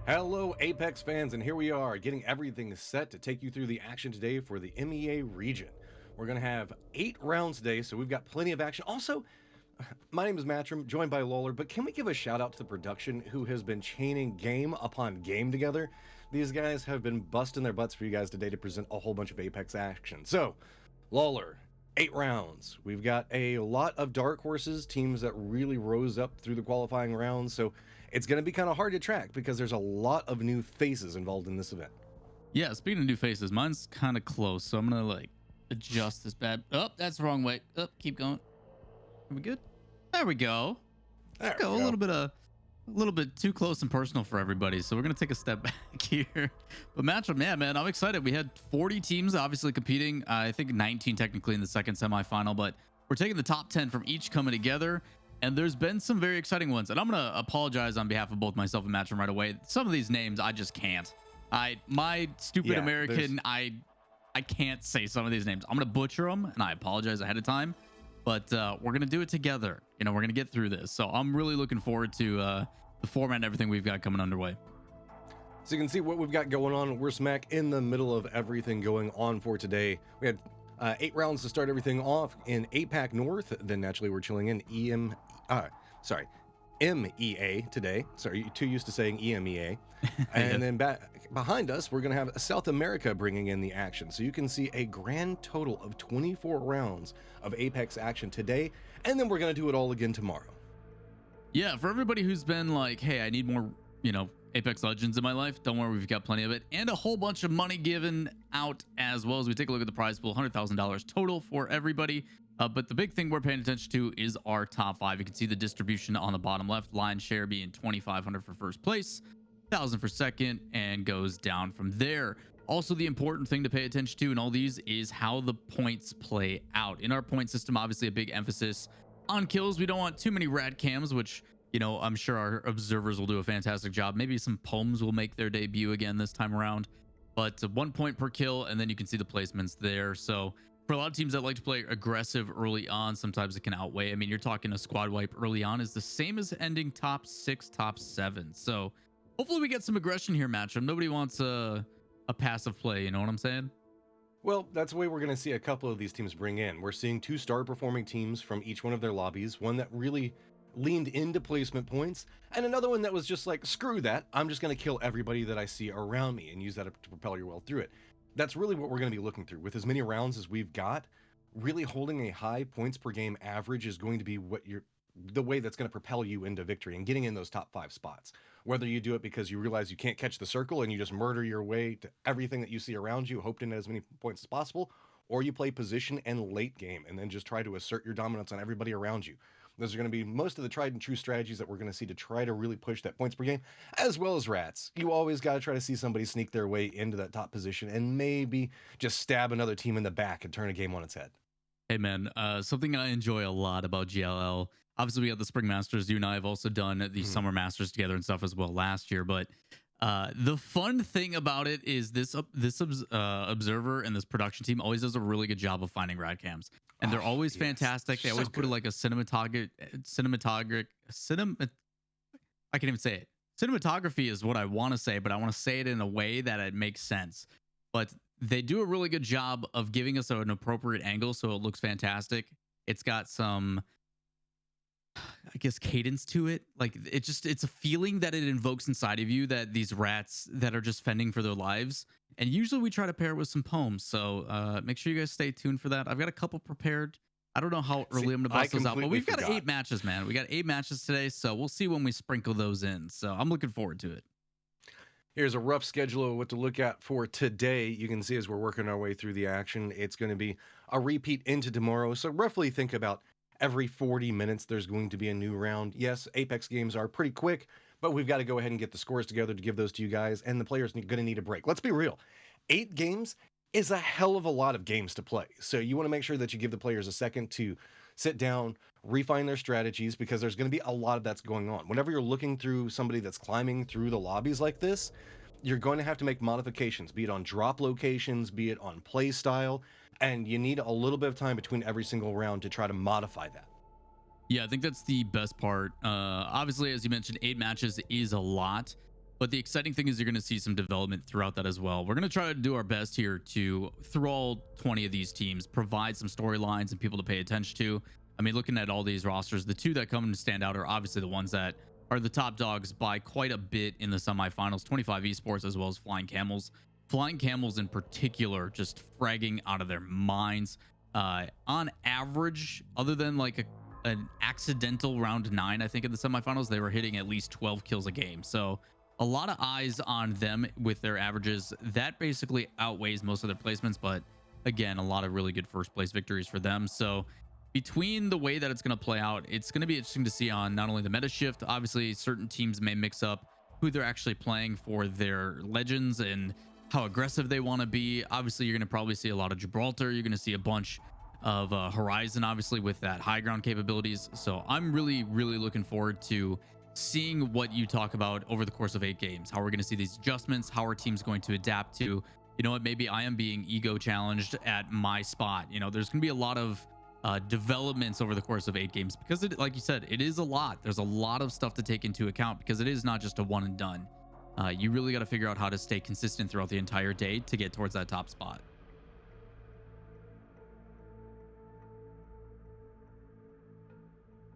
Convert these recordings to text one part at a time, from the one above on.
Hello, Apex fans, and here we are getting everything set to take you through the action today for the MEA region. We're going to have 8 rounds today, so we've got plenty of action. Also, my name is Matrim, joined by Lawler, but can we give a shout out to the production who has been chaining game upon game together? These guys have been busting their butts for you guys today to present a whole bunch of Apex action. So, Lawler, 8 rounds. We've got a lot of dark horses, teams that really rose up through the qualifying rounds, so it's going to be kind of hard to track because there's a lot of new faces involved in this event. Yeah, speaking of new faces, mine's kind of close, so I'm gonna like adjust this bad. Oh, that's the wrong way. Oh, keep going. Are we good? There we go. There Go we a go. little bit too close and personal for everybody, so we're gonna take a step back here. But matchup, man, I'm excited. We had 40 teams obviously competing. I think 19 technically in the second semifinal, but we're taking the top 10 from each coming together. And there's been some very exciting ones. And I'm going to apologize on behalf of both myself and Matchroom right away. Some of these names I just can't. My stupid American, I can't say some of these names. I'm going to butcher them, and I apologize ahead of time. But we're going to do it together. We're going to get through this. So I'm really looking forward to the format and everything we've got coming underway. So you can see what we've got going on. We're smack in the middle of everything going on for today. We had 8 rounds to start everything off in APAC North. Then naturally we're chilling in MEA today. Sorry, too used to saying EMEA. And then back behind us, we're going to have South America bringing in the action. So you can see a grand total of 24 rounds of Apex action today. And then we're going to do it all again tomorrow. Yeah, for everybody who's been like, hey, I need more, Apex Legends in my life, don't worry, we've got plenty of it. And a whole bunch of money given out as well. As we take a look at the prize pool, $100,000 total for everybody. But the big thing we're paying attention to is our top 5. You can see the distribution on the bottom left, line share being 2,500 for first place, 1,000 for second, and goes down from there. Also, the important thing to pay attention to in all these is how the points play out. In our point system, obviously a big emphasis on kills. We don't want too many rat cams, which I'm sure our observers will do a fantastic job. Maybe some poems will make their debut again this time around, but 1 point per kill, and then you can see the placements there. So for a lot of teams that like to play aggressive early on, sometimes it can outweigh. I mean, you're talking a squad wipe early on is the same as ending top 6, top 7. So hopefully we get some aggression here, matchup. Nobody wants a passive play. You know what I'm saying? Well, that's the way we're going to see a couple of these teams bring in. We're seeing 2 star performing teams from each one of their lobbies, one that really leaned into placement points, and another one that was just like, screw that, I'm just going to kill everybody that I see around me and use that to propel your well through it. That's really what we're going to be looking through. With as many rounds as we've got, really holding a high points per game average is going to be the way that's going to propel you into victory and getting in those top 5 spots. Whether you do it because you realize you can't catch the circle and you just murder your way to everything that you see around you, hoping at as many points as possible, or you play position and late game and then just try to assert your dominance on everybody around you. Those are going to be most of the tried and true strategies that we're going to see to try to really push that points per game, as well as rats. You always got to try to see somebody sneak their way into that top position and maybe just stab another team in the back and turn a game on its head. Hey man, something I enjoy a lot about GLL. Obviously, we got the Spring Masters. You and I have also done the Summer Masters together and stuff as well last year. But the fun thing about it is this observer and this production team always does a really good job of finding rad cams, and they're always fantastic. They always put it like a cinematography. I can't even say it. Cinematography is what I want to say, but I want to say it in a way that it makes sense. But they do a really good job of giving us an appropriate angle so it looks fantastic. It's got some, I guess, cadence to it. Like it's a feeling that it invokes inside of you, that these rats that are just fending for their lives. And usually we try to pair it with some poems. So make sure you guys stay tuned for that. I've got a couple prepared. I don't know how early I'm going to bust those out, but we've got 8 matches, man. We got 8 matches today. So we'll see when we sprinkle those in. So I'm looking forward to it. Here's a rough schedule of what to look at for today. You can see as we're working our way through the action, it's going to be a repeat into tomorrow. So roughly think about every 40 minutes, there's going to be a new round. Yes, Apex games are pretty quick, but we've got to go ahead and get the scores together to give those to you guys, and the players are going to need a break. Let's be real. 8 games is a hell of a lot of games to play. So you want to make sure that you give the players a second to sit down, refine their strategies, because there's going to be a lot of that's going on. Whenever you're looking through somebody that's climbing through the lobbies like this, you're going to have to make modifications, be it on drop locations, be it on play style, and you need a little bit of time between every single round to try to modify that. Yeah, I think that's the best part. Obviously, as you mentioned, 8 matches is a lot. But the exciting thing is you're going to see some development throughout that as well. We're going to try to do our best here to, through all 20 of these teams, provide some storylines and people to pay attention to. I mean, looking at all these rosters, the two that come to stand out are obviously the ones that are the top dogs by quite a bit in the semifinals, 25 Esports as well as Flying Camels. Flying Camels in particular, just fragging out of their minds. On average, other than like an accidental round 9, I think in the semifinals, they were hitting at least 12 kills a game. So a lot of eyes on them with their averages. That basically outweighs most of their placements, but again, a lot of really good first place victories for them. So between the way that it's going to play out, it's going to be interesting to see on not only the meta shift. Obviously, certain teams may mix up who they're actually playing for their legends and how aggressive they want to be. Obviously, you're going to probably see a lot of Gibraltar. You're going to see a bunch of Horizon, obviously, with that high ground capabilities. So I'm really, really looking forward to seeing what you talk about over the course of 8 games, how we're going to see these adjustments, how our team's going to adapt to, you know what, maybe I am being ego challenged at my spot. You know, there's going to be a lot of developments over the course of 8 games because it, like you said, it is a lot. There's a lot of stuff to take into account because it is not just a one and done. You really got to figure out how to stay consistent throughout the entire day to get towards that top spot.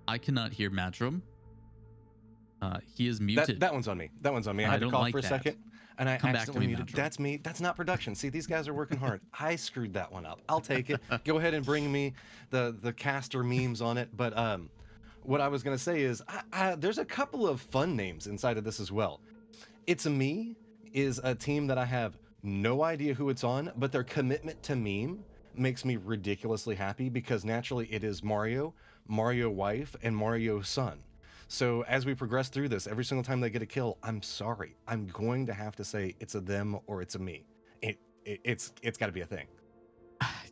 I cannot hear Matchroom. He is muted. That one's on me. That one's on me. I had to don't cough like for a that. second, and I Come back to accidentally me, muted. Matchroom. That's me. That's not production. See, these guys are working hard. I screwed that one up. I'll take it. Go ahead and bring me the caster memes on it. But what I was gonna say is, there's a couple of fun names inside of this as well. It's a Me is a team that I have no idea who it's on, but their commitment to meme makes me ridiculously happy because naturally it is Mario, Mario wife, and Mario son. So as we progress through this, every single time they get a kill, I'm sorry, I'm going to have to say it's a them or it's a me. It's got to be a thing.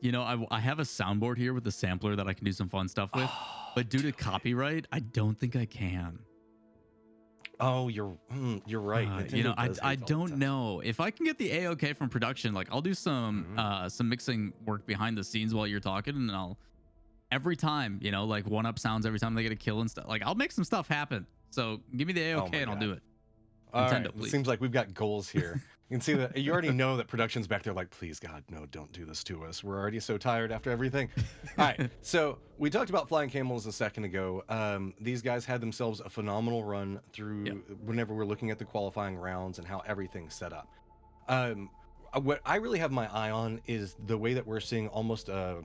You know, I have a soundboard here with the sampler that I can do some fun stuff with, but due to copyright, I don't think I can. Oh, you're right. You know, Nintendo does I hate all the don't time. know if I can get the A-OK from production. Like, I'll do some mixing work behind the scenes while you're talking, and I'll every time, you know, like one up sounds every time they get a kill and stuff. Like, I'll make some stuff happen. So give me the A-OK my and I'll God. do it. All Nintendo, right, it please. seems like we've got goals here. You can see that you already know that production's back there like, please God, no, don't do this to us. We're already so tired after everything. All right, so we talked about Flying Camels a second ago. These guys had themselves a phenomenal run through whenever we're looking at the qualifying rounds and how everything's set up. What I really have my eye on is the way that we're seeing almost a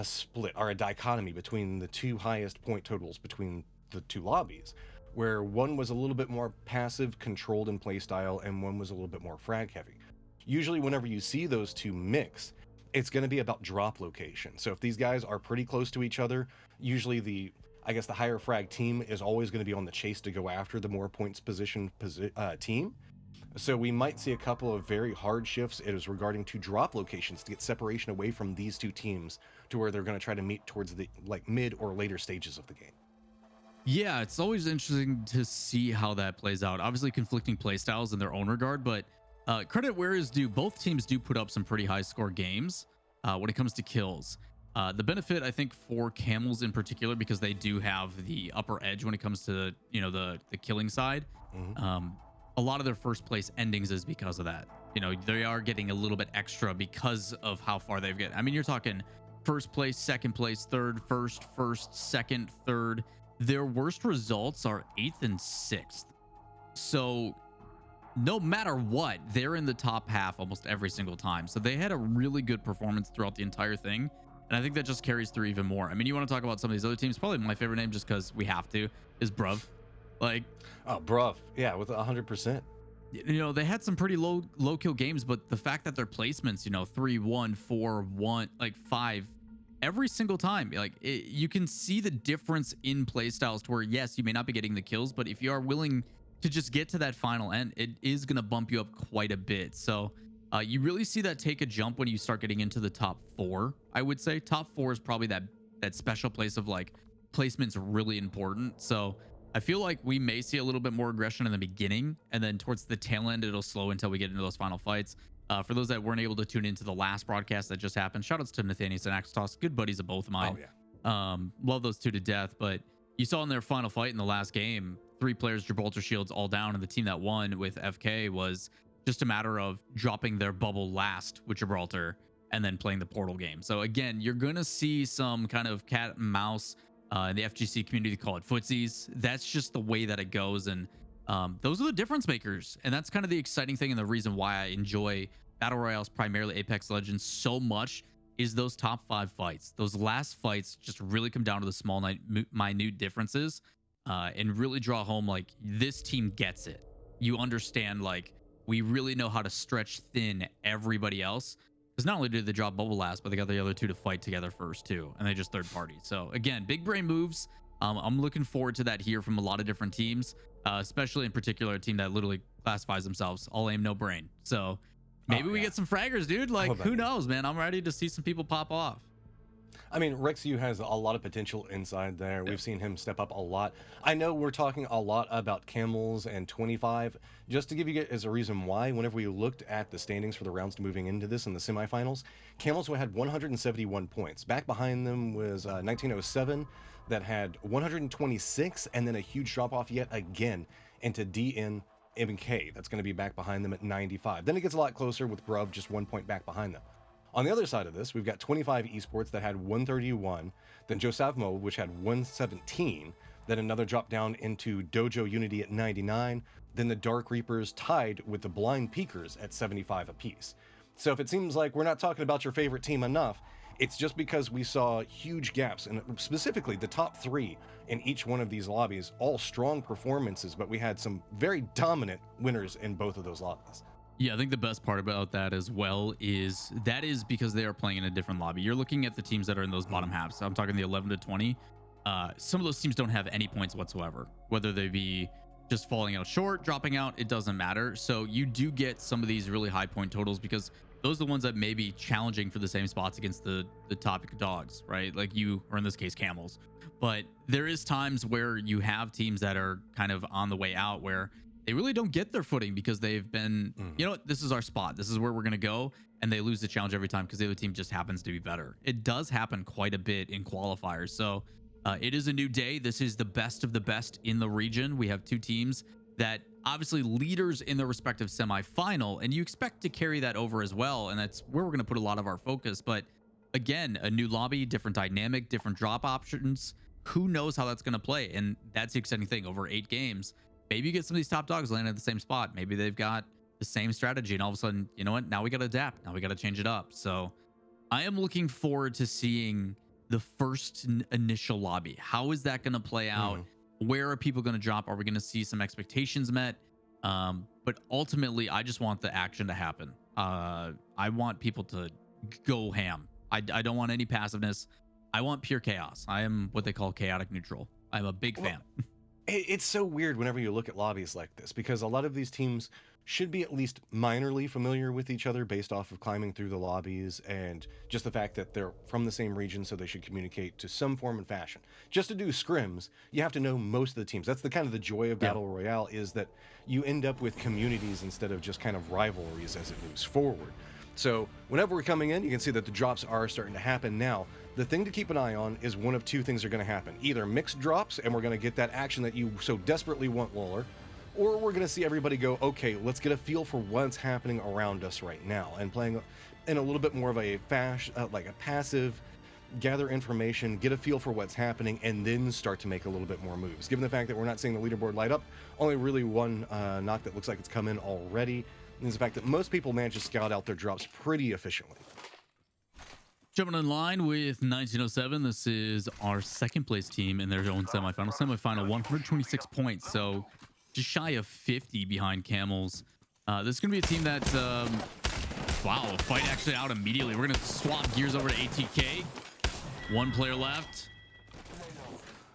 split or a dichotomy between the two highest point totals between the two lobbies, where one was a little bit more passive, controlled in play style, and one was a little bit more frag heavy. Usually, whenever you see those two mix, it's going to be about drop location. So if these guys are pretty close to each other, usually the higher frag team is always going to be on the chase to go after the more points position team. So we might see a couple of very hard shifts as regarding to drop locations to get separation away from these two teams to where they're going to try to meet towards the like mid or later stages of the game. Yeah, it's always interesting to see how that plays out. Obviously, conflicting playstyles in their own regard, but credit where is due. Both teams do put up some pretty high score games when it comes to kills. The benefit, I think, for Camels in particular, because they do have the upper edge when it comes to, you know, the killing side. A lot of their first place endings is because of that. You know, they are getting a little bit extra because of how far they've get. I mean, you're talking first place, second place, third, first, second, third. Their worst results are 8th and 6th. So no matter what, they're in the top half almost every single time. So they had a really good performance throughout the entire thing. And I think that just carries through even more. I mean, you want to talk about some of these other teams? Probably my favorite name, just because we have to, is Bruv. Like, oh, bruv, yeah, with 100%. You know, they had some pretty low kill games, but the fact that their placements, you know, 3-1, 4-1, like 5, every single time, like you can see the difference in play styles to where, yes, you may not be getting the kills, but if you are willing to just get to that final end, it is going to bump you up quite a bit. So you really see that take a jump when you start getting into the top 4. I would say top 4 is probably that special place of like placement's really important. So I feel like we may see a little bit more aggression in the beginning, and then towards the tail end, it'll slow until we get into those final fights. For those that weren't able to tune into the last broadcast that just happened, shoutouts to Nathaniel and Axtos, good buddies of both of mine. Oh, yeah. Love those two to death. But you saw in their final fight in the last game, three players, Gibraltar shields all down, and the team that won with FK was just a matter of dropping their bubble last with Gibraltar and then playing the portal game. So again, you're gonna see some kind of cat and mouse. In the FGC community, they call it footsies. That's just the way that it goes, and those are the difference makers. And that's kind of the exciting thing, and the reason why I enjoy Battle Royales, primarily Apex Legends, so much is those top 5 fights. Those last fights just really come down to the small, minute differences, and really draw home like this team gets it. You understand, like, we really know how to stretch thin everybody else, because not only did they drop bubble last, but they got the other two to fight together first too, and they just third party. So again, big brain moves. I'm looking forward to that here from a lot of different teams, especially in particular a team that literally classifies themselves all aim no brain. So maybe we get some fraggers, dude. Like, who knows, man? I'm ready to see some people pop off. I mean, Rexu has a lot of potential inside there. We've seen him step up a lot. I know we're talking a lot about Camels and 25. Just to give you guys a reason why, whenever we looked at the standings for the rounds moving into this in the semifinals, Camels had 171 points. Back behind them was 1907 that had 126, and then a huge drop off yet again into DNMK. That's going to be back behind them at 95. Then it gets a lot closer with Bruv just 1 point back behind them. On the other side of this, we've got 25 esports that had 131, then Josavmo, which had 117, then another drop down into Dojo Unity at 99, then the Dark Reapers tied with the Blind Peakers at 75 apiece. So if it seems like we're not talking about your favorite team enough, it's just because we saw huge gaps, and specifically the top 3 in each one of these lobbies, all strong performances, but we had some very dominant winners in both of those lobbies. Yeah, I think the best part about that as well is that is because they are playing in a different lobby. You're looking at the teams that are in those bottom halves. I'm talking the 11 to 20. Some of those teams don't have any points whatsoever, whether they be just falling out short, dropping out, it doesn't matter. So you do get some of these really high point totals because those are the ones that may be challenging for the same spots against the top dogs, right? Like you, or in this case, Camels. But there is times where you have teams that are kind of on the way out where they really don't get their footing because they've been, you know what, this is our spot. This is where we're going to go. And they lose the challenge every time because the other team just happens to be better. It does happen quite a bit in qualifiers. So it is a new day. This is the best of the best in the region. We have 2 teams that obviously leaders in their respective semifinal, and you expect to carry that over as well. And that's where we're going to put a lot of our focus. But again, a new lobby, different dynamic, different drop options. Who knows how that's going to play? And that's the exciting thing. Over 8 games, maybe you get some of these top dogs landing at the same spot. Maybe they've got the same strategy, and all of a sudden, you know what? Now we got to adapt. Now we got to change it up. So I am looking forward to seeing the first initial lobby. How is that going to play out? Where are people going to drop? Are we going to see some expectations met? But ultimately, I just want the action to happen. I want people to go ham. I don't want any passiveness. I want pure chaos. I am what they call chaotic neutral. I'm a big fan. It's so weird whenever you look at lobbies like this, because a lot of these teams should be at least minorly familiar with each other based off of climbing through the lobbies and just the fact that they're from the same region, so they should communicate to some form and fashion. Just to do scrims, you have to know most of the teams. That's the kind of the joy of Battle Royale, is that you end up with communities instead of just kind of rivalries as it moves forward. So whenever we're coming in, you can see that the drops are starting to happen now. The thing to keep an eye on is one of 2 things are going to happen. Either mixed drops, and we're going to get that action that you so desperately want, Lawler, or we're going to see everybody go, okay, let's get a feel for what's happening around us right now, and playing in a little bit more of a like a passive, gather information, get a feel for what's happening, and then start to make a little bit more moves. Given the fact that we're not seeing the leaderboard light up, only really one knock that looks like it's come in already, is the fact that most people manage to scout out their drops pretty efficiently. Jumping in line with 1907, this is our second place team in their own semifinal. Semifinal, 126 points, so just shy of 50 behind Camels. This is going to be a team that, wow, fight actually out immediately. We're going to swap gears over to ATK. 1 player left.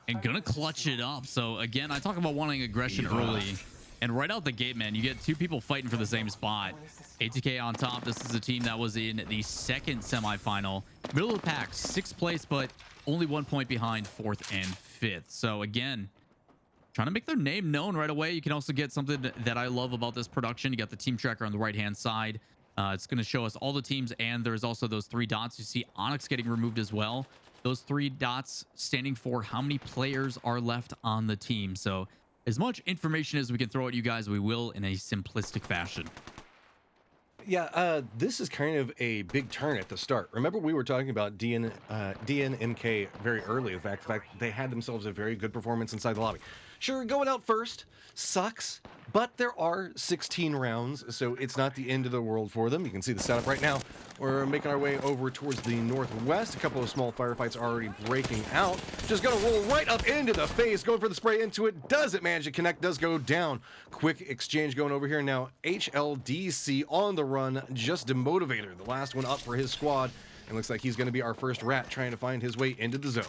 And going to clutch it up. So, again, I talk about wanting aggression early. And right out the gate, man, you get 2 people fighting for the same spot. ATK on top. This is a team that was in the second semifinal. Middle of the pack, 6th place, but only 1 point behind 4th and 5th. So, again, trying to make their name known right away. You can also get something that I love about this production. You got the team tracker on the right-hand side. It's going to show us all the teams, and there's also those 3 dots. You see Onyx getting removed as well. Those 3 dots standing for how many players are left on the team. So as much information as we can throw at you guys, we will in a simplistic fashion. Yeah, this is kind of a big turn at the start. Remember, we were talking about DNMK very early. The fact they had themselves a very good performance inside the lobby. Sure, going out first sucks, but there are 16 rounds, so it's not the end of the world for them. You can see the setup right now. We're making our way over towards the northwest. A couple of small firefights already breaking out. Just gonna roll right up into the face, going for the spray into it. Doesn't manage to connect, does go down. Quick exchange going over here now. HLDC on the run, just demotivator. The last one up for his squad. And looks like he's gonna be our first rat trying to find his way into the zone.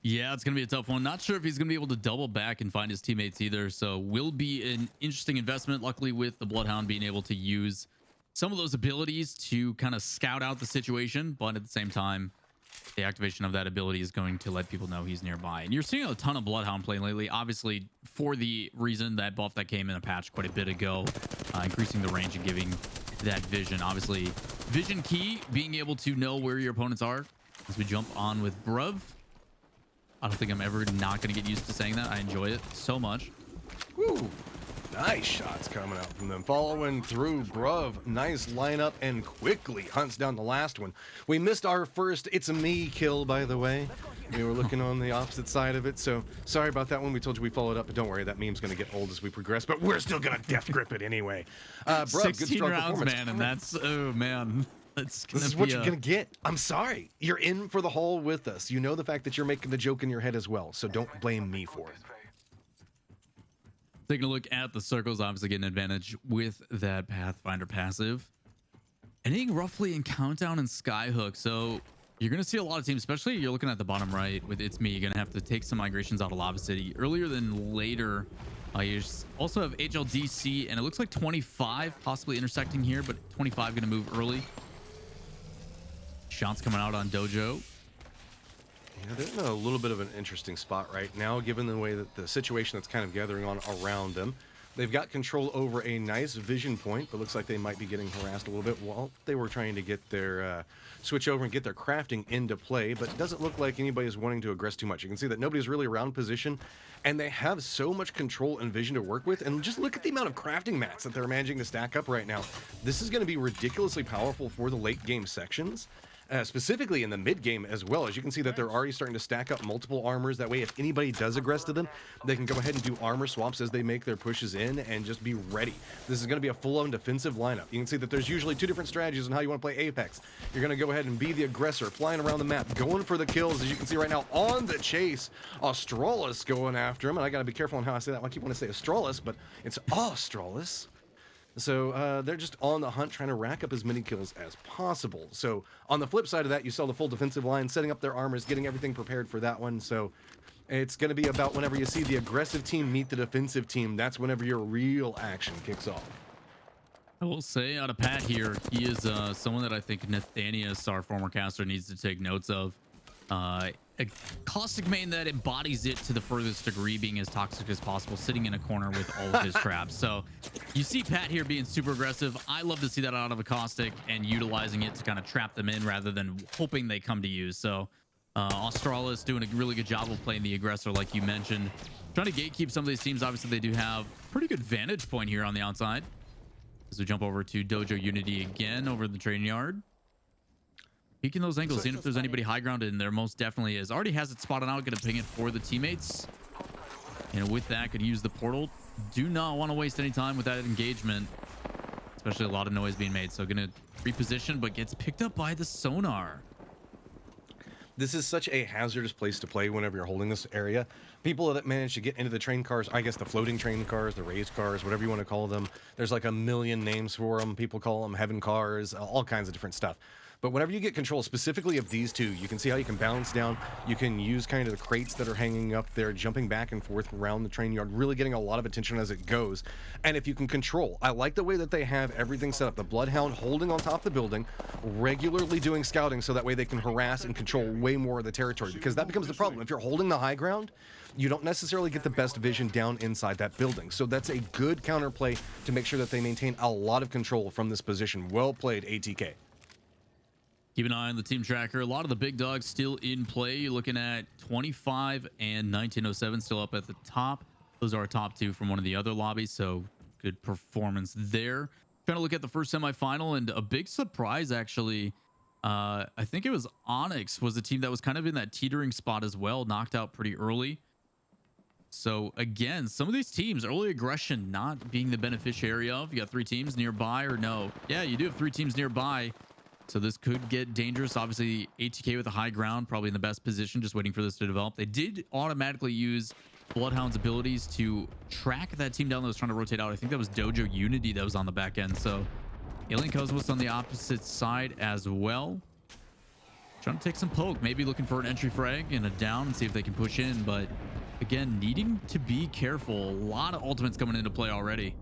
Yeah, it's going to be a tough one. Not sure if he's going to be able to double back and find his teammates either. So will be an interesting investment. Luckily, with the Bloodhound being able to use some of those abilities to kind of scout out the situation, but at the same time, the activation of that ability is going to let people know he's nearby. And you're seeing a ton of Bloodhound play lately, obviously for the reason that buff that came in a patch quite a bit ago, increasing the range and giving that vision. Obviously, vision key, being able to know where your opponents are. As we jump on with Bruv. I don't think I'm ever not going to get used to saying that. I enjoy it so much. Woo! Nice shots coming out from them. Following through, Bruv. Nice lineup and quickly hunts down the last one. We missed our first It's a Me kill, by the way. We were looking on the opposite side of it, so sorry about that one. We told you we followed up, but don't worry, that meme's going to get old as we progress, but we're still going to death grip it anyway. Bruv, 16 good strong rounds, performance. man, and that's, oh, man. This is what you're gonna get. I'm sorry. You're in for the haul with us. You know the fact that you're making the joke in your head as well, so don't blame me for it. Taking a look at the circles, obviously getting an advantage with that Pathfinder passive. Ending roughly in Countdown and Skyhook. So you're going to see a lot of teams, especially you're looking at the bottom right with It's Me. You're going to have to take some migrations out of Lava City earlier than later. You also have HLDC, and it looks like 25 possibly intersecting here, but 25 going to move early. Shots coming out on Dojo. Yeah, they're in a little bit of an interesting spot right now, given the way that the situation that's kind of gathering on around them. They've got control over a nice vision point, but looks like they might be getting harassed a little bit while they were trying to get their switch over and get their crafting into play, but it doesn't look like anybody's wanting to aggress too much. You can see that nobody's really around position, and they have so much control and vision to work with, and just look at the amount of crafting mats that they're managing to stack up right now. This is going to be ridiculously powerful for the late game sections. Specifically in the mid game as well. As you can see that they're already starting to stack up multiple armors. That way, if anybody does aggress to them, they can go ahead and do armor swaps as they make their pushes in and just be ready. This is going to be a full-on defensive lineup. You can see that there's usually two different strategies on how you want to play Apex. You're going to go ahead and be the aggressor, flying around the map, going for the kills. As you can see right now on the chase, Australis going after him. And I got to be careful on how I say that. I keep wanting to say Australis, but it's Australis. So they're just on the hunt, trying to rack up as many kills as possible. So on the flip side of that, you saw the full defensive line, setting up their armors, getting everything prepared for that one. So it's going to be about whenever you see the aggressive team meet the defensive team, that's whenever your real action kicks off. I will say out of Pat here, he is someone that I think Nathanius, our former caster, needs to take notes of. A caustic main that embodies it to the furthest degree, being as toxic as possible, sitting in a corner with all of his traps. So you see Pat here being super aggressive. I love to see that out of a caustic and utilizing it to kind of trap them in rather than hoping they come to you. So Australis doing a really good job of playing the aggressor, like you mentioned, trying to gatekeep some of these teams. Obviously, they do have pretty good vantage point here on the outside. As we jump over to Dojo Unity again over the train yard. Peeking those angles, seeing if there's anybody high ground in there. Most definitely is. Already has it spotted out. Gonna ping it for the teammates. And with that, could use the portal. Do not want to waste any time with that engagement. Especially a lot of noise being made. So gonna reposition, but gets picked up by the sonar. This is such a hazardous place to play whenever you're holding this area. People that manage to get into the train cars, I guess the floating train cars, the raised cars, whatever you want to call them. There's like a million names for them. People call them heaven cars, all kinds of different stuff. But whenever you get control specifically of these two, you can see how you can bounce down. You can use kind of the crates that are hanging up there, jumping back and forth around the train yard, really getting a lot of attention as it goes. And if you can control, I like the way that they have everything set up. The Bloodhound holding on top of the building, regularly doing scouting so that way they can harass and control way more of the territory, because that becomes the problem. If you're holding the high ground, you don't necessarily get the best vision down inside that building. So that's a good counterplay to make sure that they maintain a lot of control from this position. Well played, ATK. Keep an eye on the team tracker. A lot of the big dogs still in play. You're looking at 25 and 1907 still up at the top. Those are our top two from one of the other lobbies, so good performance there. Trying to look at the first semifinal, and a big surprise actually. I think it was Onyx was a team that was kind of in that teetering spot as well, knocked out pretty early. So again, some of these teams, early aggression not being the beneficiary of. You got three teams nearby, or no? Yeah, you do have three teams nearby. So this could get dangerous. Obviously, ATK with the high ground, probably in the best position, just waiting for this to develop. They did automatically use Bloodhound's abilities to track that team down that was trying to rotate out. I think that was Dojo Unity that was on the back end. So Alien Cosmos on the opposite side as well. Trying to take some poke, maybe looking for an entry frag and a down and see if they can push in. But again, needing to be careful. A lot of ultimates coming into play already.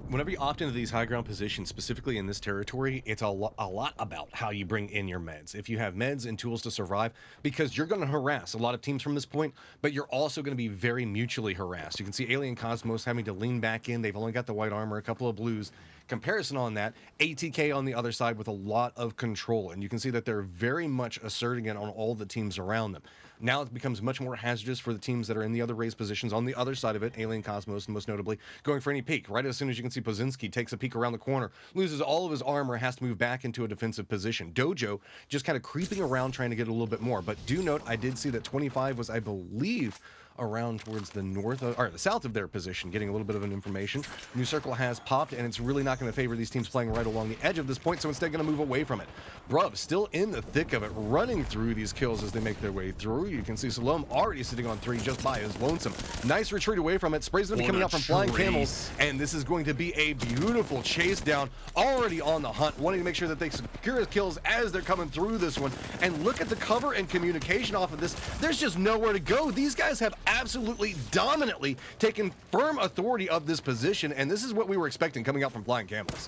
Whenever you opt into these high ground positions, specifically in this territory, it's a lot about how you bring in your meds. If you have meds and tools to survive, because you're going to harass a lot of teams from this point, but you're also going to be very mutually harassed. You can see Alien Cosmos having to lean back in. They've only got the white armor, a couple of blues. Comparison on that, ATK on the other side with a lot of control, and you can see that they're very much asserting it on all the teams around them. Now it becomes much more hazardous for the teams that are in the other raised positions on the other side of it. Alien Cosmos, most notably, going for any peek. Right as soon as you can see Pozinski takes a peek around the corner, loses all of his armor, has to move back into a defensive position. Dojo just kind of creeping around trying to get a little bit more. But do note, I did see that 25 was, I believe, around towards the north of, or the south of their position, getting a little bit of an information. New circle has popped, and it's really not going to favor these teams playing right along the edge of this point, so instead going to move away from it. Bruv still in the thick of it, running through these kills as they make their way through. You can see Salome already sitting on 3 just by his lonesome. Nice retreat away from it. Spray's going to be coming out from Flying Camels, and this is going to be a beautiful chase down, already on the hunt, wanting to make sure that they secure his kills as they're coming through this one. And look at the cover and communication off of this. There's just nowhere to go. These guys have absolutely dominantly taken firm authority of this position, and this is what we were expecting coming out from Flying Camels.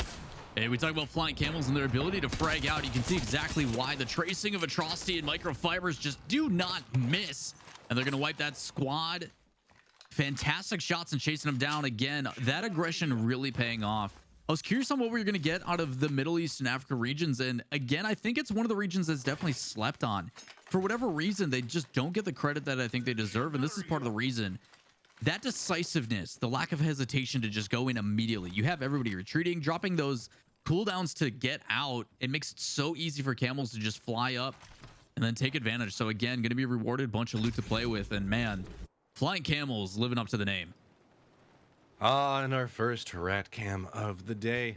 Hey, we talk about Flying Camels and their ability to frag out. You can see exactly why the tracing of Atrocity and Microfibers just do not miss, and they're going to wipe that squad. Fantastic shots and chasing them down again. That aggression really paying off. I was curious on what we were going to get out of the Middle East and Africa regions, and again, I think it's one of the regions that's definitely slept on. For whatever reason, they just don't get the credit that I think they deserve, and this is part of the reason. That decisiveness, the lack of hesitation to just go in immediately. You have everybody retreating, dropping those cooldowns to get out. It makes it so easy for Camels to just fly up and then take advantage. So again, going to be rewarded, a bunch of loot to play with, and man, Flying Camels living up to the name. And our first rat cam of the day,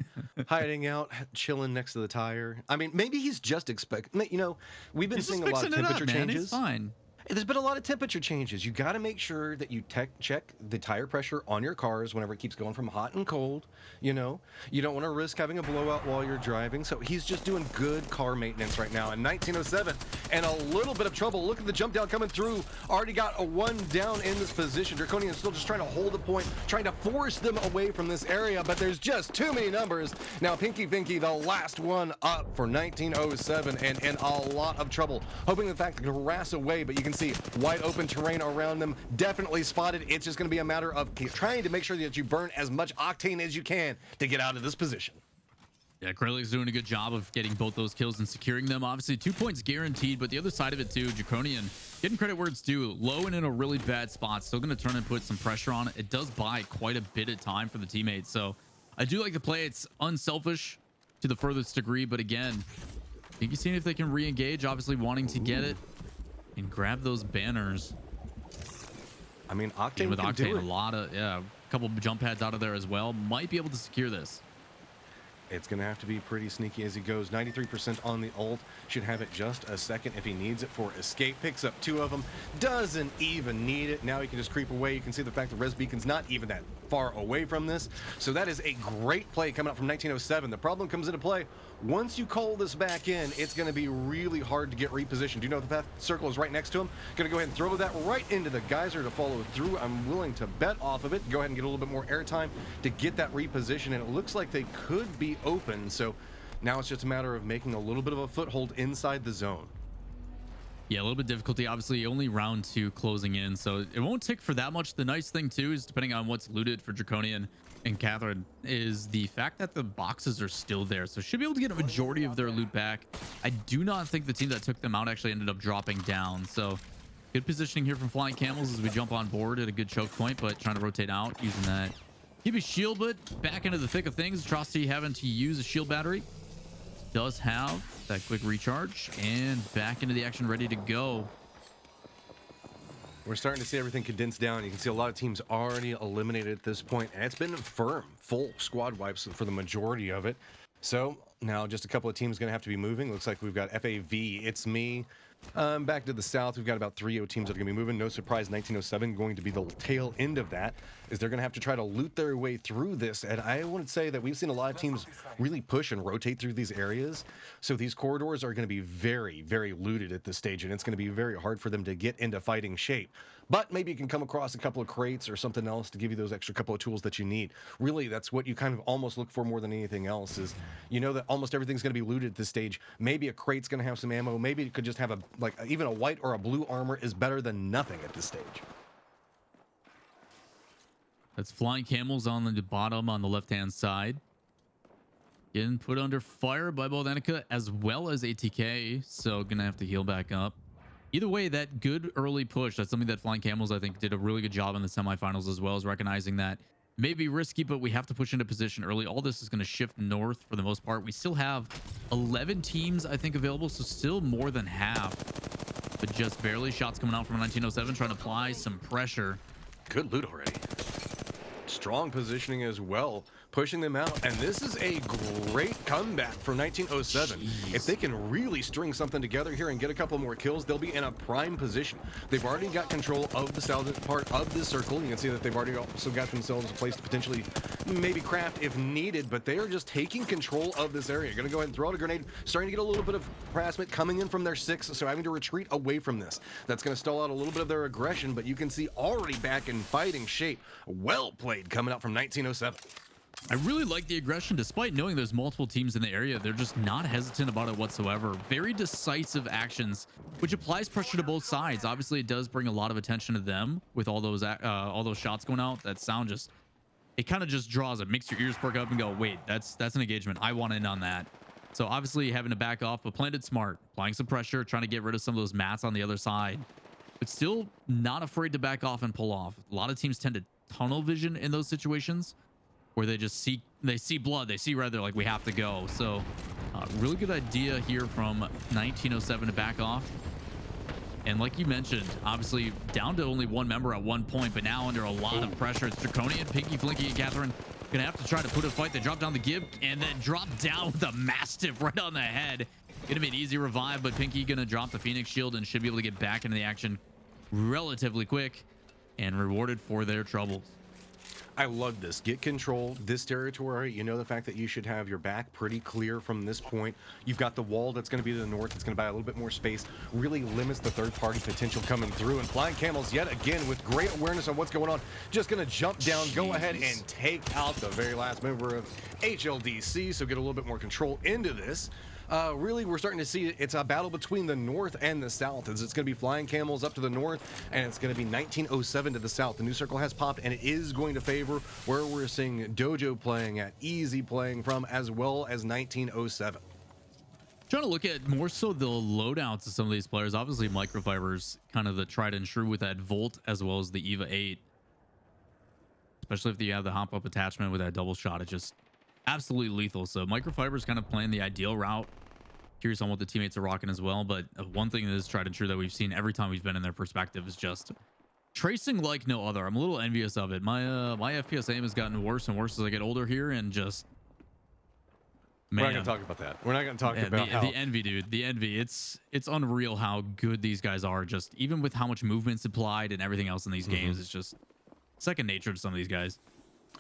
hiding out, chilling next to the tire. I mean, maybe he's just expecting, you know, we've been seeing a lot of temperature changes. It's fine. There's been a lot of temperature changes. You got to make sure that you check the tire pressure on your cars whenever it keeps going from hot and cold. You know, you don't want to risk having a blowout while you're driving. So he's just doing good car maintenance right now in 1907, and a little bit of trouble. Look at the jump down coming through. Already got a 1 down in this position. Draconian still just trying to hold the point, trying to force them away from this area, but there's just too many numbers. Now Pinky Finky, the last one up for 1907, and in a lot of trouble, hoping the fact to harass away, but you can see wide open terrain around them, definitely spotted. It's just going to be a matter of trying to make sure that you burn as much octane as you can to get out of this position. Yeah, Krellik's doing a good job of getting both those kills and securing them. Obviously, 2 points guaranteed, but the other side of it too, Draconian getting credit where it's due. Low and in a really bad spot. Still going to turn and put some pressure on it. It does buy quite a bit of time for the teammates. So I do like the play. It's unselfish to the furthest degree, but again, I think you're seeing if they can re-engage, obviously wanting to get it and grab those banners. I mean, Octane with can Octane, do it. a lot of, yeah, a couple jump pads out of there as well. Might be able to secure this. It's going to have to be pretty sneaky as he goes. 93% on the ult. Should have it just a second if he needs it for escape. Picks up 2 of them. Doesn't even need it. Now he can just creep away. You can see the fact that Res Beacon's not even that far away from this. So that is a great play coming up from 1907. The problem comes into play. Once you call this back in, it's going to be really hard to get repositioned. You know the path circle is right next to him. Going to go ahead and throw that right into the geyser to follow through. I'm willing to bet off of it. Go ahead and get a little bit more airtime to get that reposition. And it looks like they could be open. So now it's just a matter of making a little bit of a foothold inside the zone. Yeah, a little bit difficulty. Obviously, only round 2 closing in, so it won't tick for that much. The nice thing, too, is depending on what's looted for Draconian and Catherine, is the fact that the boxes are still there. So should be able to get a majority of their loot back. I do not think the team that took them out actually ended up dropping down. So Good positioning here from Flying Camels as we jump on board at a good choke point, but trying to rotate out using that. Keep his shield, but back into the thick of things. Atrocity having to use a shield battery. Does have that quick recharge and back into the action, ready to go. We're starting to see everything condense down. You can see a lot of teams already eliminated at this point, and it's been firm, full squad wipes for the majority of it. So now just a couple of teams going to have to be moving. Looks like we've got FAV, It's Me. Back to the south, we've got about 3 teams that are going to be moving. No surprise, 1907 going to be the tail end of that, is they're going to have to try to loot their way through this. And I would say that we've seen a lot of teams really push and rotate through these areas. So these corridors are going to be very, very looted at this stage, and it's going to be very hard for them to get into fighting shape. But maybe you can come across a couple of crates or something else to give you those extra couple of tools that you need. Really, that's what you kind of almost look for more than anything else, is you know that almost everything's going to be looted at this stage. Maybe a crate's going to have some ammo. Maybe it could just have even a white or a blue armor is better than nothing at this stage. That's Flying Camels on the bottom on the left-hand side. Getting put under fire by both Enika as well as ATK, so gonna have to heal back up. Either way, that good early push, that's something that Flying Camels, I think, did a really good job in the semifinals, as well as recognizing that may be risky, but we have to push into position early. All this is going to shift north for the most part. We still have 11 teams, I think, available, so still more than half, but just barely. Shots coming out from 1907, trying to apply some pressure. Good loot already. Strong positioning as well, pushing them out, and this is a great comeback from 1907. Jeez. If they can really string something together here and get a couple more kills, they'll be in a prime position. They've already got control of the southern part of this circle. You can see that they've already also got themselves a place to potentially maybe craft if needed, but they are just taking control of this area. Gonna go ahead and throw out a grenade, starting to get a little bit of harassment coming in from their 6, so having to retreat away from this. That's gonna stall out a little bit of their aggression, but you can see already back in fighting shape. Well played coming out from 1907. I really like the aggression. Despite knowing there's multiple teams in the area, they're just not hesitant about it whatsoever. Very decisive actions, which applies pressure to both sides. Obviously, it does bring a lot of attention to them with all those shots going out. That sound just, it kind of just draws it, makes your ears perk up and go, wait, that's an engagement. I want in on that. So obviously having to back off, but playing it smart, applying some pressure, trying to get rid of some of those mats on the other side, but still not afraid to back off and pull off. A lot of teams tend to tunnel vision in those situations, where they just see blood, they see red, they're like, we have to go. So really good idea here from 1907 to back off. And like you mentioned, obviously down to only one member at one point, but now under a lot of pressure. It's Draconian, Pinky, Flinky, and Catherine gonna have to try to put a fight. They drop down the Gib and then drop down with the Mastiff right on the head. Gonna be an easy revive, but Pinky gonna drop the Phoenix shield and should be able to get back into the action relatively quick and rewarded for their troubles. I love this. Get control, this territory. You know the fact that you should have your back pretty clear from this point. You've got the wall that's going to be to the north. It's going to buy a little bit more space. Really limits the third-party potential coming through. And Flying Camels, yet again, with great awareness of what's going on, just going to jump down, go ahead and take out the very last member of HLDC. So get a little bit more control into this. Really, we're starting to see it's a battle between the north and the south, as it's going to be Flying Camels up to the north, and it's going to be 1907 to the south. The new circle has popped, and it is going to favor where we're seeing Dojo playing at, Easy playing from, as well as 1907. Trying to look at more so the loadouts of some of these players. Obviously, Microfiber's kind of the tried and true with that Volt, as well as the EVA 8. Especially if you have the hop-up attachment with that double shot, it's just absolutely lethal. So Microfiber's kind of playing the ideal route. Curious on what the teammates are rocking as well, but one thing that is tried and true that we've seen every time we've been in their perspective is just tracing like no other. I'm a little envious of it. My FPS aim has gotten worse and worse as I get older here, and just, man, We're not going to talk about that. We're not going to talk about how... The envy, dude. The envy. It's unreal how good these guys are. Just even with how much movement's applied and everything else in these games, it's just second nature to some of these guys.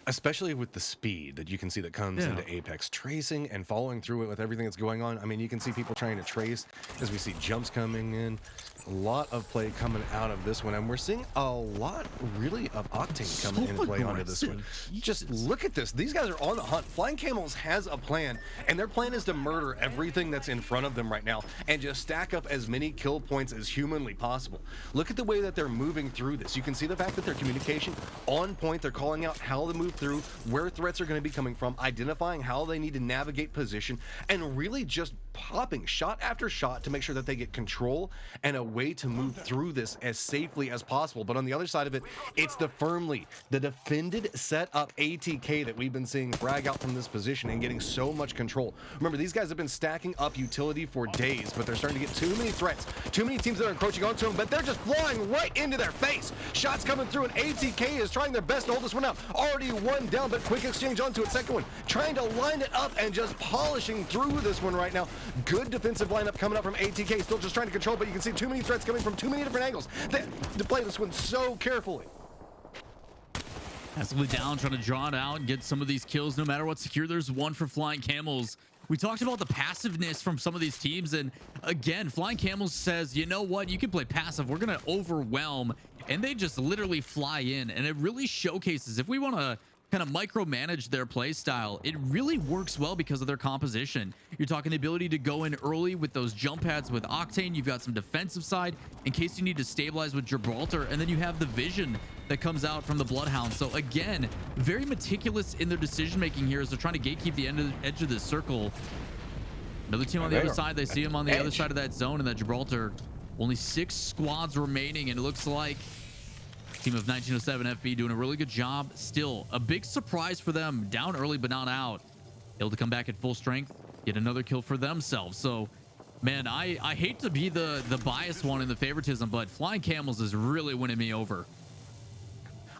Especially with the speed that you can see that comes into Apex. Tracing and following through it with everything that's going on. I mean, you can see people trying to trace as we see jumps coming in. A lot of play coming out of this one. And we're seeing a lot, really, of Octane coming into play onto this one. Just look at this. These guys are on the hunt. Flying Camels has a plan, and their plan is to murder everything that's in front of them right now and just stack up as many kill points as humanly possible. Look at the way that they're moving through this. You can see the fact that their communication on point. They're calling out how to move through, where threats are going to be coming from, identifying how they need to navigate position, and really just popping shot after shot to make sure that they get control and a way to move through this as safely as possible. But on the other side of it, it's the defended set up ATK that we've been seeing frag out from this position and getting so much control. Remember, these guys have been stacking up utility for days, but they're starting to get too many threats, too many teams that are encroaching onto them, but they're just flying right into their face. Shots coming through, and ATK is trying their best to hold this one out. Already one down, but quick exchange onto it. Second one, trying to line it up and just polishing through this one right now. Good defensive lineup coming up from ATK, still just trying to control, but you can see too many threats coming from too many different angles. They have to play this one so carefully. Passively down, trying to draw it out and get some of these kills no matter what. Secure, there's one for Flying Camels. We talked about the passiveness from some of these teams, and again, Flying Camels says, you know what, you can play passive, we're gonna overwhelm, and they just literally fly in, and it really showcases, if we want to kind of micromanage their play style, it really works well because of their composition. You're talking the ability to go in early with those jump pads with Octane. You've got some defensive side in case you need to stabilize with Gibraltar, and then you have the vision that comes out from the Bloodhound. So again, very meticulous in their decision making here as they're trying to gatekeep the edge of this circle. Another team on the other side, they see him on the other side of that zone in that Gibraltar. Only 6 squads remaining, and it looks like team of 1907 FB doing a really good job. Still a big surprise for them, down early but not out, able to come back at full strength, get another kill for themselves. So man, I hate to be the biased one in the favoritism, but Flying Camels is really winning me over.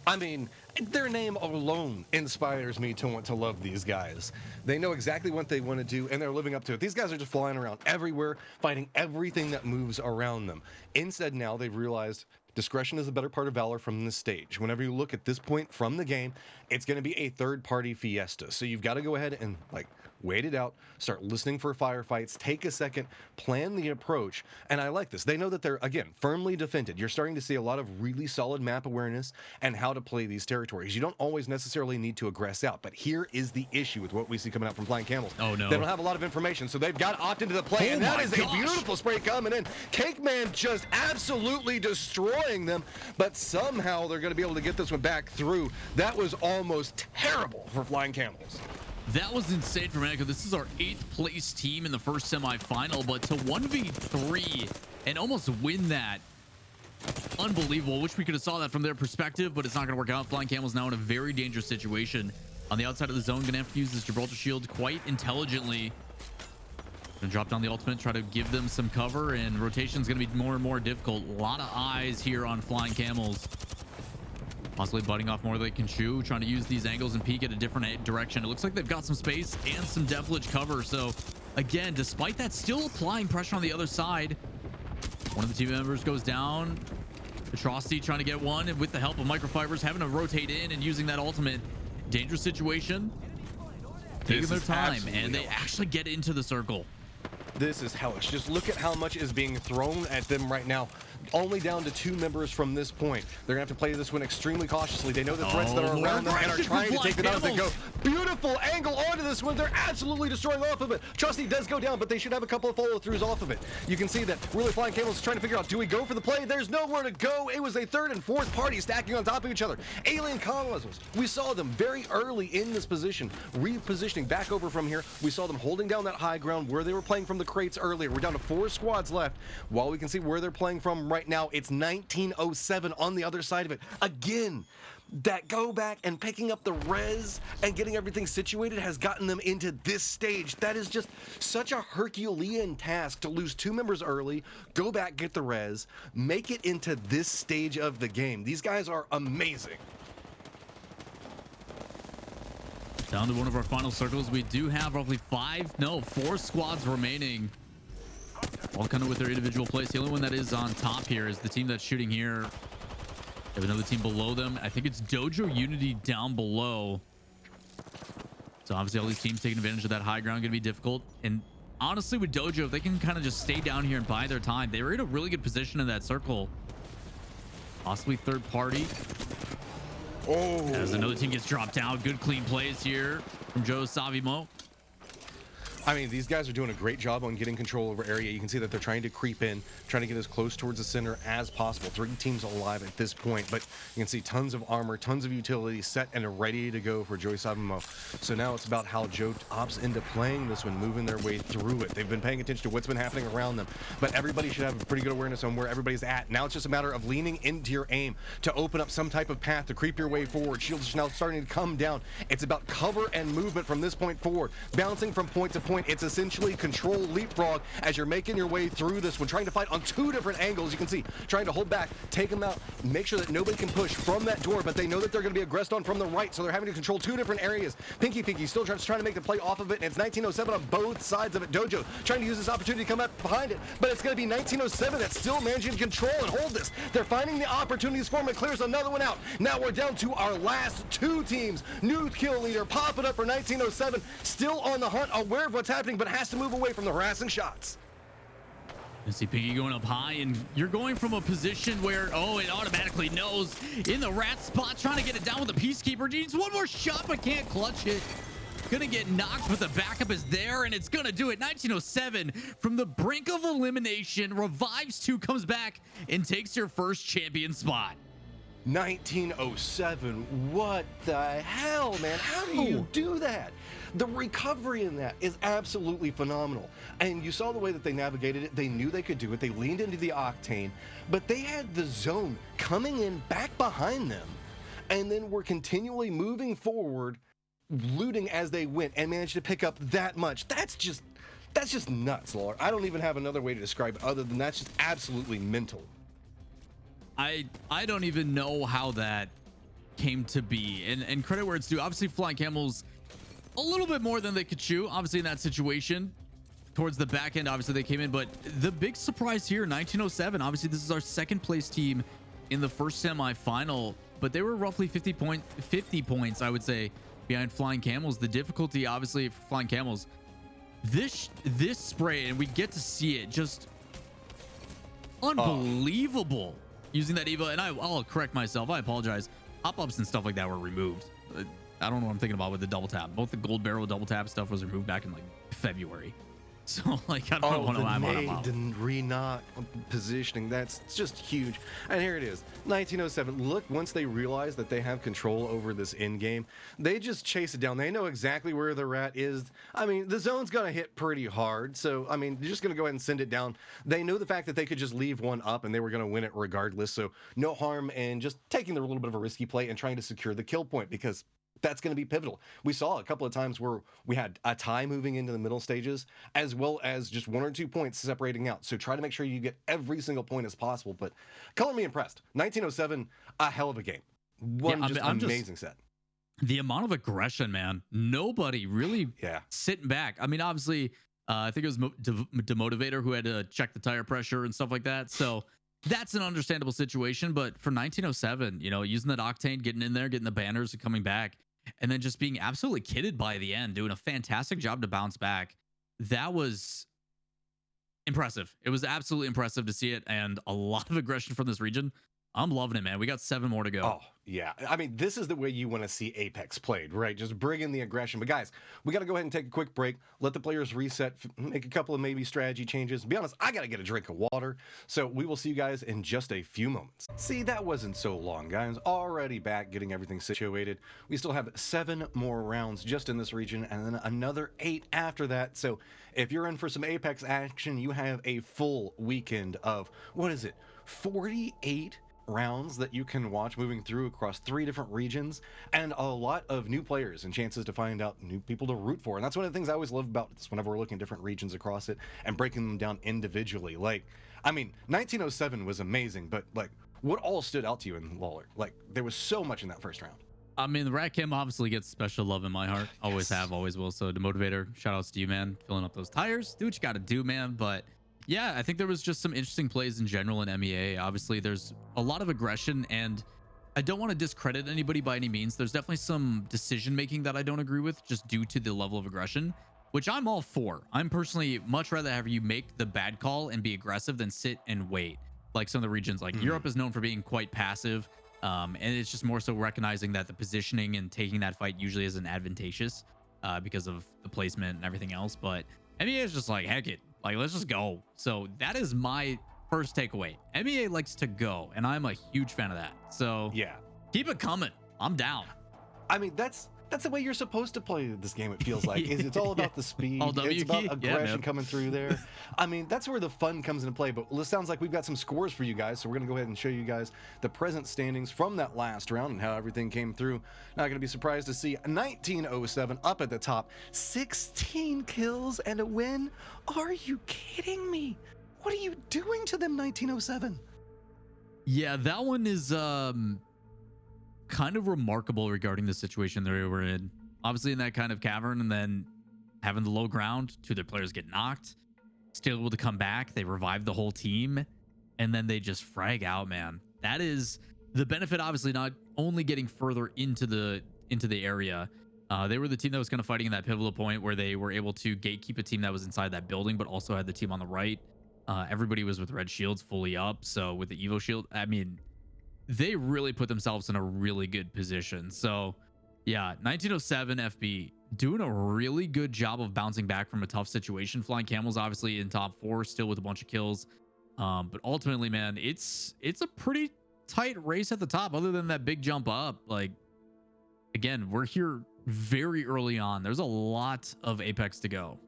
I mean, their name alone inspires me to want to love these guys. They know exactly what they want to do, and they're living up to it. These guys are just flying around everywhere, fighting everything that moves around them. Instead, now they've realized discretion is the better part of valor from this stage. Whenever you look at this point from the game, it's going to be a third-party fiesta. So you've got to go ahead and, like, wait it out, start listening for firefights, take a second, plan the approach, and I like this. They know that they're, again, firmly defended. You're starting to see a lot of really solid map awareness and how to play these territories. You don't always necessarily need to aggress out, but here is the issue with what we see coming out from Flying Camels. Oh, no. They don't have a lot of information, so they've got to opt into the play, and that is a beautiful spray coming in. Cake Man just absolutely destroying them, but somehow they're going to be able to get this one back through. That was almost terrible for Flying Camels. That was insane for Monaco. This is our 8th place team in the first semifinal, but to 1v3 and almost win that, unbelievable. Wish we could have saw that from their perspective, but it's not going to work out. Flying Camels now in a very dangerous situation on the outside of the zone. Gonna have to use this Gibraltar shield quite intelligently. Gonna drop down the ultimate, try to give them some cover, and rotation's gonna be more and more difficult. A lot of eyes here on Flying Camels, possibly butting off more than they can chew, trying to use these angles and peek at a different direction. It looks like they've got some space and some Deathledge cover. So again, despite that, still applying pressure on the other side. One of the team members goes down. Atrocity trying to get one, and with the help of microfibers, having to rotate in and using that ultimate. Dangerous situation, taking their time, and they actually get into the circle. This is hellish. Just look at how much is being thrown at them right now. Only down to 2 members from this point. They're going to have to play this one extremely cautiously. They know the threats that are around them and are trying to take them out as they go. Beautiful angle onto this one. They're absolutely destroying off of it. Trusty does go down, but they should have a couple of follow-throughs off of it. You can see that really Flying Camels is trying to figure out, do we go for the play? There's nowhere to go. It was a 3rd and 4th party stacking on top of each other. Alien colonists. We saw them very early in this position, repositioning back over from here. We saw them holding down that high ground where they were playing from the crates earlier. We're down to 4 squads left. While we can see where they're playing from right now, it's 1907 on the other side of it. Again, that go back and picking up the res and getting everything situated has gotten them into this stage. That is just such a Herculean task to lose 2 members early, go back, get the res, make it into this stage of the game. These guys are amazing. Down to one of our final circles. We do have roughly 4 squads remaining, all kind of with their individual place. The only one that is on top here is the team that's shooting here. They have another team below them. I think it's Dojo Unity down below. So obviously all these teams taking advantage of that high ground, gonna be difficult. And honestly, with Dojo, if they can kind of just stay down here and bide their time, they were in a really good position in that circle. Possibly 3rd party. As another team gets dropped out. Good clean plays here from Joe Savimo. I mean, these guys are doing a great job on getting control over area. You can see that they're trying to creep in, trying to get as close towards the center as possible. 3 teams alive at this point, but you can see tons of armor, tons of utilities set and ready to go for Joy Sabamo. So now it's about how Joe opts into playing this one, moving their way through it. They've been paying attention to what's been happening around them, but everybody should have a pretty good awareness on where everybody's at. Now it's just a matter of leaning into your aim to open up some type of path to creep your way forward. Shields are now starting to come down. It's about cover and movement from this point forward, bouncing from point to point. It's essentially control leapfrog as you're making your way through this one, trying to fight on 2 different angles. You can see, trying to hold back, take them out, make sure that nobody can push from that door, but they know that they're going to be aggressed on from the right, so they're having to control 2 different areas. Pinky still trying to make the play off of it, and it's 1907 on both sides of it. Dojo trying to use this opportunity to come up behind it, but it's going to be 1907 that's still managing to control and hold this. They're finding the opportunities for him, and clears another one out. Now we're down to our last 2 teams. New kill leader popping up for 1907, still on the hunt, aware of what's happening, but has to move away from the harassing shots. You see Pinky going up high, and you're going from a position where, oh, it automatically knows in the rat spot, trying to get it down with the Peacekeeper. Needs one more shot, but can't clutch it. Gonna get knocked, but the backup is there, and it's gonna do it. 1907 from the brink of elimination, revives 2, comes back, and takes your first champion spot. 1907, what the hell, man? How do you do that? The recovery in that is absolutely phenomenal. And you saw the way that they navigated it. They knew they could do it. They leaned into the octane, but they had the zone coming in back behind them, and then were continually moving forward, looting as they went, and managed to pick up that much. That's just nuts, Lord. I don't even have another way to describe it other than that's just absolutely mental. I don't even know how that came to be, and credit where it's due. Obviously, Flying Camels a little bit more than they could chew, obviously, in that situation. Towards the back end, obviously, they came in, but the big surprise here, 1907, obviously, this is our 2nd place team in the first semifinal, but they were roughly 50 points, I would say, behind Flying Camels. The difficulty, obviously, for Flying Camels, this spray, and we get to see it, just unbelievable. Using that Eva, and I'll correct myself, I apologize. Hop-ups and stuff like that were removed. I don't know what I'm thinking about with the double tap. Both the gold barrel double tap stuff was removed back in like February. So like, I don't know what I'm on about. And re-knock positioning, that's just huge. And here it is, 1907. Look, once they realize that they have control over this end game, they just chase it down. They know exactly where the rat is. I mean, the zone's gonna hit pretty hard, so I mean, they're just gonna go ahead and send it down. They know the fact that they could just leave one up and they were gonna win it regardless, so no harm in just taking a little bit of a risky play and trying to secure the kill point, because that's going to be pivotal. We saw a couple of times where we had a tie moving into the middle stages, as well as just 1 or 2 points separating out. So try to make sure you get every single point as possible. But color me impressed. 1907, a hell of a game. Amazing set. The amount of aggression, man. Nobody really sitting back. I mean, obviously, I think it was Demotivator who had to check the tire pressure and stuff like that. So that's an understandable situation. But for 1907, you know, using that octane, getting in there, getting the banners and coming back, and then just being absolutely kidded by the end, doing a fantastic job to bounce back. That was impressive. It was absolutely impressive to see it, and a lot of aggression from this region. I'm loving it, man. We got 7 more to go. Oh, yeah. I mean, this is the way you want to see Apex played, right? Just bring in the aggression. But guys, we got to go ahead and take a quick break, let the players reset, make a couple of maybe strategy changes. To be honest, I got to get a drink of water. So we will see you guys in just a few moments. See, that wasn't so long, guys. Already back, getting everything situated. We still have 7 more rounds just in this region, and then another 8 after that. So if you're in for some Apex action, you have a full weekend of, 48 rounds that you can watch moving through across 3 different regions, and a lot of new players and chances to find out new people to root for. And that's one of the things I always love about this whenever we're looking at different regions across it and breaking them down individually. Like, I mean, 1907 was amazing, but like, what all stood out to you in Lawler? Like, there was so much in that first round. I mean, the Rat Cam obviously gets special love in my heart. Always have, always will. So, Demotivator, shout outs to you, man. Filling up those tires. Do what you got to do, man. But yeah, I think there was just some interesting plays in general in MEA. Obviously, there's a lot of aggression, and I don't want to discredit anybody by any means. There's definitely some decision making that I don't agree with, just due to the level of aggression, which I'm all for. I'm personally much rather have you make the bad call and be aggressive than sit and wait. Like some of the regions, like Europe is known for being quite passive, and it's just more so recognizing that the positioning and taking that fight usually isn't advantageous. because of the placement and everything else. But MEA is just like, heck it, like let's just go. So that is my first takeaway. MEA likes to go, and I'm a huge fan of that. So Yeah. keep it coming. I'm down. I mean, that's the way you're supposed to play this game, it feels like. It's all about the speed. All W It's about key? Yeah, aggression man. coming through there. I mean, that's where the fun comes into play. But it sounds like we've got some scores for you guys. So we're going to go ahead and show you guys the present standings from that last round and how everything came through. Not going to be surprised to see 1907 up at the top. 16 kills and a win? Are you kidding me? What are you doing to them, 1907? Yeah, that one is kind of remarkable regarding the situation they were in. Obviously in that kind of cavern, and then having the low ground, two of their players get knocked, still able to come back. They revive the whole team, and then they just frag out, man. That is the benefit, obviously, not only getting further into the area. They were the team that was kind of fighting in that pivotal point where they were able to gatekeep a team that was inside that building, but also had the team on the right. Everybody was with red shields fully up. So with the Evo shield, I mean, they really put themselves in a really good position. So yeah, 1907 FB doing a really good job of bouncing back from a tough situation. Flying Camels obviously in top 4, still with a bunch of kills. But ultimately, man, it's a pretty tight race at the top, other than that big jump up. Like, again, we're here very early on. There's a lot of Apex to go.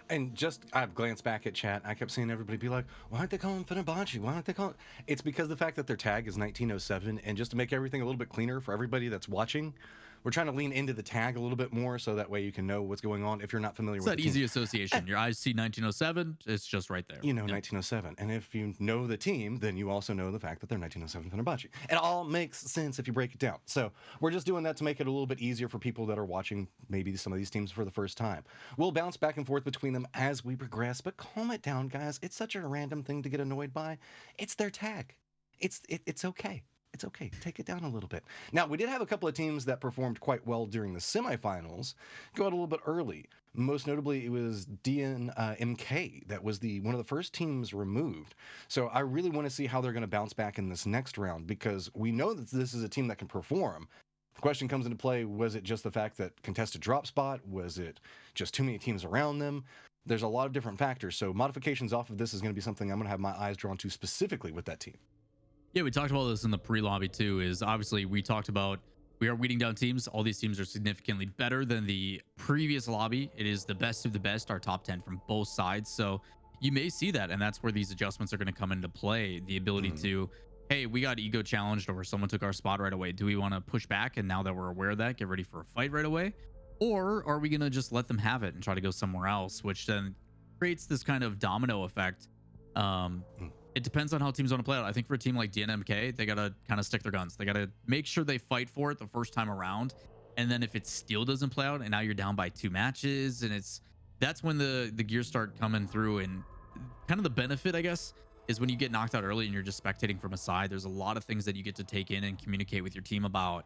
And just, I've glanced back at chat. I kept seeing everybody be like, why aren't they calling Fenerbahce? Why aren't they calling? It's because the fact that their tag is 1907. And just to make everything a little bit cleaner for everybody that's watching, we're trying to lean into the tag a little bit more so that way you can know what's going on if you're not familiar It's with that the easy team. association. Your eyes see 1907, it's just right there. You know 1907. And if you know the team, then you also know the fact that they're 1907 Fenerbahce. It all makes sense if you break it down. So we're just doing that to make it a little bit easier for people that are watching maybe some of these teams for the first time. We'll bounce back and forth between them as we progress, but calm it down, guys. It's such a random thing to get annoyed by. It's their tag. It's okay. It's okay. Take it down a little bit. Now, we did have a couple of teams that performed quite well during the semifinals go out a little bit early. Most notably, it was DNMK that was one of the first teams removed. So I really want to see how they're going to bounce back in this next round, because we know that this is a team that can perform. The question comes into play, was it just the fact that contested drop spot? Was it just too many teams around them? There's a lot of different factors. So modifications off of this is going to be something I'm going to have my eyes drawn to specifically with that team. Yeah, we talked about this in the pre-lobby too, is obviously we talked about we are weeding down teams. All these teams are significantly better than the previous lobby. It is the best of the best, our top 10 from both sides. So you may see that, and that's where these adjustments are going to come into play. The ability to, hey, we got ego challenged or someone took our spot right away. Do we want to push back? And now that we're aware of that, get ready for a fight right away? Or are we going to just let them have it and try to go somewhere else, which then creates this kind of domino effect. It depends on how teams want to play out. I think for a team like DNMK, they got to kind of stick their guns. They got to make sure they fight for it the first time around. And then if it still doesn't play out and now you're down by 2 matches, and that's when the gears start coming through. And kind of the benefit, I guess, is when you get knocked out early and you're just spectating from a side, there's a lot of things that you get to take in and communicate with your team about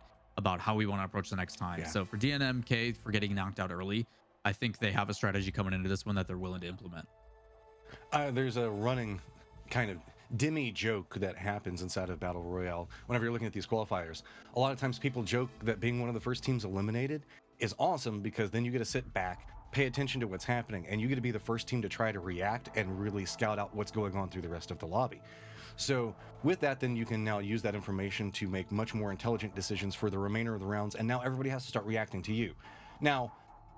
how we want to approach the next time. Yeah. So for DNMK, for getting knocked out early, I think they have a strategy coming into this one that they're willing to implement. There's a running kind of dimmy joke that happens inside of Battle Royale whenever you're looking at these qualifiers. A lot of times people joke that being one of the first teams eliminated is awesome, because then you get to sit back, pay attention to what's happening, and you get to be the first team to try to react and really scout out what's going on through the rest of the lobby. So with that, then you can now use that information to make much more intelligent decisions for the remainder of the rounds, and now everybody has to start reacting to you. Now,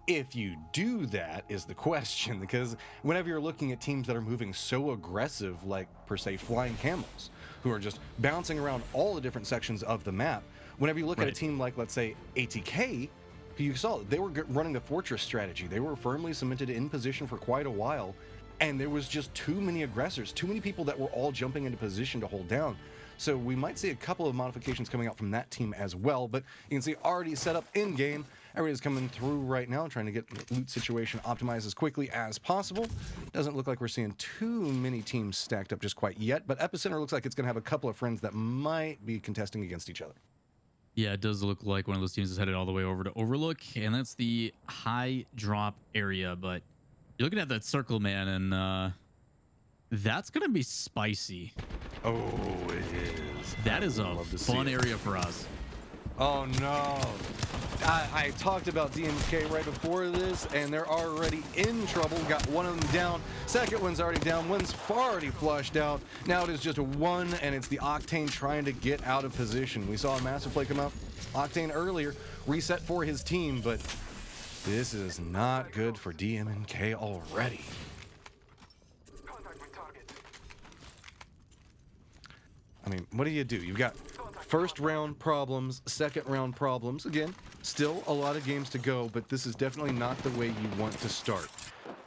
if you do that is the question, because whenever you're looking at teams that are moving so aggressive, like per se Flying Camels, who are just bouncing around all the different sections of the map, whenever you look at a team like, let's say, ATK, you saw they were running the fortress strategy. They were firmly cemented in position for quite a while, and there was just too many aggressors, too many people that were all jumping into position to hold down. So we might see a couple of modifications coming out from that team as well, but you can see already set up in game. Everybody's coming through right now, trying to get the loot situation optimized as quickly as possible. Doesn't look like we're seeing too many teams stacked up just quite yet, but Epicenter looks like it's going to have a couple of friends that might be contesting against each other. Yeah, it does look like one of those teams is headed all the way over to Overlook, and that's the high drop area. But you're looking at that circle, man, and that's going to be spicy. Oh, it is. That is a fun area for us. Oh no. I talked about DMK right before this, and they're already in trouble. Got one of them down. Second one's already down. One's already flushed out. Now it is just a one, and it's the Octane trying to get out of position. We saw a massive play come out. Octane earlier, reset for his team, but this is not good for DMK already. I mean, what do? You've got first round problems, second round problems. Again, still a lot of games to go, but this is definitely not the way you want to start.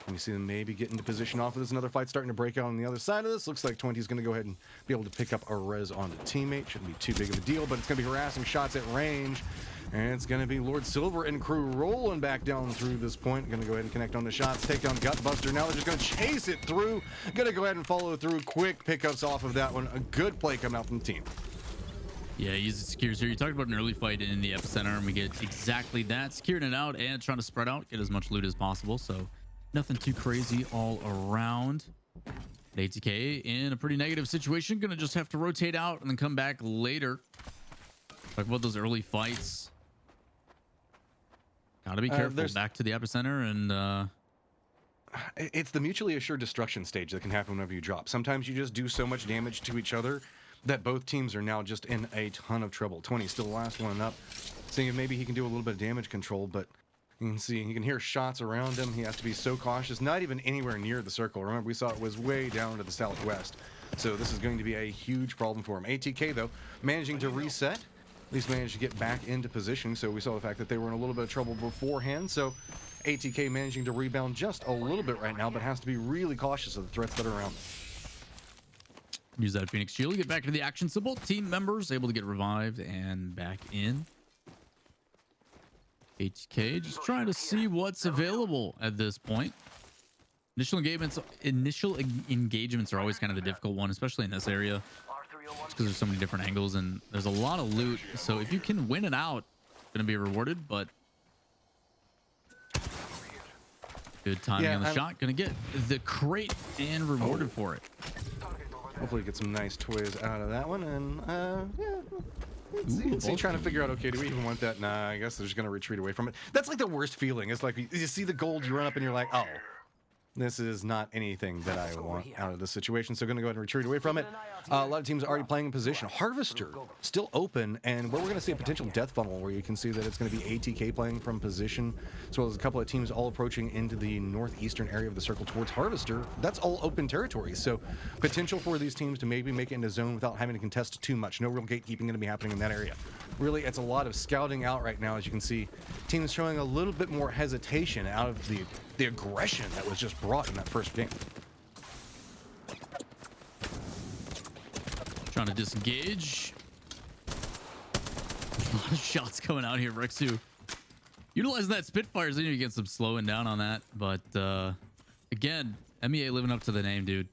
And you see them maybe get into position off of this. Another fight starting to break out on the other side of this. Looks like 20 is going to go ahead and be able to pick up a res on the teammate. Shouldn't be too big of a deal, but it's going to be harassing shots at range. And it's going to be Lord Silver and crew rolling back down through this point. Going to go ahead and connect on the shots. Take down Gutbuster. Now they're just going to chase it through. Going to go ahead and follow through. Quick pickups off of that one. A good play coming out from the team. Yeah, he's secures here. You talked about an early fight in the epicenter, and we get exactly that. Securing it out and trying to spread out, get as much loot as possible. So nothing too crazy all around. ATK in a pretty negative situation. Going to just have to rotate out and then come back later. Talk about those early fights. Gotta be careful. Back to the epicenter, and it's the mutually assured destruction stage that can happen whenever you drop. Sometimes you just do so much damage to each other that both teams are now just in a ton of trouble. 20 still the last one up, seeing if maybe he can do a little bit of damage control, but you can see, you can hear shots around him. He has to be so cautious, not even anywhere near the circle. Remember, we saw it was way down to the southwest. So this is going to be a huge problem for him. ATK, though, managing to reset. At least managed to get back into position. So we saw the fact that they were in a little bit of trouble beforehand. So ATK managing to rebound just a little bit right now, but has to be really cautious of the threats that are around. Use that Phoenix Shield. Get back to the action symbol. Team members able to get revived and back in. ATK just trying to see what's available at this point. Initial engagements are always kind of the difficult one, especially in this area. Because there's so many different angles and there's a lot of loot. So if you can win it out, it's going to be rewarded, but good timing on the shot. Going to get the crate and rewarded for it. Hopefully get some nice toys out of that one. And see, trying to figure out, okay, do we even want that? Nah, I guess they're just going to retreat away from it. That's like the worst feeling. It's like you see the gold, you run up and you're like, oh, this is not anything that I want out of this situation. So going to go ahead and retreat away from it. A lot of teams are already playing in position. Harvester still open, and where we're going to see a potential death funnel where you can see that it's going to be ATK playing from position, as well as a couple of teams all approaching into the northeastern area of the circle towards Harvester. That's all open territory. So potential for these teams to maybe make it into zone without having to contest too much. No real gatekeeping going to be happening in that area. Really, it's a lot of scouting out right now, as you can see. Teams showing a little bit more hesitation out of the aggression that was just brought in that first game. Trying to disengage. A lot of shots coming out here. Rexu utilizing that Spitfires. They need to get some slowing down on that. But again, MEA living up to the name, dude.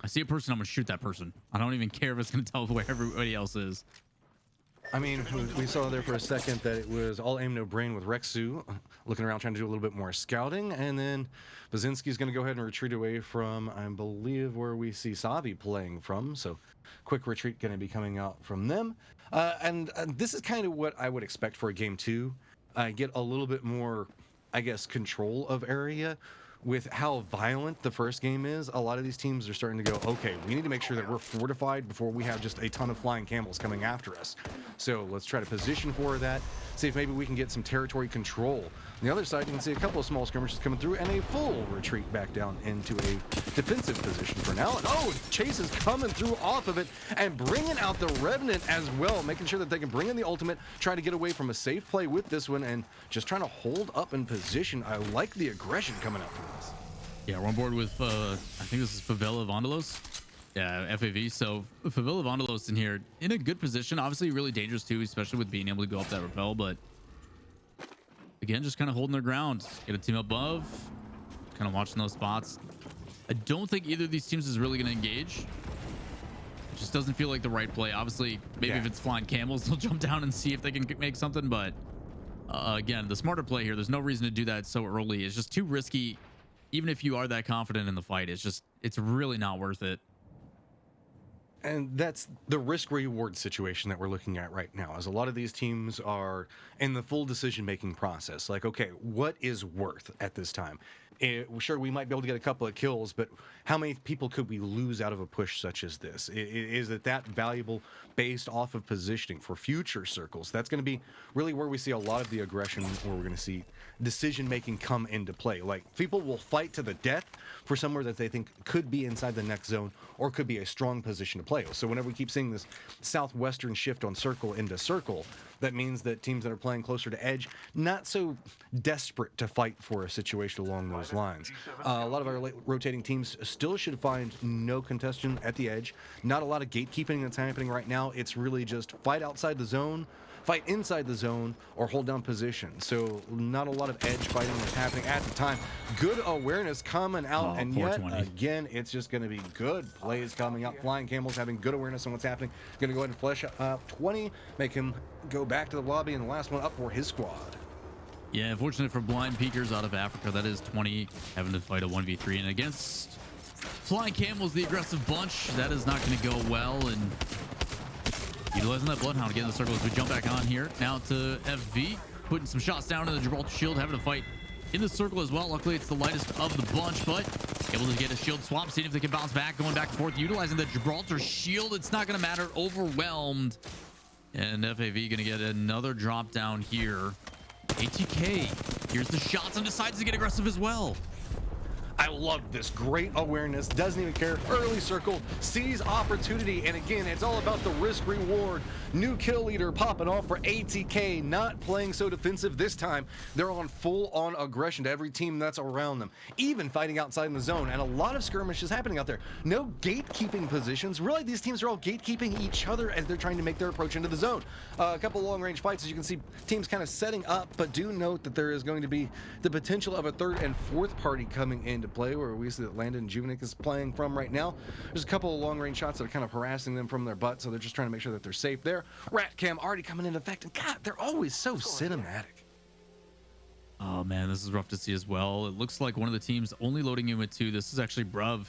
I see a person, I'm going to shoot that person. I don't even care if it's going to tell where everybody else is. I mean, we saw there for a second that it was all aim, no brain with Rexu looking around trying to do a little bit more scouting. And then Bazinski's going to go ahead and retreat away from, I believe, where we see Savi playing from. So quick retreat going to be coming out from them. And this is kind of what I would expect for a game two. Get a little bit more, I guess, control of area. With how violent the first game is, a lot of these teams are starting to go, okay, we need to make sure that we're fortified before we have just a ton of flying camels coming after us. So let's try to position for that, see if maybe we can get some territory control. On the other side, you can see a couple of small skirmishes coming through and a full retreat back down into a defensive position for now. And oh, Chase is coming through off of it and bringing out the Revenant as well, making sure that they can bring in the ultimate, try to get away from a safe play with this one, and just trying to hold up in position. I like the aggression coming out from this. Yeah, we're on board with, I think this is Favela Vandalos. Yeah, FAV. So Favela Vandalos in here in a good position. Obviously really dangerous too, especially with being able to go up that rappel. But again, just kind of holding their ground. Get a team above, kind of watching those spots. I don't think either of these teams is really going to engage. It just doesn't feel like the right play. Obviously, maybe if it's flying camels, they'll jump down and see if they can make something. But again, the smarter play here, there's no reason to do that so early. It's just too risky. Even if you are that confident in the fight, it's really not worth it. And that's the risk reward situation that we're looking at right now, as a lot of these teams are in the full decision making process. Like, okay, what is worth at this time? Sure, we might be able to get a couple of kills, but how many people could we lose out of a push such as this? Is it that valuable based off of positioning for future circles? That's going to be really where we see a lot of the aggression, where we're going to see decision making come into play. Like, people will fight to the death for somewhere that they think could be inside the next zone or could be a strong position to play. So whenever we keep seeing this southwestern shift on circle into circle, that means that teams that are playing closer to edge, not so desperate to fight for a situation along those lines. A lot of our rotating teams still should find no contention at the edge. Not a lot of gatekeeping that's happening right now. It's really just fight outside the zone, fight inside the zone, or hold down position. So not a lot of edge fighting that's happening at the time. Good awareness coming out, and yet again, it's just going to be good plays coming up. Flying Camels having good awareness on what's happening. Going to go ahead and flesh up 20, make him go back to the lobby, and the last one up for his squad. Yeah, unfortunate for blind peekers out of Africa. That is 20 having to fight a 1v3, and against Flying Camels, the aggressive bunch, that is not going to go well. And utilizing that Bloodhound to get in the circle as we jump back on here. Now to FV, putting some shots down in the Gibraltar shield, having to fight in the circle as well. Luckily, it's the lightest of the bunch, but able to get a shield swap, seeing if they can bounce back, going back and forth, utilizing the Gibraltar shield. It's not going to matter. Overwhelmed. And FAV going to get another drop down here. ATK here's the shots and decides to get aggressive as well. I love this. Great awareness. Doesn't even care. Early circle. Sees opportunity. And again, it's all about the risk reward. New kill leader popping off for ATK. Not playing so defensive this time. They're on full on aggression to every team that's around them. Even fighting outside in the zone. And a lot of skirmishes happening out there. No gatekeeping positions. Really, these teams are all gatekeeping each other as they're trying to make their approach into the zone. A couple long range fights, as you can see, teams kind of setting up. But do note that there is going to be the potential of a third and fourth party coming into play, where we see that Landon Juvenik is playing from right now. There's a couple of long range shots that are kind of harassing them from their butt, so they're just trying to make sure that they're safe there. Rat cam already coming into effect, and God, they're always so cinematic. Oh man, this is rough to see as well. It looks like one of the teams only loading in with 2. This is actually Bruv,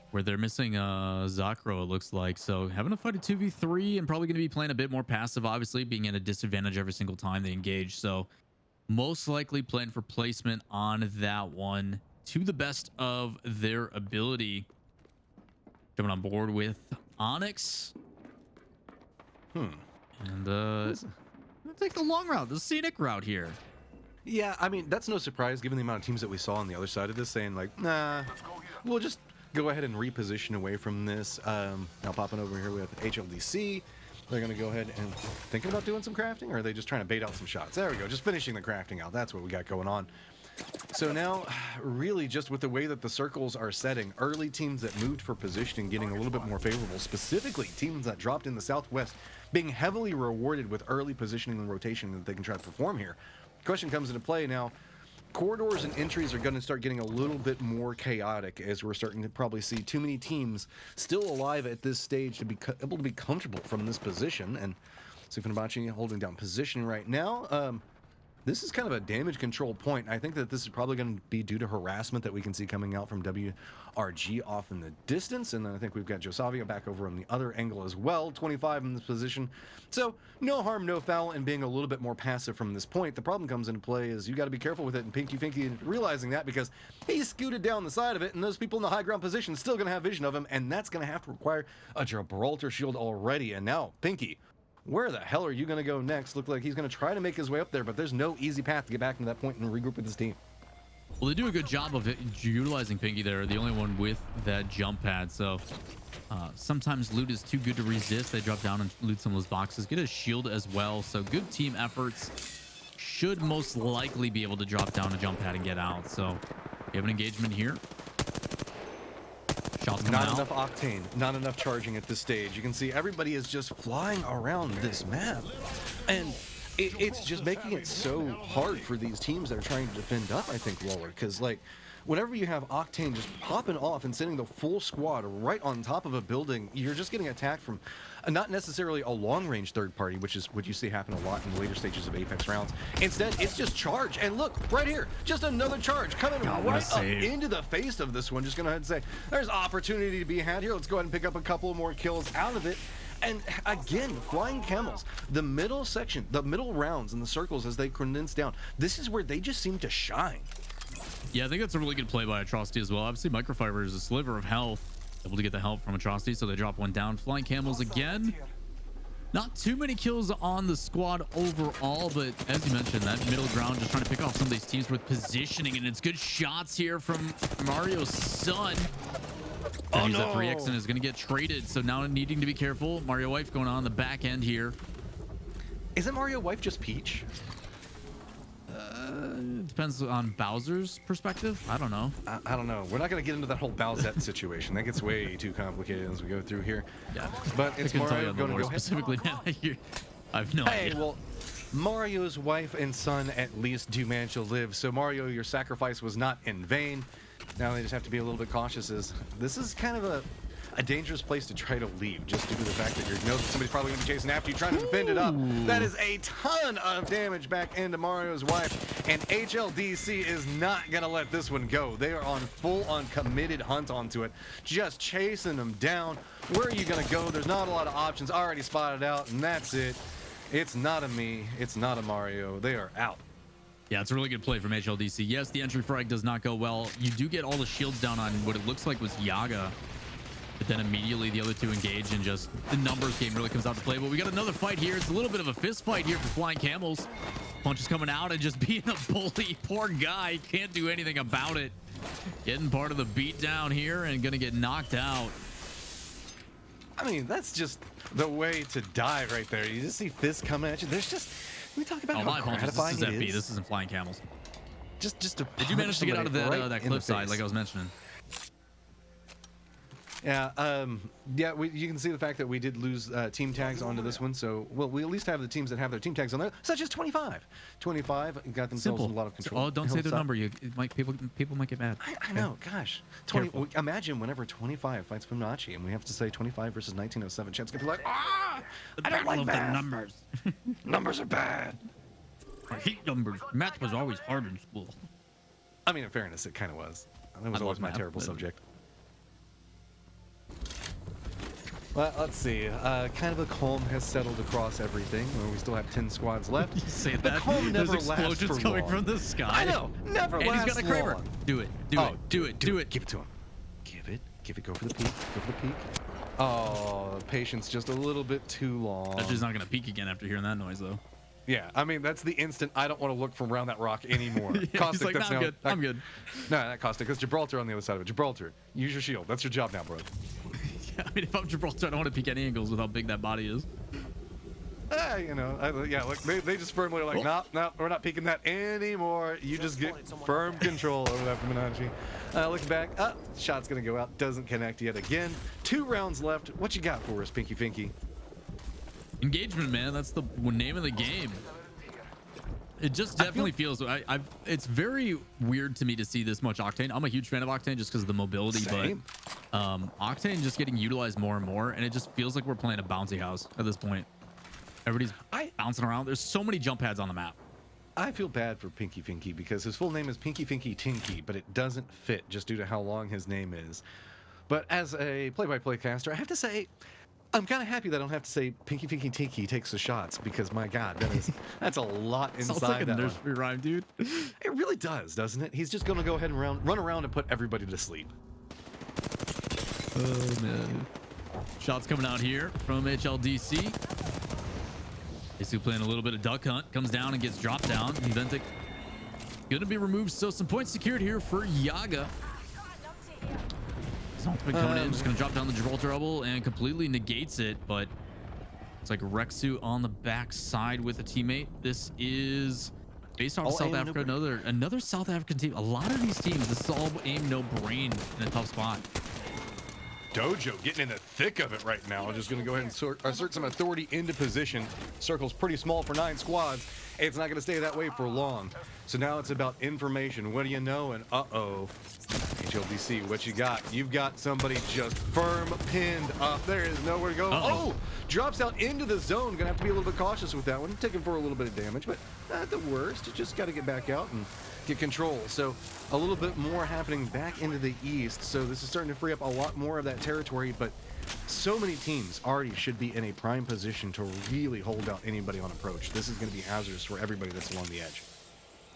where they're missing Zakro, it looks like. So having to fight a 2v3 and probably going to be playing a bit more passive, obviously being at a disadvantage every single time they engage. So most likely playing for placement on that one to the best of their ability. Coming on board with Onyx. And we'll take the long route, the scenic route here. Yeah, I mean, that's no surprise given the amount of teams that we saw on the other side of this saying, like, nah, we'll just go ahead and reposition away from this. Now popping over here with HLDC. They're going to go ahead and thinking about doing some crafting, or are they just trying to bait out some shots? There we go, just finishing the crafting out. That's what we got going on. So now, really just with the way that the circles are setting, early teams that moved for positioning getting a little bit more favorable, specifically teams that dropped in the Southwest being heavily rewarded with early positioning and rotation that they can try to perform here. Question comes into play now. Corridors and entries are going to start getting a little bit more chaotic, as we're starting to probably see too many teams still alive at this stage to be able to be comfortable from this position. And Sufinabachi holding down position right now. This is kind of a damage control point. I think that this is probably going to be due to harassment that we can see coming out from WRG off in the distance. And then I think we've got Josavia back over on the other angle as well, 25 in this position. So no harm, no foul, and being a little bit more passive from this point. The problem comes into play is you got to be careful with it, and Pinky Finky realizing that, because he's scooted down the side of it, and those people in the high ground position still going to have vision of him, and that's going to have to require a Gibraltar shield already. And now Pinky, where the hell are you going to go next? Look like he's going to try to make his way up there, but there's no easy path to get back to that point and regroup with his team. Well, they do a good job of utilizing Pinky there. The only one with that jump pad. So sometimes loot is too good to resist. They drop down and loot some of those boxes. Get a shield as well. So good team efforts. Should most likely be able to drop down a jump pad and get out. So you have an engagement here. Not enough octane, not enough charging at this stage. You can see everybody is just flying around this map. And it's just making it so hard for these teams that are trying to defend up, I think, Waller, because like whenever you have Octane just popping off and sending the full squad right on top of a building, you're just getting attacked from not necessarily a long-range third party, which is what you see happen a lot in the later stages of Apex rounds. Instead, it's just charge. And look, right here, just another charge coming right up into the face of this one. Just going to go ahead and say, there's opportunity to be had here. Let's go ahead and pick up a couple more kills out of it. And again, Flying Camels, the middle section, the middle rounds and the circles as they condense down, this is where they just seem to shine. Yeah, I think that's a really good play by Atrocity as well. Obviously, Microfiber is a sliver of health, able to get the help from Atrocity, so they drop one down. Flying Camels again. Not too many kills on the squad overall, but as you mentioned, that middle ground just trying to pick off some of these teams with positioning, and it's good shots here from Mario's son. Oh, no. That 3x and is going to get traded, so now needing to be careful. Mario Wife going on the back end here. Isn't Mario Wife just Peach? It depends on Bowser's perspective. I don't know. I don't know. We're not going to get into that whole Bowsette situation. That gets way too complicated as we go through here. Yeah, but it's Mario going to go specifically. I have no idea. Well, Mario's wife and son at least do manage to live. So Mario, your sacrifice was not in vain. Now they just have to be a little bit cautious. This is kind of a dangerous place to try to leave, just due to the fact that you know that somebody's probably going to be chasing after you, trying to defend it up. That is a ton of damage back into Mario's wife, and HLDC is not going to let this one go. They are on full-on committed hunt onto it, just chasing them down. Where are you going to go? There's not a lot of options already spotted out, and that's it. It's not a me. It's not a Mario. They are out. Yeah, it's a really good play from HLDC. Yes, the entry frag does not go well. You do get all the shields down on what it looks like was Yaga. But then immediately the other two engage, and just the numbers game really comes out to play. But we got another fight here. It's a little bit of a fist fight here for Flying Camels. Punches coming out and just being a bully. Poor guy. Can't do anything about it. Getting part of the beat down here and going to get knocked out. I mean, that's just the way to die right there. You just see fists coming at you. There's just... We talk about how gratifying this is it FB. is. This isn't Flying Camels. Just to Did you manage to get out of that cliffside like I was mentioning? Yeah, yeah. You can see the fact that we did lose team tags onto this one, so well, we at least have the teams that have their team tags on there, such as 25. 25 got themselves in a lot of control. Oh, don't say their number. People might get mad. I know. Gosh, 20. Imagine whenever 25 fights Fibonacci, and we have to say 25 versus 1907. Chance gonna be like, I don't like that. The numbers. Numbers are bad. I hate numbers. Math was always hard in school. I mean, in fairness, it kind of was. That was always my terrible subject. Well, let's see. Kind of a calm has settled across everything. We still have 10 squads left. You say the that. calm never There's explosions lasts for coming long. from the sky. I know. Never and lasts he's got a Kraber. long. Do it. Do it. Give it to him. Give it. Go for the peek. Go for the peek. Oh, patience just a little bit too long. That's just not going to peek again after hearing that noise, though. Yeah, I mean, that's the instant I don't want to look from around that rock anymore. Yeah, Caustic, he's like, that's I'm good. I'm good. No, not Caustic. That's Gibraltar on the other side of it. Gibraltar, use your shield. That's your job now, bro. Yeah, I mean, if I'm Gibraltar, I don't want to peek any angles with how big that body is. You know, yeah, look, they just firmly are like, nope, we're not peeking that anymore. You just get firm control over that Fibonacci. Looking back, shot's gonna go out, doesn't connect yet again. 2 rounds left. What you got for us, Pinky Finky? Engagement, man. That's the name of the game. It just definitely feels. It's very weird to me to see this much Octane. I'm a huge fan of Octane just because of the mobility, Same. but Octane just getting utilized more and more, and it just feels like we're playing a bouncy house at this point. Everybody's bouncing around. There's so many jump pads on the map. I feel bad for Pinky Finky because his full name is Pinky Finky Tinky, but it doesn't fit just due to how long his name is. But as a play-by-play caster, I have to say, I'm kind of happy that I don't have to say Pinky Finky Tinky takes the shots because my God, that's a lot inside. Sounds like a that nursery rhyme, dude. It really does, doesn't it? He's just gonna go ahead and run around and put everybody to sleep. Oh man! Shots coming out here from HLDC. Basically playing a little bit of duck hunt. Comes down and gets dropped down. Inventic gonna be removed, so some points secured here for Yaga. Ultimate coming in, just gonna drop down the Gibraltar rubble and completely negates it, but it's like Rexu on the back side with a teammate. This is based off of South Africa, another South African team. A lot of these teams, this is all aim no brain in a tough spot. Dojo getting in the thick of it right now. Just going to go ahead and assert some authority into position. Circle's pretty small for 9 squads. It's not going to stay that way for long. So now it's about information. What do you know? And uh-oh. HLDC, what you got? You've got somebody just firm pinned up. There is nowhere to go. Oh, drops out into the zone. Gonna have to be a little bit cautious with that one. Taking for a little bit of damage, but not the worst. You just got to get back out and get control. So a little bit more happening back into the east. So this is starting to free up a lot more of that territory, but so many teams already should be in a prime position to really hold out anybody on approach. This is going to be hazardous for everybody that's along the edge.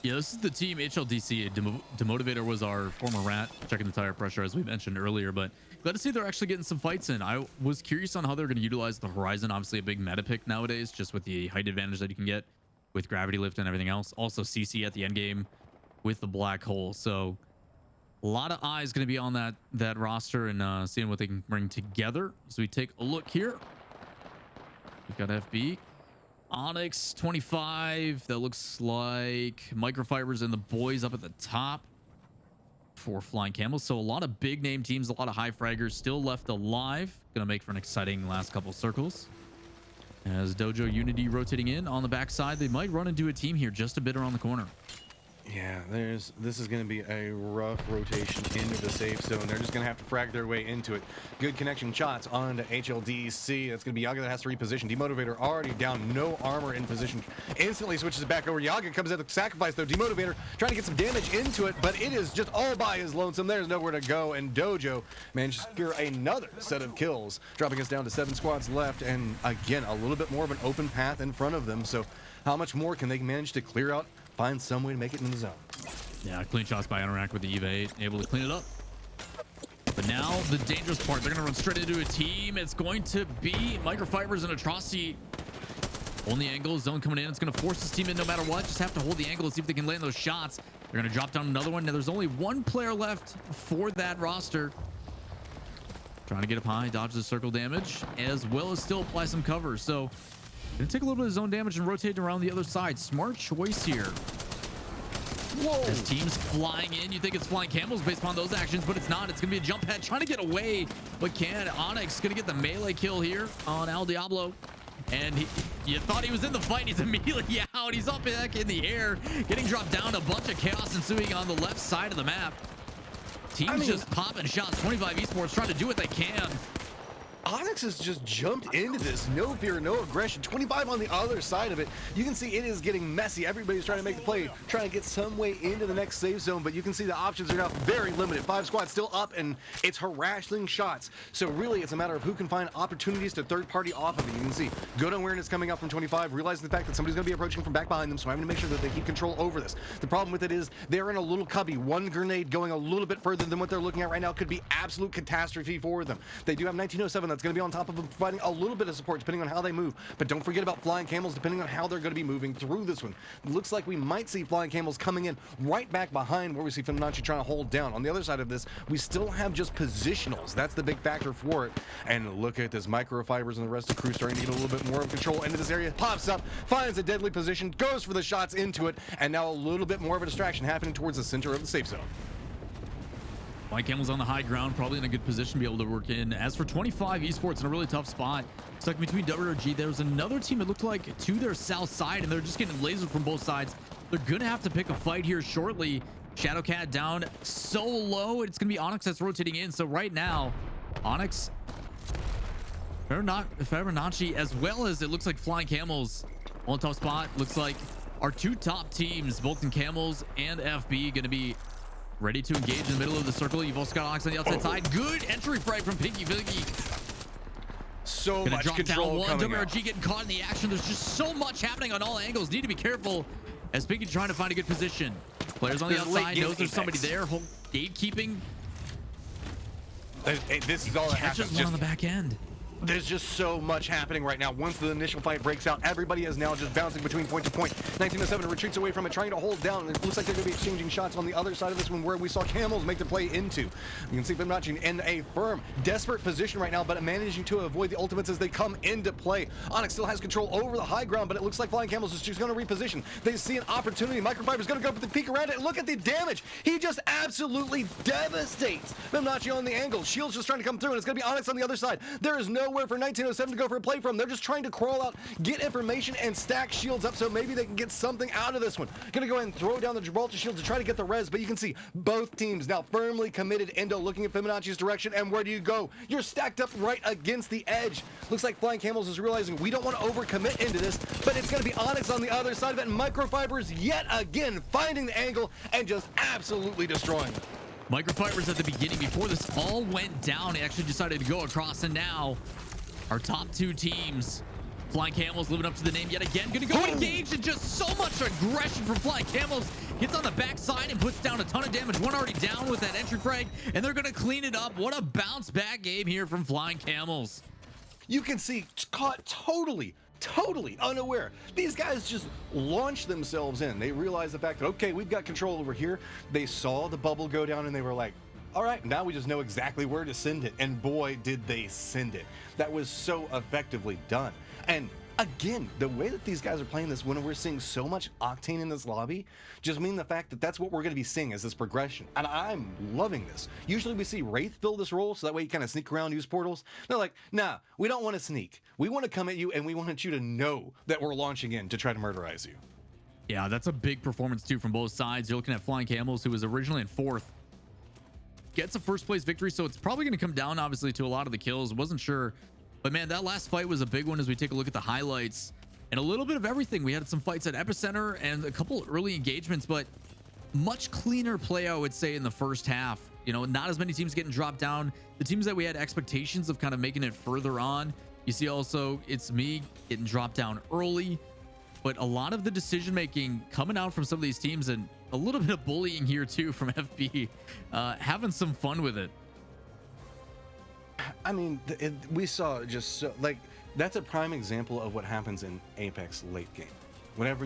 Yeah, this is the team HLDC. Demotivator was our former rat, checking the tire pressure as we mentioned earlier, but glad to see they're actually getting some fights in. I was curious on how they're going to utilize the Horizon, obviously a big meta pick nowadays, just with the height advantage that you can get with gravity lift and everything else. Also CC at the end game with the black hole. So a lot of eyes going to be on that roster and seeing what they can bring together. So we take a look here. We've got FB. Onyx 25. That looks like Microfibers and the boys up at the top for Flying Camels. So a lot of big name teams, a lot of high fraggers still left alive. Gonna make for an exciting last couple circles. As Dojo Unity rotating in on the backside, they might run into a team here just a bit around the corner. Yeah, this is going to be a rough rotation into the safe zone. They're just going to have to frag their way into it. Good connection shots onto HLDC. That's going to be Yaga that has to reposition. Demotivator already down, no armor in position. Instantly switches it back over. Yaga comes at the sacrifice though. Demotivator trying to get some damage into it, but it is just all by his lonesome. There's nowhere to go, and Dojo managed to secure another set of kills, dropping us down to 7 squads left, and again, a little bit more of an open path in front of them. So how much more can they manage to clear out? Find some way to make it in the zone. Yeah, clean shots by Interact with the EVA 8, able to clean it up. But now the dangerous part, they're going to run straight into a team. It's going to be Microfibers and Atrocity. On the angle, zone coming in. It's going to force this team in no matter what. Just have to hold the angle and see if they can land those shots. They're going to drop down another one. Now there's only one player left for that roster. Trying to get up high, dodge the circle damage, as well as still apply some cover. So gonna take a little bit of zone damage and rotate around the other side. Smart choice here. Whoa! This team's flying in. You think it's Flying Camels based upon those actions, but it's not. It's gonna be a jump head trying to get away, but can. Onyx gonna get the melee kill here on El Diablo. And you thought he was in the fight. He's immediately out. He's up back in the air, getting dropped down. A bunch of chaos ensuing on the left side of the map. Teams just popping shots. 25 Esports trying to do what they can. Onyx has just jumped into this. No fear, no aggression. 25 on the other side of it. You can see it is getting messy. Everybody's trying to make the play, trying to get some way into the next safe zone, but you can see the options are now very limited. 5 squads still up, and it's harassing shots. So really, it's a matter of who can find opportunities to third party off of it. You can see good awareness coming out from 25, realizing the fact that somebody's going to be approaching from back behind them, so I'm going to make sure that they keep control over this. The problem with it is they're in a little cubby. One grenade going a little bit further than what they're looking at right now could be absolute catastrophe for them. They do have 1907 that's going to be on top of them, providing a little bit of support depending on how they move. But don't forget about Flying Camels depending on how they're going to be moving through this one. Looks like we might see Flying Camels coming in right back behind where we see Fibonacci trying to hold down. On the other side of this, we still have just positionals. That's the big factor for it. And look at this, Microfibers and the rest of the crew starting to get a little bit more of control into this area. Pops up, finds a deadly position, goes for the shots into it, and now a little bit more of a distraction happening towards the center of the safe zone. Flying Camels on the high ground, probably in a good position to be able to work in. As for 25 Esports in a really tough spot, stuck between WRG. There's another team that looked like to their south side, and they're just getting lasered from both sides. They're gonna have to pick a fight here shortly. Shadowcat down so low, it's gonna be Onyx that's rotating in. So right now, Onyx, Fibonacci, as well as it looks like Flying Camels on top spot. Looks like our 2 top teams, both in Camels and FB, gonna be ready to engage in the middle of the circle. You've also got Onyx on the outside side. Good entry frag from Pinky Viggy. So Gonna much drop control down one. coming WRG out. getting caught in the action. There's just so much happening on all angles. Need to be careful as Pinky trying to find a good position. Players on the outside knows there's somebody there. Whole gatekeeping. This is all that Catches happens. one on the back end. There's just so much happening right now. Once the initial fight breaks out, everybody is now just bouncing between point to point. 1907 retreats away from it, trying to hold down. It looks like they're going to be exchanging shots on the other side of this one, where we saw Camels make the play into. You can see Fibonacci in a firm, desperate position right now, but managing to avoid the ultimates as they come into play. Onyx still has control over the high ground, but it looks like Flying Camels is just going to reposition. They see an opportunity. Microfiber's going to go for the peek around it. Look at the damage. He just absolutely devastates Fibonacci on the angle. Shield's just trying to come through, and it's going to be Onyx on the other side. There is nowhere for 1907 to go for a play from. They're just trying to crawl out, get information, and stack shields up so maybe they can get something out of this one. Gonna go ahead and throw down the Gibraltar shield to try to get the res, but you can see both teams now firmly committed. Endo looking at Fibonacci's direction, and where do you go? You're stacked up right against the edge. Looks like Flying Camels is realizing we don't want to overcommit into this, but it's gonna be Onyx on the other side of it, and Microfibers yet again finding the angle and just absolutely destroying it. Microfibers at the beginning, before this all went down, they actually decided to go across, and now our top two teams, Flying Camels living up to the name yet again, gonna go engage, and just so much aggression from Flying Camels. Gets on the backside and puts down a ton of damage. One already down with that entry frag, and they're gonna clean it up. What a bounce back game here from Flying Camels. You can see caught totally unaware. These guys just launched themselves in. They realized the fact that, okay, we've got control over here. They saw the bubble go down and they were like, all right, now we just know exactly where to send it. And boy, did they send it. That was so effectively done. And again, the way that these guys are playing this, when we're seeing so much octane in this lobby, just mean the fact that that's what we're going to be seeing as this progression. And I'm loving this. Usually we see Wraith fill this role, so that way you kind of sneak around, use portals. They're like, nah, we don't want to sneak. We want to come at you, and we want you to know that we're launching in to try to murderize you. Yeah, that's a big performance too from both sides. You're looking at Flying Camels, who was originally in 4th. Gets a first place victory, so it's probably going to come down obviously to a lot of the kills. Wasn't sure, but man, that last fight was a big one as we take a look at the highlights and a little bit of everything. We had some fights at Epicenter and a couple early engagements, but much cleaner play, I would say, in the first half. You know, not as many teams getting dropped down. The teams that we had expectations of kind of making it further on, you see also it's me getting dropped down early, but a lot of the decision making coming out from some of these teams, and a little bit of bullying here too from FB, having some fun with it. I mean, we saw just so, like, that's a prime example of what happens in Apex late game. Whenever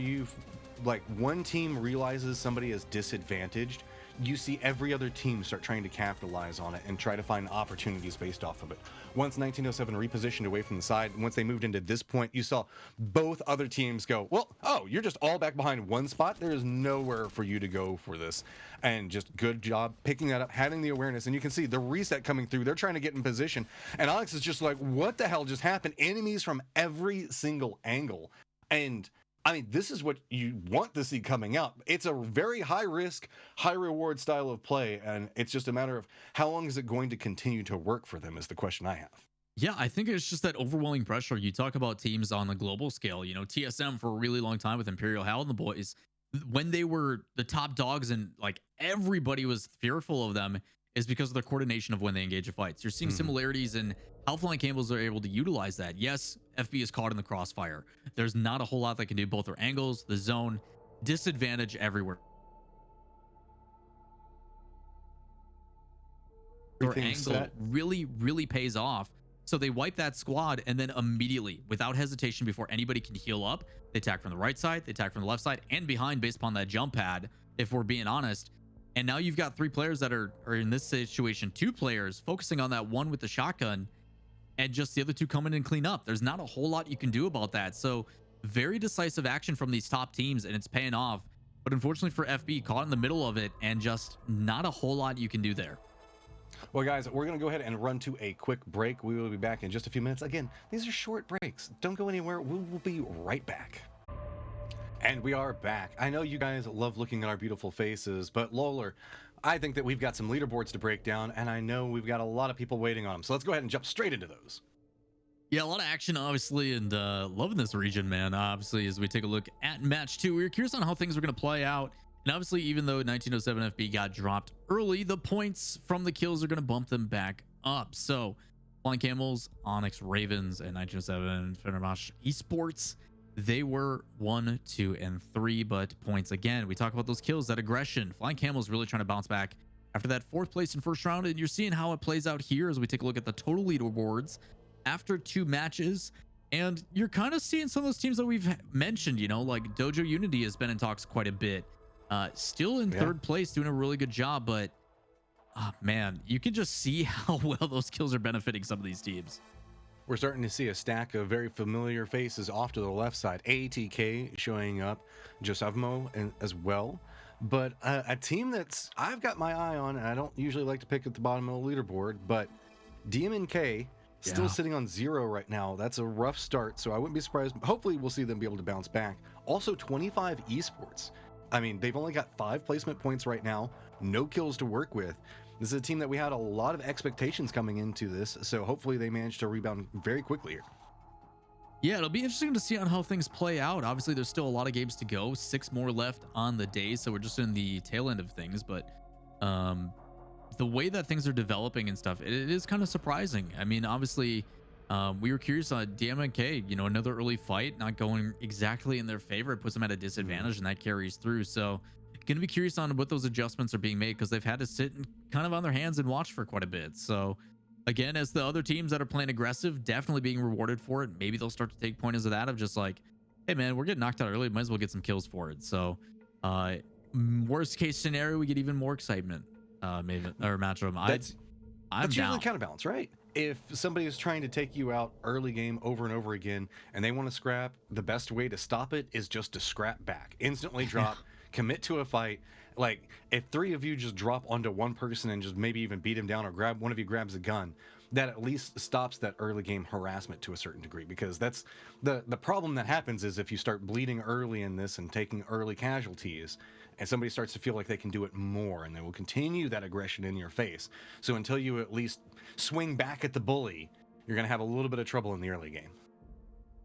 one team realizes somebody is disadvantaged, you see every other team start trying to capitalize on it and try to find opportunities based off of it. Once 1907 repositioned away from the side, and once they moved into this point, you saw both other teams go, well, oh, you're just all back behind one spot. There is nowhere for you to go for this. And just good job picking that up, having the awareness. And you can see the reset coming through. They're trying to get in position. And Onyx is just like, what the hell just happened? Enemies from every single angle. And I mean, this is what you want to see coming out. It's a very high risk, high reward style of play, and it's just a matter of how long is it going to continue to work for them is the question I have. Yeah, I think it's just that overwhelming pressure. You talk about teams on the global scale, you know, TSM for a really long time with Imperial Hal and the boys, when they were the top dogs and like everybody was fearful of them, is because of their coordination of when they engage in fights. You're seeing similarities in how Flying Camels are able to utilize that. Yes, FB is caught in the crossfire. There's not a whole lot they can do. Both their angles, the zone, disadvantage everywhere. Their angle really pays off. So they wipe that squad, and then immediately, without hesitation, before anybody can heal up, they attack from the right side, they attack from the left side, and behind based upon that jump pad, if we're being honest. And now you've got 3 players that are in this situation, 2 players focusing on that one with the shotgun, and just the other 2 coming and clean up. There's not a whole lot you can do about that. So very decisive action from these top teams, and it's paying off. But unfortunately for FB, caught in the middle of it, and just not a whole lot you can do there. Well, guys, we're going to go ahead and run to a quick break. We will be back in just a few minutes. Again, these are short breaks. Don't go anywhere. We will be right back. And we are back. I know you guys love looking at our beautiful faces, but Lawler, I think that we've got some leaderboards to break down, and I know we've got a lot of people waiting on them. So let's go ahead and jump straight into those. Yeah, a lot of action, obviously, and loving this region, man. Obviously, as we take a look at match 2, we were curious on how things were going to play out. And obviously, even though 1907 FB got dropped early, the points from the kills are going to bump them back up. So, Flying Camels, Onyx, Ravens, and 1907 Fenerbahce Esports, they were 1, 2, and 3. But points again, we talk about those kills, that aggression. Flying Camels really trying to bounce back after that 4th place in first round, and you're seeing how it plays out here as we take a look at the total leaderboards. after 2 matches. And you're kind of seeing some of those teams that we've mentioned, you know, like Dojo Unity has been in talks quite a bit. Still in Yeah. 3rd place, doing a really good job, but man, you can just see how well those kills are benefiting some of these teams. We're starting to see a stack of very familiar faces off to the left side. ATK showing up, Josavmo and as well. But a team that's I've got my eye on, and I don't usually like to pick at the bottom of the leaderboard, but DMNK still Yeah. sitting on 0 right now. That's a rough start, so I wouldn't be surprised. Hopefully, we'll see them be able to bounce back. Also, 25 esports. I mean, they've only got 5 placement points right now, no kills to work with. This is a team that we had a lot of expectations coming into this, so hopefully they manage to rebound very quickly here. Yeah, it'll be interesting to see on how things play out. Obviously, there's still a lot of games to go, 6 more left on the day, so we're just in the tail end of things. But the way that things are developing and stuff, it is kind of surprising. I mean, obviously, we were curious on DMNK, you know, another early fight not going exactly in their favor. It puts them at a disadvantage, and that carries through. So, going to be curious on what those adjustments are being made because they've had to sit and kind of on their hands and watch for quite a bit. So, again, as the other teams that are playing aggressive, definitely being rewarded for it. Maybe they'll start to take pointers of that of just like, hey man, we're getting knocked out early, might as well get some kills for it. So, worst case scenario, we get even more excitement. Maybe or match them. I'm That's usually down. the counterbalance, right? If somebody is trying to take you out early game over and over again and they want to scrap, the best way to stop it is just to scrap back. Instantly drop, commit to a fight. Like, if 3 of you just drop onto one person and just maybe even beat him down or grab one of you grabs a gun, that at least stops that early game harassment to a certain degree, because that's the problem that happens is if you start bleeding early in this and taking early casualties and somebody starts to feel like they can do it more and they will continue that aggression in your face. So until you at least swing back at the bully, you're going to have a little bit of trouble in the early game.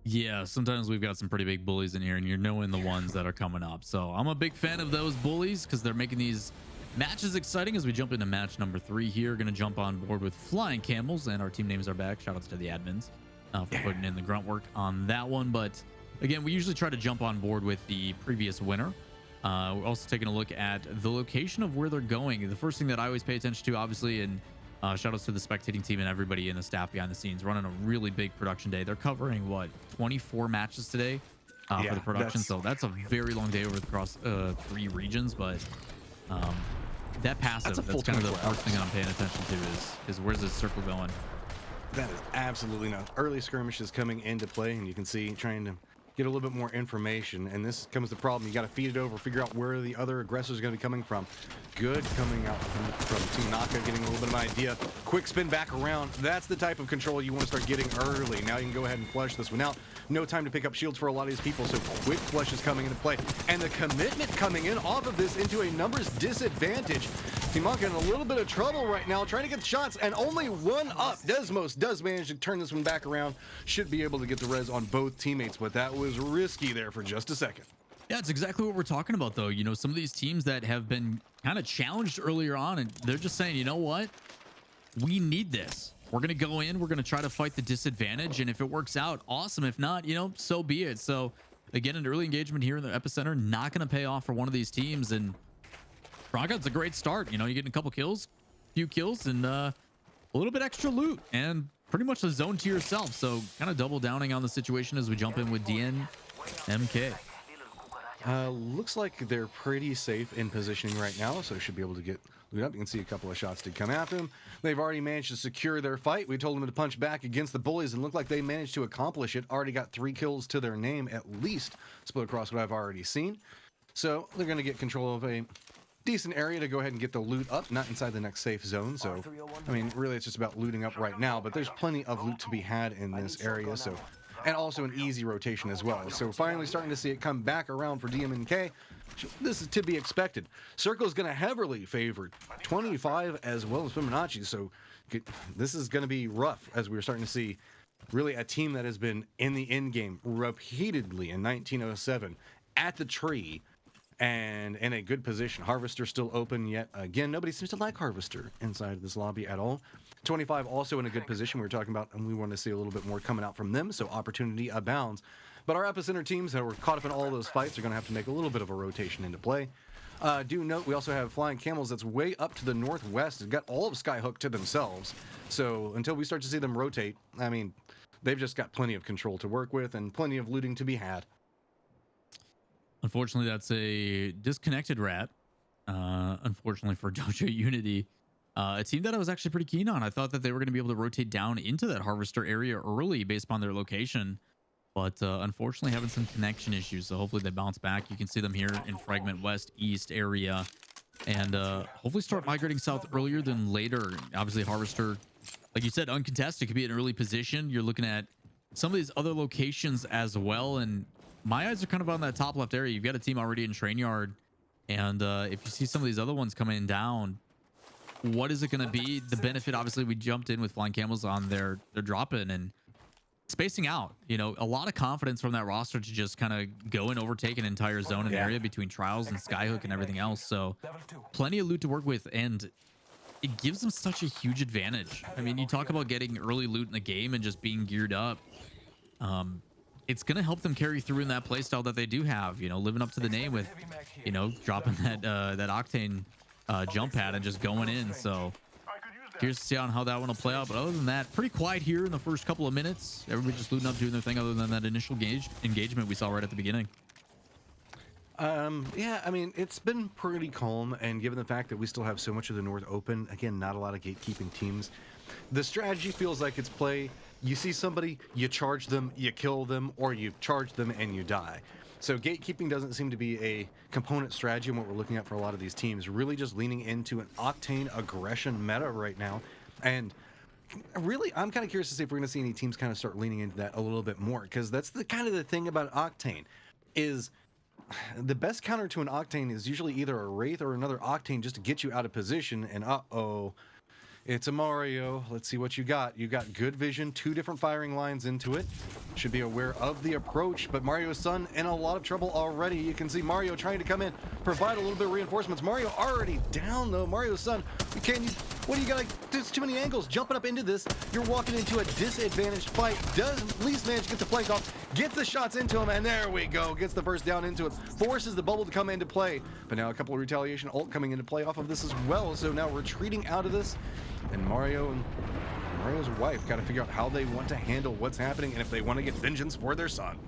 Yeah, sometimes we've got some pretty big bullies in here, and you're knowing the ones that are coming up. So I'm a big fan of those bullies because they're making these matches exciting as we jump into match number 3 here. Going to jump on board with Flying Camels, and our team names are back. Shout outs to the admins for putting in the grunt work on that one. But again, we usually try to jump on board with the previous winner. We're also taking a look at the location of where they're going. The first thing that I always pay attention to, obviously, and shout outs to the spectating team and everybody in the staff behind the scenes running a really big production day. They're covering what 24 matches today for the production, so that's a very long day over across 3 regions. But that passive, that's kind of the first thing I'm paying attention to is where's this circle going. That is absolutely nuts. Early skirmishes coming into play, and you can see trying to get a little bit more information. And this comes the problem. You got to feed it over, figure out where the other aggressors are going to be coming from. Good coming out from Team Naka, getting a little bit of an idea. Quick spin back around. That's the type of control you want to start getting early. Now you can go ahead and flush this one out. No time to pick up shields for a lot of these people, so quick flush is coming into play. And the commitment coming in off of this into a numbers disadvantage. Team Naka in a little bit of trouble right now, trying to get shots, and only one up. Desmos does manage to turn this one back around. Should be able to get the res on both teammates, but that was risky there for just a second. Yeah, it's exactly what we're talking about, though. You know, some of these teams that have been kind of challenged earlier on, and they're just saying, you know what? We need this. We're going to go in. We're going to try to fight the disadvantage. And if it works out, awesome. If not, you know, so be it. So, again, an early engagement here in the epicenter, not going to pay off for one of these teams. And Braga's a great start. You know, you're getting a couple kills, few kills, and a little bit extra loot. And pretty much the zone to yourself. So, kind of double downing on the situation as we jump in with DNMK. Looks like they're pretty safe in positioning right now, so should be able to get loot up. You can see a couple of shots did come after them. They've already managed to secure their fight. We told them to punch back against the bullies, and looked like they managed to accomplish it. Already got 3 kills to their name, at least, split across what I've already seen. So they're going to get control of a decent area to go ahead and get the loot up, not inside the next safe zone. So, I mean, really, it's just about looting up right now, but there's plenty of loot to be had in this area, so... And also an easy rotation as well. So finally starting to see it come back around for DMNK. This is to be expected. Circle is going to heavily favor 25 as well as Fibonacci. So this is going to be rough as we're starting to see really a team that has been in the end game repeatedly in 1907 at the tree and in a good position. Harvester still open yet again. Nobody seems to like Harvester inside of this lobby at all. 25 also in a good position. We were talking about, and we want to see a little bit more coming out from them, so opportunity abounds. But our epicenter teams that were caught up in all those fights are going to have to make a little bit of a rotation into play. Do note we also have Flying Camels that's way up to the northwest. It's got all of Skyhook to themselves. So until we start to see them rotate, I mean, they've just got plenty of control to work with and plenty of looting to be had. Unfortunately, that's a disconnected rat. Unfortunately for Dojo Unity, a team that I was actually pretty keen on. I thought that they were going to be able to rotate down into that harvester area early based upon their location, but unfortunately having some connection issues. So hopefully they bounce back. You can see them here in Fragment West East area, and hopefully start migrating south earlier than later. Obviously, harvester, like you said, uncontested could be an early position. You're looking at some of these other locations as well, and my eyes are kind of on that top left area. You've got a team already in train yard, and if you see some of these other ones coming down, what is it going to be? The benefit, obviously, we jumped in with Flying Camels on their drop in and spacing out. You know, a lot of confidence from that roster to just kind of go and overtake an entire zone and area between Trials and Skyhook and everything else. So plenty of loot to work with, and it gives them such a huge advantage. I mean, you talk about getting early loot in the game and just being geared up. It's going to help them carry through in that playstyle that they do have, you know, living up to the name with, you know, dropping that Octane jump pad and just going in. So curious to see on how that one will play out. But other than that, pretty quiet here in the first couple of minutes. Everybody just looting up, doing their thing, other than that initial engagement we saw right at the beginning. Yeah, I mean, it's been pretty calm, and given the fact that we still have so much of the north open, again, not a lot of gatekeeping teams, the strategy feels like it's play. You see somebody, you charge them, you kill them, or you charge them and you die. So gatekeeping doesn't seem to be a component strategy in what we're looking at for a lot of these teams, really just leaning into an octane aggression meta right now. And really, I'm kind of curious to see if we're going to see any teams kind of start leaning into that a little bit more, because that's the kind of the thing about octane is the best counter to an octane is usually either a wraith or another octane just to get you out of position. And it's a Mario. Let's see what you got. You got good vision, 2 different firing lines into it. Should be aware of the approach, but Mario's son in a lot of trouble already. You can see Mario trying to come in, provide a little bit of reinforcements. Mario already down though. Mario's son, what do you got? There's too many angles. Jumping up into this, you're walking into a disadvantaged fight. Does at least manage to get the flank off, gets the shots into him, and there we go. Gets the first down into it. Forces the bubble to come into play. But now a couple of retaliation ult coming into play off of this as well. So now retreating out of this. And Mario and Mario's wife got to figure out how they want to handle what's happening and if they want to get vengeance for their son.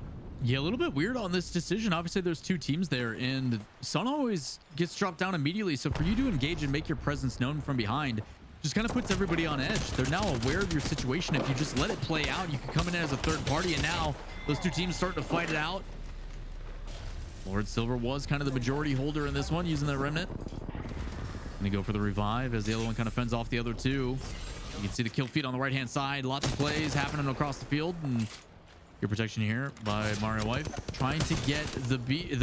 Yeah, a little bit weird on this decision. Obviously, there's 2 teams there, and Sun always gets dropped down immediately. So for you to engage and make your presence known from behind just kind of puts everybody on edge. They're now aware of your situation. If you just let it play out, you can come in as a third party, and now those 2 teams starting to fight it out. Lord Silver was kind of the majority holder in this one, using the remnant. Gonna go for the revive as the other one kind of fends off the other 2. You can see the kill feed on the right hand side. Lots of plays happening across the field, and your protection here by Mario Wife trying to get the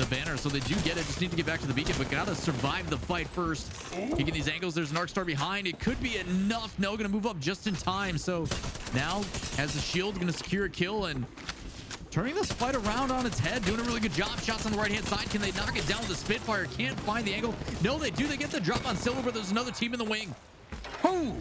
banner. So they do get it. Just need to get back to the beacon, but gotta survive the fight first. Taking these angles. There's an arc star behind. It could be enough. No, gonna move up just in time. So now has the shield, gonna secure a kill and turning this fight around on its head, doing a really good job. Shots on the right-hand side. Can they knock it down with the Spitfire? Can't find the angle. No, they do. They get the drop on Silver, but there's another team in the wing. Whoo!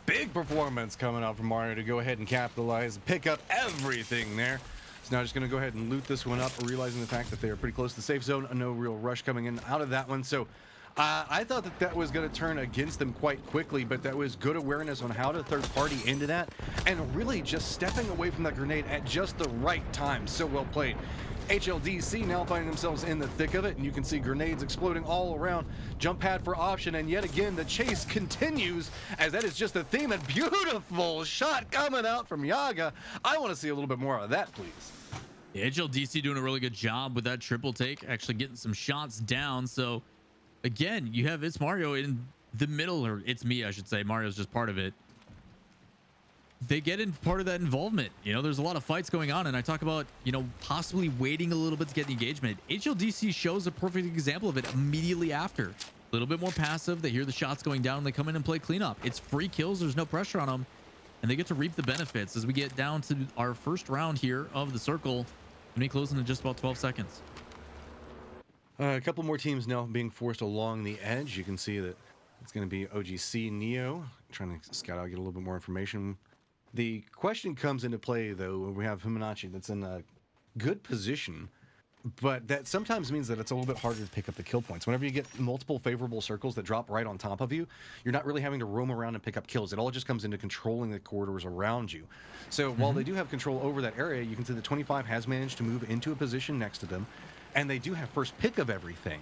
Big performance coming out from Mario to go ahead and capitalize, pick up everything there. So now just going to go ahead and loot this one up, realizing the fact that they are pretty close to the safe zone. No real rush coming in out of that one. So I thought that was going to turn against them quite quickly, but that was good awareness on how to third party into that and really just stepping away from that grenade at just the right time. So well played. HLDC now finding themselves in the thick of it, and you can see grenades exploding all around. Jump pad for option, and yet again the chase continues as that is just the theme. And beautiful shot coming out from Yaga. I want to see a little bit more of that, please. Yeah, HLDC doing a really good job with that triple take, actually getting some shots down. So again, you have It's Mario in the middle, or It's Me, I should say. Mario's just part of it. They get in part of that involvement. You know, there's a lot of fights going on, and I talk about, you know, possibly waiting a little bit to get the engagement. HLDC shows a perfect example of it immediately after. A little bit more passive. They hear the shots going down, and they come in and play cleanup. It's free kills. There's no pressure on them, and they get to reap the benefits as we get down to our first round here of the circle. And we closing in just about 12 seconds. A couple more teams now being forced along the edge. You can see that it's going to be OGC Neo trying to scout out, get a little bit more information. The question comes into play, though, when we have Himanachi that's in a good position but that sometimes means that it's a little bit harder to pick up the kill points. Whenever you get multiple favorable circles that drop right on top of you, you're not really having to roam around and pick up kills. It all just comes into controlling the corridors around you. So while they do have control over that area, you can see the 25 has managed to move into a position next to them, and they do have first pick of everything.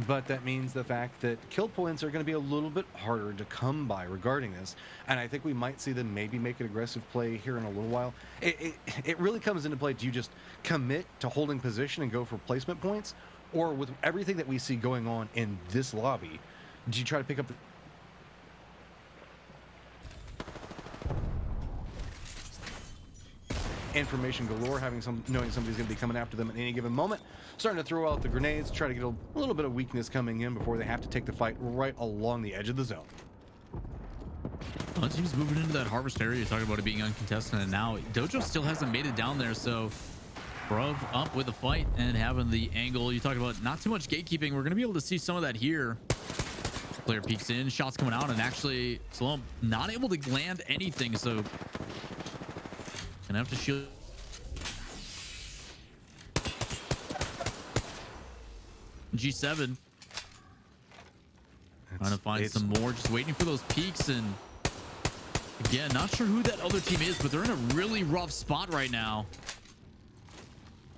But that means the fact that kill points are going to be a little bit harder to come by regarding this. And I think we might see them maybe make an aggressive play here in a little while. It really comes into play. Do you just commit to holding position and go for placement points? Or with everything that we see going on in this lobby, do you try to pick up the information galore, knowing somebody's going to be coming after them at any given moment, starting to throw out the grenades, try to get a little bit of weakness coming in before they have to take the fight right along the edge of the zone. Well, team's moving into that harvest area. You're talking about it being uncontested, and now Dojo still hasn't made it down there, so Bruv up with the fight and having the angle. You talked about not too much gatekeeping. We're going to be able to see some of that here. Player peeks in, shots coming out, and actually Sloan not able to land anything, so gonna have to shield. G7 trying to find some more, just waiting for those peaks. And again, not sure who that other team is, but they're in a really rough spot right now.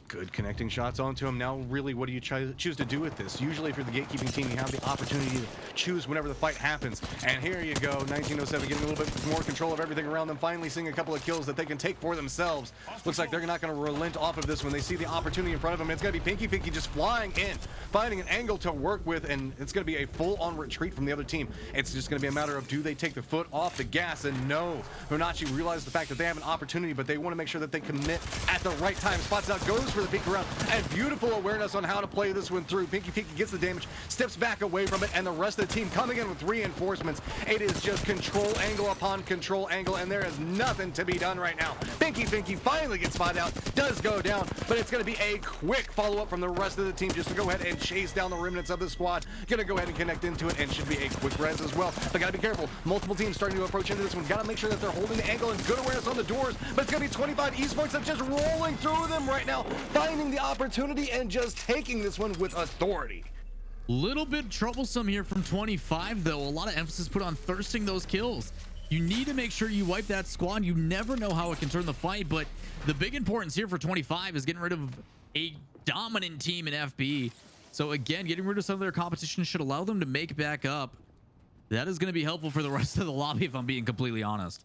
Good connecting shots onto him. Now, really, what do you choose to do with this? Usually, if you're the gatekeeping team, you have the opportunity to choose whenever the fight happens. And here you go, 1907 getting a little bit more control of everything around them, finally seeing a couple of kills that they can take for themselves. Looks like they're not going to relent off of this when they see the opportunity in front of them. It's going to be Pinky just flying in, finding an angle to work with, and it's going to be a full-on retreat from the other team. It's just going to be a matter of, do they take the foot off the gas? And no, Honachi realizes the fact that they have an opportunity, but they want to make sure that they commit at the right time. Spots out, goes for the peek around, and beautiful awareness on how to play this one through. Pinky gets the damage, steps back away from it, and the rest of the team coming in with reinforcements. It is just control angle upon control angle, and there is nothing to be done right now. Pinky finally gets spotted out, does go down, but it's going to be a quick follow-up from the rest of the team just to go ahead and chase down the remnants of the squad. Gonna go ahead and connect into it, and should be a quick res as well. But gotta be careful. Multiple teams starting to approach into this one. Gotta make sure that they're holding the angle and good awareness on the doors, but it's gonna be 25 esports that's just rolling through them right now, finding the opportunity and just taking this one with authority. Little bit troublesome here from 25, though. A lot of emphasis put on thirsting those kills. You need to make sure you wipe that squad. You never know how it can turn the fight, but the big importance here for 25 is getting rid of a dominant team in FB. So again, getting rid of some of their competition should allow them to make back up. That is going to be helpful for the rest of the lobby, if I'm being completely honest.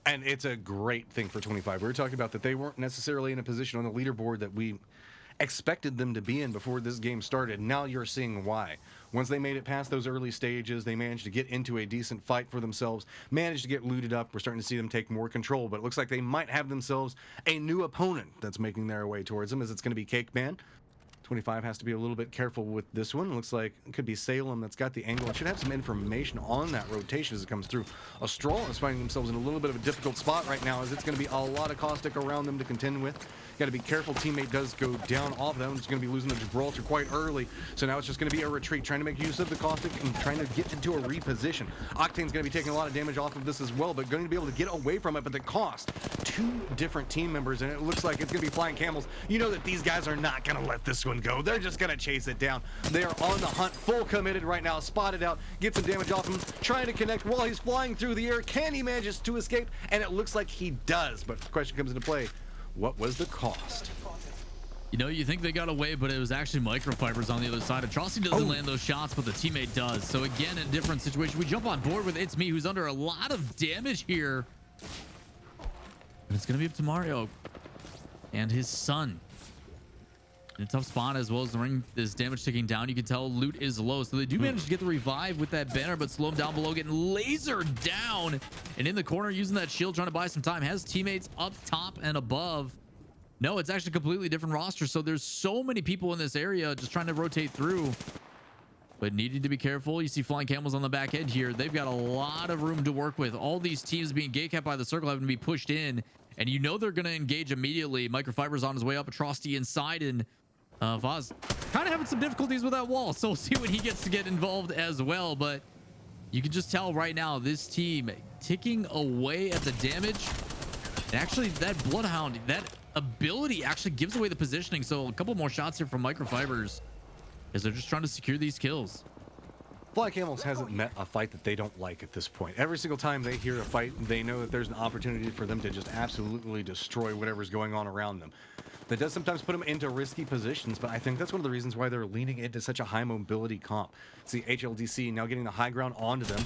And it's a great thing for 25. We were talking about that they weren't necessarily in a position on the leaderboard that we expected them to be in before this game started. Now you're seeing why. Once they made it past those early stages, they managed to get into a decent fight for themselves, managed to get looted up. We're starting to see them take more control, but it looks like they might have themselves a new opponent that's making their way towards them, as it's going to be Cake Man. 25 has to be a little bit careful with this one. Looks like it could be Salem that's got the angle and should have some information on that rotation as it comes through. Austral is finding themselves in a little bit of a difficult spot right now, as it's going to be a lot of caustic around them to contend with. Got to be careful. Teammate does go down off them. It's going to be losing the Gibraltar quite early. So now it's just going to be a retreat, trying to make use of the caustic and trying to get into a reposition. Octane's going to be taking a lot of damage off of this as well, but going to be able to get away from it. But the cost, two different team members, and it looks like it's going to be Flying Camels. You know that these guys are not going to let this one go. They're just going to chase it down. They are on the hunt, full committed right now. Spotted out, get some damage off him, trying to connect while he's flying through the air. Can he manage to escape? And it looks like he does. But the question comes into play, what was the cost? You know, you think they got away, but it was actually microfibers on the other side. Atrocity doesn't land those shots, but the teammate does. So again, in a different situation, we jump on board with It's Me, who's under a lot of damage here. And it's going to be up to Mario and his son. In a tough spot, as well as the ring is damage ticking down. You can tell loot is low. So they do manage to get the revive with that banner, but slow him down below, getting lasered down. And in the corner, using that shield, trying to buy some time. Has teammates up top and above. No, it's actually a completely different roster. So there's so many people in this area just trying to rotate through, but needing to be careful. You see Flying Camels on the back end here. They've got a lot of room to work with. All these teams being gate kept by the circle, having to be pushed in. And you know they're going to engage immediately. Microfibers on his way up. Atrocity inside, and Vaz kind of having some difficulties with that wall. So we'll see when he gets to get involved as well. But you can just tell right now, this team ticking away at the damage. And actually, that Bloodhound, that ability actually gives away the positioning. So a couple more shots here from Microfibers as they're just trying to secure these kills. Flying Camels hasn't met a fight that they don't like at this point. Every single time they hear a fight, they know that there's an opportunity for them to just absolutely destroy whatever's going on around them. That does sometimes put them into risky positions, but I think that's one of the reasons why they're leaning into such a high mobility comp. See, HLDC now getting the high ground onto them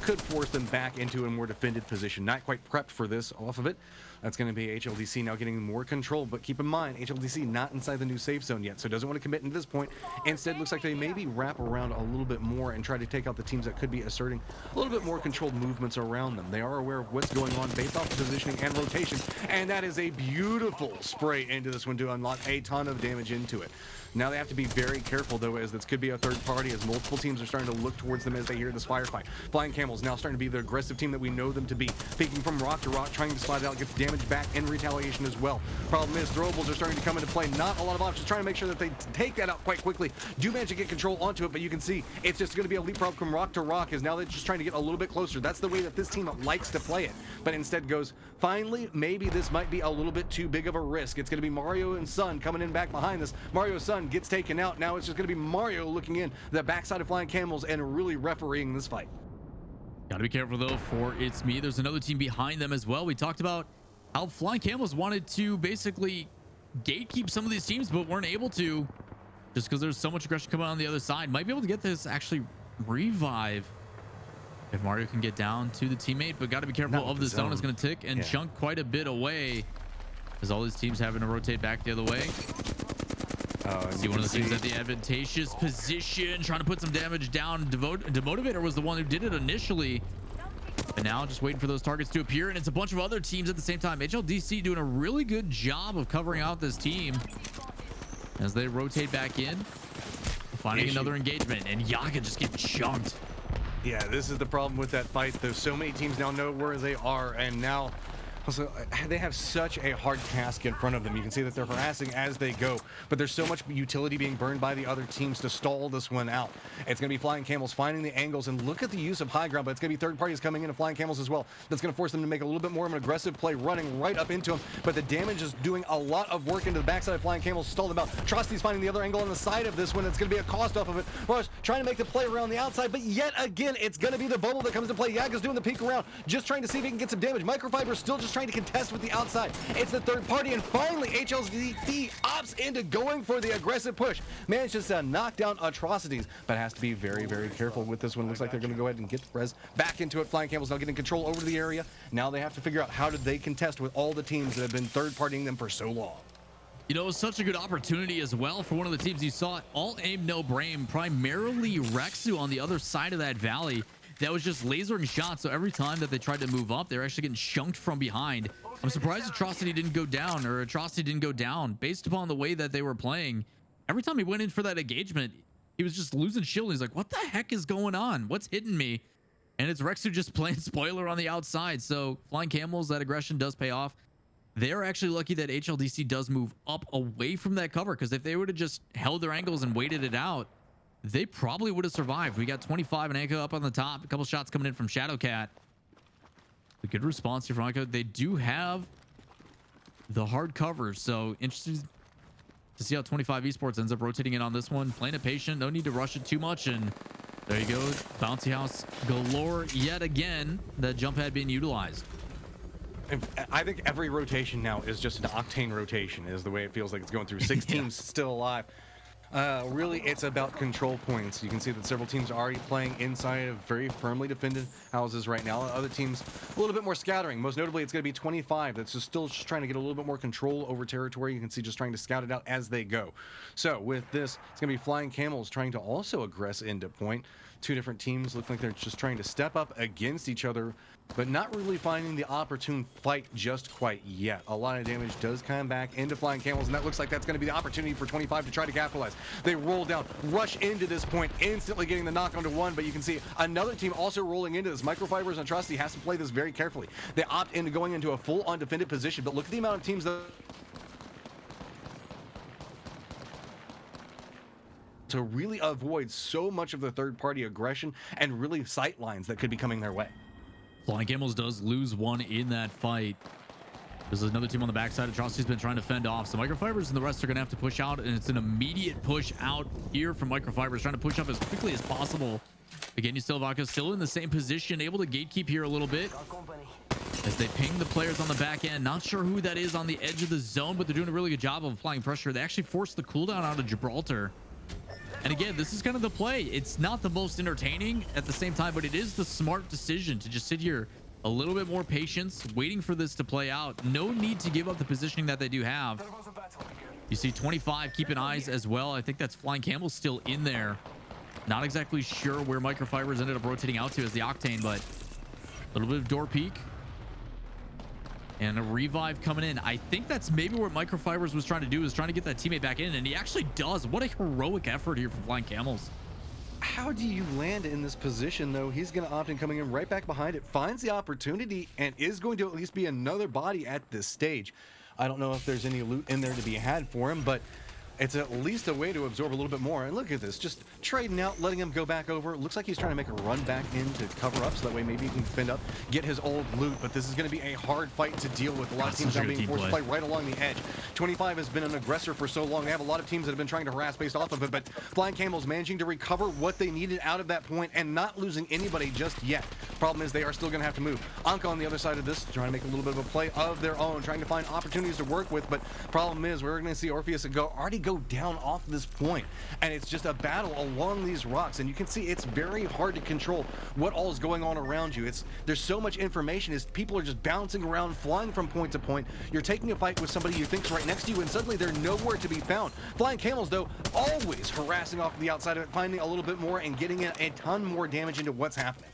could force them back into a more defended position. Not quite prepped for this off of it. That's going to be HLDC now getting more control, but keep in mind, HLDC not inside the new safe zone yet, so doesn't want to commit into this point. Instead, looks like they maybe wrap around a little bit more and try to take out the teams that could be asserting a little bit more controlled movements around them. They are aware of what's going on based off of positioning and rotation, and that is a beautiful spray into this one to unlock a ton of damage into it. Now they have to be very careful, though, as this could be a third party, as multiple teams are starting to look towards them as they hear this firefight. Flying Camels now starting to be the aggressive team that we know them to be, peeking from rock to rock, trying to slide out, gets damage back in retaliation as well. Problem is, throwables are starting to come into play. Not a lot of options, trying to make sure that they take that out quite quickly. Do manage to get control onto it, but you can see it's just going to be a leapfrog from rock to rock, as now they're just trying to get a little bit closer. That's the way that this team likes to play it, but instead goes, finally, maybe this might be a little bit too big of a risk. It's going to be Mario and Sun coming in back behind this. Mario Sun gets taken out. Now it's just going to be Mario looking in the backside of Flying Camels and really refereeing this fight. Gotta be careful though for It's Me. There's another team behind them as well. We talked about how Flying Camels wanted to basically gatekeep some of these teams, but weren't able to just because there's so much aggression coming on the other side. Might be able to get this actually revive if Mario can get down to the teammate, but got to be careful of the zone. Is going to tick and chunk quite a bit away as all these teams having to rotate back the other way. See one of the teams at the advantageous position, trying to put some damage down. Demotivator was the one who did it initially, and now just waiting for those targets to appear, and it's a bunch of other teams at the same time. HLDC doing a really good job of covering out this team as they rotate back in, finding another engagement, and Yaga just getting chunked. Yeah, this is the problem with that fight. There's so many teams now know where they are, and now also, they have such a hard task in front of them. You can see that they're harassing as they go, but there's so much utility being burned by the other teams to stall this one out. It's going to be Flying Camels finding the angles, and look at the use of high ground, but it's going to be third parties coming into Flying Camels as well. That's going to force them to make a little bit more of an aggressive play, running right up into them, but the damage is doing a lot of work into the backside of Flying Camels to stall them out. Trusty's finding the other angle on the side of this one. It's going to be a cost off of it. Rush trying to make the play around the outside, but yet again, it's going to be the bubble that comes into play. Yaga's doing the peek around, just trying to see if he can get some damage. Microfiber's still just trying to contest with the outside. It's the third party, and finally HLDC opts into going for the aggressive push. Manages to knock down Atrocities, but has to be very, very careful with this one. Looks like they're going to go ahead and get the res back into it. Flying Camels now getting control over the area. Now they have to figure out how did they contest with all the teams that have been third partying them for so long. You know, it was such a good opportunity as well for one of the teams. You saw it, all aim, no brain, primarily Rexu on the other side of that valley. That was just lasering shots, so every time that they tried to move up, they're actually getting chunked from behind. I'm surprised Atrocity didn't go down, or Atrocity didn't go down based upon the way that they were playing. Every time he went in for that engagement, he was just losing shield. He's like, what the heck is going on? What's hitting me? And it's Rexu just playing spoiler on the outside. So Flying Camels, that aggression does pay off. They're actually lucky that HLDC does move up away from that cover, because if they would have just held their angles and waited it out, they probably would have survived. We got 25 and Anko up on the top. A couple shots coming in from Shadowcat. A good response here from Anko. They do have the hard cover, so interested to see how 25 Esports ends up rotating in on this one. Playing it patient, no need to rush it too much, and there you go. Bouncy house galore yet again. That jump pad being utilized. I think every rotation now is just an octane rotation, is the way it feels like it's going through. 6 teams still alive. Really, it's about control points. You can see that several teams are already playing inside of very firmly defended houses right now. Other teams a little bit more scattering. Most notably, it's going to be 25 that's just still just trying to get a little bit more control over territory. You can see just trying to scout it out as they go. So with this, it's going to be Flying Camels trying to also aggress into point. 2 different teams look like they're just trying to step up against each other, but not really finding the opportune fight just quite yet. A lot of damage does come back into Flying Camels, and that looks like that's going to be the opportunity for 25 to try to capitalize. They roll down, rush into this point, instantly getting the knock onto 1, but you can see another team also rolling into this. Microfibers and Trusty has to play this very carefully. They opt into going into a full undefended position, but look at the amount of teams that to really avoid so much of the third-party aggression and really sight lines that could be coming their way. Flying Camels does lose one in that fight. There's another team on the backside. Atrocity's been trying to fend off. So Microfibers and the rest are going to have to push out, and it's an immediate push out here from Microfibers, trying to push up as quickly as possible. Again, Yustilvaca still in the same position, able to gatekeep here a little bit as they ping the players on the back end. Not sure who that is on the edge of the zone, but they're doing a really good job of applying pressure. They actually forced the cooldown out of Gibraltar. And again, this is kind of the play. It's not the most entertaining at the same time, but it is the smart decision to just sit here, a little bit more patience, waiting for this to play out. No need to give up the positioning that they do have. You see 25 keeping eyes as well. I think that's Flying Camel still in there. Not exactly sure where Microfibers ended up rotating out to as the Octane, but a little bit of door peek. And a revive coming in. I think that's maybe what Microfibers was trying to do, is trying to get that teammate back in, and he actually does. What a heroic effort here from Flying Camels. How do you land in this position, though? He's going to opt in, coming in right back behind it, finds the opportunity, and is going to at least be another body at this stage. I don't know if there's any loot in there to be had for him, but it's at least a way to absorb a little bit more. And look at this, just trading out, letting him go back over. It looks like he's trying to make a run back in to cover up, so that way maybe he can fend up, get his old loot. But this is going to be a hard fight to deal with. A lot of teams now being forced to play right along the edge. 25 has been an aggressor for so long. They have a lot of teams that have been trying to harass based off of it, but Flying Camels managing to recover what they needed out of that point and not losing anybody just yet. Problem is, they are still going to have to move. Anka on the other side of this, trying to make a little bit of a play of their own, trying to find opportunities to work with, but problem is, we're going to see Orpheus already go down off this point, and it's just a battle along these rocks, and you can see it's very hard to control what all is going on around you. There's so much information as people are just bouncing around, flying from point to point. You're taking a fight with somebody you think's right next to you, and suddenly they're nowhere to be found. Flying Camels, though, always harassing off the outside of it, finding a little bit more and getting a ton more damage into what's happening.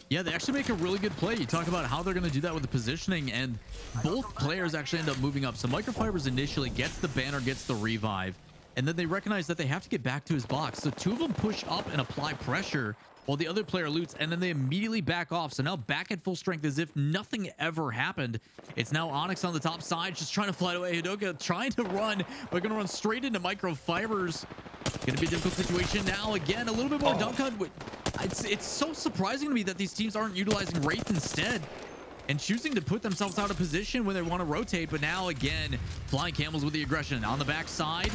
Yeah, they actually make a really good play. You talk about how they're going to do that with the positioning, and both players actually end up moving up. So Microfibers initially gets the banner, gets the revive, and then they recognize that they have to get back to his box. So two of them push up and apply pressure while the other player loots, and then they immediately back off. So now back at full strength as if nothing ever happened. It's now Onyx on the top side, just trying to fly away. Hidoka trying to run, but going to run straight into Microfibers. Going to be a difficult situation now. Again, a little bit more dunk hunt. It's so surprising to me that these teams aren't utilizing Wraith instead and choosing to put themselves out of position when they want to rotate. But now again, Flying Camels with the aggression on the backside.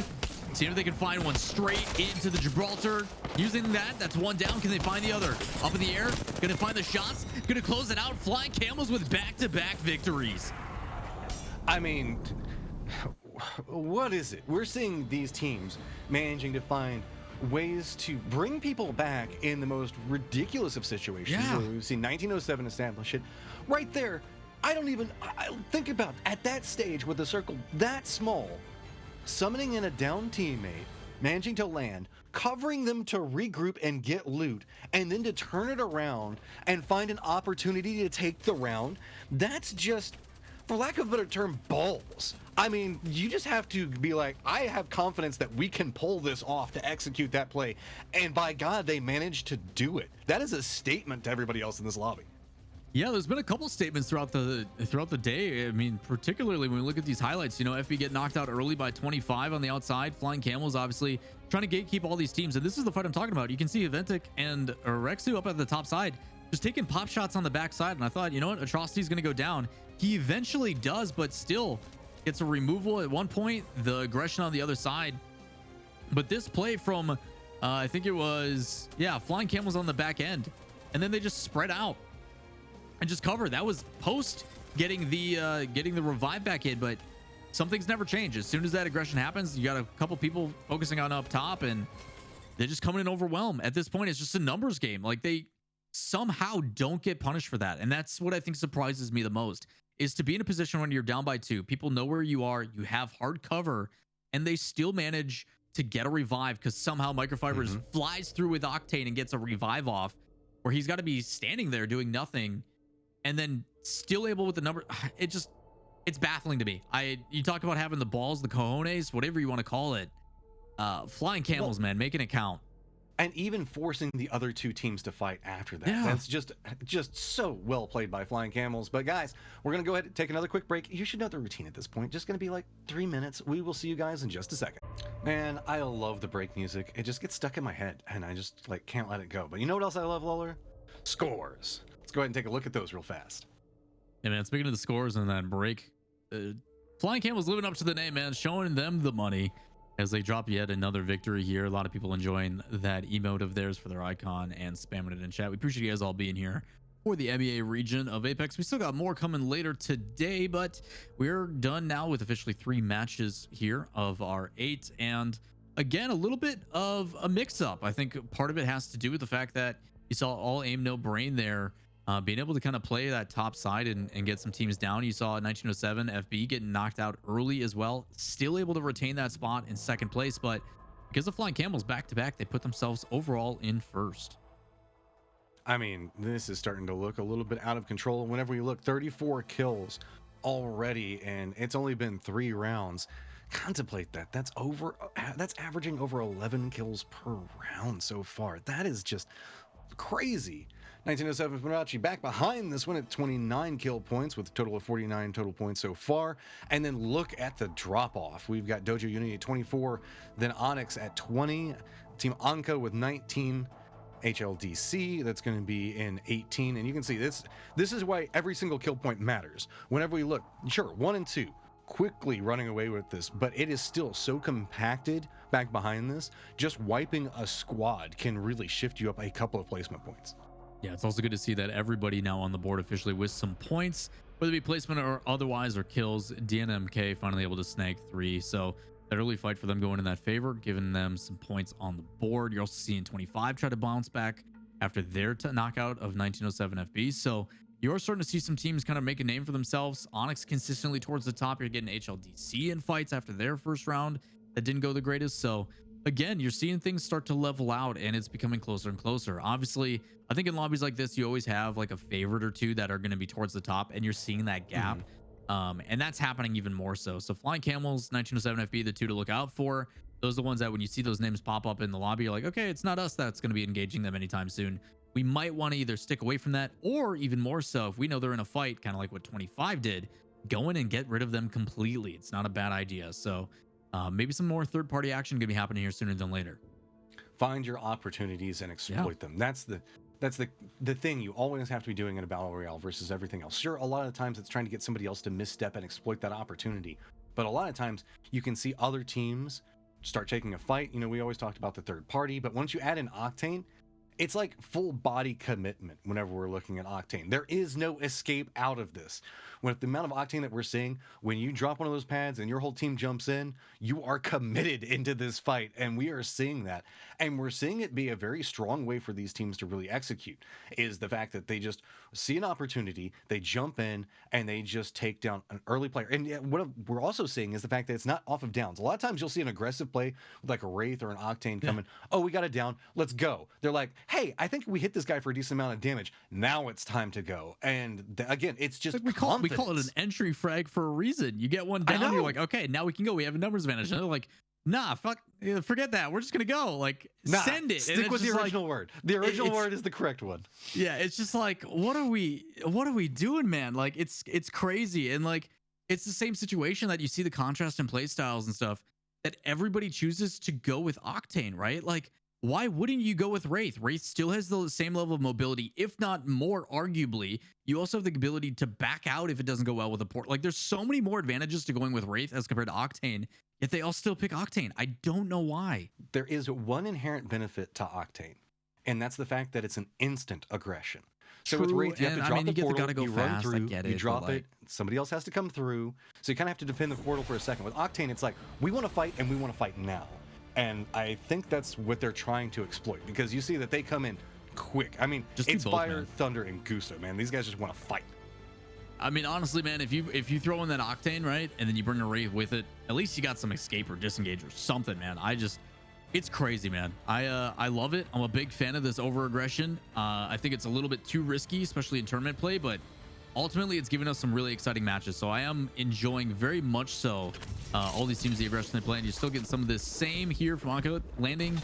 See if they can find one straight into the Gibraltar. Using that's one down. Can they find the other? Up in the air, gonna find the shots, gonna close it out. Flying Camels with back-to-back victories. I mean, what is it? We're seeing these teams managing to find ways to bring people back in the most ridiculous of situations. Yeah. We've seen 1907 establish it. Right there, I think about at that stage with a circle that small, summoning in a down teammate, managing to land, covering them to regroup and get loot, and then to turn it around and find an opportunity to take the round. That's just, for lack of a better term, balls. I mean, you just have to be like, I have confidence that we can pull this off to execute that play. And by God, they managed to do it. That is a statement to everybody else in this lobby. Yeah, there's been a couple statements throughout the day. I mean, particularly when we look at these highlights, you know, FB get knocked out early by 25 on the outside. Flying Camels obviously trying to gatekeep all these teams, and this is the fight I'm talking about. You can see Aventic and Rexu up at the top side just taking pop shots on the backside, and I thought, you know what, Atrocity's going to go down. He eventually does, but still gets a removal at one point. The aggression on the other side, but this play from I think it was, yeah, Flying Camels on the back end, and then they just spread out and just cover. That was post getting the revive back in, but some things never change. As soon as that aggression happens, you got a couple people focusing on up top, and they're just coming in overwhelm. At this point, it's just a numbers game. Like, they somehow don't get punished for that, and that's what I think surprises me the most, is to be in a position when you're down by 2. People know where you are, you have hard cover, and they still manage to get a revive because somehow Microfibers flies through with Octane and gets a revive off, where he's got to be standing there doing nothing, and then still able with the number. It's baffling to me. You talk about having the balls, the cojones, whatever you want to call it. Flying Camels, man, making it count. And even forcing the other 2 teams to fight after that. Yeah. That's just so well played by Flying Camels. But guys, we're going to go ahead and take another quick break. You should know the routine at this point. Just going to be like 3 minutes. We will see you guys in just a second. Man, I love the break music. It just gets stuck in my head, and I just can't let it go. But you know what else I love, Lawler? Scores. Let's go ahead and take a look at those real fast. Yeah, man. Speaking of the scores and that break, Flying Camel's living up to the name, man. Showing them the money as they drop yet another victory here. A lot of people enjoying that emote of theirs for their icon and spamming it in chat. We appreciate you guys all being here for the MEA region of Apex. We still got more coming later today, but we're done now with officially 3 matches here of our 8. And again, a little bit of a mix-up. I think part of it has to do with the fact that you saw all aim no brain there, being able to kind of play that top side and get some teams down. You saw 1907 FB getting knocked out early as well, still able to retain that spot in 2nd place, but because of Flying Camels back-to-back, they put themselves overall in 1st. I mean, this is starting to look a little bit out of control. Whenever we look, 34 kills already, and it's only been 3 rounds. Contemplate that. That's averaging over 11 kills per round so far. That is just crazy. 1907 Fibonacci back behind this one at 29 kill points with a total of 49 total points so far. And then look at the drop off. We've got Dojo Unity at 24, then Onyx at 20, Team Anka with 19, HLDC that's going to be in 18. And you can see this is why every single kill point matters. Whenever we look, sure, 1 and 2 quickly running away with this, but it is still so compacted back behind this. Just wiping a squad can really shift you up a couple of placement points. Yeah, it's also good to see that everybody now on the board officially with some points, whether it be placement or otherwise, or kills. DNMK finally able to snag 3. So that early fight for them going in that favor, giving them some points on the board. You're also seeing 25 try to bounce back after their knockout of 1907 FB. So you're starting to see some teams kind of make a name for themselves. Onyx consistently towards the top. You're getting HLDC in fights after their first round that didn't go the greatest. So again, you're seeing things start to level out, and it's becoming closer and closer. Obviously, I think in lobbies like this, you always have like a favorite or 2 that are going to be towards the top, and you're seeing that gap. And that's happening even more so. So Flying Camels, 1907 FB, the 2 to look out for. Those are the ones that when you see those names pop up in the lobby, you're like, okay, it's not us that's going to be engaging them anytime soon. We might want to either stick away from that, or even more so, if we know they're in a fight, kind of like what 25 did, go in and get rid of them completely. It's not a bad idea. So maybe some more third-party action going to be happening here sooner than later. Find your opportunities and exploit them. That's the thing you always have to be doing in a Battle Royale versus everything else. Sure, a lot of times it's trying to get somebody else to misstep and exploit that opportunity. But a lot of times you can see other teams start taking a fight. You know, we always talked about the third party, but once you add in Octane, it's like full body commitment whenever we're looking at Octane. There is no escape out of this. With the amount of Octane that we're seeing, when you drop one of those pads and your whole team jumps in, you are committed into this fight. And we are seeing that. And we're seeing it be a very strong way for these teams to really execute, is the fact that they just see an opportunity, they jump in, and they just take down an early player. And what we're also seeing is the fact that it's not off of downs. A lot of times you'll see an aggressive play with like a Wraith or an Octane coming, oh, we got a down, let's go. They're like, hey, I think we hit this guy for a decent amount of damage. Now it's time to go. And again, it's just like we call it an entry frag for a reason. You get one down, you're like, okay, now we can go. We have a numbers advantage. And they're like, nah, forget that. We're just gonna go. Like, send it. Stick with the original word. The original word is the correct one. Yeah, it's just like, what are we doing, man? Like, it's crazy. And like, it's the same situation that you see the contrast in play styles and stuff, that everybody chooses to go with Octane, right? Like, why wouldn't you go with Wraith? Wraith still has the same level of mobility, if not more, arguably. You also have the ability to back out if it doesn't go well with a port. Like, there's so many more advantages to going with Wraith as compared to Octane, yet they all still pick Octane. I don't know why. There is one inherent benefit to Octane, and that's the fact that it's an instant aggression. So with Wraith, you have to drop the portal, you run through, you drop it, somebody else has to come through. So you kind of have to defend the portal for a second. With Octane, it's like, we want to fight, and we want to fight now. And I think that's what they're trying to exploit, because you see that they come in quick. I mean, just it's both, Fire, man. Thunder, and Gusto, man. These guys just want to fight. I mean, honestly, man, if you throw in that Octane, right, and then you bring a Wraith with it, at least you got some escape or disengage or something, man. It's crazy, man. I love it. I'm a big fan of this over aggression. I think it's a little bit too risky, especially in tournament play, but ultimately it's given us some really exciting matches. So I am enjoying very much so all these teams, the aggression they play, and you're still getting some of this same here from Anka, landing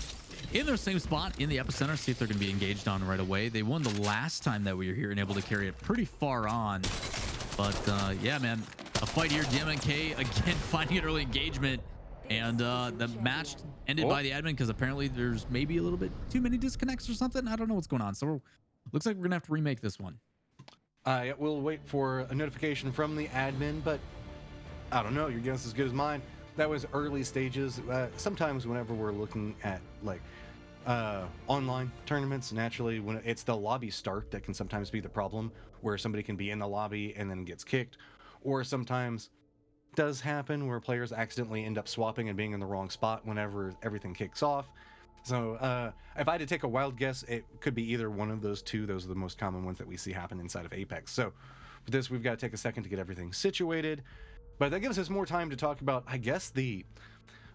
in their same spot in the epicenter. See if they're going to be engaged on right away. They won the last time that we were here and able to carry it pretty far on. But yeah, man, a fight here. DMNK again finding an early engagement, and the match ended by the admin because apparently there's maybe a little bit too many disconnects or something. I don't know what's going on. So looks like we're gonna have to remake this one. We'll wait for a notification from the admin, but I don't know. Your guess is as good as mine. That was early stages. Sometimes whenever we're looking at like online tournaments, naturally when it's the lobby start that can sometimes be the problem, where somebody can be in the lobby and then gets kicked, or sometimes does happen where players accidentally end up swapping and being in the wrong spot whenever everything kicks off. So if I had to take a wild guess, it could be either one of those two. Those are the most common ones that we see happen inside of Apex. So for this, we've got to take a second to get everything situated. But that gives us more time to talk about, I guess, the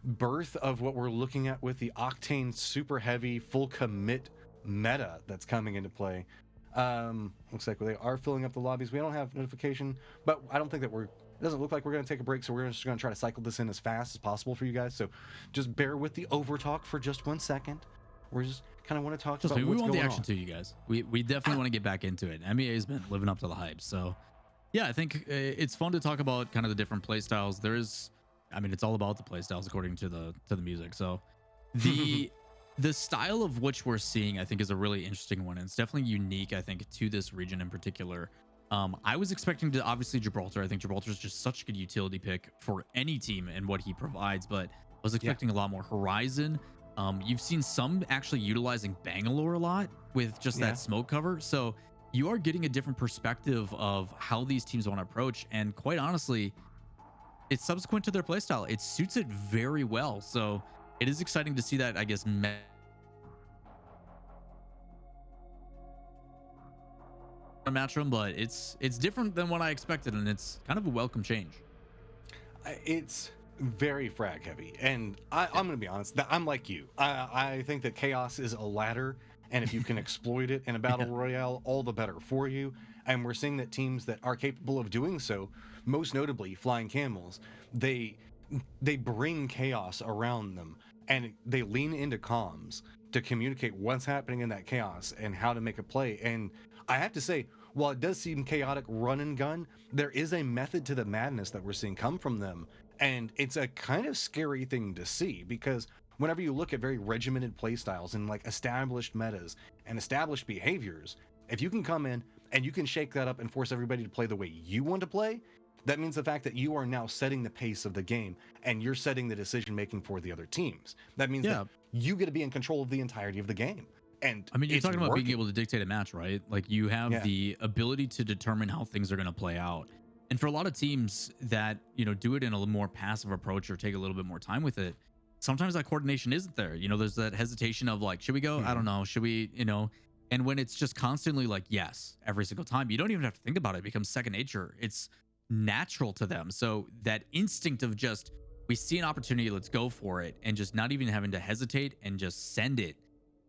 birth of what we're looking at with the Octane super heavy full commit meta that's coming into play. Looks like they are filling up the lobbies. We don't have notification, but I don't think that we're. It doesn't look like we're going to take a break, so we're just going to try to cycle this in as fast as possible for you guys. So just bear with the over talk for just 1 second. We're just kind of want to talk Just about me. We what's want the going action on. too, you guys. We definitely want to get back into it. MEA has been living up to the hype. So yeah, I think it's fun to talk about kind of the different play styles. There is, I mean, it's all about the play styles according to the music. So the the style of which we're seeing, I think, is a really interesting one. And it's definitely unique, I think, to this region in particular. I was expecting to obviously Gibraltar. I think Gibraltar is just such a good utility pick for any team and what he provides, but I was Yeah. expecting a lot more Horizon. You've seen some actually utilizing Bangalore a lot with just Yeah. that smoke cover. So you are getting a different perspective of how these teams want to approach. And quite honestly, it's subsequent to their playstyle. It suits it very well. So it is exciting to see that, I guess, match them, but it's different than what I expected, and it's kind of a welcome change. It's very frag heavy, and Yeah. I'm gonna be honest. I'm like you. I think that chaos is a ladder, and if you can exploit it in a battle Yeah. royale, all the better for you. And we're seeing that teams that are capable of doing so, most notably Flying Camels, they they bring chaos around them, and they lean into comms to communicate what's happening in that chaos and how to make a play. And I have to say, while it does seem chaotic run and gun, there is a method to the madness that we're seeing come from them. And it's a kind of scary thing to see, because whenever you look at very regimented playstyles and like established metas and established behaviors, if you can come in and you can shake that up and force everybody to play the way you want to play, that means the fact that you are now setting the pace of the game and you're setting the decision making for the other teams. That means that Yeah. you get to be in control of the entirety of the game. And I mean, you're it's talking about being working. able to dictate a match, right? Like you have Yeah. the ability to determine how things are going to play out. And for a lot of teams that, do it in a little more passive approach or take a little bit more time with it, sometimes that coordination isn't there. There's that hesitation of like, should we go? I Hmm. don't know. Should we? And when it's just constantly like, yes, every single time, you don't even have to think about it. It becomes second nature. It's natural to them. So that instinct of just, we see an opportunity, let's go for it, and just not even having to hesitate and just send it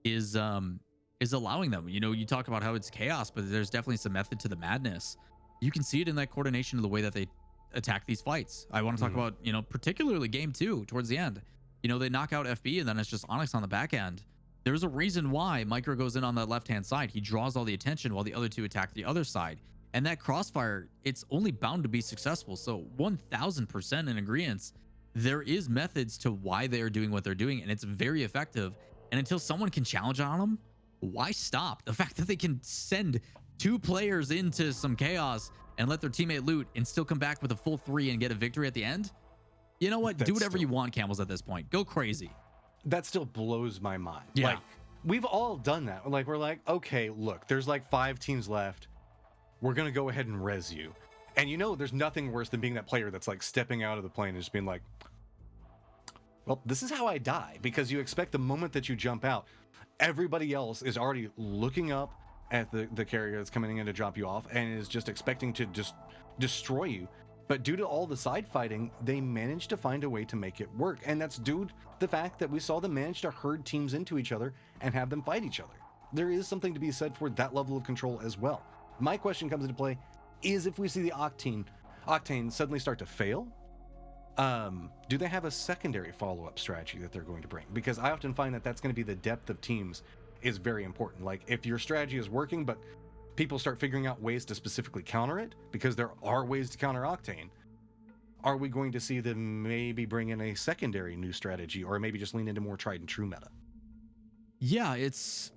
is allowing them. You talk about how it's chaos, but there's definitely some method to the madness. You can see it in that coordination of the way that they attack these fights. I want to talk Hmm. about, particularly game two towards the end. They knock out FB and then it's just Onyx on the back end. There's a reason why Micro goes in on that left hand side. He draws all the attention while the other two attack the other side. And that crossfire, it's only bound to be successful. So 1000% in agreement. There is methods to why they are doing what they're doing, and it's very effective. And until someone can challenge on them, why stop? The fact that they can send two players into some chaos and let their teammate loot and still come back with a full three and get a victory at the end. You know what? Do That's whatever still you want, Camels, at this point. Go crazy. that still blows my mind. Yeah. Like, we've all done that. Like, we're like, okay, look, there's like 5 teams left. We're gonna go ahead and res you. And there's nothing worse than being that player that's like stepping out of the plane and just being like, well, this is how I die, because you expect the moment that you jump out, everybody else is already looking up at the carrier that's coming in to drop you off and is just expecting to just destroy you. But due to all the side fighting, they managed to find a way to make it work. And that's due to the fact that we saw them manage to herd teams into each other and have them fight each other. There is something to be said for that level of control as well. My question comes into play is, if we see the Octane suddenly start to fail, do they have a secondary follow-up strategy that they're going to bring? Because I often find that that's going to be the depth of teams is very important. Like, if your strategy is working, but people start figuring out ways to specifically counter it, because there are ways to counter Octane, are we going to see them maybe bring in a secondary new strategy, or maybe just lean into more tried and true meta? Yeah, it's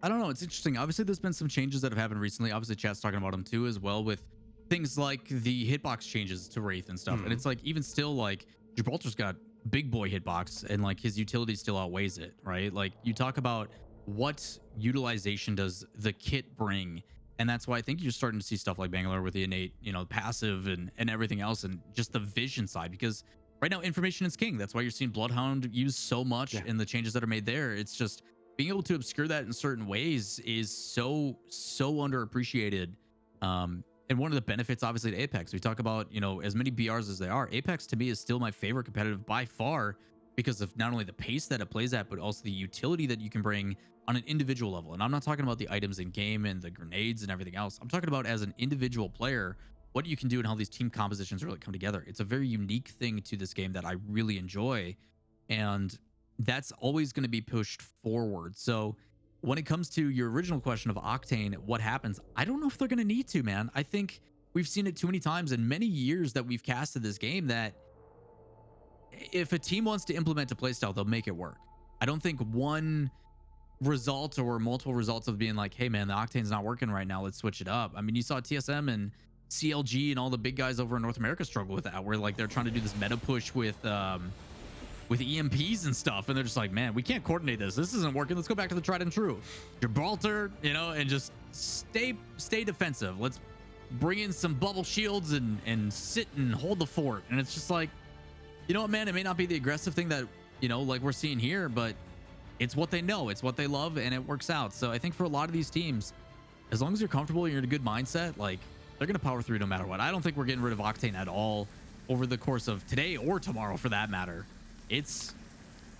I don't know. It's interesting. Obviously, there's been some changes that have happened recently. Obviously, chat's talking about them too, as well, with things like the hitbox changes to Wraith and stuff. And it's like, even still, like Gibraltar's got big boy hitbox, and like his utility still outweighs it, right? Like you talk about what utilization does the kit bring, and that's why I think you're starting to see stuff like Bangalore with the innate, passive and everything else, and just the vision side. Because right now, information is king. That's why you're seeing Bloodhound used so much in the changes that are made there. It's just being able to obscure that in certain ways is so underappreciated. And one of the benefits, obviously, to Apex, we talk about, as many BRs as they are, Apex to me is still my favorite competitive by far, because of not only the pace that it plays at, but also the utility that you can bring on an individual level. And I'm not talking about the items in game and the grenades and everything else. I'm talking about as an individual player, what you can do and how these team compositions really come together. It's a very unique thing to this game that I really enjoy. And that's always going to be pushed forward. So when it comes to your original question of Octane, what happens? I don't know if they're going to need to, man. I think we've seen it too many times in many years that we've casted this game, that if a team wants to implement a playstyle, they'll make it work. I don't think one result or multiple results of being like, hey man, the Octane's not working right now, let's switch it up. I mean, you saw TSM and CLG and all the big guys over in North America struggle with that, where like they're trying to do this meta push with EMPs and stuff, and they're just like, man, we can't coordinate this isn't working, let's go back to the tried and true Gibraltar, and just stay defensive. Let's bring in some bubble shields and sit and hold the fort. And it's just like, you know what, man, it may not be the aggressive thing that like we're seeing here, but it's what they know, it's what they love, and it works out. So I think for a lot of these teams, as long as you're comfortable and you're in a good mindset, like, they're gonna power through no matter what. I don't think we're getting rid of Octane at all over the course of today or tomorrow, for that matter. It's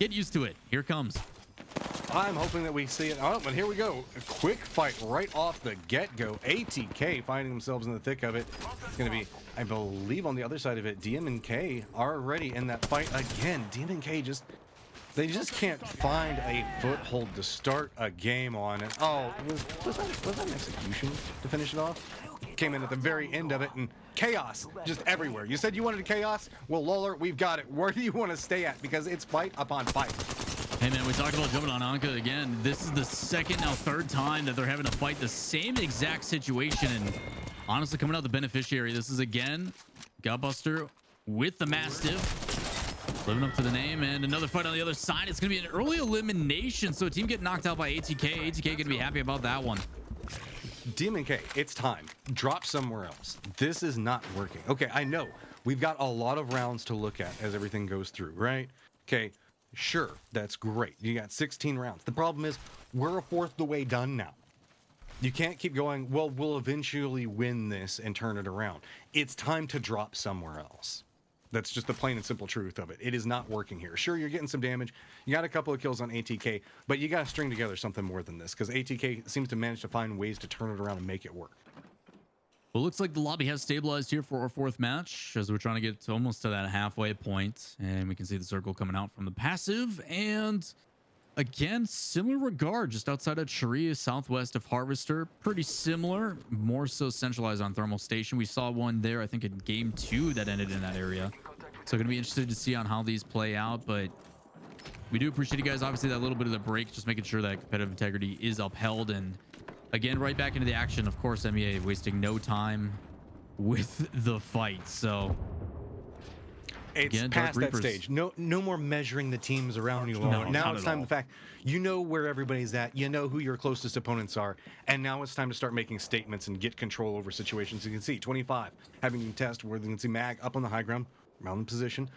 get used to it. Here comes. I'm hoping that we see it. Oh, but here we go. A quick fight right off the get-go. ATK finding themselves in the thick of it. It's going to be, I believe, on the other side of it, DM and K already in that fight again. DM and K they just can't find a foothold to start a game on. And oh, was that an execution to finish it off? Came in at the very end of it, and chaos just everywhere. You said you wanted chaos? Well, Lawler, we've got it. Where do you want to stay at? Because it's fight upon fight. Hey man, we talked about jumping on Anka again. This is the second, now third time that they're having to fight the same exact situation, and honestly, coming out the beneficiary. This is again Gutbuster with the Mastiff, living up to the name, and another fight on the other side. It's gonna be an early elimination, so a team getting knocked out by ATK. ATK gonna be happy about that one. Demon K, it's time. Drop somewhere else. This is not working. Okay, I know we've got a lot of rounds to look at as everything goes through, right? Okay, sure, that's great. You got 16 rounds. The problem is we're a fourth the way done now. You can't keep going, well, we'll eventually win this and turn it around. It's time to drop somewhere else. That's just the plain and simple truth of it. It is not working here. Sure, you're getting some damage. You got a couple of kills on ATK, but you got to string together something more than this, because ATK seems to manage to find ways to turn it around and make it work. Well, looks like the lobby has stabilized here for our fourth match, as we're trying to get almost to that halfway point, and we can see the circle coming out from the passive. And again, similar regard, just outside of Sharia, southwest of Harvester. Pretty similar, more so centralized on Thermal Station. We saw one there, I think, in game 2 that ended in that area. So gonna be interested to see on how these play out, but we do appreciate you guys, obviously, that little bit of the break, just making sure that competitive integrity is upheld. And again, right back into the action. Of course, MEA wasting no time with the fight. So it's again, past that stage. No more measuring the teams around you. No, now it's time. The fact you know where everybody's at. You know who your closest opponents are, and now it's time to start making statements and get control over situations. You can see 25 having you test where you can see Mag up on the high ground, around the position.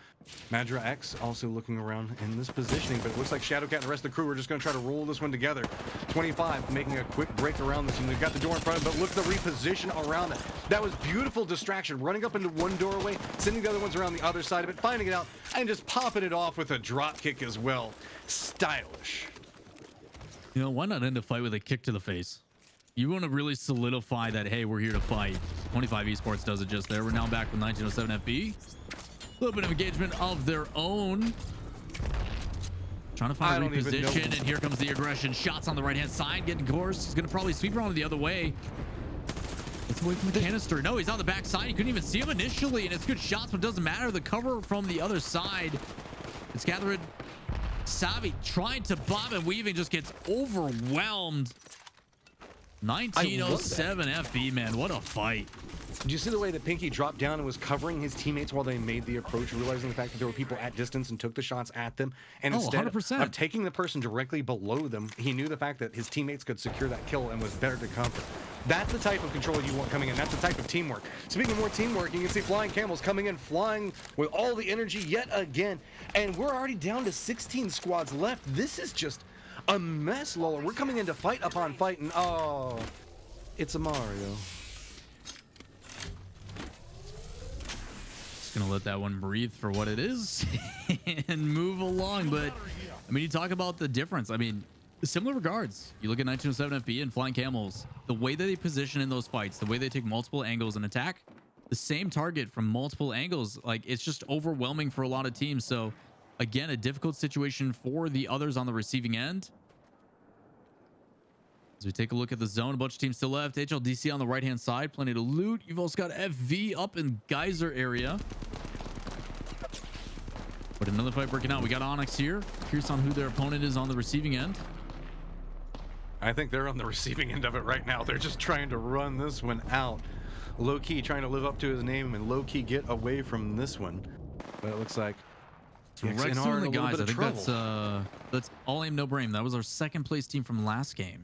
Madra X also looking around in this positioning, but it looks like Shadowcat and the rest of the crew are just going to try to roll this one together. 25 making a quick break around this, and they've got the door in front of them, but look at the reposition around it. That was beautiful distraction, running up into one doorway, sending the other ones around the other side of it, finding it out, and just popping it off with a drop kick as well. Stylish. You know, why not end a fight with a kick to the face? You want to really solidify that, hey, we're here to fight. 25 Esports does it just there. We're now back with 1907 FB. A little bit of engagement of their own. Trying to find a reposition, and here comes the aggression. Shots on the right-hand side, getting course. He's going to probably sweep around the other way. It's away from the canister. No, he's on the back side. You couldn't even see him initially, and it's good shots, but it doesn't matter. The cover from the other side. It's gathered. Savi trying to bob and weaving, just gets overwhelmed. 1907 FB, man. What a fight. Did you see the way that Pinky dropped down and was covering his teammates while they made the approach, realizing the fact that there were people at distance and took the shots at them? And instead 100%. of taking the person directly below them, he knew the fact that his teammates could secure that kill and was better to comfort. That's the type of control you want coming in. That's the type of teamwork. Speaking of more teamwork, you can see Flying Camels coming in, flying with all the energy yet again. And we're already down to 16 squads left. This is just a mess, Lola. We're coming in to fight upon fight, and oh, it's a Mario. Gonna let that one breathe for what it is and move along. But I mean, you talk about the difference. I mean, similar regards. You look at 1907 FB and Flying Camels, the way that they position in those fights, the way they take multiple angles and attack the same target from multiple angles, like it's just overwhelming for a lot of teams. So again, a difficult situation for the others on the receiving end. As we take a look at the zone, a bunch of teams still left. HLDC on the right-hand side, plenty to loot. You've also got FV up in Geyser area. But another fight breaking out. We got Onyx here. Curious on who their opponent is on the receiving end. I think they're on the receiving end of it right now. They're just trying to run this one out. Low-key trying to live up to his name and low-key get away from this one. But it looks like Rex and the guys, I think that's all aim, no brain. That was our second place team from last game.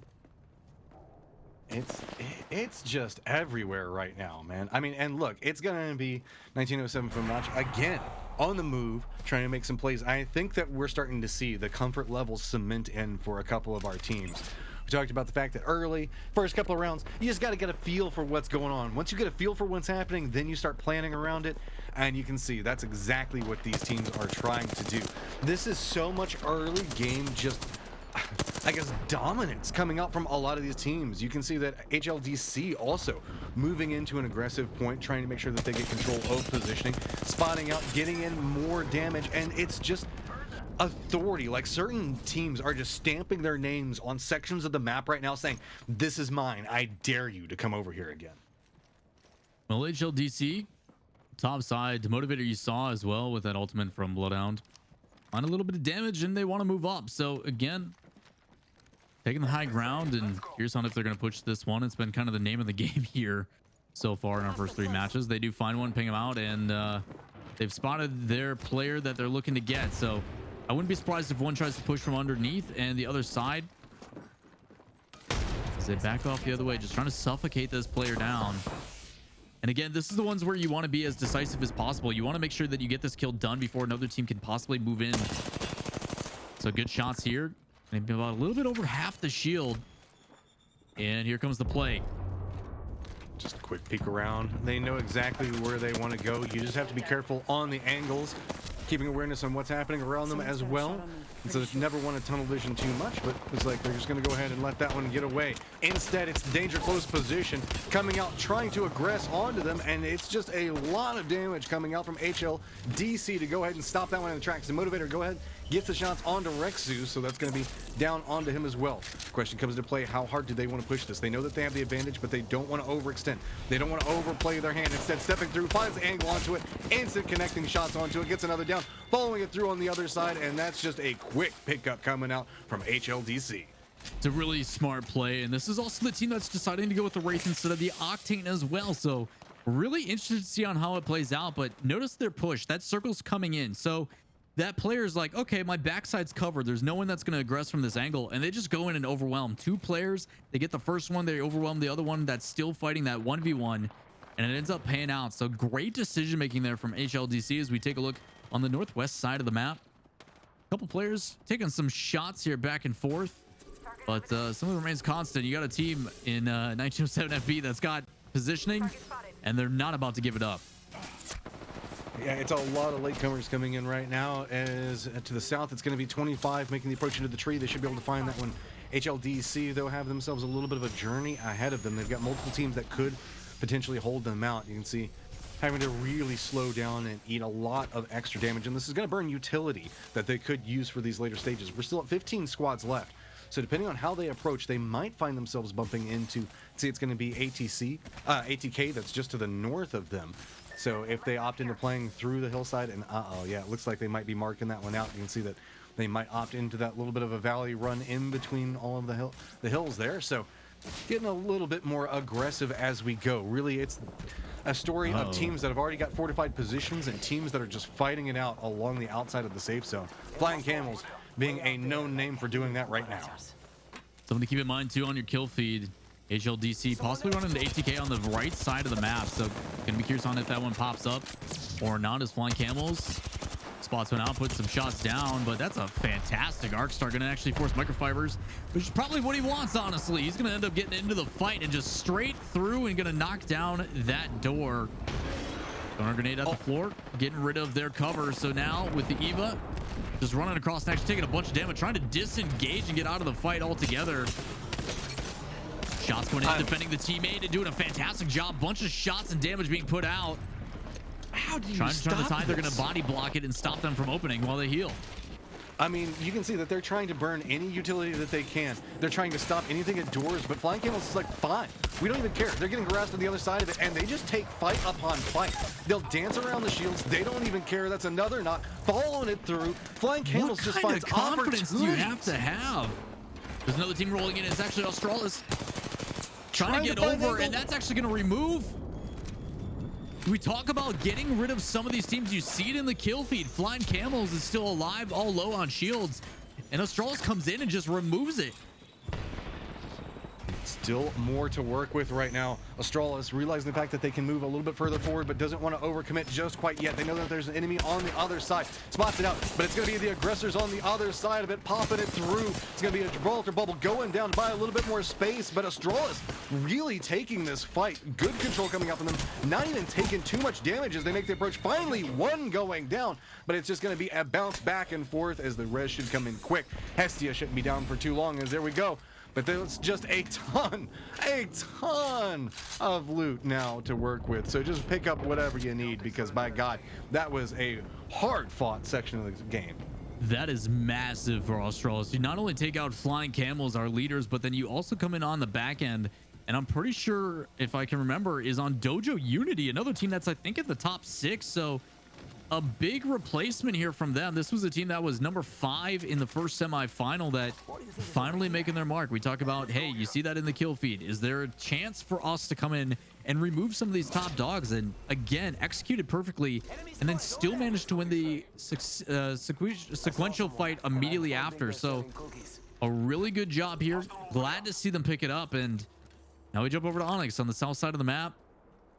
It's just everywhere right now, man. I mean, and look, it's gonna be 1907 from Notch again on the move, trying to make some plays. I think that we're starting to see the comfort levels cement in for a couple of our teams. We talked about the fact that early, first couple of rounds, you just got to get a feel for what's going on. Once you get a feel for what's happening, then you start planning around it, and you can see that's exactly what these teams are trying to do. This is so much early game, just I guess dominance coming out from a lot of these teams. You can see that HLDC also moving into an aggressive point, trying to make sure that they get control of positioning, spotting out, getting in more damage, and it's just authority. Like, certain teams are just stamping their names on sections of the map right now saying, this is mine, I dare you to come over here again. Well, HLDC top side, the motivator you saw as well with that ultimate from Bloodhound on a little bit of damage, and they want to move up. So again, taking the high ground, and here's on if they're going to push this one. It's been kind of the name of the game here so far in our first three matches. They do find one, ping them out, and they've spotted their player that they're looking to get. So I wouldn't be surprised if one tries to push from underneath and the other side, as they back off the other way, just trying to suffocate this player down. And again, this is the ones where you want to be as decisive as possible. You want to make sure that you get this kill done before another team can possibly move in. So good shots here. Maybe about a little bit over half the shield. And here comes the play. Just a quick peek around. They know exactly where they want to go. You just have to be careful on the angles, keeping awareness on what's happening around them as well. And so they never want to tunnel vision too much, but it's like they're just going to go ahead and let that one get away. Instead, it's danger close position coming out, trying to aggress onto them, and it's just a lot of damage coming out from HLDC to go ahead and stop that one in the tracks. The motivator go ahead, gets the shots onto Rexu, so that's going to be down onto him as well. Question comes into play, how hard do they want to push this? They know that they have the advantage, but they don't want to overextend. They don't want to overplay their hand. Instead, stepping through, finds the angle onto it, instant connecting shots onto it, gets another down, following it through on the other side, and that's just a quick pickup coming out from HLDC. It's a really smart play, and this is also the team that's deciding to go with the Wraith instead of the Octane as well. So really interested to see on how it plays out, but notice their push. That circle's coming in. So that player's like, okay, my backside's covered. There's no one that's going to aggress from this angle, and they just go in and overwhelm. Two players, they get the first one, they overwhelm the other one that's still fighting that 1v1, and it ends up paying out. So great decision making there from HLDC as we take a look on the northwest side of the map. A couple players taking some shots here back and forth, but something remains constant. You got a team in 1907 FB that's got positioning, and they're not about to give it up. Yeah, it's a lot of latecomers coming in right now. As to the south, it's going to be 25 making the approach into the tree. They should be able to find that one. HLDC, though, have themselves a little bit of a journey ahead of them. They've got multiple teams that could potentially hold them out. You can see having to really slow down and eat a lot of extra damage, and this is going to burn utility that they could use for these later stages. We're still at 15 squads left, so depending on how they approach, they might find themselves bumping into, see, it's going to be ATK that's just to the north of them. So if they opt into playing through the hillside, and yeah, it looks like they might be marking that one out. You can see that they might opt into that little bit of a valley run in between all of the hills there. So getting a little bit more aggressive as we go. Really, it's a story of teams that have already got fortified positions and teams that are just fighting it out along the outside of the safe zone. Flying Camels being a known name for doing that right now. Something to keep in mind too on your kill feed. HLDC possibly running the ATK on the right side of the map, so gonna be curious on if that one pops up or not. As Flying Camels spots one out, puts some shots down, but that's a fantastic arc star. Gonna actually force microfibers, which is probably what he wants, honestly. He's gonna end up getting into the fight and just straight through and gonna knock down that door. Throwing a grenade at the floor, getting rid of their cover. So now with the Eva just running across, actually taking a bunch of damage, trying to disengage and get out of the fight altogether. Shots going in, defending the teammate and doing a fantastic job. Bunch of shots and damage being put out. How do you trying to turn the stop tide? this? They're going to body block it and stop them from opening while they heal. I mean, you can see that they're trying to burn any utility that they can. They're trying to stop anything at doors, but Flying Camels is like, fine. We don't even care. They're getting harassed on the other side of it, and they just take fight upon fight. They'll dance around the shields. They don't even care. That's another knock. Following it through. Flying Camels just finds what kind of confidence do you have to opportunities. have? There's another team rolling in. It's actually Australis trying to get find over, angle. and that's actually going to remove. We talk about getting rid of some of these teams. You see it in the kill feed. Flying Camels is still alive, all low on shields, and Australis comes in and just removes it. Still more to work with right now. Australis realizing the fact that they can move a little bit further forward, but doesn't want to overcommit just quite yet. They know that there's an enemy on the other side. Spots it out, but it's going to be the aggressors on the other side of it, popping it through. It's going to be a Gibraltar bubble going down to buy a little bit more space, but Australis really taking this fight. Good control coming out from them. Not even taking too much damage as they make the approach. Finally, one going down, but it's just going to be a bounce back and forth as the res should come in quick. Hestia shouldn't be down for too long, as there we go. But there's just a ton of loot now to work with. So just pick up whatever you need, because by God, that was a hard-fought section of the game. That is massive for Australis. You not only take out Flying Camels, our leaders, but then you also come in on the back end. And I'm pretty sure, if I can remember, is on Dojo Unity, another team that's, I think, in the top 6. So a big replacement here from them. This was a team that was number 5 in the first semifinal that finally making their mark. We talk about, hey, you see that in the kill feed. Is there a chance for us to come in and remove some of these top dogs? And again, executed perfectly, and then still managed to win the sequential fight immediately after. So a really good job here. Glad to see them pick it up. And now we jump over to Onyx on the south side of the map,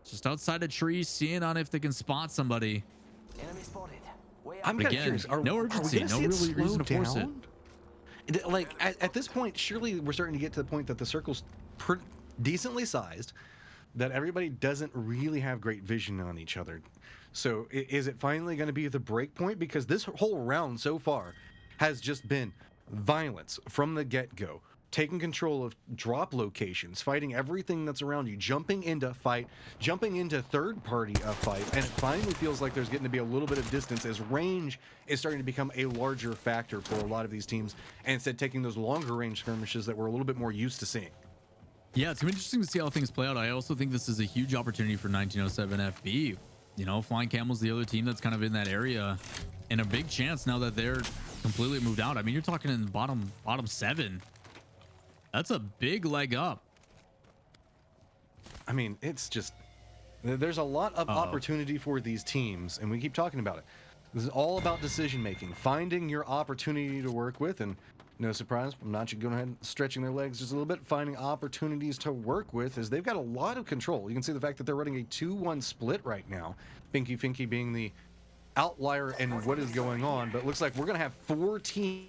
just outside a tree, seeing on if they can spot somebody. I'm kind of curious. No urgency, no really reason to force it. Like at this point, surely we're starting to get to the point that the circle's decently sized, that everybody doesn't really have great vision on each other. So is it finally going to be the break point? Because this whole round so far has just been violence from the get-go. Taking control of drop locations, fighting everything that's around you, jumping into fight, jumping into third party fight, and it finally feels like there's getting to be a little bit of distance as range is starting to become a larger factor for a lot of these teams, and instead taking those longer range skirmishes that we're a little bit more used to seeing. Yeah, it's gonna be interesting to see how things play out. I also think this is a huge opportunity for 1907 FB. You know, Flying Camel's the other team that's kind of in that area, and a big chance now that they're completely moved out. I mean, you're talking in the bottom 7. That's a big leg up. I mean, it's just, there's a lot of opportunity for these teams, and we keep talking about it. This is all about decision making, finding your opportunity to work with, and no surprise, I'm not going ahead and stretching their legs just a little bit, finding opportunities to work with, as they've got a lot of control. You can see the fact that they're running a 2-1 split right now. Pinky Finky being the outlier in what is going on, but it looks like we're going to have 4 teams.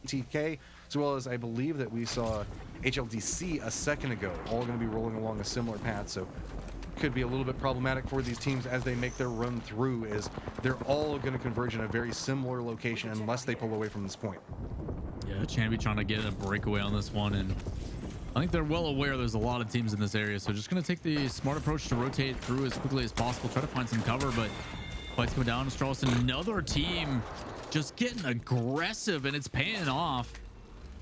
TK, as well as I believe that we saw HLDC a second ago, all going to be rolling along a similar path. So could be a little bit problematic for these teams as they make their run through, as they're all going to converge in a very similar location unless they pull away from this point. Yeah, Chanby trying to get a breakaway on this one, and I think they're well aware there's a lot of teams in this area, so just going to take the smart approach to rotate through as quickly as possible, try to find some cover, but fight's coming down. Strauss, another team just getting aggressive, and it's paying off.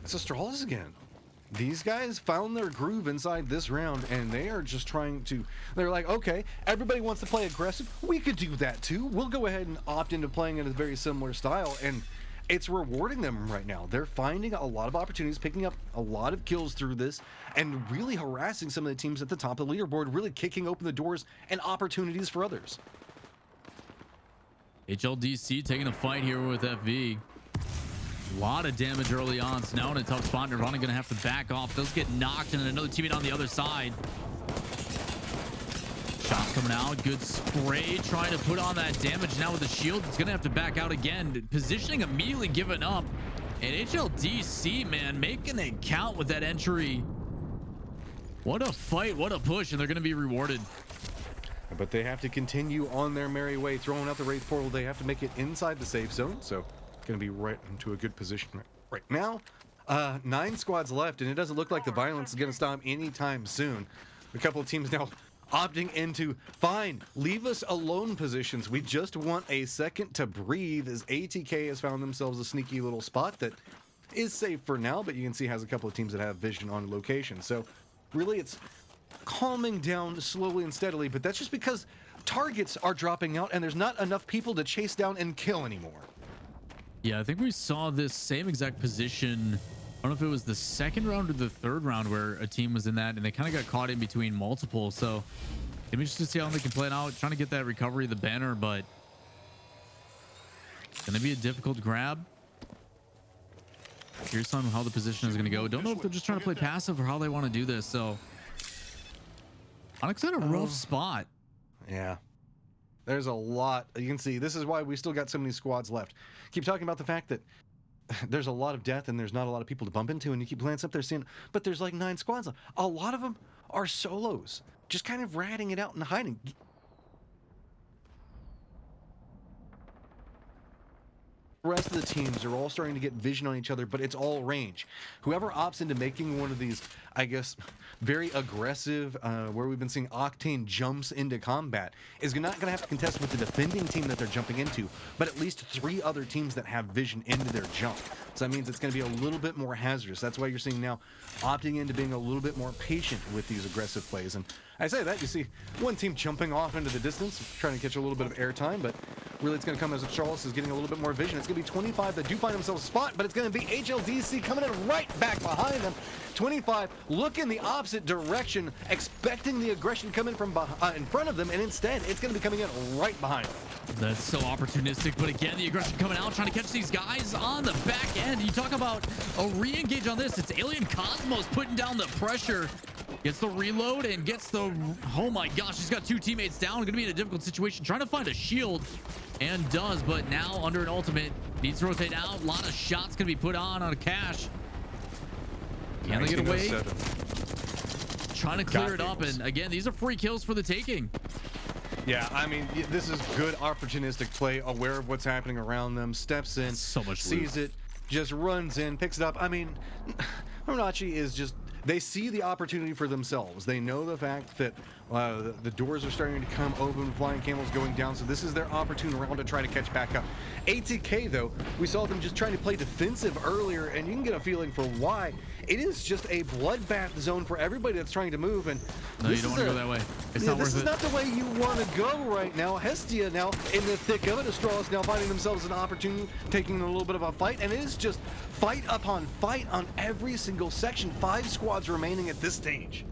It's Astralis again. These guys found their groove inside this round, and they are just trying to, they're like, okay, everybody wants to play aggressive. We could do that too. We'll go ahead and opt into playing in a very similar style. And it's rewarding them right now. They're finding a lot of opportunities, picking up a lot of kills through this, and really harassing some of the teams at the top of the leaderboard, really kicking open the doors and opportunities for others. HLDC taking a fight here with FV. A lot of damage early on, so now in a tough spot. Nirvana gonna have to back off. Does get knocked, and another teammate on the other side. Shots coming out. Good spray. Trying to put on that damage now with the shield. It's going to have to back out again. Positioning immediately given up. And HLDC, man, making it count with that entry. What a fight. What a push. And they're going to be rewarded. But they have to continue on their merry way. Throwing out the Wraith portal, they have to make it inside the safe zone. So it's going to be right into a good position right now. 9 squads left, and it doesn't look like the violence is going to stop anytime soon. A couple of teams now opting into, fine, leave us alone positions. We just want a second to breathe, as ATK has found themselves a sneaky little spot that is safe for now, but you can see has a couple of teams that have vision on location. So really it's calming down slowly and steadily, but that's just because targets are dropping out and there's not enough people to chase down and kill anymore. Yeah, I think we saw this same exact position. I don't know if it was the second round or the third round where a team was in that and they kind of got caught in between multiple. So maybe just to see how they can play it out, trying to get that recovery of the banner, but it's going to be a difficult grab. Here's on how the position is going to go. Don't know if they're just trying to play passive or how they want to do this. So Onyx had a rough spot. Yeah. There's a lot. You can see this is why we still got so many squads left. Keep talking about the fact that there's a lot of death and there's not a lot of people to bump into, and you keep glancing up there seeing, but there's like 9 squads. A lot of them are solos, just kind of ratting it out and hiding. The rest of the teams are all starting to get vision on each other, but it's all range. Whoever opts into making one of these, I guess, very aggressive, where we've been seeing Octane jumps into combat, is not going to have to contest with the defending team that they're jumping into, but at least 3 other teams that have vision into their jump. So that means it's going to be a little bit more hazardous. That's why you're seeing now opting into being a little bit more patient with these aggressive plays. And I say that, you see one team jumping off into the distance, trying to catch a little bit of airtime, but really it's going to come as Charles is getting a little bit more vision. It's going to be 25 that do find themselves a spot, but it's going to be HLDC coming in right back behind them. 25 look in the opposite direction, expecting the aggression coming from in front of them, and instead it's going to be coming in right behind them. That's so opportunistic, but again, the aggression coming out, trying to catch these guys on the back end. You talk about a re-engage on this. It's Alien Cosmos putting down the pressure. Gets the reload and gets the, oh my gosh, he's got 2 teammates down. Gonna be in a difficult situation, trying to find a shield, and does, but now under an ultimate, needs to rotate out. A lot of shots gonna be put on a cash. Can they get away? Trying to clear it up, and again, these are free kills for the taking. Yeah, I mean, this is good opportunistic play, aware of what's happening around them, steps in, so much sees it, just runs in, picks it up. I mean, Hamachi is just, they see the opportunity for themselves. They know the fact that the doors are starting to come open, flying camels going down, so this is their opportune round to try to catch back up. ATK, though, we saw them just trying to play defensive earlier, and you can get a feeling for why. It is just a bloodbath zone for everybody that's trying to move, and no, you don't want to go that way. It's not worth it. This is not the way you want to go right now. Hestia now in the thick of it. Astralis now finding themselves an opportunity, taking a little bit of a fight, and it is just fight upon fight on every single section. 5 squads remaining at this stage.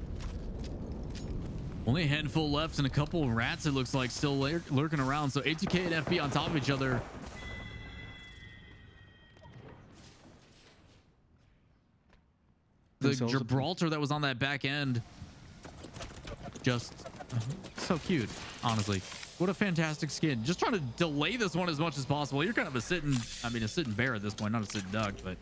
Only a handful left and a couple of rats, it looks like, still lurking around. So ATK and FB on top of each other. The Gibraltar that was on that back end, just so cute, honestly. What a fantastic skin. Just trying to delay this one as much as possible. You're kind of a sitting bear at this point, not a sitting duck, but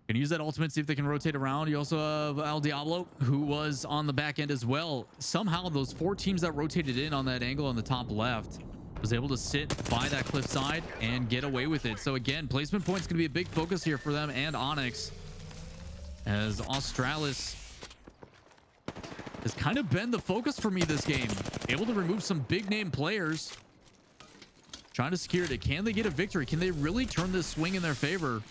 can use that ultimate, see if they can rotate around. You also have El Diablo, who was on the back end as well. Somehow those 4 teams that rotated in on that angle on the top left was able to sit by that cliffside and get away with it. So again, placement points going to be a big focus here for them and Onyx, as Australis has kind of been the focus for me this game. Able to remove some big name players. Trying to secure it. Can they get a victory? Can they really turn this swing in their favor?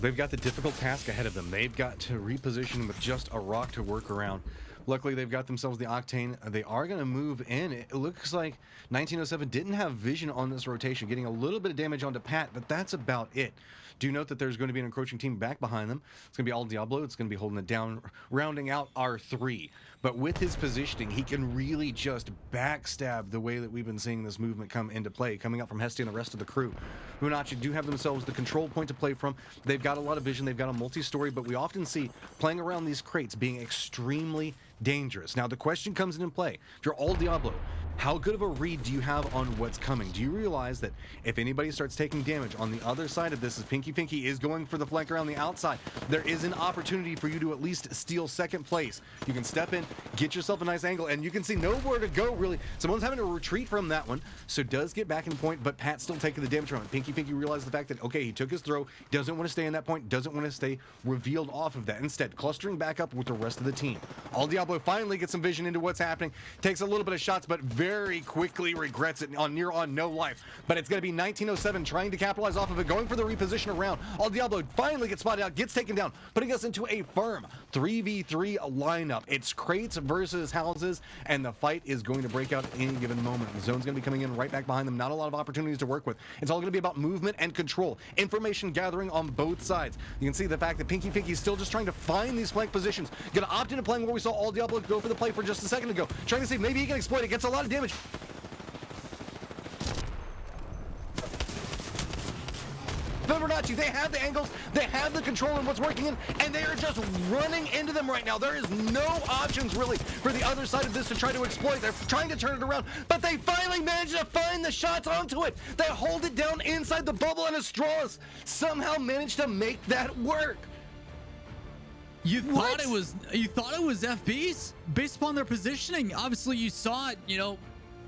They've got the difficult task ahead of them. They've got to reposition with just a rock to work around. Luckily, they've got themselves the Octane. They are going to move in. It looks like 1907 didn't have vision on this rotation, getting a little bit of damage onto Pat, but that's about it. Do note that there's going to be an encroaching team back behind them. It's going to be all Diablo. It's going to be holding it down, rounding out R3. But with his positioning, he can really just backstab the way that we've been seeing this movement come into play, coming out from Hesty and the rest of the crew. Hunachi do have themselves the control point to play from. They've got a lot of vision. They've got a multi-story, but we often see playing around these crates being extremely dangerous. Now, the question comes into play. If you're all Diablo, how good of a read do you have on what's coming? Do you realize that if anybody starts taking damage on the other side of this, as Pinky Finky is going for the flank around the outside, there is an opportunity for you to at least steal second place. You can step in, get yourself a nice angle, and you can see nowhere to go, really. Someone's having to retreat from that one, so does get back in point, but Pat's still taking the damage from it. Pinky Finky realized the fact that, okay, he took his throw, doesn't want to stay in that point, doesn't want to stay revealed off of that. Instead, clustering back up with the rest of the team. All Diablo finally gets some vision into what's happening, takes a little bit of shots, but very quickly regrets it on near on no life. But it's going to be 1907 trying to capitalize off of it, going for the reposition around. All Diablo finally gets spotted out, gets taken down, putting us into a firm 3v3 lineup. It's crates versus houses, and the fight is going to break out at any given moment. The zone's going to be coming in right back behind them. Not a lot of opportunities to work with. It's all going to be about movement and control. Information gathering on both sides. You can see the fact that Pinky Finky is still just trying to find these flank positions. Going to opt into playing where we saw All Diablo go for the play for just a second ago. Trying to see if maybe he can exploit it. Gets a lot of damage. Fibonacci, they have the angles, they have the control and what's working in, and they are just running into them right now. There is no options really for the other side of this to try to exploit. They're trying to turn it around, but they finally managed to find the shots onto it. They hold it down inside the bubble, and Astralis somehow managed to make that work. You thought it was FBs based upon their positioning. Obviously, you saw it. You know,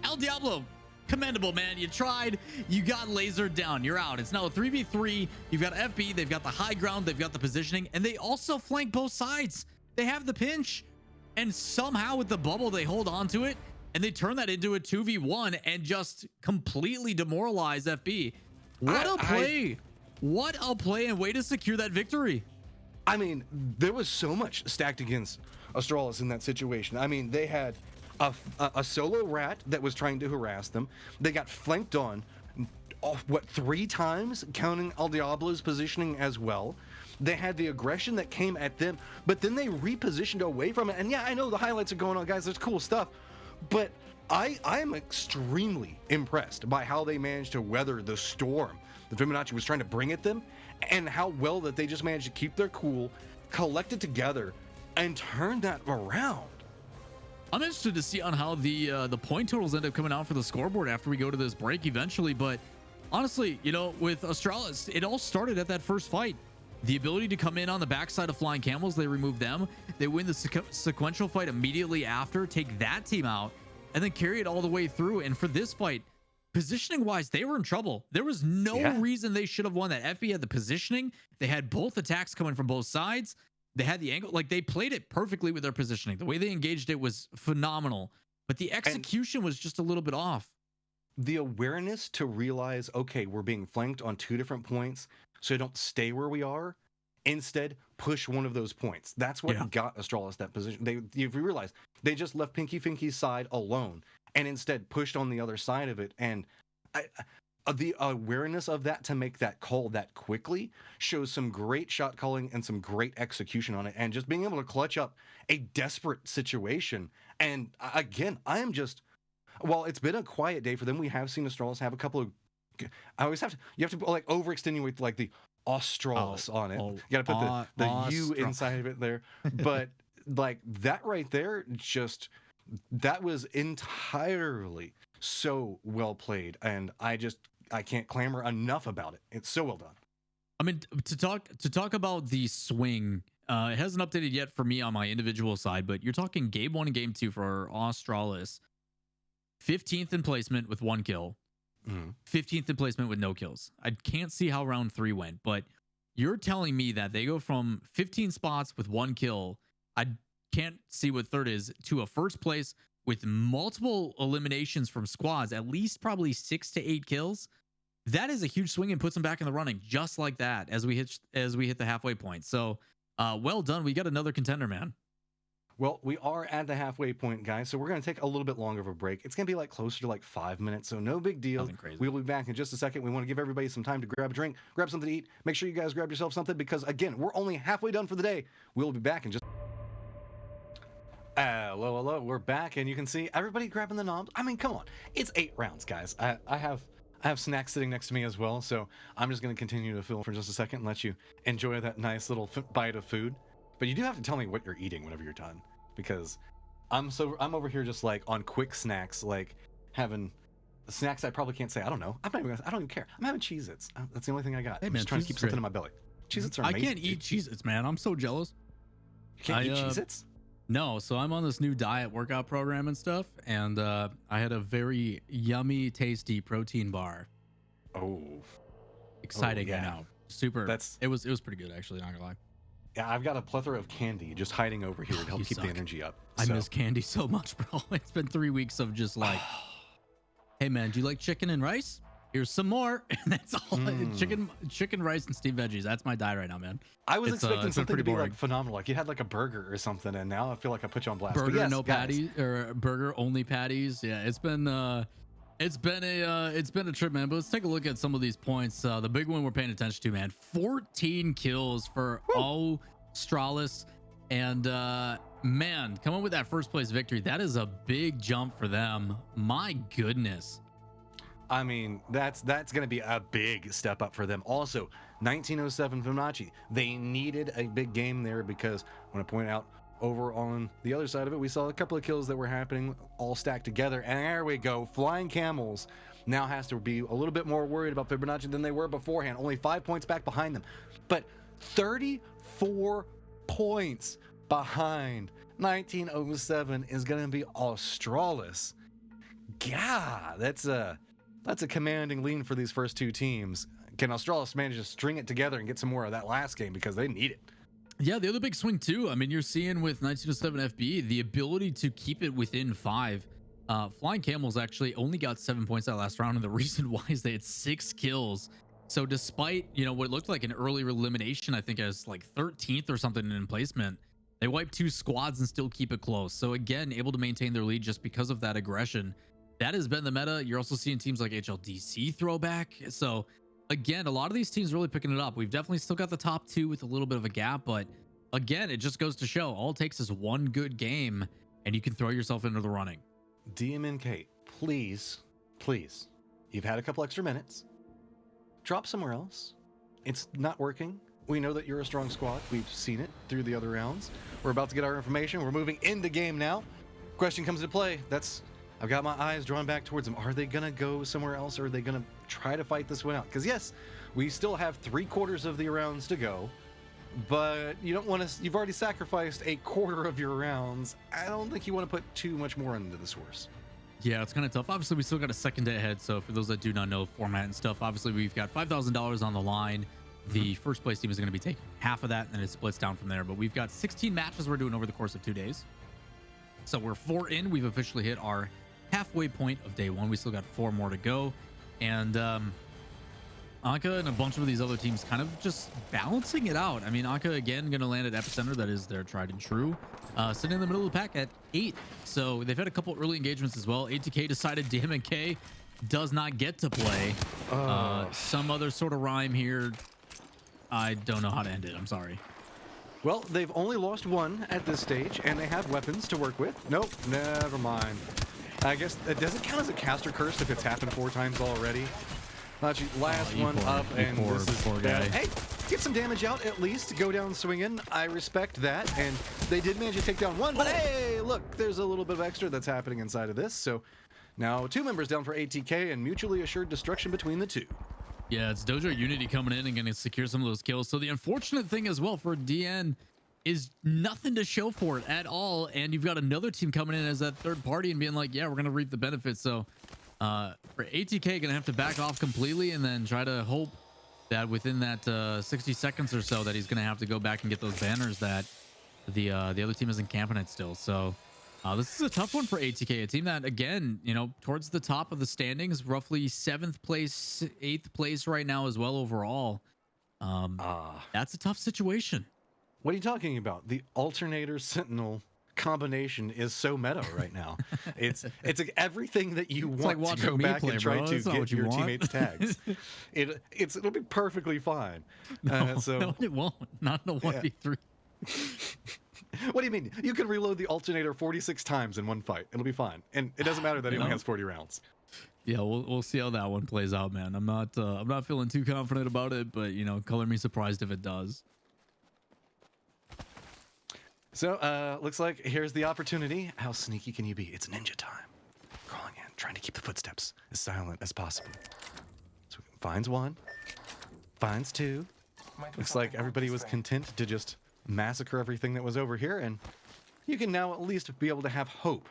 El Diablo, commendable, man. You tried, you got lasered down, you're out. It's now a 3v3. You've got FB, they've got the high ground, they've got the positioning, and they also flank both sides. They have the pinch, and somehow with the bubble they hold on to it, and they turn that into a 2v1 and just completely demoralize FB. What a play. What a play, and way to secure that victory. I mean, there was so much stacked against Astralis in that situation. I mean, they had a solo rat that was trying to harass them. They got flanked on, what, 3 times, counting El Diablo's positioning as well. They had the aggression that came at them, but then they repositioned away from it. And yeah, I know the highlights are going on, guys. There's cool stuff, but I am extremely impressed by how they managed to weather the storm that Fibonacci was trying to bring at them, and how well that they just managed to keep their cool, collect it together, and turn that around. I'm interested to see on how the point totals end up coming out for the scoreboard after we go to this break eventually. But honestly, you know, with Astralis, it all started at that first fight. The ability to come in on the backside of Flying Camels, they remove them. They win the sequential fight immediately after, take that team out, and then carry it all the way through. And for this fight, positioning wise, they were in trouble. There was no reason they should have won that. FB had the positioning. They had both attacks coming from both sides. They had the angle. Like, they played it perfectly with their positioning. The way they engaged it was phenomenal, but the execution was just a little bit off. The awareness to realize, okay, we're being flanked on 2 different points, so don't stay where we are. Instead, push one of those points. That's what got Astralis that position. If you realize, they just left Pinky Finky's side alone and instead pushed on the other side of it. And the awareness of that to make that call that quickly shows some great shot calling and some great execution on it, and just being able to clutch up a desperate situation. And again, I am just, while it's been a quiet day for them, we have seen Astralis have a couple of, you have to like overextenuate like the Australis on it. You gotta put the U inside of it there. But like that right there, just, that was entirely so well played, and I can't clamor enough about it. It's so well done. I mean, to talk about the swing, it hasn't updated yet for me on my individual side, but you're talking game 1 and game 2 for Australis. 15th in placement with 1 kill. 15th in placement with no kills. I can't see how round 3 went, but you're telling me that they go from 15 spots with 1 kill, I can't see what third is, to a first place with multiple eliminations from squads, at least probably 6 to 8 kills. That is a huge swing and puts them back in the running just like that as we hit the halfway point. So well done. We got another contender, man. Well, we are at the halfway point, guys, so we're going to take a little bit longer of a break. It's going to be like closer to like 5 minutes, so no big deal. Nothing crazy. We'll be back in just a second. We want to give everybody some time to grab a drink, grab something to eat. Make sure you guys grab yourself something because, again, we're only halfway done for the day. We'll be back in just... Hello, we're back, and you can see everybody grabbing the knobs. I mean, come on. It's 8 rounds, guys. I have snacks sitting next to me as well, so I'm just going to continue to fill for just a second and let you enjoy that nice little bite of food. But you do have to tell me what you're eating whenever you're done, because I'm over here just like on quick snacks, like having snacks I probably can't say. I don't know. I don't even care. I'm having Cheez-Its. That's the only thing I got. Hey, I'm man, just trying to keep something Cheez-Its in my belly. Cheez-Its are I amazing. can't eat Cheez-Its, man. I'm so jealous. You can't eat Cheez-Its? No, so I'm on this new diet workout program and stuff, and I had a very yummy, tasty protein bar. Oh, Exciting, yeah. I know. Super. It was pretty good, actually. Not gonna lie. Yeah, I've got a plethora of candy just hiding over here to help keep the energy up. I miss candy so much, bro. It's been 3 weeks of just like, hey man, do you like chicken and rice? Here's some more. And that's all. Chicken, rice, and steamed veggies. That's my diet right now, man. I was expecting something to be boring. like phenomenal. Like you had like a burger or something, and now I feel like I put you on blast. Burger, but yes, no guys, patties, or burger only patties. Yeah, it's been a trip, man. But let's take a look at some of these points. The big one we're paying attention to, man. 14 kills for Australis, and man, coming with that first place victory. That is a big jump for them. My goodness. I mean, that's going to be a big step up for them. Also, 1907 Fibonacci. They needed a big game there because I want to point out over on the other side of it, we saw a couple of kills that were happening all stacked together. And there we go. Flying Camels now has to be a little bit more worried about Fibonacci than they were beforehand. Only 5 points back behind them. But 34 points behind 1907 is going to be Australis. God, that's a commanding lean for these first two teams. Can Australis manage to string it together and get some more of that last game because they need it? Yeah, the other big swing too. I mean, you're seeing with 1907 FB the ability to keep it within 5. Flying Camels actually only got 7 points that last round, and the reason why is they had 6 kills. So despite what looked like an early elimination, I think as like 13th or something in placement, they wiped 2 squads and still keep it close. So again, able to maintain their lead just because of that aggression. That has been the meta. You're also seeing teams like HLDC throwback. So again, a lot of these teams really picking it up. We've definitely still got the top 2 with a little bit of a gap, but again, it just goes to show all it takes is one good game and you can throw yourself into the running. DMNK, please, you've had a couple extra minutes. Drop somewhere else. It's not working. We know that you're a strong squad. We've seen it through the other rounds. We're about to get our information. We're moving into game now. Question comes into play. I've got my eyes drawn back towards them. Are they going to go somewhere else, or are they going to try to fight this one out? Because yes, we still have 3/4 of the rounds to go, but you don't want to. You've already sacrificed 1/4 of your rounds. I don't think you want to put too much more into this horse. Yeah, it's kind of tough. Obviously, we still got a second day ahead. So for those that do not know format and stuff, obviously we've got $5,000 on the line. The first place team is going to be taking half of that, and it splits down from there. But we've got 16 matches we're doing over the course of 2 days. So we're 4 in. We've officially hit our halfway point of day 1. We still got 4 more to go, and Anka and a bunch of these other teams kind of just balancing it out. I mean, Anka again going to land at Epicenter. That is their tried and true, sitting in the middle of the pack at 8. So they've had a couple early engagements as well. ATK decided DMNK does not get to play. Some other sort of rhyme here. I don't know how to end it. I'm sorry. Well, they've only lost 1 at this stage, and they have weapons to work with. Nope, never mind. I guess it doesn't count as a caster curse if it's happened 4 times already. Last one up, and this is poor guy. Hey, get some damage out at least. Go down swinging. I respect that, and they did manage to take down 1. But hey, look, there's a little bit of extra that's happening inside of this. So now 2 members down for ATK, and mutually assured destruction between the 2. Yeah, it's Dojo Unity coming in and going to secure some of those kills. So the unfortunate thing as well for DN is nothing to show for it at all. And you've got another team coming in as that third party and being like, yeah, we're going to reap the benefits. So for ATK, going to have to back off completely and then try to hope that within that 60 seconds or so that he's going to have to go back and get those banners that the other team isn't camping it still. So this is a tough one for ATK, a team that, again, towards the top of the standings, roughly 7th place, 8th place right now as well overall. That's a tough situation. What are you talking about? The Alternator Sentinel combination is so meta right now. It's like everything that you like want to watching go me back play, and try bro. to That's not get what you your want. teammates' tags. It'll be perfectly fine. No, So no, it won't. Not in a 1v3. what do you mean? You can reload the alternator 46 times in one fight. It'll be fine, and it doesn't matter that he only has 40 rounds. Yeah, we'll see how that one plays out, man. I'm not feeling too confident about it, but you know, color me surprised if it does. So looks like here's the opportunity. How sneaky can you be? It's ninja time. Crawling in, trying to keep the footsteps as silent as possible. So finds one, finds two. Looks like everybody was content to just massacre everything that was over here, and you can now at least be able to have hope.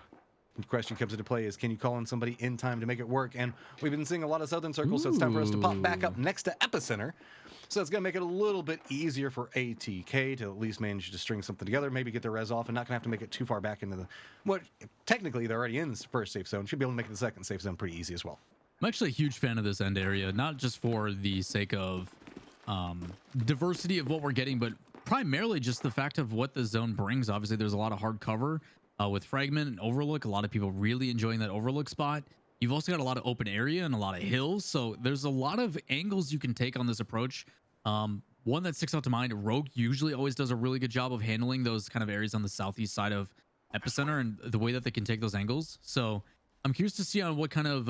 The question comes into play is, can you call in somebody in time to make it work? And we've been seeing a lot of Southern Circles, so it's time for us to pop back up next to Epicenter. So it's going to make it a little bit easier for ATK to at least manage to string something together, maybe get their res off, and not going to have to make it too far back into the... What, technically, they're already in this first safe zone. Should be able to make it the second safe zone pretty easy as well. I'm actually a huge fan of this end area, not just for the sake of diversity of what we're getting, but primarily just the fact of what the zone brings. Obviously, there's a lot of hard cover with Fragment and Overlook. A lot of people really enjoying that Overlook spot. You've also got a lot of open area and a lot of hills, so there's a lot of angles you can take on this approach. One that sticks out to mind, Rogue usually always does a really good job of handling those kind of areas on the southeast side of Epicenter and the way that they can take those angles. So I'm curious to see on what kind of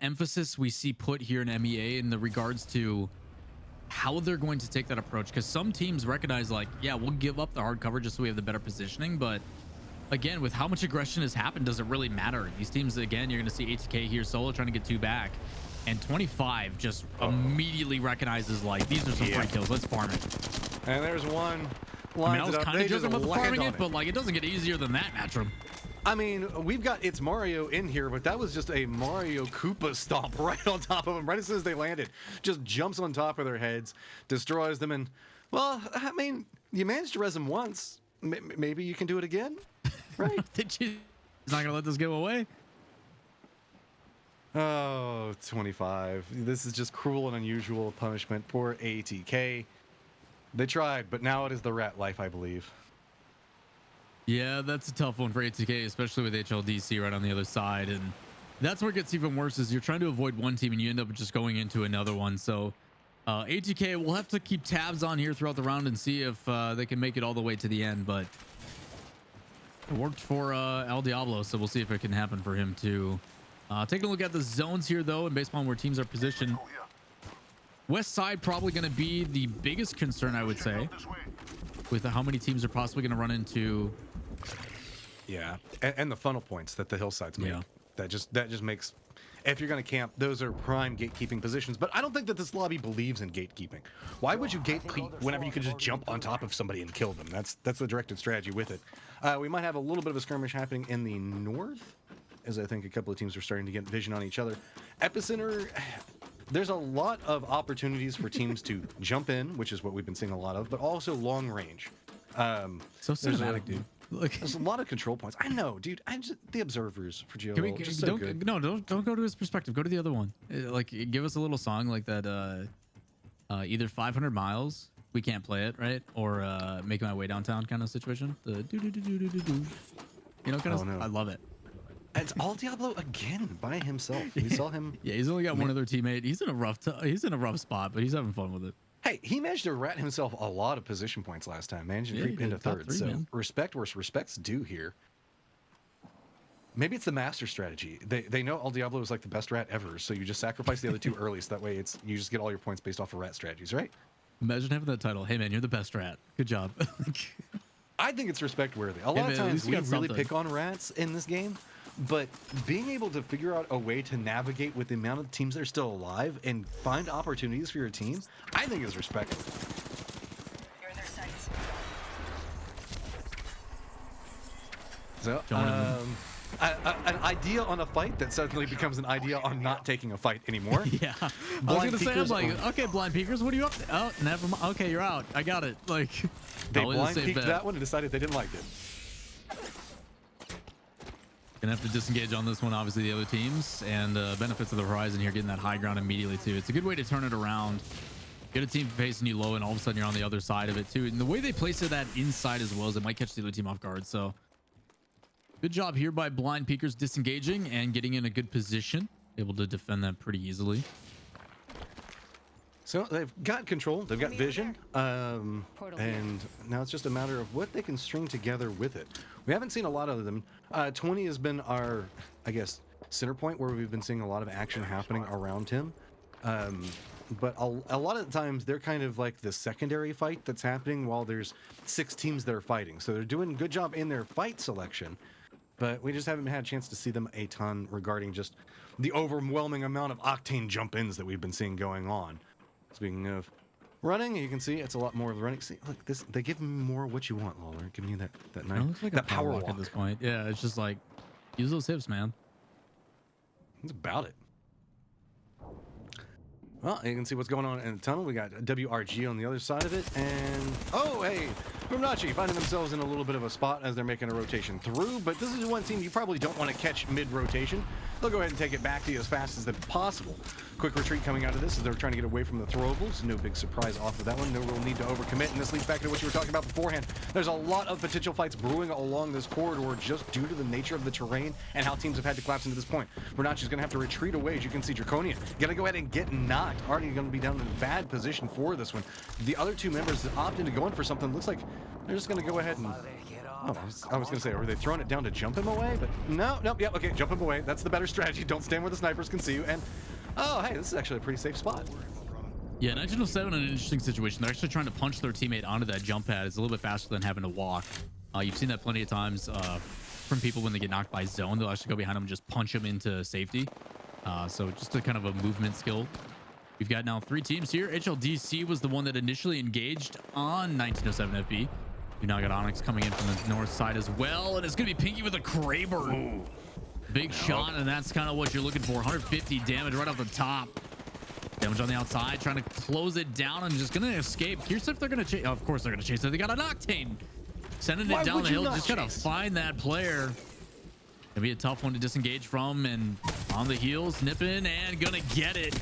emphasis we see put here in MEA in the regards to how they're going to take that approach, because some teams recognize, like, yeah, we'll give up the hard cover just so we have the better positioning, but again, with how much aggression has happened, does it really matter? These teams, again, you're going to see ATK here solo trying to get 2 back, and 25 just immediately recognizes, like, these are some free kills, let's farm it. And there's one. I mean, I was kind of joking about the farming it, but like, it doesn't get easier than that, Matchroom. I mean, we've got It's Mario in here, but that was just a Mario Koopa stomp right on top of them, right as soon as they landed. Just jumps on top of their heads, destroys them, and, well, I mean, you managed to res them once. Maybe you can do it again, right? He's not going to let this go away. Oh, 25. This is just cruel and unusual punishment. Poor ATK. They tried, but now it is the rat life, I believe. Yeah, that's a tough one for ATK, especially with HLDC right on the other side. And that's where it gets even worse, is you're trying to avoid one team and you end up just going into another one. So ATK will have to keep tabs on here throughout the round and see if they can make it all the way to the end. But it worked for El Diablo, so we'll see if it can happen for him too. Taking a look at the zones here, though, and based on where teams are positioned, West side probably going to be the biggest concern, I would say, with how many teams are possibly going to run into. Yeah, and the funnel points that the hillsides make. Yeah. That just makes, if you're going to camp, those are prime gatekeeping positions. But I don't think that this lobby believes in gatekeeping. Why would you gatekeep whenever you could just jump on top of somebody and kill them? That's the directed strategy with it. We might have a little bit of a skirmish happening in the north, as I think a couple of teams are starting to get vision on each other. Epicenter, there's a lot of opportunities for teams to jump in, which is what we've been seeing a lot of, but also long range. So cinematic, dude. Look, there's a lot of control points. I know, dude. The observers for GLL. can we, just so don't, good. no, don't go to his perspective. Go to the other one. Like, give us a little song like that. Either 500 miles, we can't play it, right? Or making my way downtown kind of situation. The do do do do do do do. You know, kind of. No. I love it. It's all Diablo again by himself. We saw him. Yeah, he's only got one other teammate. He's in a rough spot, but he's having fun with it. Hey, he managed to rat himself a lot of position points last time. Managed to creep into third. So man. Respect where respect's due here. Maybe it's the master strategy. They know El Diablo is like the best rat ever, so you just sacrifice the other two early, so that way you just get all your points based off of rat strategies, right? Imagine having that title. Hey man, you're the best rat. Good job. I think it's respect worthy. A lot of times we really pick on rats in this game. But being able to figure out a way to navigate with the amount of teams that are still alive and find opportunities for your team, I think is respectful. You're in their sights. So, an idea on a fight that suddenly becomes an idea on not taking a fight anymore. Yeah. I was going to say, I'm like, okay, blind peekers, what are you up to? Oh, never mind. Okay, you're out. I got it. Like, they blind peeked that one and decided they didn't like it. Gonna have to disengage on this one, obviously, the other teams, and benefits of the horizon here, getting that high ground immediately too. It's a good way to turn it around. Get a team facing you low, and all of a sudden you're on the other side of it too. And the way they place it that inside as well, is it might catch the other team off guard. So good job here by blind peekers disengaging and getting in a good position, able to defend that pretty easily. So they've got control, they've got vision, and now it's just a matter of what they can string together with it. We haven't seen a lot of them. 20 has been our, I guess, center point where we've been seeing a lot of action happening around him. But a lot of the times they're kind of like the secondary fight that's happening while there's 6 teams that are fighting. So they're doing a good job in their fight selection, but we just haven't had a chance to see them a ton regarding just the overwhelming amount of octane jump-ins that we've been seeing going on. Speaking of running, you can see it's a lot more of the running. See, look, this, they give me more of what you want, Lawler. Giving you that nice, Looks like that a power walk walk at this point. Yeah, it's just like, use those hips, man. That's about it. Well, you can see what's going on in the tunnel. We got WRG on the other side of it, and oh, hey, Fibonacci finding themselves in a little bit of a spot as they're making a rotation through, but this is one team you probably don't want to catch mid-rotation. They'll go ahead and take it back to you as fast as possible. Quick retreat coming out of this as they're trying to get away from the throwables. No big surprise off of that one. No real need to overcommit, and this leads back to what you were talking about beforehand. There's a lot of potential fights brewing along this corridor just due to the nature of the terrain and how teams have had to collapse into this point. Fibonacci's going to have to retreat away, as you can see. Draconia going to go ahead and get knocked. Already going to be down in a bad position for this one. The other two members that opt into going for something, looks like they're just going to go ahead and... Oh, I was going to say, were they throwing it down to jump him away? But no, yeah, okay, jump him away. That's the better strategy. Don't stand where the snipers can see you. And, oh, hey, this is actually a pretty safe spot. Yeah, 1907 in an interesting situation. They're actually trying to punch their teammate onto that jump pad. It's a little bit faster than having to walk. You've seen that plenty of times from people when they get knocked by zone. They'll actually go behind them and just punch them into safety. So just a kind of a movement skill. We've got now 3 teams here. HLDC was the one that initially engaged on 1907 FB. We now got Onyx coming in from the north side as well, and it's gonna be Pinky with a Kraber. Big shot, and that's kind of what you're looking for. 150 damage right off the top. Damage on the outside, trying to close it down and just gonna escape. Here's if they're gonna chase. Of course they're gonna chase it. They got an Octane. Sending it down the hill. Just gotta find that player. Gonna be a tough one to disengage from, and on the heels, nipping and gonna get it.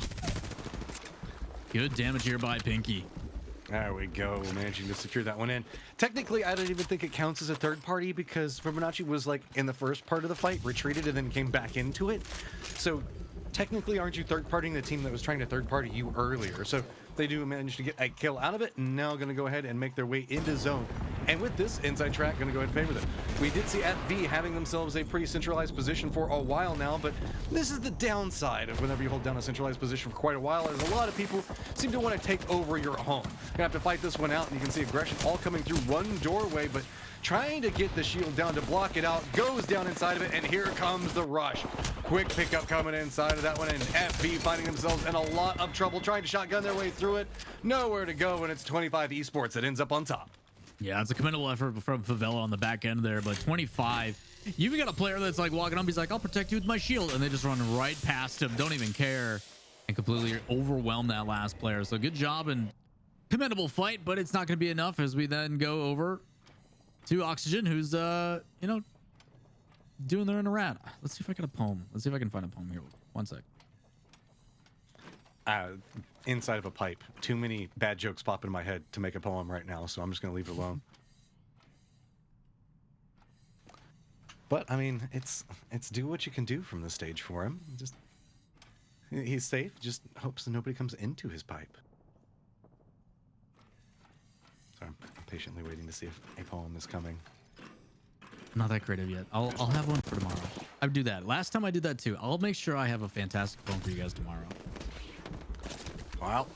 Good damage here by Pinky. There we go, managing to secure that one in. Technically, I don't even think it counts as a third party because Fibonacci was like in the first part of the fight, retreated and then came back into it. So technically, aren't you third partying the team that was trying to third party you earlier? So they do manage to get a kill out of it, and now going to go ahead and make their way into zone. And with this inside track, going to go ahead and favor them. We did see FV having themselves a pretty centralized position for a while now, but this is the downside of whenever you hold down a centralized position for quite a while. There's a lot of people seem to want to take over your home. You're going to have to fight this one out, and you can see aggression all coming through one doorway, but trying to get the shield down to block it out, goes down inside of it, and here comes the rush. Quick pickup coming inside of that one, and FB finding themselves in a lot of trouble, trying to shotgun their way through it. Nowhere to go, and it's 25 Esports that ends up on top. Yeah, it's a commendable effort from Favela on the back end there, but 25. You even got a player that's like walking up, he's like, I'll protect you with my shield, and they just run right past him, don't even care, and completely overwhelm that last player. So good job and commendable fight, but it's not going to be enough as we then go over to Oxygen, who's, you know, doing their in a rat. Let's see if I got a poem. Let's see if I can find a poem here. One sec. Inside of a pipe. Too many bad jokes pop in my head to make a poem right now, so I'm just going to leave it alone. But, I mean, it's do what you can do from the stage for him. Just, he's safe. Just hopes that nobody comes into his pipe. Sorry, I'm patiently waiting to see if a poem is coming. Not that creative yet. I'll have one for tomorrow. I would do that. Last time I did that too. I'll make sure I have a fantastic poem for you guys tomorrow. Well,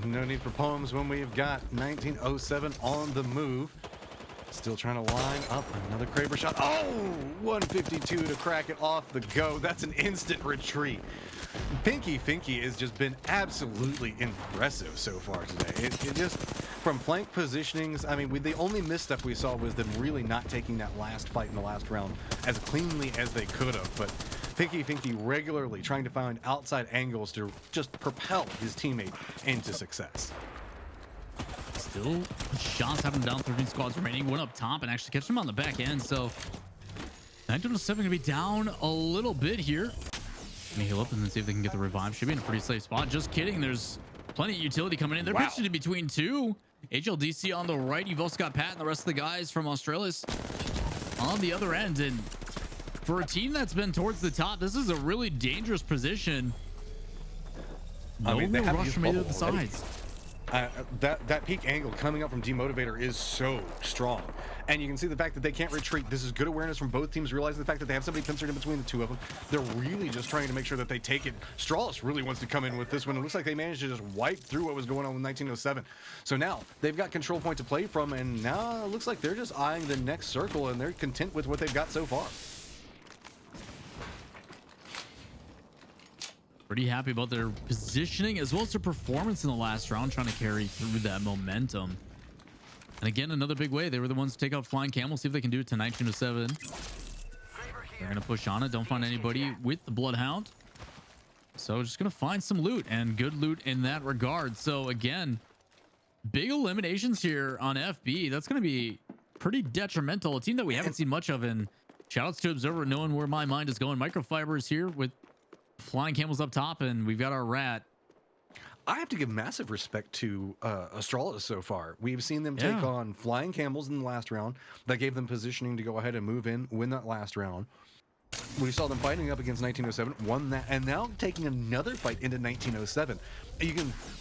no need for poems when we've got 1907 on the move. Still trying to line up another Kraber shot. Oh, 152 to crack it off the go. That's an instant retreat. Pinky Finky has just been absolutely impressive so far today. It just, from flank positionings, I mean, the only misstep we saw was them really not taking that last fight in the last round as cleanly as they could have. But Pinky Finky regularly trying to find outside angles to just propel his teammate into success. Still shots have him down, 13 squads remaining. One up top and actually catch him on the back end. So 1907 gonna be down a little bit here. Gonna heal up and then see if they can get the revive. Should be in a pretty safe spot. Just kidding. There's Plenty of utility coming in. They're pitched in between two. HLDC on the right. You've also got Pat and the rest of the guys from Australis on the other end. And for a team that's been towards the top, this is a really dangerous position. No real rush from either of the sides. That peak angle coming up from Demotivator is so strong. And you can see the fact that they can't retreat. This is good awareness from both teams, realizing the fact that they have somebody pincered in between the two of them. They're really just trying to make sure that they take it. Stralis really wants to come in with this one. It looks like they managed to just wipe through what was going on with 1907. So now they've got control point to play from, and now it looks like they're just eyeing the next circle, and they're content with what they've got so far. Pretty happy about their positioning as well as their performance in the last round, trying to carry through that momentum. And again, another big way. They were the ones to take out Flying Camel, see if they can do it to 1907. They're going to push on it. Don't find anybody with the Bloodhound. So just going to find some loot, and good loot in that regard. So again, big eliminations here on FB. That's going to be pretty detrimental. A team that we haven't seen much of. And shoutouts to Observer knowing where my mind is going. Microfiber is here with Flying Camels up top, and we've got our rat. I have to give massive respect to Australis so far. We've seen them take on Flying Camels in the last round. That gave them positioning to go ahead and move in, win that last round. We saw them fighting up against 1907, won that, and now taking another fight into 1907.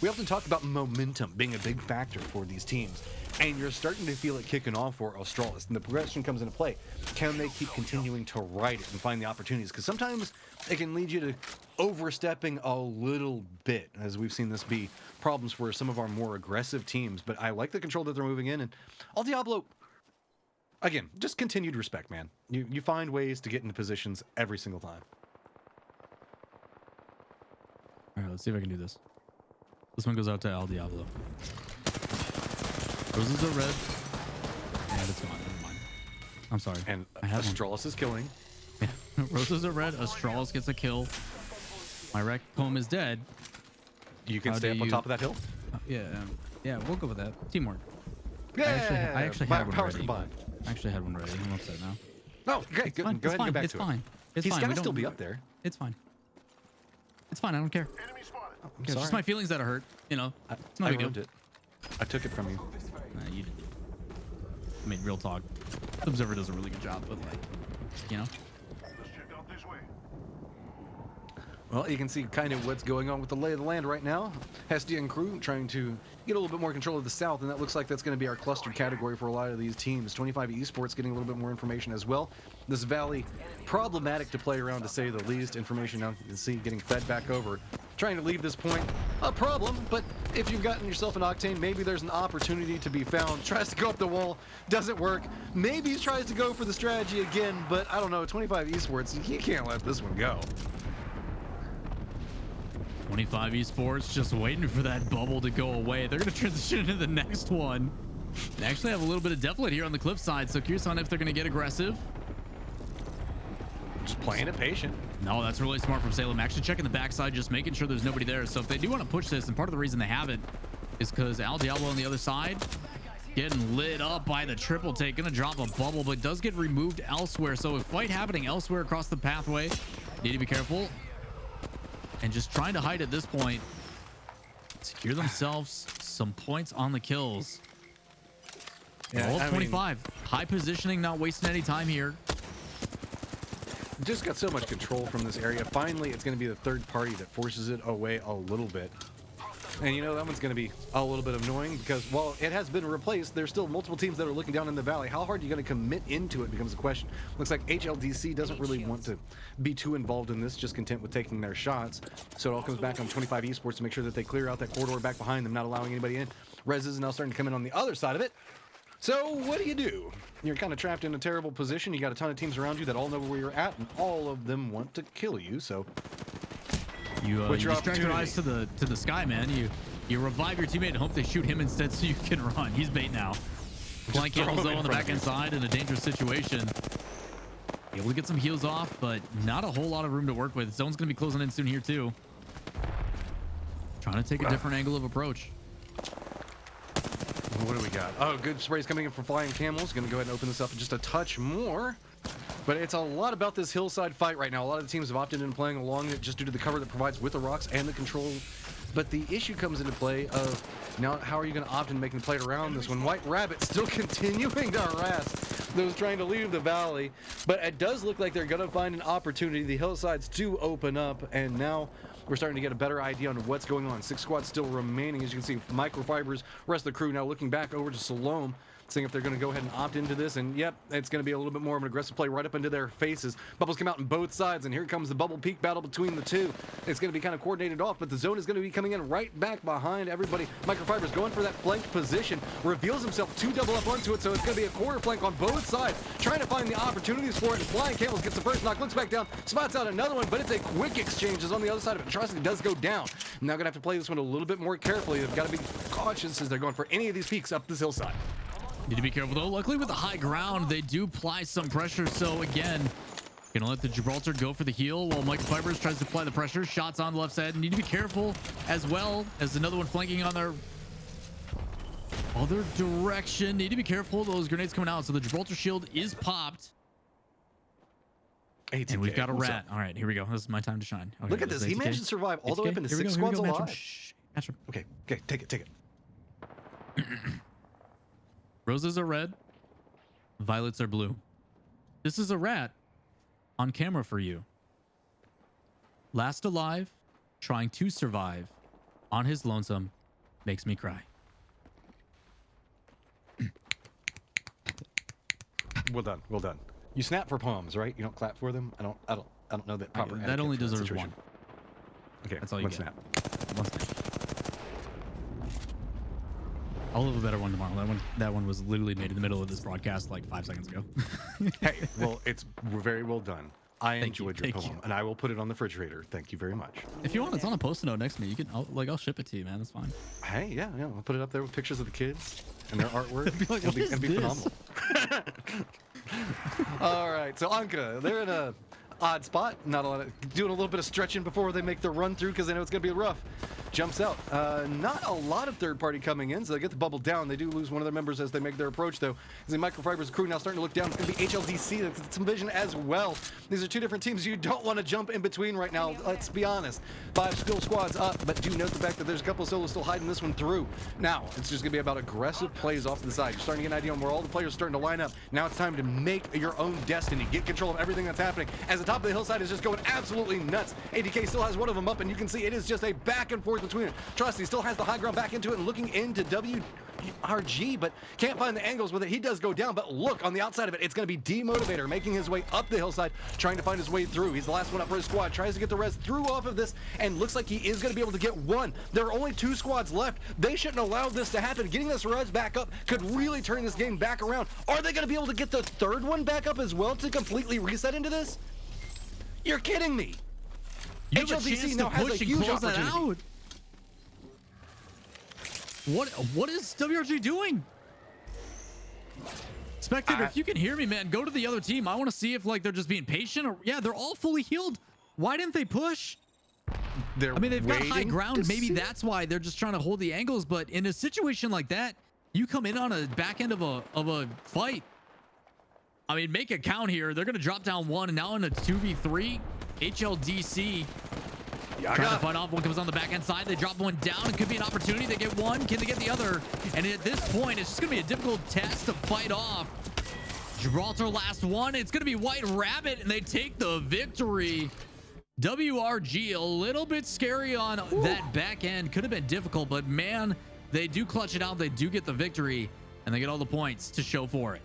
We often talk about momentum being a big factor for these teams, and you're starting to feel it kicking off for Australis, and the progression comes into play. Can they keep continuing to ride it and find the opportunities? Because sometimes it can lead you to overstepping a little bit, as we've seen this be problems for some of our more aggressive teams. But I like the control that they're moving in, and Al Diablo, again, just continued respect, man. You find ways to get into positions every single time. All right, let's see if I can do this. This one goes out to Al Diablo. Roses are red. And it's gone. Never mind. I'm sorry. And I have Australis is killing. Yeah. Roses are red. Australis gets a kill. My rec home is dead. You can stay up on top of that hill? Yeah, we'll go with that. Teamwork. Yeah, I actually had one powers ready. combined. I actually had one ready. I'm upset now. No, okay, go ahead and get back it's to fine. it. It's He's fine. got to still be up there. It's fine. It's fine. I don't care. It's just my feelings that are hurt. You know, it's not a big deal. ruined it. I took it from you. You didn't. I mean, real talk. Observer does a really good job, but like, you know. Well, you can see kind of what's going on with the lay of the land right now. Hestia and crew trying to get a little bit more control of the south, and that looks like that's going to be our clustered category for a lot of these teams. 25 Esports getting a little bit more information as well. This valley, problematic to play around to say the least. Information now you can see getting fed back over. Trying to leave this point a problem, but if you've gotten yourself an Octane, maybe there's an opportunity to be found. Tries to go up the wall, doesn't work. Maybe he tries to go for the strategy again, but I don't know. 25 Esports, you can't let this one go. 25 Esports just waiting for that bubble to go away. They're going to transition into the next one. They actually have a little bit of deflet here on the cliff side, so curious on if they're going to get aggressive. Just playing it patient. No, that's really smart from Salem. Actually checking the backside, just making sure there's nobody there. So if they do want to push this, and part of the reason they have it is because Al Diablo on the other side getting lit up by the triple take. Going to drop a bubble, but does get removed elsewhere. So if fight happening elsewhere across the pathway, need to be careful. And just trying to hide at this point. Secure themselves some points on the kills. Yeah, All 25. High positioning, not wasting any time here. Just got so much control from this area. Finally, it's going to be the third party that forces it away a little bit. And you know, that one's going to be a little bit annoying because while it has been replaced, there's still multiple teams that are looking down in the valley. How hard are you going to commit into it becomes a question. Looks like HLDC doesn't really want to be too involved in this, just content with taking their shots. So it all comes back on 25 Esports to make sure that they clear out that corridor back behind them, not allowing anybody in. Rez is now starting to come in on the other side of it. So what do? You're kind of trapped in a terrible position. You got a ton of teams around you that all know where you're at, and all of them want to kill you. So you distract your eyes to the sky, man. You revive your teammate and hope they shoot him instead, so you can run. He's bait now. Flying Camels though on the back end side in a dangerous situation. Able to get some heals off, but not a whole lot of room to work with. Zone's gonna be closing in soon here too. Trying to take a different angle of approach. What do we got? Oh, good sprays coming in from Flying Camels. Going to go ahead and open this up just a touch more. But it's a lot about this hillside fight right now. A lot of the teams have opted in playing along it just due to the cover that provides with the rocks and the control. But the issue comes into play of now how are you going to opt in making the play around this when White Rabbit still continuing to harass those trying to leave the valley. But it does look like they're going to find an opportunity. The hillsides do open up, and now we're starting to get a better idea on what's going on. 6 squads still remaining. As you can see, Microfibers, rest of the crew now looking back over to Salome, seeing if they're going to go ahead and opt into this. And yep, it's going to be a little bit more of an aggressive play right up into their faces. Bubbles come out on both sides, and here comes the bubble peak battle between the two. It's going to be kind of coordinated off, but the zone is going to be coming in right back behind everybody. Microfibers going for that flanked position, reveals himself to double up onto it, so it's going to be a quarter flank on both sides, trying to find the opportunities for it. And Flying Camels gets the first knock, looks back down, spots out another one, but it's a quick exchange as on the other side of it. Trust does go down. Now going to have to play this one a little bit more carefully. They've got to be cautious as they're going for any of these peaks up this hillside. Need to be careful though. Luckily with the high ground, they do apply some pressure. So again, gonna let the Gibraltar go for the heal while Microfibers tries to apply the pressure. Shots on the left side. Need to be careful as well as another one flanking on their other direction. Need to be careful. Those grenades coming out. So the Gibraltar shield is popped. ATK, and we've got a rat. All right, here we go. This is my time to shine. Okay, look at this. He managed to survive all the way up into 6 squads alive. Match him. Okay, take it. Roses are red. Violets are blue. This is a rat on camera for you. Last alive, trying to survive on his lonesome, makes me cry. Well done. You snap for palms, right? You don't clap for them. I don't know that proper. That only deserves one. Okay, that's all you one get. Snap. One snap. I'll have a better one tomorrow. That one was literally made in the middle of this broadcast like 5 seconds ago. Hey, well, it's very well done. I enjoyed your poem, and I will put it on the refrigerator. Thank you very much. If you want, it's on a post-it note next to me. You can, I'll ship it to you, man. That's fine. Hey, yeah, I'll put it up there with pictures of the kids and their artwork. It'll be phenomenal. All right, so Anka, they're in a odd spot. Not a lot of, doing a little bit of stretching before they make the run through because they know it's going to be rough. Jumps out. Not a lot of third party coming in, so they get the bubble down. They do lose one of their members as they make their approach, though. As the Microfibers crew now starting to look down, it's going to be HLDC. That's some vision as well. These are 2 different teams you don't want to jump in between right now. Let's be honest. 5 still squads up, but do note the fact that there's a couple of solos still hiding this one through. Now, it's just going to be about aggressive plays off to the side. You're starting to get an idea on where all the players are starting to line up. Now it's time to make your own destiny. Get control of everything that's happening. As the top of the hillside is just going absolutely nuts. ADK still has one of them up, and you can see it is just a back and forth between it. Trusty still has the high ground back into it and looking into WRG, but can't find the angles with it. He does go down, but look, on the outside of it, it's going to be Demotivator making his way up the hillside, trying to find his way through. He's the last one up for his squad, tries to get the res through off of this, and looks like he is going to be able to get one. There are only 2 squads left. They shouldn't allow this to happen. Getting this res back up could really turn this game back around. Are they going to be able to get the 3rd one back up as well to completely reset into this? You're kidding me. You have a chance to push and close that out. What is WRG doing? Spectator, if you can hear me, man, go to the other team. I want to see if like they're just being patient or yeah, they're all fully healed. Why didn't they push? I mean, they've got high ground. Maybe that's why they're just trying to hold the angles. But in a situation like that, you come in on a back end of a fight. I mean, make a count here. They're going to drop down 1 and now in a 2v3. HLDC trying to fight off. One comes on the back end side. They drop one down. It could be an opportunity. They get one. Can they get the other? And at this point, it's just going to be a difficult test to fight off. Gibraltar last one. It's going to be White Rabbit, and they take the victory. WRG a little bit scary on that back end. Could have been difficult, but man, they do clutch it out. They do get the victory, and they get all the points to show for it.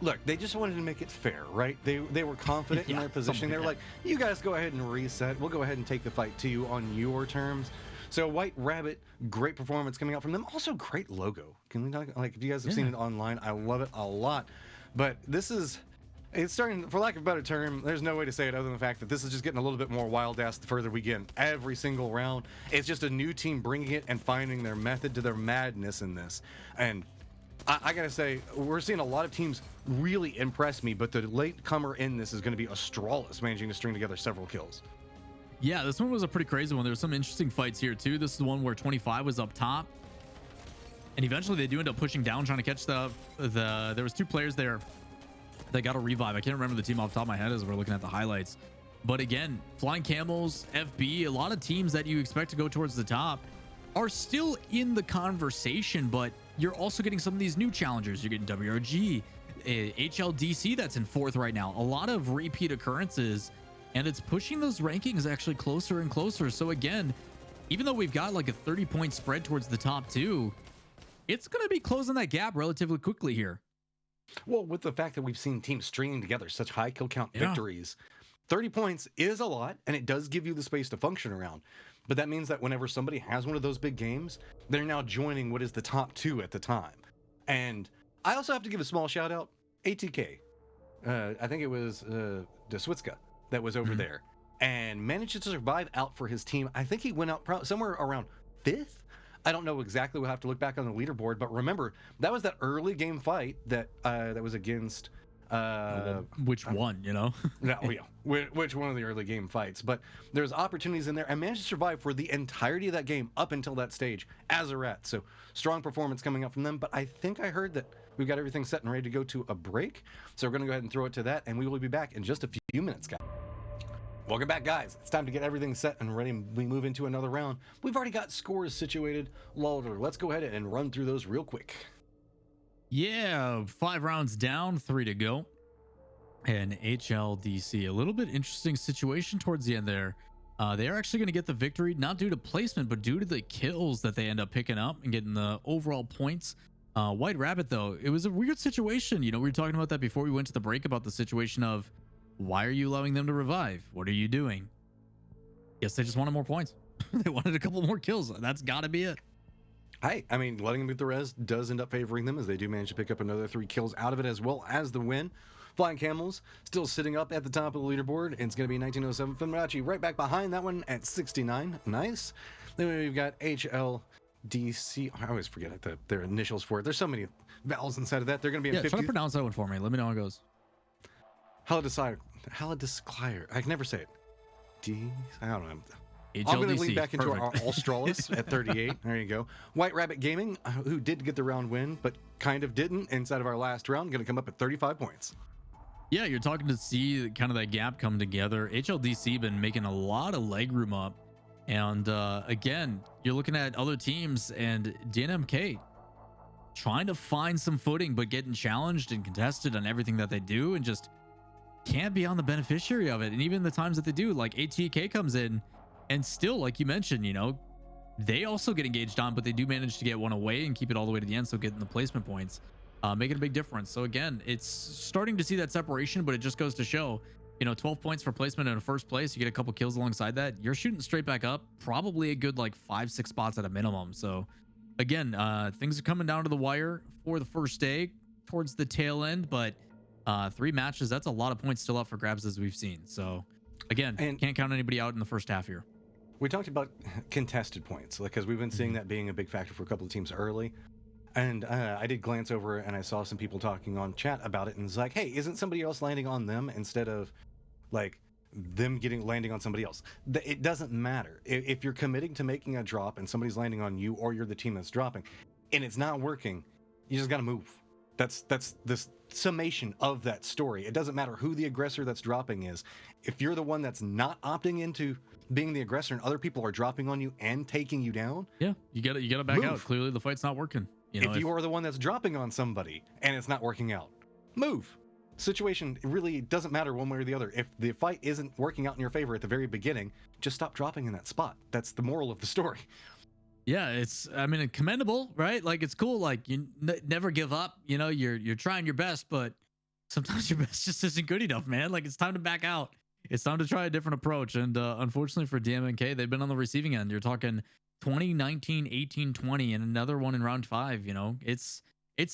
Look, they just wanted to make it fair, right? They were confident in their position. They were like, you guys go ahead and reset. We'll go ahead and take the fight to you on your terms. So White Rabbit, great performance coming out from them. Also great logo. Can we talk, like, if you guys have seen it online, I love it a lot. But this is, it's starting, for lack of a better term, there's no way to say it other than the fact that this is just getting a little bit more wild ass the further we get. Every single round, it's just a new team bringing it and finding their method to their madness in this. And I gotta say, we're seeing a lot of teams really impress me, but the late comer in this is going to be Astralis, managing to string together several kills. Yeah, this one was a pretty crazy one. There were some interesting fights here too. This is the one where 25 was up top, and eventually they do end up pushing down, trying to catch there was 2 players there They got a revive. I can't remember the team off the top of my head as we're looking at the highlights. But again, Flying Camels, FB, a lot of teams that you expect to go towards the top are still in the conversation, but you're also getting some of these new challengers. You're getting WRG, HLDC that's in 4th right now. A lot of repeat occurrences, and it's pushing those rankings actually closer and closer. So again, even though we've got like a 30-point spread towards the top 2, it's going to be closing that gap relatively quickly here. Well, with the fact that we've seen teams stringing together such high kill count victories, 30 points is a lot, and it does give you the space to function around. But that means that whenever somebody has one of those big games, they're now joining what is the top 2 at the time. And I also have to give a small shout out, ATK. I think it was Deswitska that was over there and managed to survive out for his team. I think he went out somewhere around 5th. I don't know exactly. We'll have to look back on the leaderboard, but remember that was that early game fight that that was against which one, you know? No, yeah, which one of the early game fights? But there's opportunities in there. I managed to survive for the entirety of that game up until that stage as a rat. So strong performance coming up from them. But I think I heard that we've got everything set and ready to go to a break. So we're going to go ahead and throw it to that, and we will be back in just a few minutes, guys. Welcome back, guys. It's time to get everything set and ready. We move into another round. We've already got scores situated. Lawler, let's go ahead and run through those real quick. Yeah, 5 rounds down, 3 to go. And HLDC, a little bit interesting situation towards the end there. They are actually going to get the victory, not due to placement, but due to the kills that they end up picking up and getting the overall points. White Rabbit, though, it was a weird situation. You know, we were talking about that before we went to the break about the situation of, why are you allowing them to revive? What are you doing? Yes, they just wanted more points. They wanted a couple more kills. That's got to be it. I mean, letting them get the res does end up favoring them, as they do manage to pick up another 3 kills out of it, as well as the win. Flying Camels still sitting up at the top of the leaderboard. It's going to be 1907 Fibonacci right back behind that one at 69. Nice. Then we've got HLDC. I always forget their initials for it. There's so many vowels inside of that. They're going to be in 50. Try to pronounce that one for me. Let me know how it goes. Halidisclire. I can never say it. I don't know. HLDC. I'm going to lean back into our Australis at 38. There you go. White Rabbit Gaming, who did get the round win, but kind of didn't inside of our last round, going to come up at 35 points. Yeah, you're talking to see kind of that gap come together. HLDC been making a lot of leg room up. And again, you're looking at other teams and DNMK trying to find some footing, but getting challenged and contested on everything that they do and just can't be on the beneficiary of it. And even the times that they do, like ATK comes in and still, like you mentioned, you know, they also get engaged on, but they do manage to get one away and keep it all the way to the end. So getting the placement points, making a big difference. So again, it's starting to see that separation, but it just goes to show, you know, 12 points for placement in first place. You get a couple kills alongside that. You're shooting straight back up, probably a good like 5-6 spots at a minimum. So again, things are coming down to the wire for the first day towards the tail end, but 3 matches, that's a lot of points still up for grabs as we've seen. So again, can't count anybody out in the first half here. We talked about contested points, because we've been seeing that being a big factor for a couple of teams early. And I did glance over and I saw some people talking on chat about it, and it's like, hey, isn't somebody else landing on them instead of like them landing on somebody else? It doesn't matter. If you're committing to making a drop and somebody's landing on you, or you're the team that's dropping and it's not working, you just got to move. That's this summation of that story. It doesn't matter who the aggressor that's dropping is. If you're the one that's not opting into being the aggressor and other people are dropping on you and taking you down, yeah, you gotta back out. Clearly the fight's not working. You know, if you are the one that's dropping on somebody and it's not working out, move. Situation really doesn't matter one way or the other. If the fight isn't working out in your favor at the very beginning, just stop dropping in that spot. That's the moral of the story. Yeah, it's, I mean, commendable, right? Like, it's cool. Like, you never give up. You know, you're trying your best, but sometimes your best just isn't good enough, man. Like, it's time to back out. It's time to try a different approach. And unfortunately for DMNK, they've been on the receiving end. You're talking 2019, 18, 20, and another one in round 5. You know, it's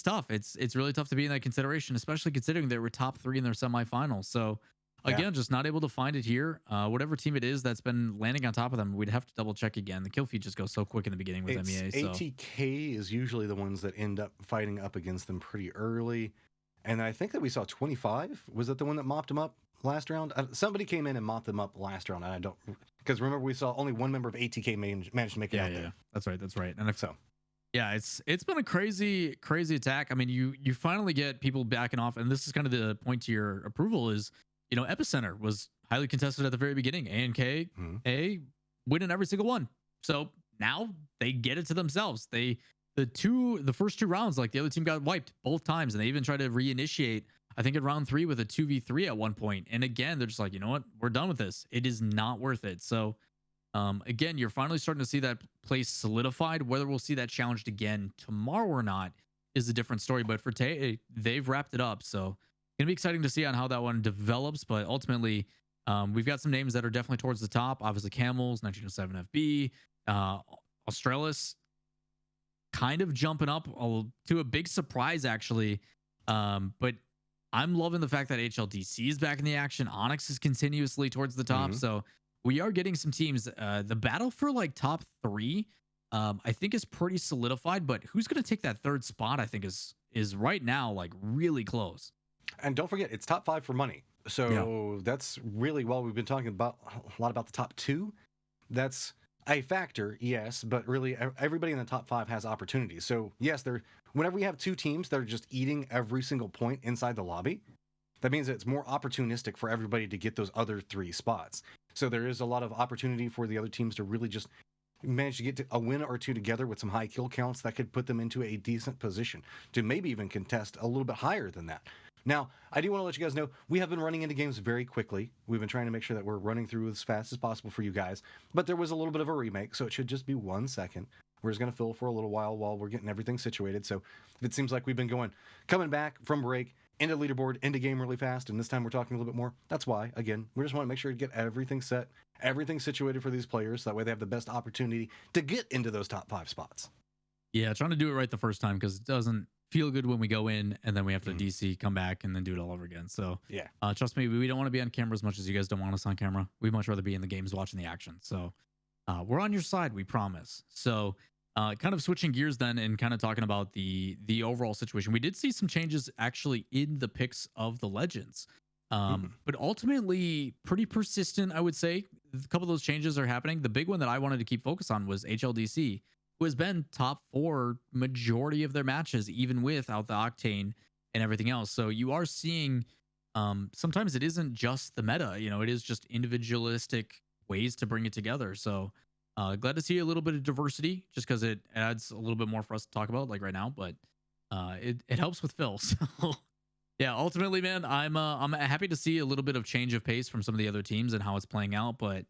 tough. It's really tough to be in that consideration, especially considering they were top 3 in their semifinals. So again, just not able to find it here. Whatever team it is that's been landing on top of them, we'd have to double check again. The kill feed just goes so quick in the beginning with MEA. So ATK is usually the ones that end up fighting up against them pretty early. And I think that we saw 25. Was that the one that mopped them up last round? Somebody came in and mopped them up last round. And I don't, because remember we saw only one member of ATK managed to make it out there. That's right. And if so, Yeah, it's been a crazy attack. I mean, you finally get people backing off, and this is kind of the point to your approval is, Epicenter was highly contested at the very beginning. A and K Mhm. A winning every single one. So now they get it to themselves. The first two rounds, like the other team got wiped both times, and they even tried to reinitiate. I think in round three with a 2v3 at one point. And again, they're just like, you know what? We're done with this. It is not worth it. So again, you're finally starting to see that place solidified. Whether we'll see that challenged again tomorrow or not is a different story. But for Tay, they've wrapped it up. So gonna be exciting to see on how that one develops. But ultimately, we've got some names that are definitely towards the top. Obviously, Camels, 1907 FB, Australis, kind of jumping up to a big surprise actually. But I'm loving the fact that HLDC is back in the action. Onyx is continuously towards the top. Mhm. So we are getting some teams. The battle for like top three, I think is pretty solidified. But who's going to take that third spot? I think is right now like really close. And don't forget, it's top 5 for money. Yeah. So that's really, while we've been talking about a lot about the top 2, that's a factor, yes, but really everybody in the top 5 has opportunities. So yes, they're whenever we have 2 teams that are just eating every single point inside the lobby, that means it's more opportunistic for everybody to get those other 3 spots. So there is a lot of opportunity for the other teams to really just manage to get to a win or 2 together with some high kill counts that could put them into a decent position to maybe even contest a little bit higher than that. Now, I do want to let you guys know we have been running into games very quickly. We've been trying to make sure that we're running through as fast as possible for you guys, but there was a little bit of a remake, so it should just be 1 second. We're just going to fill for a little while we're getting everything situated. So if it seems like we've been coming back from break into leaderboard, into game really fast, and this time we're talking a little bit more, that's why. Again, we just want to make sure to get everything set, everything situated for these players, so that way they have the best opportunity to get into those top 5 spots. Yeah, trying to do it right the first time because it doesn't feel good when we go in and then we have to Mhm. DC, come back, and then do it all over again. So, Yeah. trust me, we don't want to be on camera as much as you guys don't want us on camera. We'd much rather be in the games watching the action. So, we're on your side, we promise. So, kind of switching gears then and kind of talking about the overall situation. We did see some changes actually in the picks of the legends, but ultimately pretty persistent, I would say. A couple of those changes are happening. The big one that I wanted to keep focus on was HLDC, who has been top four majority of their matches, even without the octane and everything else. So you are seeing sometimes it isn't just the meta, it is just individualistic ways to bring it together. So glad to see a little bit of diversity just because it adds a little bit more for us to talk about like right now, but it helps with Phil. So yeah, ultimately, man, I'm happy to see a little bit of change of pace from some of the other teams and how it's playing out. But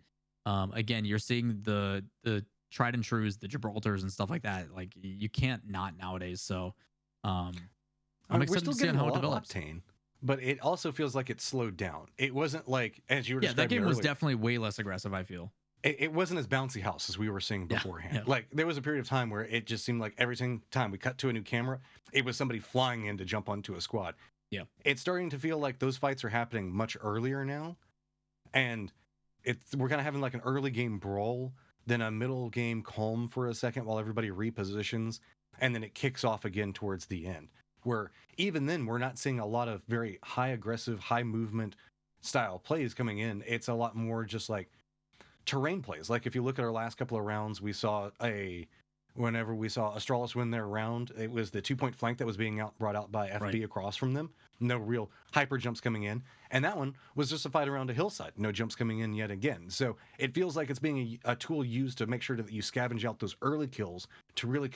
again, you're seeing the tried and trues, the Gibraltars and stuff like that. Like you can't not nowadays. So I'm We're excited still to see on getting a how it lot of develops. octane, but it also feels like it slowed down. It wasn't like, as you were Yeah, that describing game was earlier, definitely way less aggressive, I feel. it wasn't as bouncy house as we were seeing Yeah, beforehand. yeah, Like there was a period of time where it just seemed like every single time we cut to a new camera, it was somebody flying in to jump onto a squad. yeah. It's starting to feel like those fights are happening much earlier now, and we're kind of having like an early game brawl, then a middle game calm for a second while everybody repositions, and then it kicks off again towards the end. Where even then we're not seeing a lot of very high aggressive, high movement style plays coming in. It's a lot more just like terrain plays. Like if you look at our last couple of rounds, whenever we saw Astralis win their round, it was the 2 point flank that was being brought out by FB Right. across from them. No real hyper jumps coming in. And that one was just a fight around a hillside. No jumps coming in yet again. So it feels like it's being a tool used to make sure that you scavenge out those early kills to really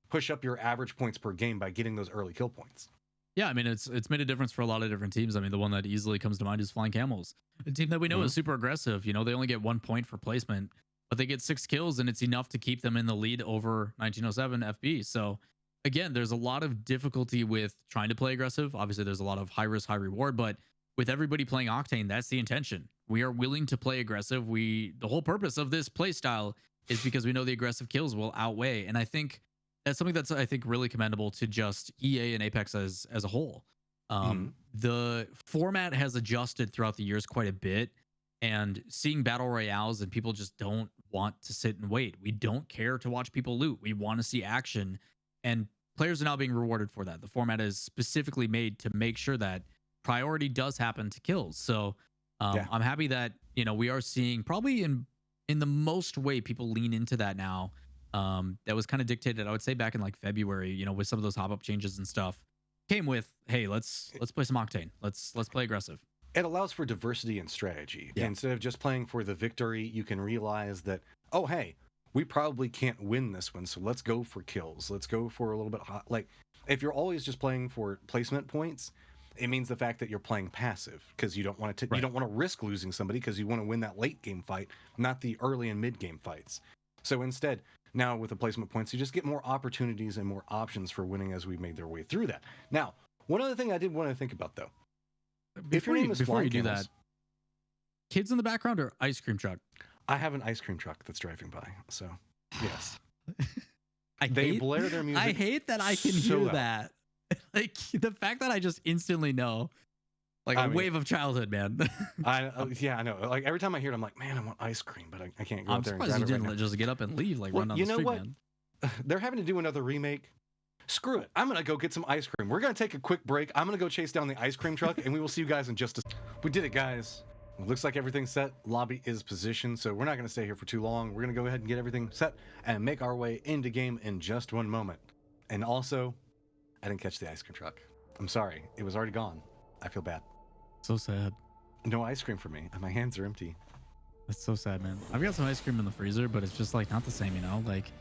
push up your average points per game by getting those early kill points. Yeah, I mean it's made a difference for a lot of different teams. I mean, the one that easily comes to mind is Flying Camels, a team that we know Mhm. is super aggressive. They only get 1 point for placement, but they get 6 kills, and it's enough to keep them in the lead over 1907 FB. So again, there's a lot of difficulty with trying to play aggressive. Obviously, there's a lot of high risk, high reward, but with everybody playing Octane, that's the intention. We are willing to play aggressive. The whole purpose of this play style is because we know the aggressive kills will outweigh, and I think that's something that's I think really commendable to just EA and Apex as a whole. Mhm. The format has adjusted throughout the years quite a bit, and seeing battle royales and people just don't want to sit and wait. We don't care to watch people loot. We want to see action, and players are now being rewarded for that. The format is specifically made to make sure that priority does happen to kills. So Yeah. I'm happy that we are seeing probably in the most way people lean into that now that was kind of dictated, I would say, back in like February, you know, with some of those hop-up changes and stuff, came with, hey, let's play some Octane. Let's play aggressive. It allows for diversity and strategy. Yeah. Instead of just playing for the victory, you can realize that, oh, hey, we probably can't win this one, so let's go for kills. Let's go for a little bit hot. Like, if you're always just playing for placement points, it means the fact that you're playing passive because you don't want to you don't want to risk losing somebody because you want to win that late game fight, not the early and mid game fights. So instead, now with the placement points, you just get more opportunities and more options for winning as we made their way through that. Now, one other thing I did want to think about though. Before you do that, kids in the background or ice cream truck? I have an ice cream truck that's driving by, so yes. They blare their music. I hate that I can so hear loud. that. Like the fact that I just instantly know, like a wave of childhood, man. I know. Like every time I hear it, I'm like, man, I want ice cream, but I can't go I'm up there and surprised grab you it right didn't now. just get up and leave, like Well, run down you the know street, what? man. They're having to do another remake. Screw it. I'm gonna go get some ice cream. We're gonna take a quick break. I'm gonna go chase down the ice cream truck, and we will see you guys in just a. We did it, guys. It looks like everything's set. Lobby is positioned, so we're not gonna stay here for too long. We're gonna go ahead and get everything set and make our way into game in just one moment. And also, I didn't catch the ice cream truck. I'm sorry. It was already gone. I feel bad. So sad. No ice cream for me. My hands are empty. That's so sad, man. I've got some ice cream in the freezer, but it's just like not the same, you know? Like,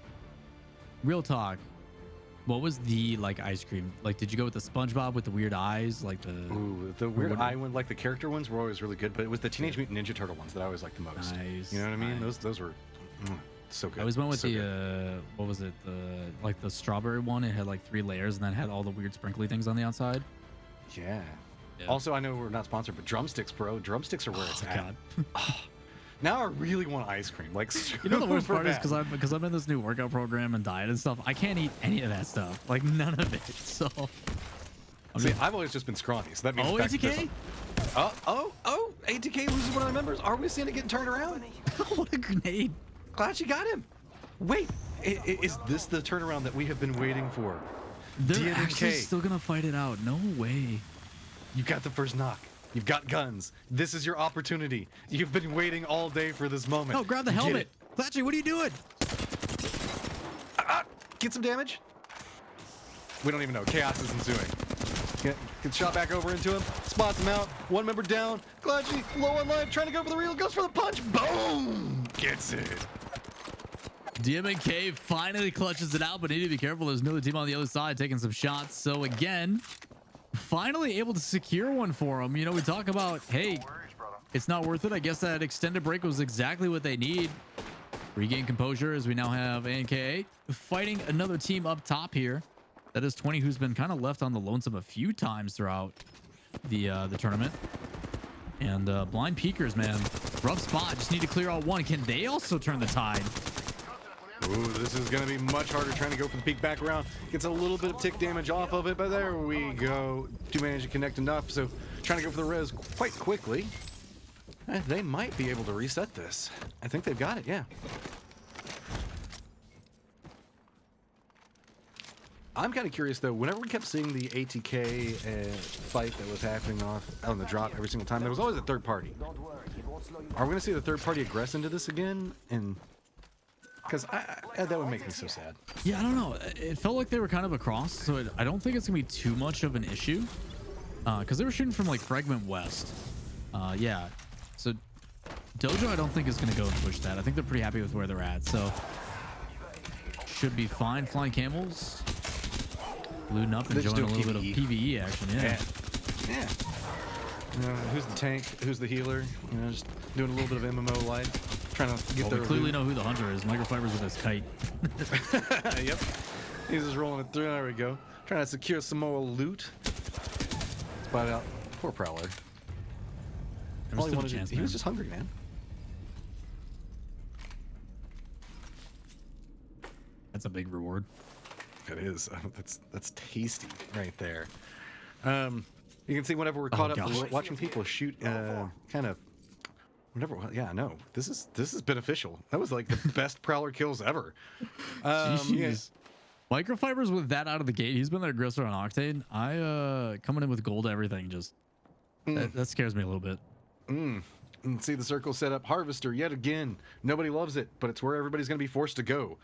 real talk. What was the like ice cream? Like, did you go with the SpongeBob with the weird eyes? Like the weird eye one, like the character ones were always really good, but it was the Teenage Mutant Ninja Turtle ones that I always liked the most. Nice. You know what I mean? Nice. Those were so good. I always went with So the good. what was it? The strawberry one. It had like 3 layers and then had all the weird sprinkly things on the outside. Yeah. Yeah. Also, I know we're not sponsored, but drumsticks, bro. Drumsticks are where it's at. God. Now I really want ice cream. Like, You know the worst super part is bad. because I'm in this new workout program and diet and stuff. I can't eat any of that stuff. Like none of it. So. See, I've always just been scrawny, so that means. Oh, back to ATK? Oh, ATK loses one of our members. Are we seeing it getting turned around? What a grenade! Glad you got him. Wait, is this the turnaround that we have been waiting for? They're actually DNK. still gonna fight it out. No way. You got the first knock. You've got guns. This is your opportunity. You've been waiting all day for this moment. No, grab the Get helmet. it. Flatchy, what are you doing? Get some damage. We don't even know. Chaos is ensuing. Get shot back over into him. Spots him out. One member down. Gladgy, low on life, trying to go for the reel. Goes for the punch. Boom! Gets it. DMK finally clutches it out, but need to be careful. There's another team on the other side taking some shots. So again, finally able to secure one for him. You know, we talk about, hey, it's not worth it. I guess that extended break was exactly what they need. Regain composure as we now have ANK fighting another team up top here. That is 20, who's been kind of left on the lonesome a few times throughout the tournament. And blind peekers, man, rough spot. Just need to clear out one. Can they also turn the tide? Ooh, this is going to be much harder trying to go for the peek back around. Gets a little bit of tick damage off of it, but there we go. Do manage to connect enough, so trying to go for the res quite quickly. They might be able to reset this. I think they've got it, yeah. I'm kind of curious, though. Whenever we kept seeing the ATK fight that was happening on the drop every single time, there was always a third party. Are we going to see the third party aggress into this again? And because that would make me so sad. Yeah, I don't know. It felt like they were kind of across, so I don't think it's gonna be too much of an issue. Because they were shooting from like Fragment West. Yeah. So Dojo, I don't think is gonna go and push that. I think they're pretty happy with where they're at. So should be fine. Flying camels, looting up, They're just enjoying a little doing bit of PVE action. Yeah. Yeah. Who's the tank? Who's the healer? You know, just doing a little bit of MMO life, trying to get Well, their we clearly loot. know who the hunter is. Microfibers with his kite. Yep. He's just rolling it through. There we go. Trying to secure some more loot. Spot out. Poor Prowler. There All was he still a wanted to- chance, he was man. just hungry, man. That's a big reward. It is. That's tasty right there. You can see whenever we're caught up gosh. watching people shoot, kind of. Whenever, yeah, no, this is beneficial. That was like the best Prowler kills ever. Yeah. Jeez. Microfibers with that out of the gate. He's been their aggressor on Octane. Coming in with gold everything just that scares me a little bit. And see the circle set up. Harvester yet again. Nobody loves it, but it's where everybody's going to be forced to go.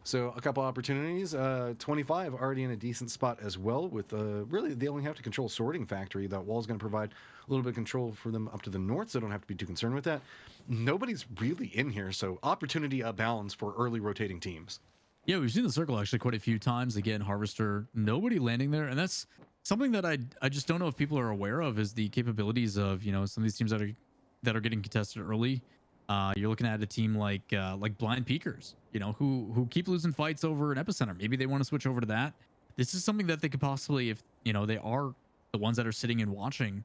So a couple opportunities. 25 already in a decent spot as well. With really, they only have to control sorting factory. That wall is going to provide a little bit of control for them up to the north, so don't have to be too concerned with that. Nobody's really in here, so opportunity abounds for early rotating teams. Yeah, we've seen the circle actually quite a few times. Again, Harvester, nobody landing there, and that's something that I just don't know if people are aware of is the capabilities of some of these teams that are getting contested early. You're looking at a team like Blind Peakers, who keep losing fights over an epicenter. Maybe they want to switch over to that. This is something that they could possibly, if they are the ones that are sitting and watching,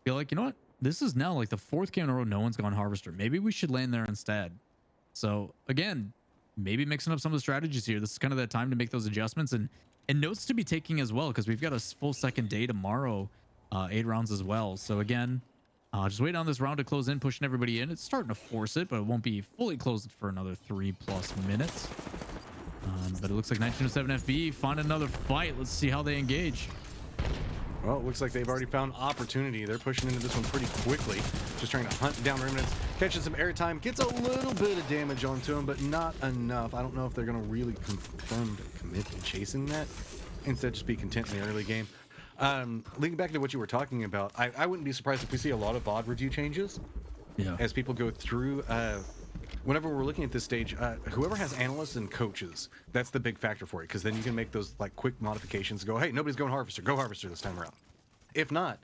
feel like, you know what, this is now like the fourth game in a row no one's gone Harvester. Maybe we should land there instead. So again, maybe mixing up some of the strategies here. This is kind of that time to make those adjustments and notes to be taking as well, because we've got a full second day tomorrow, 8 rounds as well. So again, just wait on this round to close in, pushing everybody in. It's starting to force it, but it won't be fully closed for another 3+ minutes. But it looks like 1907 FB find another fight. Let's see how they engage. Well, it looks like they've already found opportunity. They're pushing into this one pretty quickly. Just trying to hunt down remnants, catching some airtime, gets a little bit of damage onto them, but not enough. I don't know if they're going to really confirm to commit to chasing that. Instead, just be content in the early game. Linking back to what you were talking about, I wouldn't be surprised if we see a lot of VOD review changes as people go through. Whenever we're looking at this stage, whoever has analysts and coaches, that's the big factor for it, because then you can make those like quick modifications. Go, hey, nobody's going Harvester. Go Harvester this time around. If not,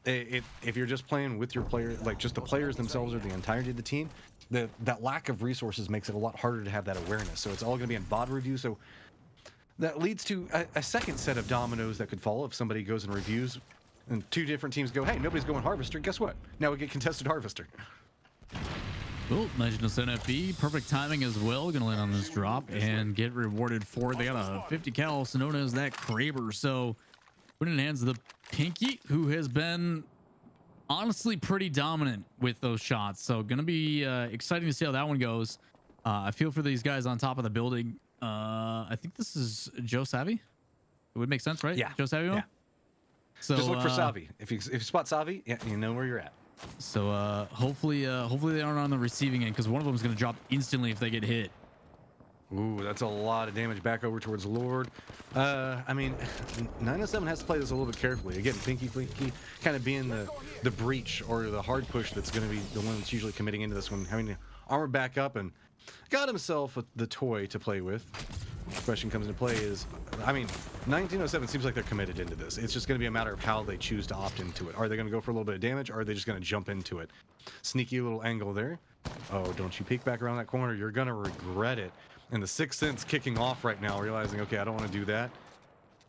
if you're just playing with your player, like just the players themselves or the entirety of the team, that lack of resources makes it a lot harder to have that awareness. So it's all going to be in VOD review. So that leads to a second set of dominoes that could fall if somebody goes and reviews and 2 different teams go, hey, nobody's going Harvester. Guess what? Now we get contested Harvester. Well, 1907 FB, perfect timing as well. Gonna land on this drop and get rewarded for it. They got a 50 cal, so known as that Kraber. So put it in the hands of the Pinky, who has been honestly pretty dominant with those shots. So gonna be exciting to see how that one goes. I feel for these guys on top of the building. I think this is Joe Savvy. It would make sense, right? Yeah. Joe Savvy. Yeah. So just look for Savvy. If you spot Savvy, yeah, you know where you're at. So hopefully they aren't on the receiving end, because one of them is going to drop instantly if they get hit. Ooh, that's a lot of damage back over towards Lord. I mean, 907 has to play this a little bit carefully. Again, Pinky kind of being the breach or the hard push that's going to be the one that's usually committing into this one, having to armor back up and got himself the toy to play with. The question comes into play is, I mean, 1907 seems like they're committed into this. It's just going to be a matter of how they choose to opt into it. Are they going to go for a little bit of damage, or are they just going to jump into it? Sneaky little angle there. Oh, don't you peek back around that corner. You're going to regret it. And the Sixth Sense kicking off right now, realizing, okay, I don't want to do that.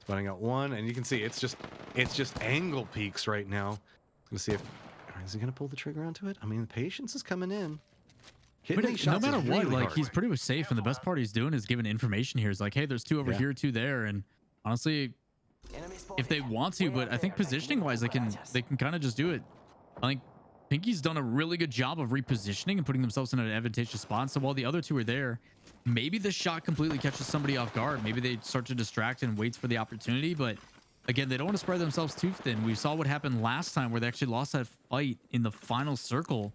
Spotting out one, and you can see it's just angle peaks right now. Let's see if is he going to pull the trigger onto it. I mean, the patience is coming in. But no matter what, like, he's pretty much safe, and the best part he's doing is giving information here. It's like, hey, there's 2 over here, 2 there, and honestly, if they want to, but I think positioning wise, they can kind of just do it. I think Pinky's done a really good job of repositioning and putting themselves in an advantageous spot. So while the other 2 are there, maybe the shot completely catches somebody off guard. Maybe they start to distract and waits for the opportunity. But again, they don't want to spread themselves too thin. We saw what happened last time, where they actually lost that fight in the final circle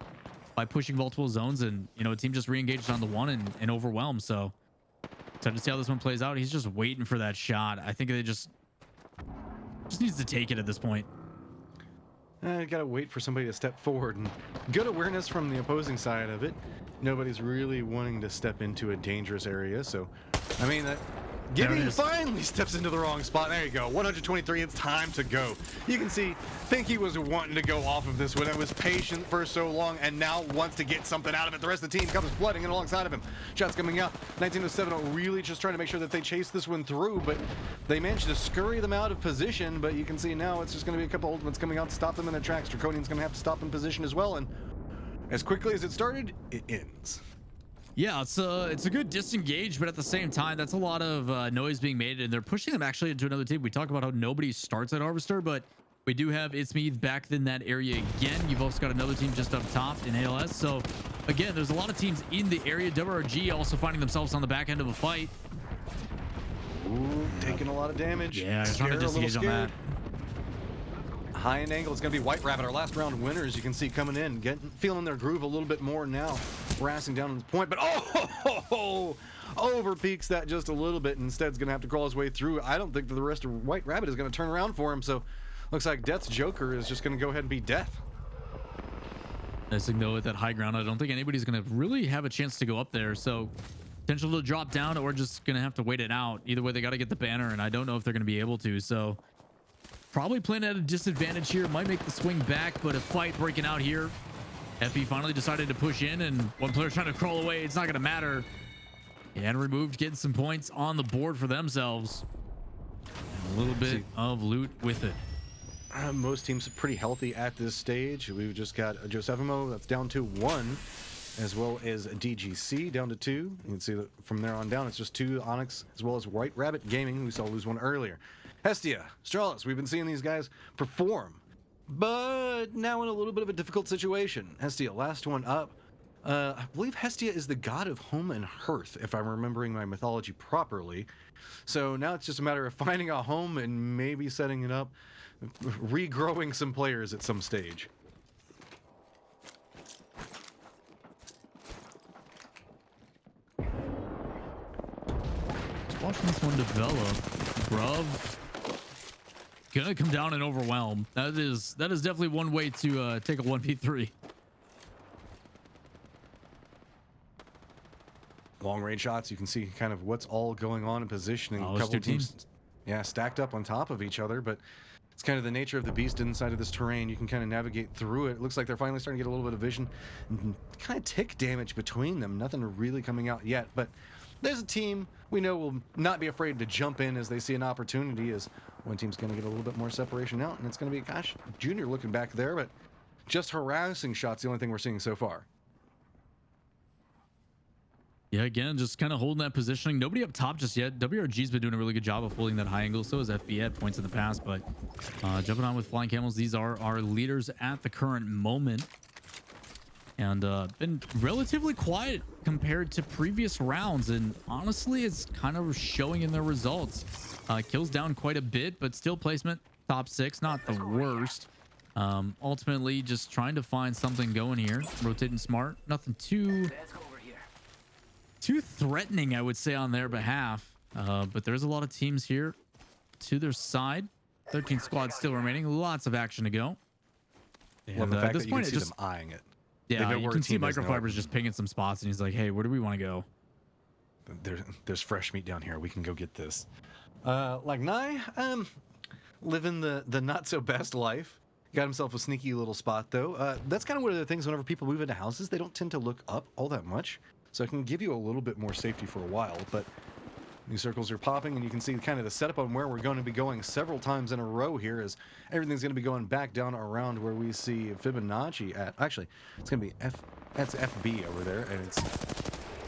by pushing multiple zones, and a team just re-engaged on the one and overwhelmed. So time to see how this one plays out. He's just waiting for that shot. I think they just needs to take it at this point. Gotta wait for somebody to step forward, and good awareness from the opposing side of it. Nobody's really wanting to step into a dangerous area, so I mean, Gibby finally steps into the wrong spot. There you go. 123. It's time to go. You can see Pinky was wanting to go off of this one. It was patient for so long and now wants to get something out of it. The rest of the team comes flooding in alongside of him. Shots coming out. 1907 really just trying to make sure that they chase this one through, but they managed to scurry them out of position. But you can see now it's just going to be a couple ultimates coming out to stop them in their tracks. Draconian's going to have to stop in position as well. And as quickly as it started, it ends. Yeah, it's a good disengage, but at the same time, that's a lot of noise being made, and they're pushing them actually into another team. We talk about how nobody starts at Harvester, but we do have It's Me back in that area again. You've also got another team just up top in ALS. So again, there's a lot of teams in the area. WRG also finding themselves on the back end of a fight. Ooh, taking a lot of damage. Yeah, trying to disengage on that. High end angle. It's going to be White Rabbit, our last round winners. You can see coming in, feeling their groove a little bit more now. harassing down on this point, but over peaks that just a little bit. Instead, is going to have to crawl his way through. I don't think that the rest of White Rabbit is going to turn around for him, so looks like Death's Joker is just going to go ahead and be Death. Nice thing though, at that high ground, I don't think anybody's going to really have a chance to go up there, so potential to drop down or just going to have to wait it out. Either way, they got to get the banner, and I don't know if they're going to be able to, so probably playing at a disadvantage here. Might make the swing back, but a fight breaking out here. FB finally decided to push in, and one player trying to crawl away. It's not going to matter. And removed, getting some points on the board for themselves. And a little bit of loot with it. Most teams are pretty healthy at this stage. We've just got Josefimo, that's down to 1, as well as DGC down to 2. You can see that from there on down, it's just 2 Onyx, as well as White Rabbit Gaming. We saw lose 1 earlier. Hestia, Stralis, we've been seeing these guys perform, but now in a little bit of a difficult situation. Hestia, last one up. I believe Hestia is the god of home and hearth, if I'm remembering my mythology properly. So now it's just a matter of finding a home and maybe setting it up, regrowing some players at some stage. Watching this one develop. Bruv gonna come down and overwhelm. That is definitely one way to take a 1v3. Long range shots, you can see kind of what's all going on in positioning. Oh, A couple two teams. Yeah, stacked up on top of each other, but it's kind of the nature of the beast inside of this terrain. You can kind of navigate through it. It looks like they're finally starting to get a little bit of vision and kind of tick damage between them. Nothing really coming out yet, but there's a team we know will not be afraid to jump in as they see an opportunity, as one team's going to get a little bit more separation out, and it's going to be, gosh, Junior looking back there, but just harassing shots, the only thing we're seeing so far. Yeah, again, just kind of holding that positioning. Nobody up top just yet. WRG's been doing a really good job of holding that high angle. So has FB at points in the past, but jumping on with Flying Camels. These are our leaders at the current moment, and been relatively quiet compared to previous rounds. And honestly, it's kind of showing in their results. Kills down quite a bit, but still placement top 6, not the worst. Ultimately, just trying to find something going here. Rotating smart, nothing too threatening, I would say, on their behalf, but there's a lot of teams here to their side. 13 squads still remaining, lots of action to go. And Well, the fact at this that you point, can it see just them eyeing it. yeah, know you where a can see team is now. Microfiber's just pinging some spots, and he's like, "Hey, where do we want to go?" There's fresh meat down here. We can go get this. Like Nye, living the not so best life. Got himself a sneaky little spot though. That's kind of one of the things. Whenever people move into houses, they don't tend to look up all that much, so it can give you a little bit more safety for a while. But new circles are popping, and you can see kind of the setup on where we're going to be going several times in a row here, as everything's going to be going back down around where we see Fibonacci at. Actually, it's going to be that's FB over there, and it's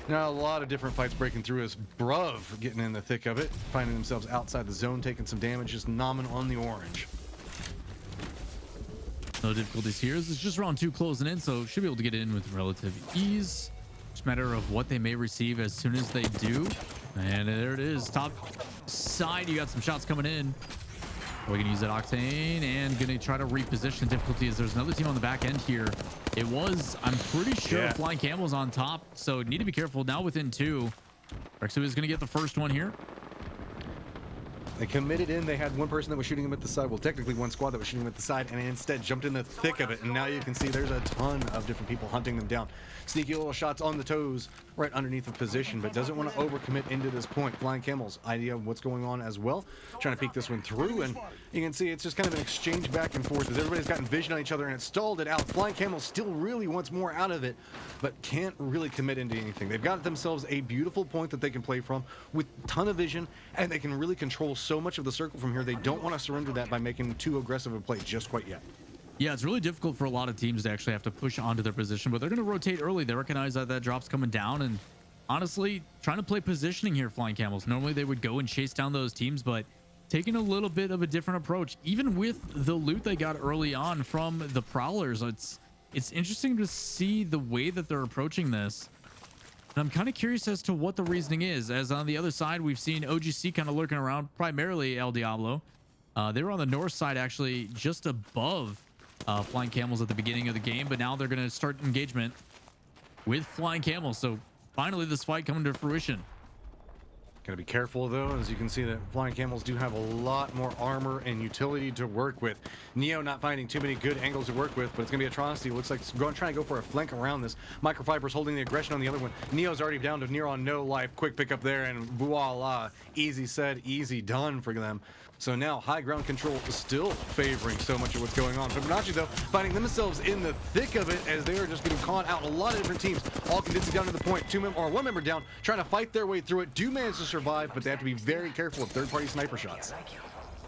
now a lot of different fights breaking through as Bruv getting in the thick of it, finding themselves outside the zone, taking some damage, just nomming on the orange. No difficulties here. This is just round 2 closing in, so should be able to get it in with relative ease. Just a matter of what they may receive as soon as they do. And there it is, top side. You got some shots coming in. We're gonna use that Octane and gonna try to reposition difficulties. There's another team on the back end here. It was, I'm pretty sure, Flying Camel's on top, so need to be careful now within 2. Rexu is gonna get the first one here. They committed in. They had one person that was shooting him at the side. Well, technically one squad that was shooting him at the side, and instead jumped in the thick of it. And now you can see there's a ton of different people hunting them down. Sneaky little shots on the toes right underneath the position, but doesn't want to overcommit into this point. Flying Camel's idea of what's going on as well. Trying to peek this one through, and you can see it's just kind of an exchange back and forth as everybody's gotten vision on each other, and it stalled it out. Flying Camel still really wants more out of it, but can't really commit into anything. They've got themselves a beautiful point that they can play from with a ton of vision, and they can really control so much of the circle from here. They don't want to surrender that by making too aggressive a play just quite yet. Yeah, it's really difficult for a lot of teams to actually have to push onto their position, but they're going to rotate early. They recognize that that drop's coming down, and honestly, trying to play positioning here, Flying Camels. Normally they would go and chase down those teams, but taking a little bit of a different approach, even with the loot they got early on from the Prowlers. It's interesting to see the way that they're approaching this. And I'm kind of curious as to what the reasoning is, as on the other side, we've seen OGC kind of lurking around, primarily El Diablo. They were on the north side, actually, just above Flying Camels at the beginning of the game, but now they're going to start engagement. with flying camels. So finally this fight coming to fruition. Gotta be careful though, as you can see that flying camels do have a lot more armor and utility to work with. Neo not finding too many good angles to work with, but it's gonna be Atrocity. Looks like it's trying to go for a flank around this. Microfiber's holding the aggression on the other one. Neo's already down to near on no life. Quick pick up there, and voila, easy said, easy done for them. So now high ground control is still favoring so much of what's going on. Fibonacci though finding themselves in the thick of it as they are just getting caught out. A lot of different teams all condensing down to the point. One member down, trying to fight their way through it. Do manage to survive, but they have to be very careful of third-party sniper shots.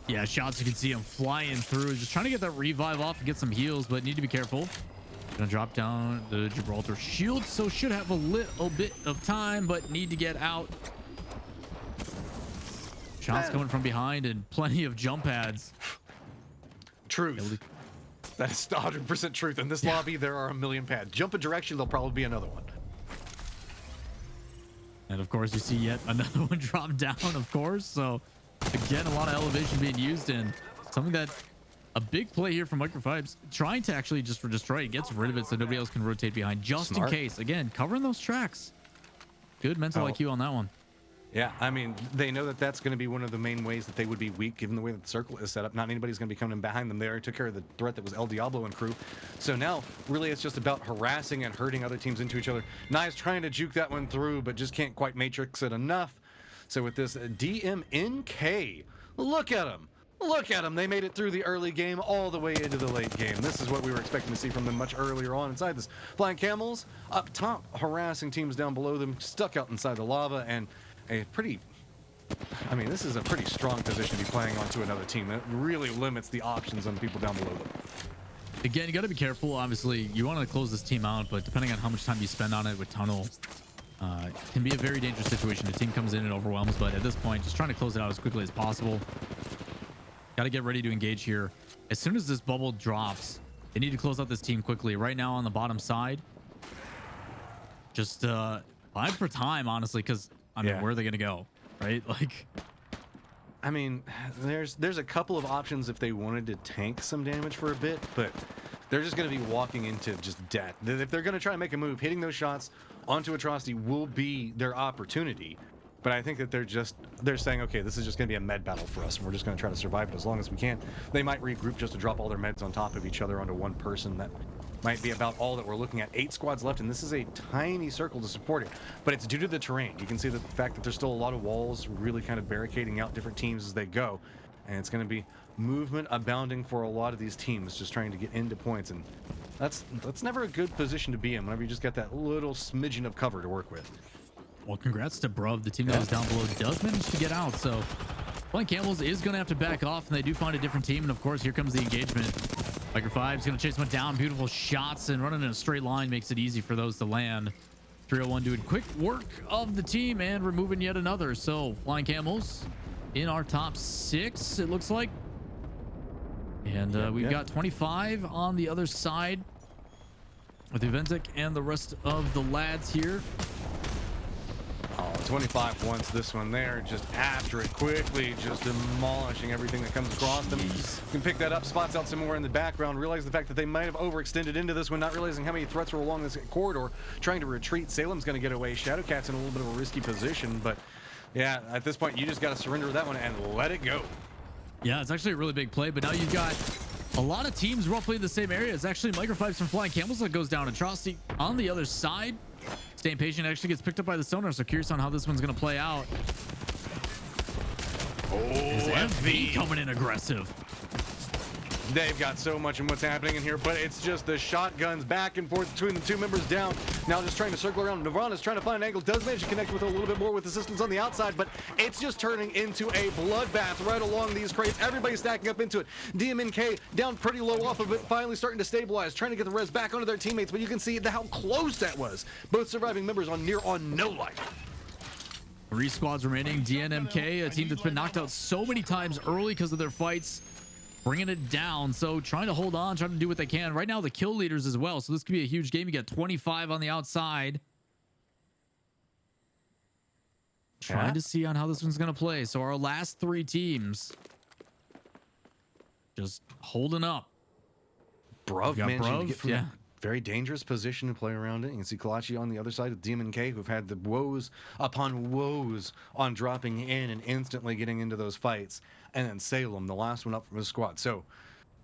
Yeah, shots, you can see him flying through, just trying to get that revive off and get some heals, but need to be careful. Gonna drop down the Gibraltar shield, so should have a little bit of time, but need to get out. Shots coming from behind and plenty of jump pads. Truth. That is 100% truth. In this lobby, there are a million pads. Jump a direction, there'll probably be another one. And of course, you see yet another one drop down, of course. So again, a lot of elevation being used in something that a big play here from Microfibes, trying to actually just destroy it, gets rid of it so nobody else can rotate behind, just in case. Again, covering those tracks. Good mental IQ on that one. Yeah, I mean, they know that that's going to be one of the main ways that they would be weak, given the way that the circle is set up. Not anybody's going to be coming behind them. They already took care of the threat that was El Diablo and crew. So now, really, it's just about harassing and hurting other teams into each other. Nye's trying to juke that one through, but just can't quite matrix it enough. So with this DMNK, look at them. Look at them. They made it through the early game all the way into the late game. This is what we were expecting to see from them much earlier on inside this. Flying Camels up top, harassing teams down below them, stuck out inside the lava, and a pretty, I mean, this is a pretty strong position to be playing onto another team. That really limits the options on people down below them. Again, you got to be careful. Obviously, you want to close this team out, but depending on how much time you spend on it with Tunnel, it can be a very dangerous situation. The team comes in and overwhelms, but at this point, just trying to close it out as quickly as possible. Got to get ready to engage here. As soon as this bubble drops, they need to close out this team quickly. Right now on the bottom side, just bide for time, honestly, because I mean, where are they going to go, right? Like, I mean, there's a couple of options if they wanted to tank some damage for a bit, but they're just going to be walking into just death. If they're going to try to make a move, hitting those shots onto Atrocity will be their opportunity. But I think that they're saying, okay, this is just going to be a med battle for us, and we're just going to try to survive it as long as we can. They might regroup just to drop all their meds on top of each other onto one person. That might be about all that we're looking at. 8 squads left, and this is a tiny circle to support it, but it's due to the terrain. You can see the fact that there's still a lot of walls really kind of barricading out different teams as they go, and it's going to be movement abounding for a lot of these teams just trying to get into points, and that's never a good position to be in whenever you just got that little smidgen of cover to work with. Well, congrats to Bruv. The team that was down below does manage to get out, so Flying Camels is going to have to back off, and they do find a different team, and of course, here comes the engagement. Micro5's going to chase one down. Beautiful shots, and running in a straight line makes it easy for those to land. 301 doing quick work of the team and removing yet another. So Flying Camels in our top 6, it looks like. And we've got 25 on the other side with Eventic and the rest of the lads here. Oh, 25 wants this one there, just after it quickly, just demolishing everything that comes across them. You can pick that up, spots out some more in the background, realize the fact that they might have overextended into this one, not realizing how many threats were along this corridor, trying to retreat. Salem's going to get away. Shadowcat's in a little bit of a risky position, but yeah, at this point, you just got to surrender that one and let it go. Yeah, it's actually a really big play, but now you've got a lot of teams roughly in the same area. It's actually Micro5s from Flying Camels that goes down. Atrocity on the other side. Staying patient, actually gets picked up by the sonar, so curious on how this one's going to play out. Oh, FV coming in aggressive. They've got so much in what's happening in here, but it's just the shotguns back and forth between the two members down. Now just trying to circle around. Nirvana's trying to find an angle. Does manage to connect with it a little bit more with assistance on the outside, but it's just turning into a bloodbath right along these crates. Everybody's stacking up into it. DMNK down pretty low off of it, finally starting to stabilize, trying to get the res back onto their teammates, but you can see how close that was. Both surviving members on no life. 3 squads remaining. DNMK, a team that's been knocked out so many times early because of their fights, bringing it down. So trying to hold on, trying to do what they can. Right now, the kill leaders as well. So this could be a huge game. You got 25 on the outside. Trying to see on how this one's going to play. So our last 3 teams just holding up. Bruv managing to get from very dangerous position to play around in. You can see Kalachi on the other side of DMK, who've had the woes upon woes on dropping in and instantly getting into those fights. And then Salem, the last one up from his squad. So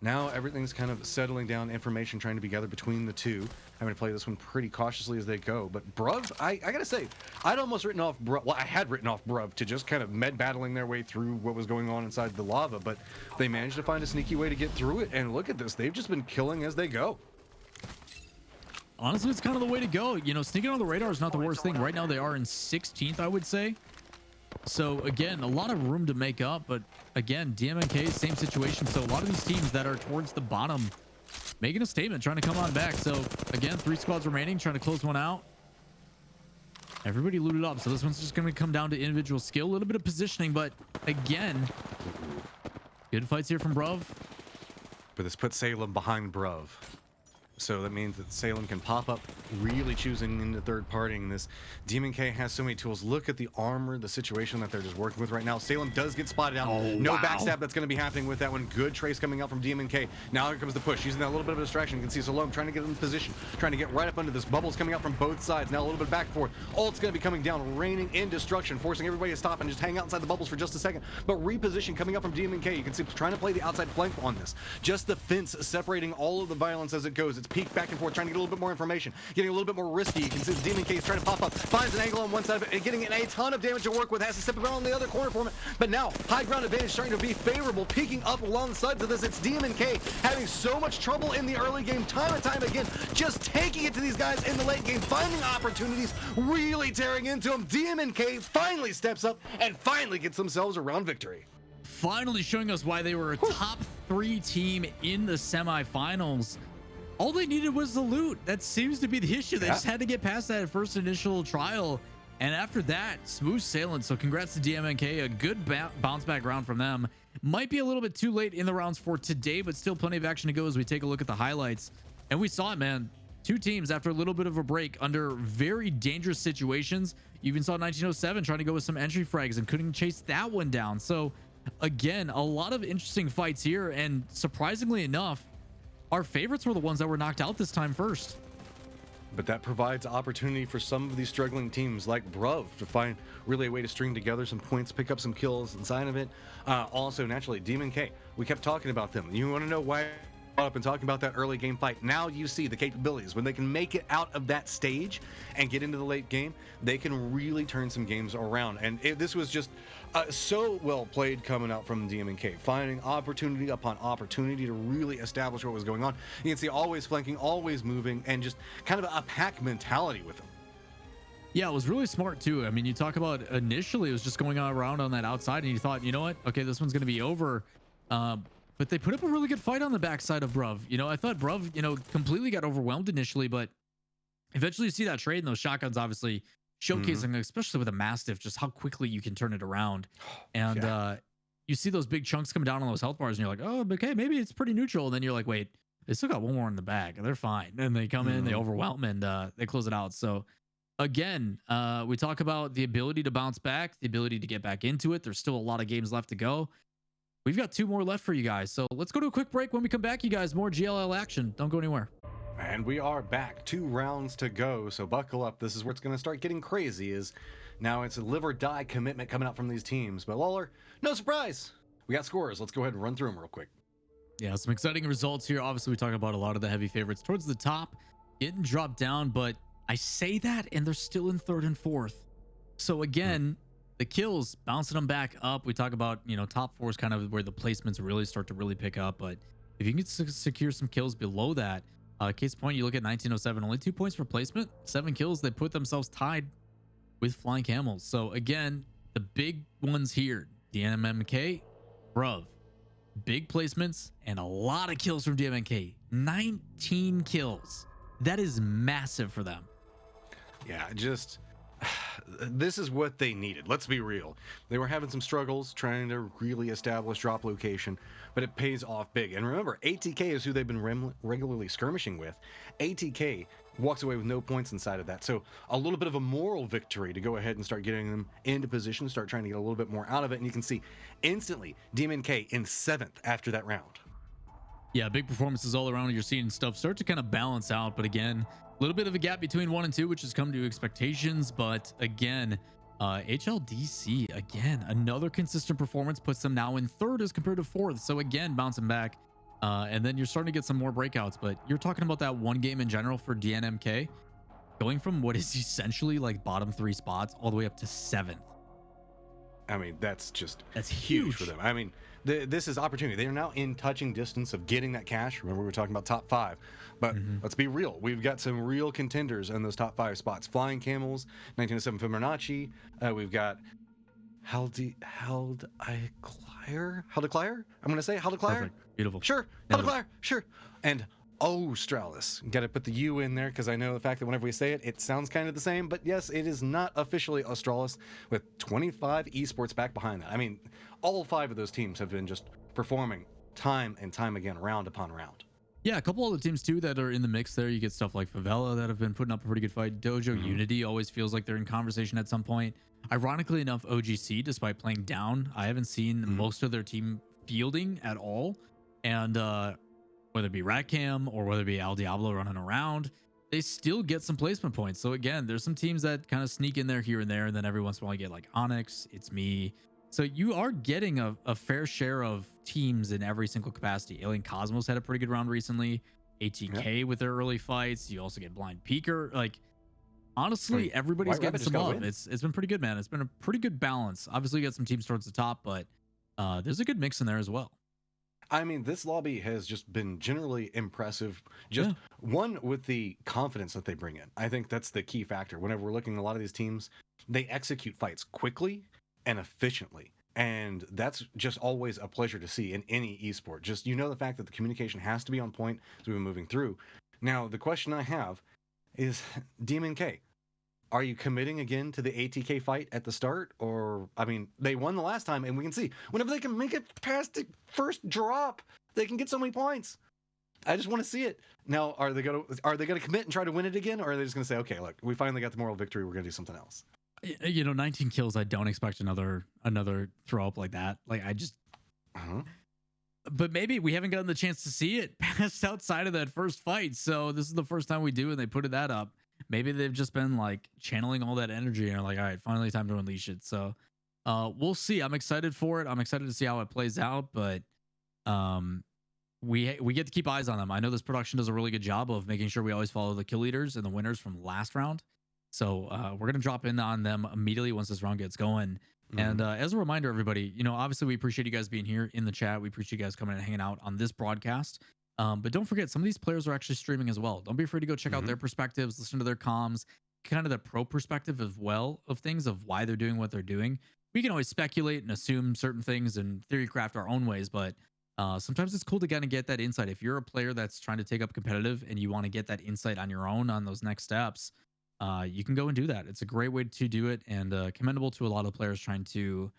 now everything's kind of settling down, information trying to be gathered between the two. Having to play this one pretty cautiously as they go. But Bruv, I gotta say, I'd almost written off Bruv. Well, I had written off Bruv to just kind of med battling their way through what was going on inside the lava. But they managed to find a sneaky way to get through it. And look at this. They've just been killing as they go. Honestly, it's kind of the way to go. You know, sneaking on the radar is not the worst thing. Right now, they are in 16th, I would say. So, again, a lot of room to make up. But, again, DMNK, same situation. So, a lot of these teams that are towards the bottom making a statement, trying to come on back. So, again, 3 squads remaining, trying to close one out. Everybody looted up. So, this one's just going to come down to individual skill. A little bit of positioning. But, again, good fights here from Bruv. But this puts Salem behind Bruv. So that means that Salem can pop up, really choosing into third party. And this DMK has so many tools. Look at the armor, the situation that they're just working with right now. Salem does get spotted out. No backstab that's going to be happening with that one. Good trace coming out from DMK. Now here comes the push. Using that little bit of a distraction. You can see Salome trying to get in position, trying to get right up under this. Bubbles coming out from both sides. Now a little bit back and forth. Ult's going to be coming down, raining in destruction, forcing everybody to stop and just hang out inside the bubbles for just a second. But reposition coming up from DMK. You can see trying to play the outside flank on this. Just the fence separating all of the violence as it goes. It's peak back and forth, trying to get a little bit more information, getting a little bit more risky. You can see the Demon Case trying to pop up, finds an angle on one side of it, and getting a ton of damage to work with, has to step around on the other corner for it. But now, high ground advantage starting to be favorable, peeking up along the sides of this. It's DMK having so much trouble in the early game, time and time again, just taking it to these guys in the late game, finding opportunities, really tearing into them. DMK finally steps up and finally gets themselves a round victory. Finally showing us why they were a top 3 team in the semifinals. All they needed was the loot. That seems to be the issue. They just had to get past that first initial trial. And after that, smooth sailing. So congrats to DMNK. A good bounce back round from them. Might be a little bit too late in the rounds for today, but still plenty of action to go as we take a look at the highlights. And we saw it, man. 2 teams after a little bit of a break under very dangerous situations. You even saw 1907 trying to go with some entry frags and couldn't chase that one down. So again, a lot of interesting fights here. And surprisingly enough, our favorites were the ones that were knocked out this time first. But that provides opportunity for some of these struggling teams like Bruv to find really a way to string together some points, pick up some kills inside of it. Also, naturally, Demon K. We kept talking about them. You want to know why? Up and talking about that early game fight. Now you see the capabilities when they can make it out of that stage and get into the late game. They can really turn some games around. And this was just so well played coming out from DMK, finding opportunity upon opportunity to really establish what was going on. You can see always flanking, always moving, and just kind of a pack mentality with them. Yeah, it was really smart too. I mean, you talk about initially it was just going around on that outside, and you thought, you know what? Okay, this one's going to be over. But they put up a really good fight on the backside of Bruv. You know, I thought Bruv, you know, completely got overwhelmed initially, but eventually you see that trade and those shotguns obviously showcasing, especially with a Mastiff, just how quickly you can turn it around. And you see those big chunks coming down on those health bars, and you're like, oh, okay, maybe it's pretty neutral. And then you're like, wait, they still got one more in the bag. They're fine. And they come in, they overwhelm, and they close it out. So again, we talk about the ability to bounce back, the ability to get back into it. There's still a lot of games left to go. We've got 2 more left for you guys. So let's go to a quick break. When we come back, you guys, more GLL action. Don't go anywhere. And we are back. 2 rounds to go. So buckle up. This is where it's going to start getting crazy. Is now it's a live or die commitment coming out from these teams. But Lawler, no surprise. We got scores. Let's go ahead and run through them real quick. Yeah, some exciting results here. Obviously, we talk about a lot of the heavy favorites towards the top, getting dropped down. But I say that, and they're still in 3rd and 4th. So again, the kills, bouncing them back up. We talk about, you know, top 4 is kind of where the placements really start to really pick up. But if you can secure some kills below that, case in point, you look at 1907, only 2 points for placement, 7 kills. They put themselves tied with Flying Camels. So again, the big ones here, DMMK, Bruv, big placements and a lot of kills from DMMK. 19 kills. That is massive for them. Yeah, just this is what they needed. Let's be real. They were having some struggles trying to really establish drop location, but it pays off big. And remember, ATK is who they've been regularly skirmishing with. ATK walks away with no points inside of that. So a little bit of a moral victory to go ahead and start getting them into position, start trying to get a little bit more out of it. And you can see instantly Demon K in 7th after that round. Yeah, big performances all around. You're seeing stuff start to kind of balance out, but again, a little bit of a gap between 1 and 2, which has come to expectations. But again, HLDC again, another consistent performance puts them now in 3rd as compared to 4th. So again, bouncing back, and then you're starting to get some more breakouts. But you're talking about that one game in general for DNMK, going from what is essentially like bottom 3 spots all the way up to 7th. I mean, that's huge for them. I mean, this is opportunity. They are now in touching distance of getting that cash. Remember, we were talking about top 5, but let's be real. We've got some real contenders in those top 5 spots. Flying Camels, 1907 Fibonacci. We've got Haldeclire. I'm going to say Haldeclire. Perfect. Beautiful. Sure. Haldeclire. Sure. And Australis. Got to put the U in there because I know the fact that whenever we say it, it sounds kind of the same. But yes, it is not officially Australis, with 25 esports back behind that. I mean, all 5 of those teams have been just performing time and time again, round upon round. Yeah, a couple other teams too that are in the mix there. You get stuff like Favela that have been putting up a pretty good fight. Dojo Unity always feels like they're in conversation at some point. Ironically enough, OGC, despite playing down, I haven't seen most of their team fielding at all. And whether it be Ratcam or whether it be Al Diablo running around, they still get some placement points. So again, there's some teams that kind of sneak in there here and there, and then every once in a while you get like Onyx, It's Me. So you are getting a fair share of teams in every single capacity. Alien Cosmos had a pretty good round recently. ATK with their early fights. You also get Blind Peaker. Like, honestly, everybody's getting some love. It's been pretty good, man. It's been a pretty good balance. Obviously, you got some teams towards the top, but there's a good mix in there as well. I mean, this lobby has just been generally impressive. Just one, with the confidence that they bring in. I think that's the key factor. Whenever we're looking at a lot of these teams, they execute fights quickly and efficiently. And that's just always a pleasure to see in any esport. Just, you know, the fact that the communication has to be on point as we've been moving through. Now, the question I have is, DMNK, are you committing again to the ATK fight at the start? Or, I mean, they won the last time, and we can see whenever they can make it past the first drop, they can get so many points. I just want to see it. Now, are they gonna commit and try to win it again, or are they just gonna say, okay, look, we finally got the moral victory, we're gonna do something else? You know, 19 kills. I don't expect another throw up like that. Like, I just. But maybe we haven't gotten the chance to see it past outside of that first fight. So this is the first time we do, and they put that up. Maybe they've just been like channeling all that energy and are like, all right, finally time to unleash it. So we'll see. I'm excited for it. I'm excited to see how it plays out, but we get to keep eyes on them. I know this production does a really good job of making sure we always follow the kill leaders and the winners from last round. So we're going to drop in on them immediately once this round gets going. And as a reminder, everybody, you know, obviously we appreciate you guys being here in the chat. We appreciate you guys coming and hanging out on this broadcast. But don't forget, some of these players are actually streaming as well. Don't be afraid to go check out their perspectives, listen to their comms, kind of the pro perspective as well of things, of why they're doing what they're doing. We can always speculate and assume certain things and theory craft our own ways, but sometimes it's cool to kind of get that insight. If you're a player that's trying to take up competitive and you want to get that insight on your own on those next steps, you can go and do that. It's a great way to do it, and commendable to a lot of players trying to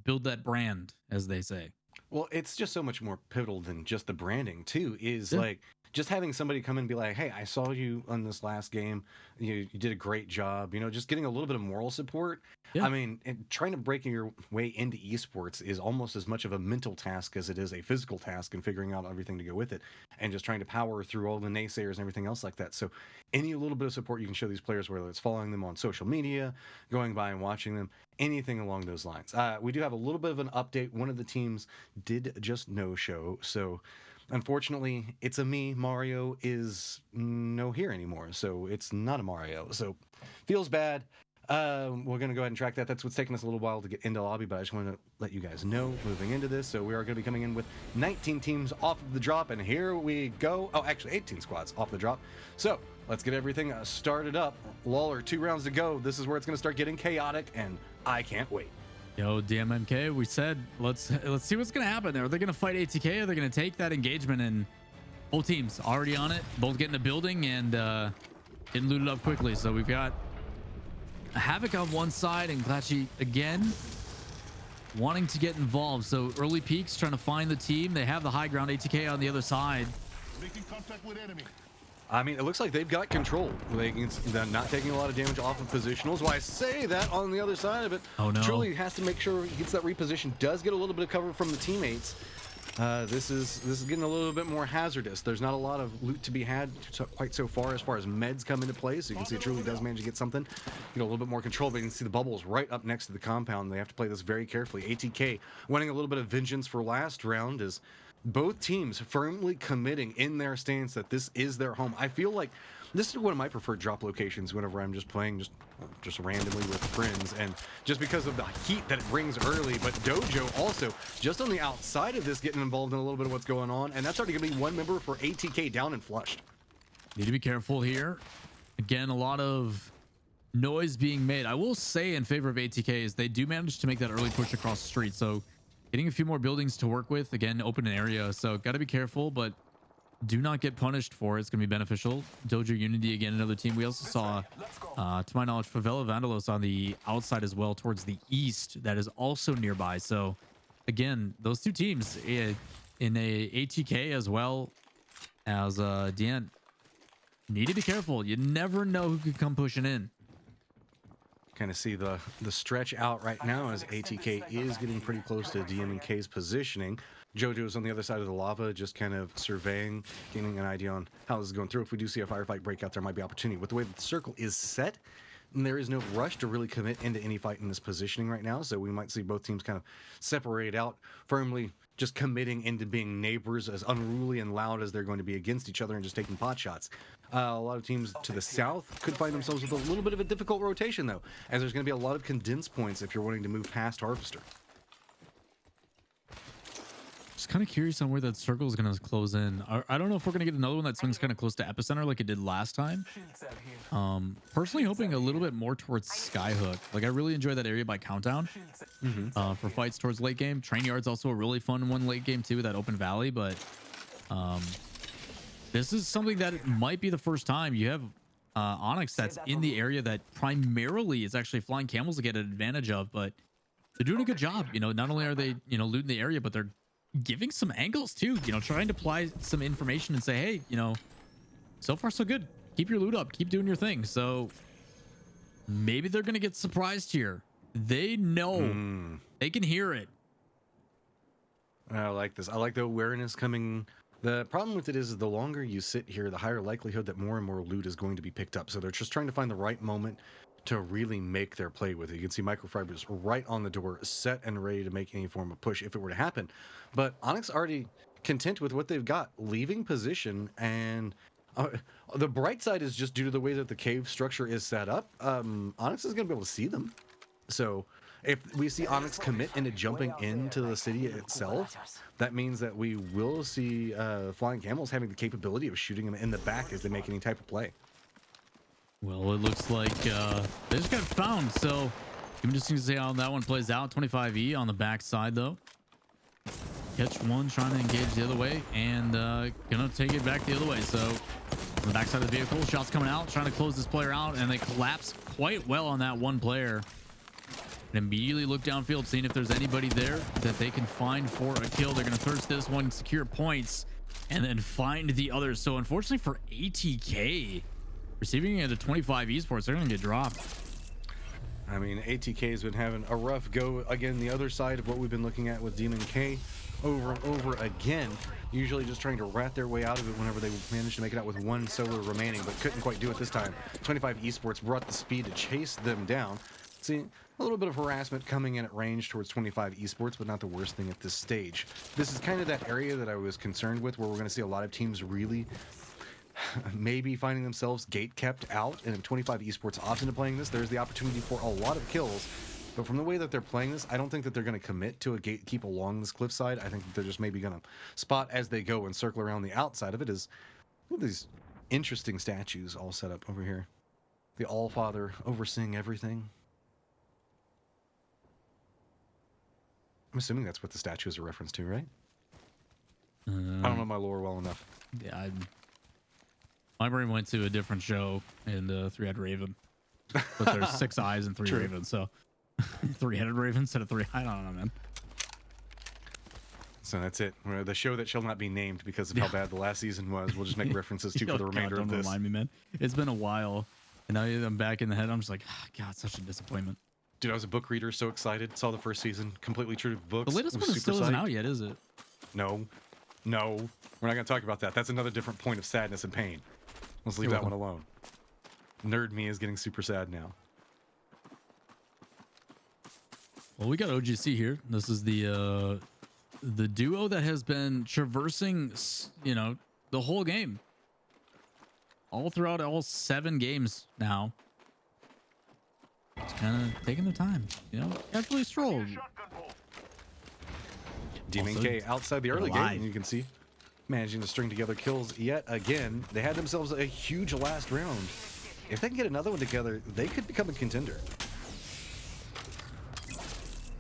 build that brand, as they say. Well, it's just so much more pivotal than just the branding, too, is like just having somebody come in and be like, hey, I saw you on this last game. You did a great job. You know, just getting a little bit of moral support. I mean, trying to break your way into esports is almost as much of a mental task as it is a physical task, and figuring out everything to go with it, and just trying to power through all the naysayers and everything else like that. So any little bit of support you can show these players, whether it's following them on social media, going by and watching them, anything along those lines. We do have a little bit of an update. One of the teams did just no-show, so unfortunately, It's a Me Mario is no here anymore, so it's not a Mario. So feels bad. We're going to go ahead and track that. That's what's taking us a little while to get into lobby, but I just want to let you guys know moving into this. So we are going to be coming in with 19 teams off of the drop, and here we go. Oh, actually 18 squads off the drop. So let's get everything started up. Lawler, 2 rounds to go. This is where it's going to start getting chaotic, and I can't wait. Yo, DMMK, we said let's see what's gonna happen there. Are they gonna fight ATK? Are they gonna take that engagement? And both teams already on it, both getting a building and getting looted up quickly. So we've got Havoc on one side and Glachi again wanting to get involved. So early peaks trying to find the team. They have the high ground. ATK on the other side. Making contact with enemy. I mean, it looks like they've got control. They're not taking a lot of damage off of positionals. Why I say that on the other side of it, oh no, Truly has to make sure he gets that reposition. Does get a little bit of cover from the teammates. This is getting a little bit more hazardous. There's not a lot of loot to be had quite so far as meds come into play. So you can see it truly does manage to get something, a little bit more control. But you can see the bubbles right up next to the compound. They have to play this very carefully. ATK wanting a little bit of vengeance for last round as both teams firmly committing in their stance that this is their home. I feel like this is one of my preferred drop locations whenever I'm just playing just randomly with friends, and just because of the heat that it brings early. But Dojo also just on the outside of this getting involved in a little bit of what's going on, and that's already gonna be one member for ATK down and flushed. Need to be careful here. Again, a lot of noise being made. I will say in favor of ATK is they do manage to make that early push across the street, so getting a few more buildings to work with, again, open an area, so got to be careful, but do not get punished for it. It's going to be beneficial. Dojo Unity, again, another team. We also saw, to my knowledge, Favela Vandalos on the outside as well towards the east that is also nearby. So, again, those two teams in a ATK as well as DN need to be careful. You never know who could come pushing in. Kind of see the stretch out right now as ATK is getting pretty close to DM&K's positioning. Jojo's on the other side of the lava, just kind of surveying, gaining an idea on how this is going through. If we do see a firefight break out, there might be opportunity. With the way that the circle is set, and there is no rush to really commit into any fight in this positioning right now, so we might see both teams kind of separate out, firmly just committing into being neighbors, as unruly and loud as they're going to be against each other and just taking pot shots. A lot of teams to the south could find themselves with a little bit of a difficult rotation, though, as there's going to be a lot of condensed points if you're wanting to move past Harvester. Just kind of curious on where that circle is going to close in. I don't know if we're going to get another one that swings kind of close to Epicenter like it did last time. Personally hoping a little bit more towards Skyhook. Like, I really enjoy that area by Countdown for fights towards late game. Train Yard's also a really fun one late game too, that open valley. But this is something that might be the first time you have Onyx that's in the area that primarily is actually flying camels to get an advantage of. But they're doing a good job. Not only are they, looting the area, but they're giving some angles too, trying to apply some information and say, hey, so far so good. Keep your loot up, keep doing your thing. So maybe they're gonna get surprised here. They know they can hear it. I like this. I like the awareness coming. The problem with it is the longer you sit here, the higher likelihood that more and more loot is going to be picked up. So they're just trying to find the right moment to really make their play with it. You can see Microfibers right on the door, set and ready to make any form of push if it were to happen. But Onyx already content with what they've got, leaving position, and the bright side is just due to the way that the cave structure is set up, Onyx is going to be able to see them. So if we see Onyx commit into jumping into the city itself, that means that we will see Flying Camels having the capability of shooting them in the back as they make any type of play. Well, it looks like they just got found, so I'm just going to see how that one plays out. 25E on the back side, though. Catch one, trying to engage the other way, and gonna take it back the other way. So on the back side of the vehicle, shots coming out, trying to close this player out, and they collapse quite well on that one player. And immediately look downfield, seeing if there's anybody there that they can find for a kill. They're gonna thirst this one, secure points, and then find the others. So unfortunately for ATK, receiving it at 25 esports, they're gonna get dropped. I mean, ATK has been having a rough go. Again, the other side of what we've been looking at with Demon K over and over again, usually just trying to rat their way out of it whenever they manage to make it out with one solo remaining, but couldn't quite do it this time. 25 esports brought the speed to chase them down. See, a little bit of harassment coming in at range towards 25 esports, but not the worst thing at this stage. This is kind of that area that I was concerned with, where we're going to see a lot of teams really maybe finding themselves gate kept out, and if 25 esports opts into playing this, there's the opportunity for a lot of kills. But from the way that they're playing this, I don't think that they're going to commit to a gatekeep along this cliffside. I think that they're just maybe going to spot as they go and circle around the outside of it. Is these interesting statues all set up over here. The Allfather overseeing everything. I'm assuming that's what the statue is a reference to, right? I don't know my lore well enough. Yeah, my brain went to a different show in the Three-Eyed Raven, but there's 6 eyes and 3 True. ravens, so 3-headed raven instead of 3. I don't know, man. So that's it. The show that shall not be named because of how bad the last season was. We'll just make references to for the remainder of don't this. remind me, man. It's been a while, and now I'm back in the head. I'm just like, God, such a disappointment. Dude, I was a book reader, so excited. Saw the first season, completely true to books. The latest one was still super isn't psyched. out yet, is it? No, no. We're not going to talk about that. That's another different point of sadness and pain. Let's leave You're that one welcome. alone. Nerd me is getting super sad now. Well, we got OGC here. This is the duo that has been traversing, the whole game. All throughout all 7 games now. Just kind of taking their time, casually strolled. Demon Also, K outside the early game, alive. and you can see managing to string together kills yet again. They had themselves a huge last round. If they can get another one together, they could become a contender.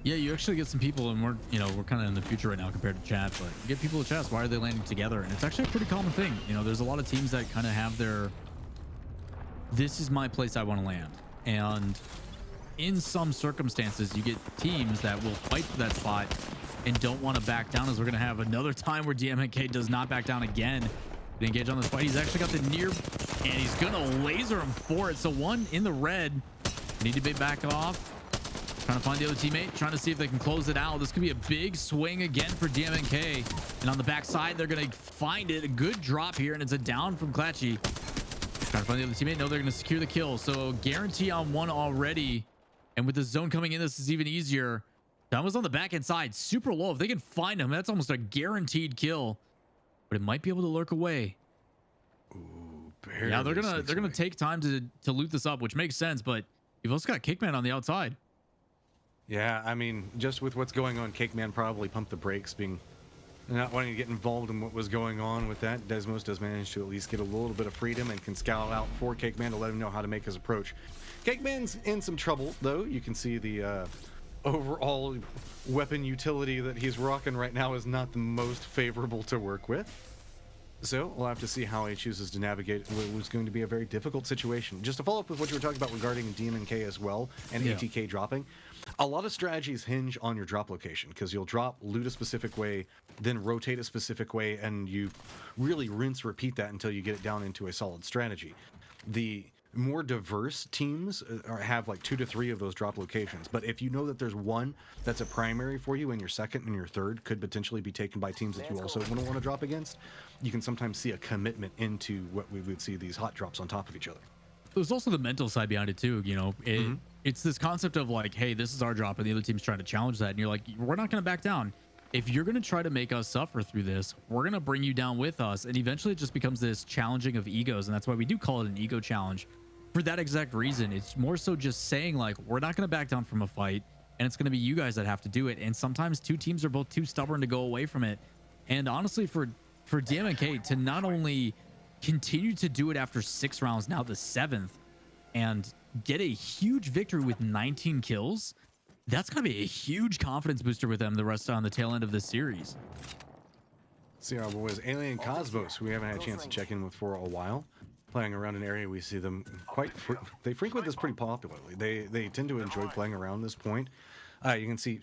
Yeah, you actually get some people, and we're kind of in the future right now compared to chat, but you get people to chat, why are they landing together? And it's actually a pretty common thing. There's a lot of teams that kind of have this is my place I want to land. And in some circumstances, you get teams that will fight for that spot and don't want to back down, as we're going to have another time where DMNK does not back down again. They engage on this fight. He's actually got the near, and he's going to laser him for it. So one in the red. Need to be back off. Trying to find the other teammate, trying to see if they can close it out. This could be a big swing again for DMNK. And on the backside, they're going to find it. A good drop here, and it's a down from Clatchy. Trying to find the other teammate. No, they're going to secure the kill. So guarantee on one already. And with the zone coming in, this is even easier. That was on the back end side, super low. If they can find him, that's almost a guaranteed kill. But it might be able to lurk away. Ooh, Yeah, they're gonna take time to loot this up, which makes sense. But you've also got Cakeman on the outside. Yeah, I mean, just with what's going on, Cakeman probably pumped the brakes, being not wanting to get involved in what was going on with that. Desmos does manage to at least get a little bit of freedom and can scout out for Cakeman to let him know how to make his approach. Cakeman's in some trouble, though. You can see the overall weapon utility that he's rocking right now is not the most favorable to work with. So we'll have to see how he chooses to navigate what was going to be a very difficult situation. Just to follow up with what you were talking about regarding DMNK as well, and Yeah. ATK dropping, a lot of strategies hinge on your drop location, because you'll drop, loot a specific way, then rotate a specific way, and you really rinse, repeat that until you get it down into a solid strategy. The more diverse teams have like 2 to 3 of those drop locations, but if you know that there's one that's a primary for you, and your second and your third could potentially be taken by teams that you also wouldn't want to drop against, you can sometimes see a commitment into what we would see these hot drops on top of each other. There's also the mental side behind it too. It's this concept of like, hey, this is our drop, and the other team's trying to challenge that, and you're like, we're not going to back down. If you're going to try to make us suffer through this, we're going to bring you down with us. And eventually it just becomes this challenging of egos, and that's why we do call it an ego challenge. For that exact reason, it's more so just saying like, we're not going to back down from a fight, and it's going to be you guys that have to do it. And sometimes 2 teams are both too stubborn to go away from it. And honestly, for DMNK to not only continue to do it after 6 rounds, now the 7th, and get a huge victory with 19 kills, that's going to be a huge confidence booster with them the rest on the tail end of this series. See our boys Alien Cosmos, who we haven't had a chance to check in with for a while. Playing around an area we see them they frequent this pretty popularly. They tend to enjoy playing around this point. You can see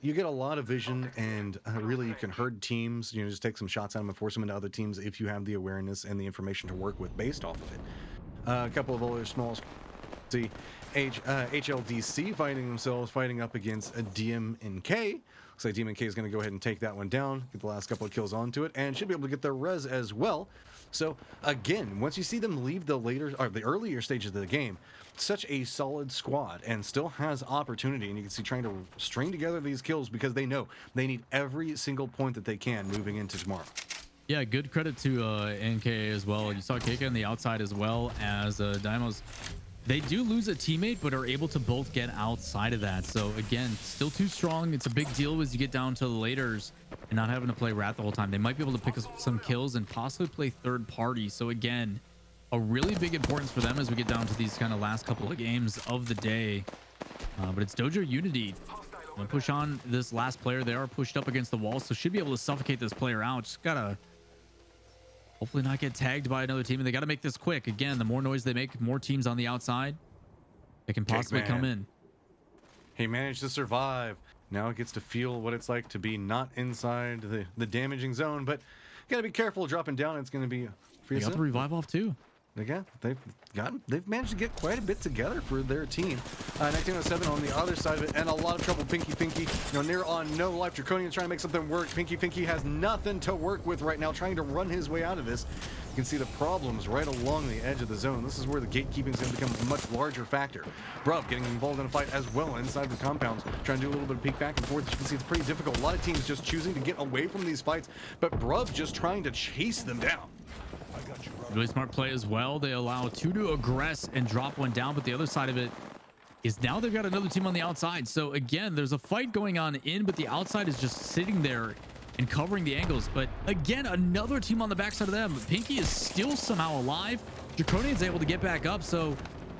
you get a lot of vision, and really you can herd teams, just take some shots at them and force them into other teams if you have the awareness and the information to work with based off of it. A couple of other small, see HLDC fighting up against a DMNK. Looks like DMNK is going to go ahead and take that one down, get the last couple of kills onto it, and should be able to get their res as well. So again, once you see them leave the earlier stages of the game, such a solid squad, and still has opportunity, and you can see trying to string together these kills because they know they need every single point that they can moving into tomorrow. Yeah, good credit to NK as well. You saw Keika on the outside as well as Daimos. They do lose a teammate, but are able to both get outside of that. So again, still too strong. It's a big deal as you get down to the laters and not having to play Rat the whole time. They might be able to pick up some kills and possibly play third party. So again, a really big importance for them as we get down to these kind of last couple of games of the day. But it's Dojo Unity. Gonna push on this last player. They are pushed up against the wall, so should be able to suffocate this player out. Just gotta hopefully not get tagged by another team, and they got to make this quick. Again, the more noise they make, more teams on the outside, they can possibly come in. He managed to survive. Now it gets to feel what it's like to be not inside the damaging zone, but gotta be careful dropping down. It's gonna be You got the revive off too. again, they've managed to get quite a bit together for their team. 1907 on the other side of it, and a lot of trouble. Pinky, near on no life. Draconian trying to make something work. Pinky has nothing to work with right now, trying to run his way out of this. You can see the problems right along the edge of the zone. This is where the gatekeeping is going to become a much larger factor. Bruv getting involved in a fight as well inside the compounds, trying to do a little bit of peek back and forth. As you can see, it's pretty difficult. A lot of teams just choosing to get away from these fights, but Bruv just trying to chase them down. Really smart play as well. They allow two to aggress and drop one down, but the other side of it is now they've got another team on the outside. So again, there's a fight going on in, but the outside is just sitting there and covering the angles. But again, another team on the backside of them. Pinky is still somehow alive. Draconian's able to get back up, so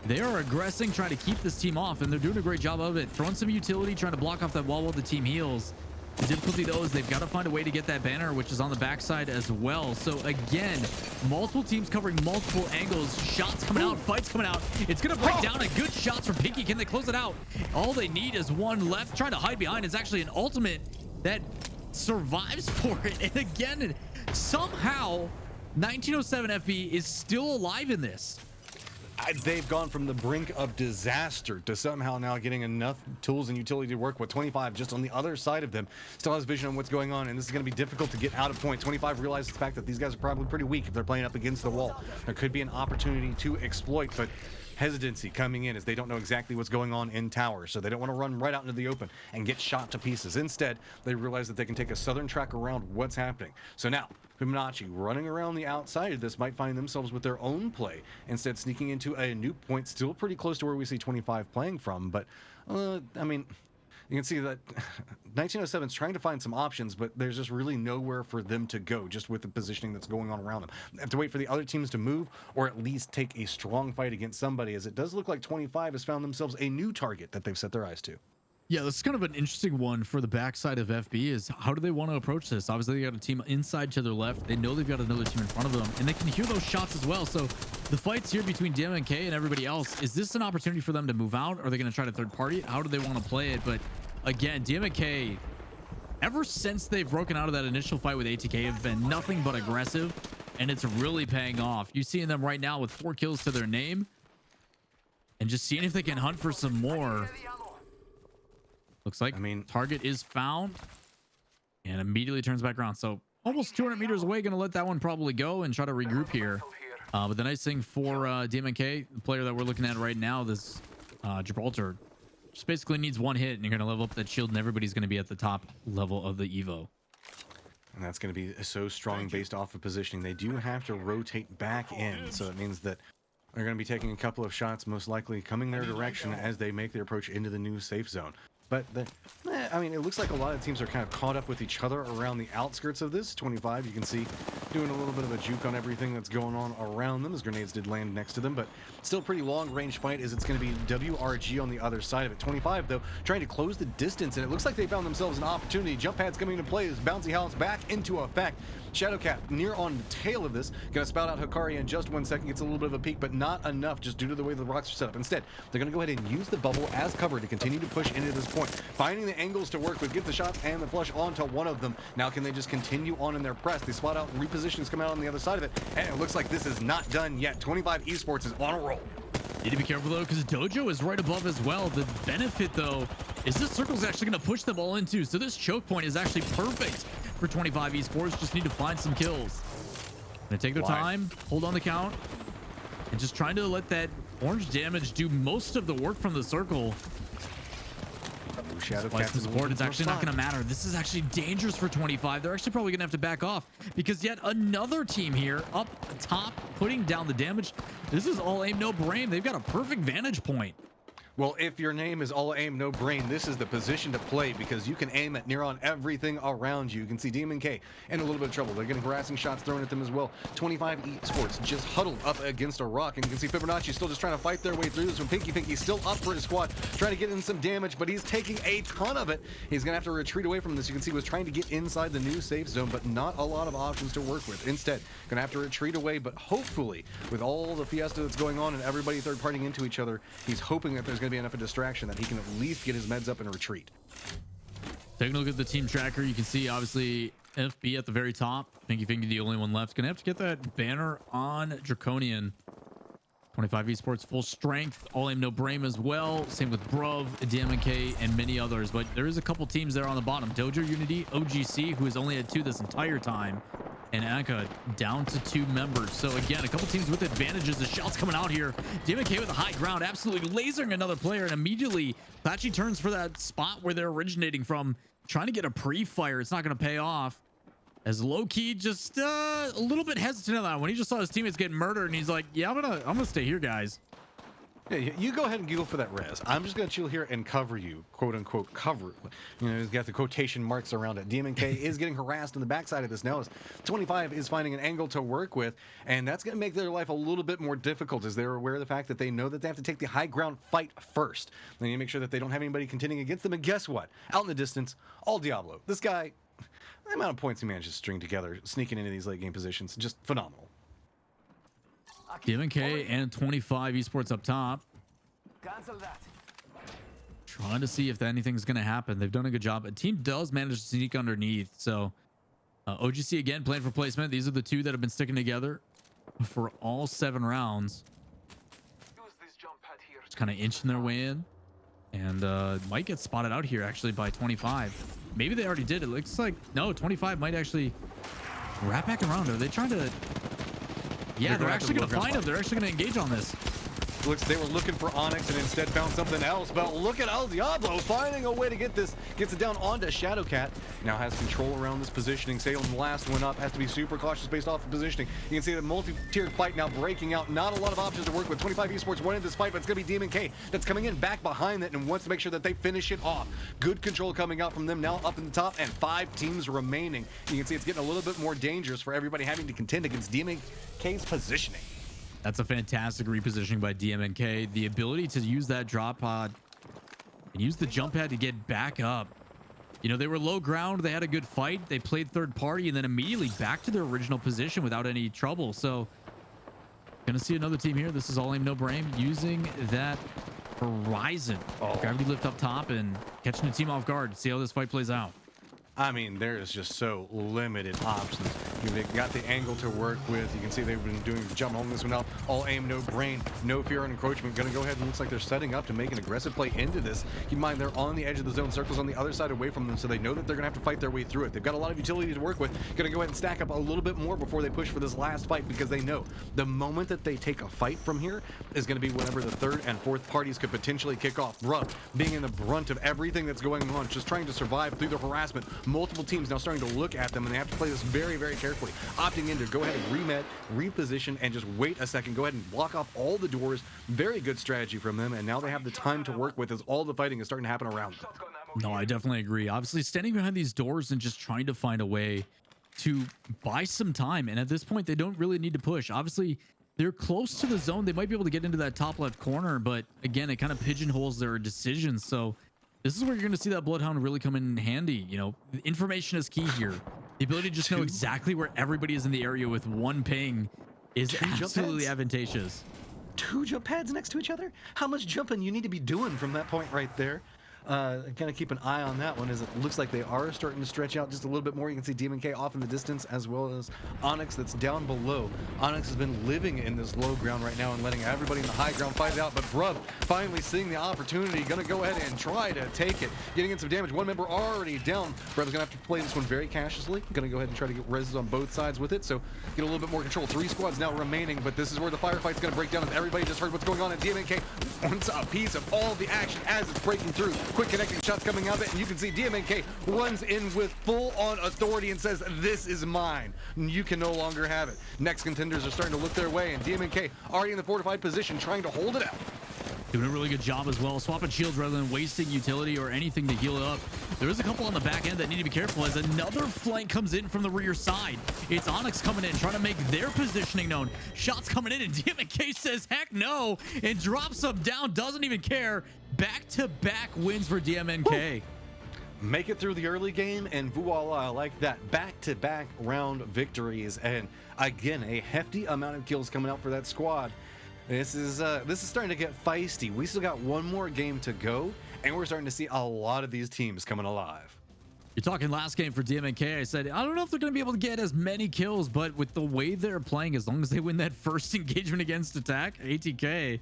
they are aggressing, trying to keep this team off, and they're doing a great job of it. Throwing some utility, trying to block off that wall while the team heals. The difficulty, though, is they've got to find a way to get that banner, which is on the backside as well. So again, multiple teams covering multiple angles, shots coming out, fights coming out. It's going to break down, and good shots from Pinky. Can they close it out? All they need is one left. Trying to hide behind is actually an ultimate that survives for it. And again, somehow 1907 FB is still alive in this. They've gone from the brink of disaster to somehow now getting enough tools and utility to work with. 25 just on the other side of them still has vision on what's going on, and this is going to be difficult to get out of point. 25 realizes the fact that these guys are probably pretty weak if they're playing up against the wall. There could be an opportunity to exploit, but hesitancy coming in as they don't know exactly what's going on in tower, so they don't want to run right out into the open and get shot to pieces. Instead, they realize that they can take a southern track around what's happening. So now Fibonacci running around the outside of this might find themselves with their own play, instead sneaking into a new point, still pretty close to where we see 25 playing from. But I mean, you can see that 1907 is trying to find some options, but there's just really nowhere for them to go just with the positioning that's going on around them. They have to wait for the other teams to move, or at least take a strong fight against somebody, as it does look like 25 has found themselves a new target that they've set their eyes to. Yeah, this is kind of an interesting one for the backside of FB. Is how do they want to approach this? Obviously, they got a team inside to their left. They know they've got another team in front of them, and they can hear those shots as well. So the fights here between DMNK and everybody else, is this an opportunity for them to move out? Are they going to try to third party? How do they want to play it? But again, DMNK, ever since they've broken out of that initial fight with ATK, have been nothing but aggressive, and it's really paying off. You're seeing them right now with 4 kills to their name, and just seeing if they can hunt for some more. Looks like, target is found and immediately turns back around. So almost 200 meters away, going to let that one probably go and try to regroup here. But the nice thing for DMNK, the player that we're looking at right now, this Gibraltar, just basically needs one hit and you're going to level up that shield, and everybody's going to be at the top level of the Evo. And that's going to be so strong based off of positioning. They do have to rotate back in, so it means that they're going to be taking a couple of shots, most likely coming their direction as they make their approach into the new safe zone. But I mean, it looks like a lot of teams are kind of caught up with each other around the outskirts of this. 25, you can see, doing a little bit of a juke on everything that's going on around them, as grenades did land next to them. But still pretty long range fight, as it's going to be WRG on the other side of it. 25, though, trying to close the distance, and it looks like they found themselves an opportunity. Jump pads coming into play as Bouncy House back into effect. Shadowcat near on the tail of this, going to spout out Hikari in just 1 second, gets a little bit of a peek, but not enough just due to the way the rocks are set up. Instead, they're going to go ahead and use the bubble as cover to continue to push into this point, finding the angles to work with, get the shots and the flush onto one of them. Now can they just continue on in their press? They spot out repositions coming out on the other side of it, and it looks like this is not done yet. 25 Esports is on a roll. Need to be careful though, because Dojo is right above as well. The benefit though is this circle is actually going to push them all into, so this choke point is actually perfect for 25 Esports. Just need to find some kills. Gonna take their time, hold on the count, and just trying to let that orange damage do most of the work from the circle. Splice the support, it's actually not going to matter. This is actually dangerous for 25. They're actually probably going to have to back off, because yet another team here up top putting down the damage. This is all aim, no brain. They've got a perfect vantage point. Well, if your name is all aim, no brain, this is the position to play, because you can aim at near on everything around you. You can see DMNK in a little bit of trouble. They're getting harassing shots thrown at them as well. 25 Esports just huddled up against a rock, and you can see Fibonacci still just trying to fight their way through this one. Pinky still up for his squad, trying to get in some damage, but he's taking a ton of it. He's going to have to retreat away from this. You can see he was trying to get inside the new safe zone, but not a lot of options to work with. Instead, going to have to retreat away, but hopefully, with all the fiesta that's going on and everybody third-partying into each other, he's hoping that there's going to be enough of a distraction that he can at least get his meds up and retreat. Taking a look at the team tracker, you can see obviously FB at the very top. Pinky the only one left. Gonna have to get that banner on Draconian. 25 Esports full strength, all aim no brain as well. Same with Bruv, DMNK, and many others. But there is a couple teams there on the bottom. Dojo Unity, OGC, who has only had 2 this entire time, and Anka down to 2 members. So again, a couple teams with advantages. The shots coming out here. DMNK with the high ground, absolutely lasering another player, and immediately Patchy turns for that spot where they're originating from, trying to get a pre-fire. It's not going to pay off. As low-key just a little bit hesitant on that when he just saw his teammates get murdered, and he's like, yeah, I'm gonna stay here, guys. Yeah, you go ahead and go for that res. I'm just gonna chill here and cover you, quote unquote cover. You know, he's got the quotation marks around it. DMNK is getting harassed in the backside of this now. As 25 is finding an angle to work with, and that's gonna make their life a little bit more difficult as they're aware of the fact that they know that they have to take the high ground fight first. They need to make sure that they don't have anybody contending against them. And guess what? Out in the distance, all Diablo. This guy, the amount of points he manages to string together, sneaking into these late game positions, just phenomenal. DMNK and 25 Esports up top. Cancel that. Trying to see if anything's going to happen. They've done a good job. A team does manage to sneak underneath. So OGC again playing for placement. These are the 2 that have been sticking together for all 7 rounds. Just kind of inching their way in. And might get spotted out here actually by 25. Maybe they already did. It looks like no, 25 might actually wrap back around. Are they trying to? Yeah, they're actually going to find him. They're actually going to engage on this. Looks they were looking for Onyx and instead found something else. But look at El Diablo finding a way to get this. Gets it down onto Shadowcat. Now has control around this positioning. Salem, the last one up, has to be super cautious based off of positioning. You can see the multi-tiered fight now breaking out. Not a lot of options to work with. 25 Esports wanted this fight, but it's going to be DMNK that's coming in back behind it and wants to make sure that they finish it off. Good control coming out from them now up in the top, and 5 teams remaining. You can see it's getting a little bit more dangerous for everybody having to contend against DMNK's positioning. That's a fantastic repositioning by DMNK. The ability to use that drop pod and use the jump pad to get back up. You know, they were low ground. They had a good fight. They played third party and then immediately back to their original position without any trouble. So gonna see another team here. This is all aim no brain using that Horizon. Gravity lift up top and catching the team off guard. See how this fight plays out. I mean, there is just so limited options. They've got the angle to work with. You can see they've been doing jump holding this one out. All aim, no brain, no fear and encroachment. Gonna go ahead and looks like they're setting up to make an aggressive play into this. Keep in mind, they're on the edge of the zone. Circles on the other side away from them, so they know that they're gonna have to fight their way through it. They've got a lot of utility to work with. Gonna go ahead and stack up a little bit more before they push for this last fight, because they know the moment that they take a fight from here is gonna be whenever the third and fourth parties could potentially kick off. Bruh, being in the brunt of everything that's going on, just trying to survive through the harassment. Multiple teams now starting to look at them, and they have to play this very, very carefully. Opting in to go ahead and remet, reposition, and just wait a second. Go ahead and block off all the doors. Very good strategy from them, and now they have the time to work with as all the fighting is starting to happen around them. No, I definitely agree. Obviously, standing behind these doors and just trying to find a way to buy some time. And at this point, they don't really need to push. Obviously, they're close to the zone. They might be able to get into that top left corner, but again, it kind of pigeonholes their decisions. So this is where you're going to see that Bloodhound really come in handy. You know, information is key here. The ability to just know exactly where everybody is in the area with one ping is absolutely advantageous. 2 jump pads next to each other? How much jumping you need to be doing from that point right there? Kind of keep an eye on that one, as it looks like they are starting to stretch out just a little bit more. You can see DMNK off in the distance, as well as Onyx that's down below. Onyx has been living in this low ground right now and letting everybody in the high ground fight it out, but Bruv finally seeing the opportunity, gonna go ahead and try to take it. Getting in some damage, one member already down. Bruv's gonna have to play this one very cautiously. Gonna go ahead and try to get reses on both sides with it, so get a little bit more control. 3 squads now remaining, but this is where the firefight's gonna break down, as everybody just heard what's going on, and DMNK wants a piece of all the action as it's breaking through. Quick connecting shots coming out of it, and you can see DMNK runs in with full-on authority and says, this is mine. You can no longer have it. Next contenders are starting to look their way, and DMNK already in the fortified position, trying to hold it out. Doing a really good job as well, swapping shields rather than wasting utility or anything to heal it up. There is a couple on the back end that need to be careful, as another flank comes in from the rear side. It's Onyx coming in, trying to make their positioning known. Shots coming in, and DMNK says heck no and drops them down, doesn't even care. Back-to-back wins for DMNK. Make it through the early game, and voila, like that, back-to-back round victories, and again, a hefty amount of kills coming out for that squad. This is starting to get feisty. We still got one more game to go, and we're starting to see a lot of these teams coming alive. You're talking last game for DMNK. I said, I don't know if they're going to be able to get as many kills, but with the way they're playing, as long as they win that first engagement against attack, ATK,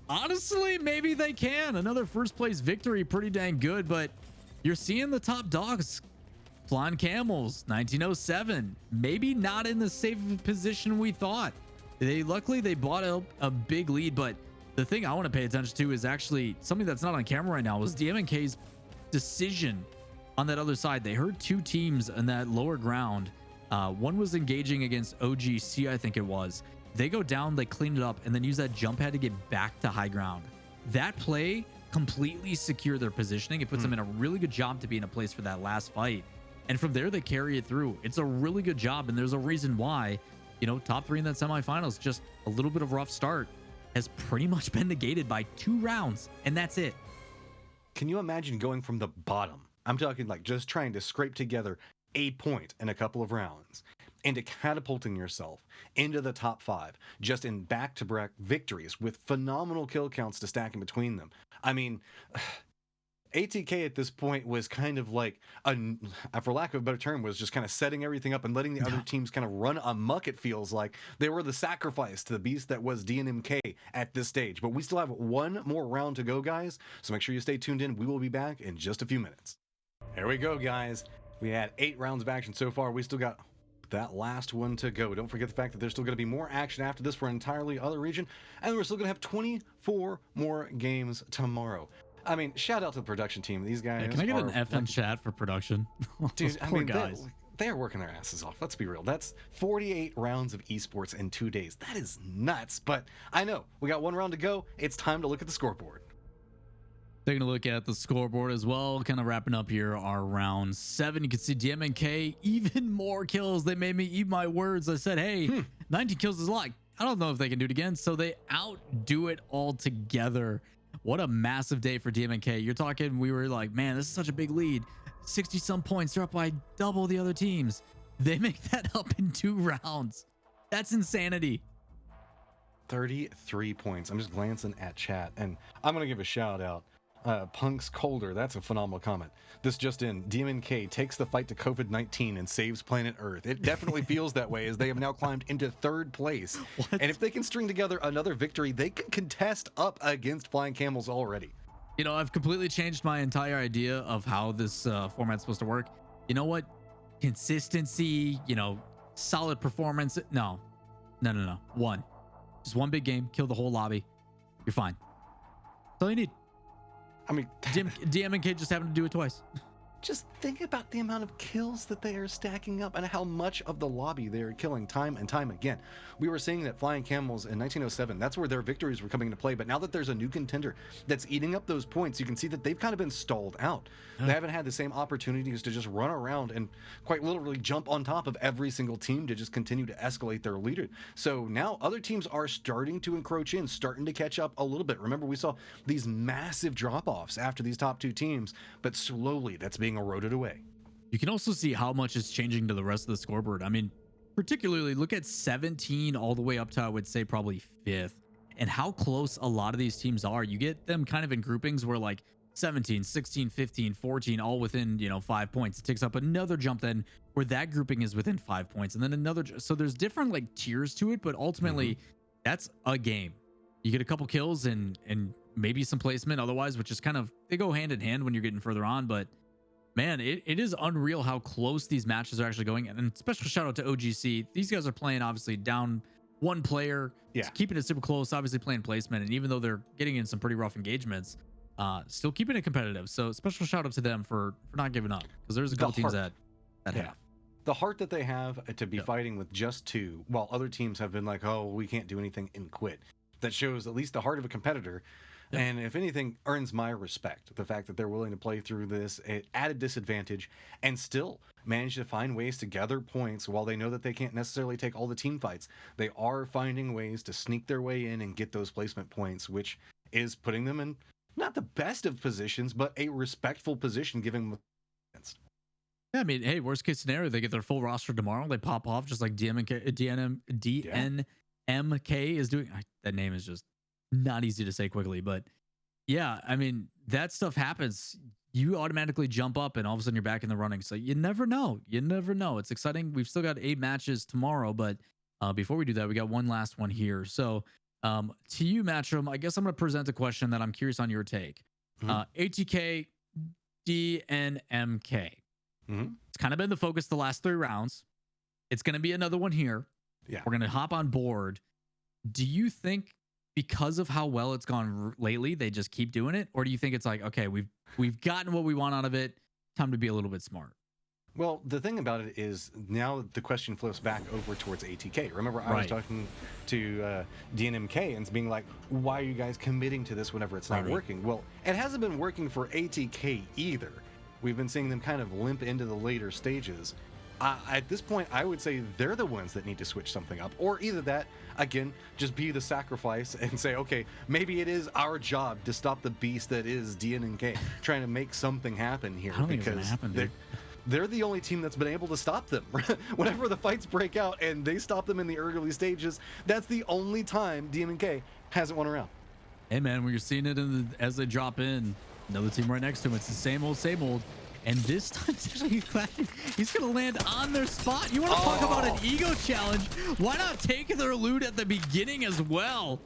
honestly, maybe they can. Another first place victory, pretty dang good, but you're seeing the top dogs. Flying Camels, 1907, maybe not in the safe position we thought. Luckily they bought a big lead, but the thing I want to pay attention to is actually something that's not on camera right now was DMNK's decision on that other side. They heard two teams in that lower ground. One was engaging against OGC, I think it was. They go down, they clean it up, and then use that jump pad to get back to high ground. That play completely secure their positioning. It puts them in a really good job to be in a place for that last fight. And from there, they carry it through. It's a really good job, and there's a reason why, you know, top 3 in that semifinals, just a little bit of rough start, has pretty much been negated by 2 rounds, and that's it. Can you imagine going from the bottom? I'm talking like just trying to scrape together a point in a couple of rounds into catapulting yourself into the top 5 just in back-to-back victories with phenomenal kill counts to stack in between them. I mean, ATK at this point was kind of like, for lack of a better term, was just kind of setting everything up and letting the other teams kind of run amok. It feels like they were the sacrifice to the beast that was DNMK at this stage. But we still have one more round to go, guys. So make sure you stay tuned in. We will be back in just a few minutes. Here we go, guys. We had 8 rounds of action so far. We still got that last one to go. Don't forget the fact that there's still going to be more action after this for an entirely other region. And we're still going to have 24 more games tomorrow. I mean, shout out to the production team. These guys. Yeah, can I get an F in chat for production? Dude, I poor mean, guys. they're working their asses off. Let's be real. That's 48 rounds of esports in 2 days. That is nuts. But I know we got 1 round to go. It's time to look at the scoreboard. Taking a look at the scoreboard as well, kind of wrapping up here our round 7. You can see DMNK, even more kills. They made me eat my words. I said, hey, 19 kills is a lot. I don't know if they can do it again. So they outdo it altogether. What a massive day for DMNK. You're talking, we were like, man, this is such a big lead. 60 some points. They're up by double the other teams. They make that up in 2 rounds. That's insanity. 33 points. I'm just glancing at chat and I'm going to give a shout out. Punk's Colder, that's a phenomenal comment. This just in, DMNK takes the fight to COVID-19 and saves planet Earth. It definitely feels that way as they have now climbed into 3rd place. What? And if they can string together another victory, they can contest up against Flying Camels already. You know, I've completely changed my entire idea of how this format's supposed to work. You know what? Consistency, you know, solid performance. No. 1. Just 1 big game, kill the whole lobby. You're fine. That's all you need. I mean, DMNK just having to do it twice. just think about the amount of kills that they are stacking up and how much of the lobby they are killing time and time again. We were seeing that Flying Camels in 1907, that's where their victories were coming into play. But now that there's a new contender that's eating up those points, you can see that they've kind of been stalled out. They haven't had the same opportunities to just run around and quite literally jump on top of every single team to just continue to escalate their leader. So now other teams are starting to encroach in, starting to catch up a little bit. Remember, we saw these massive drop-offs after these top 2 teams, but slowly that's being eroded away. You can also see how much is changing to the rest of the scoreboard. I mean, particularly look at 17 all the way up to, I would say, probably 5th, and how close a lot of these teams are. You get them kind of in groupings where like 17, 16, 15, 14, all within, 5 points. It takes up another jump then where that grouping is within 5 points, and then another. So there's different like tiers to it, but ultimately that's a game. You get a couple kills and maybe some placement otherwise, which is kind of, they go hand in hand when you're getting further on. But man, it is unreal how close these matches are actually going. And special shout out to OGC. These guys are playing obviously down 1 player, keeping it super close, obviously playing placement. And even though they're getting in some pretty rough engagements, still keeping it competitive. So special shout out to them for not giving up, because there's a couple teams that have. The heart that they have to be fighting with just 2, while other teams have been like, oh, we can't do anything and quit. That shows at least the heart of a competitor. And if anything, earns my respect. The fact that they're willing to play through this at a disadvantage and still manage to find ways to gather points while they know that they can't necessarily take all the team fights. They are finding ways to sneak their way in and get those placement points, which is putting them in not the best of positions, but a respectful position given against. Yeah, I mean, hey, worst case scenario, they get their full roster tomorrow. They pop off just like DNMK is doing. That name is just not easy to say quickly, but yeah, I mean, that stuff happens. you automatically jump up and all of a sudden you're back in the running. So you never know. You never know. It's exciting. We've still got 8 matches tomorrow, but before we do that, we got one last one here. So to you, Matchroom, I guess I'm going to present a question that I'm curious on your take. ATK, DNMK. It's kind of been the focus the last 3 rounds. It's going to be another one here. Yeah. We're going to hop on board. Do you think because of how well it's gone lately, they just keep doing it? Or do you think it's like, okay, we've gotten what we want out of it. Time to be a little bit smart. Well, the thing about it is now the question flips back over towards ATK. Remember, I was talking to DNMK and being like, why are you guys committing to this whenever it's not working? Well, it hasn't been working for ATK either. We've been seeing them kind of limp into the later stages. At this point, I would say they're the ones that need to switch something up. Or either that, again, just be the sacrifice and say, okay, maybe it is our job to stop the beast that is DNMK, trying to make something happen here. I don't think it's gonna happen, dude. They're the only team that's been able to stop them. Whenever the fights break out and they stop them in the early stages, that's the only time DNMK hasn't won around. Hey, man, when you're seeing it as they drop in, another team right next to him, it's the same old, same old. And this time, he's going to land on their spot. You want to talk about an ego challenge? Why not take their loot at the beginning as well?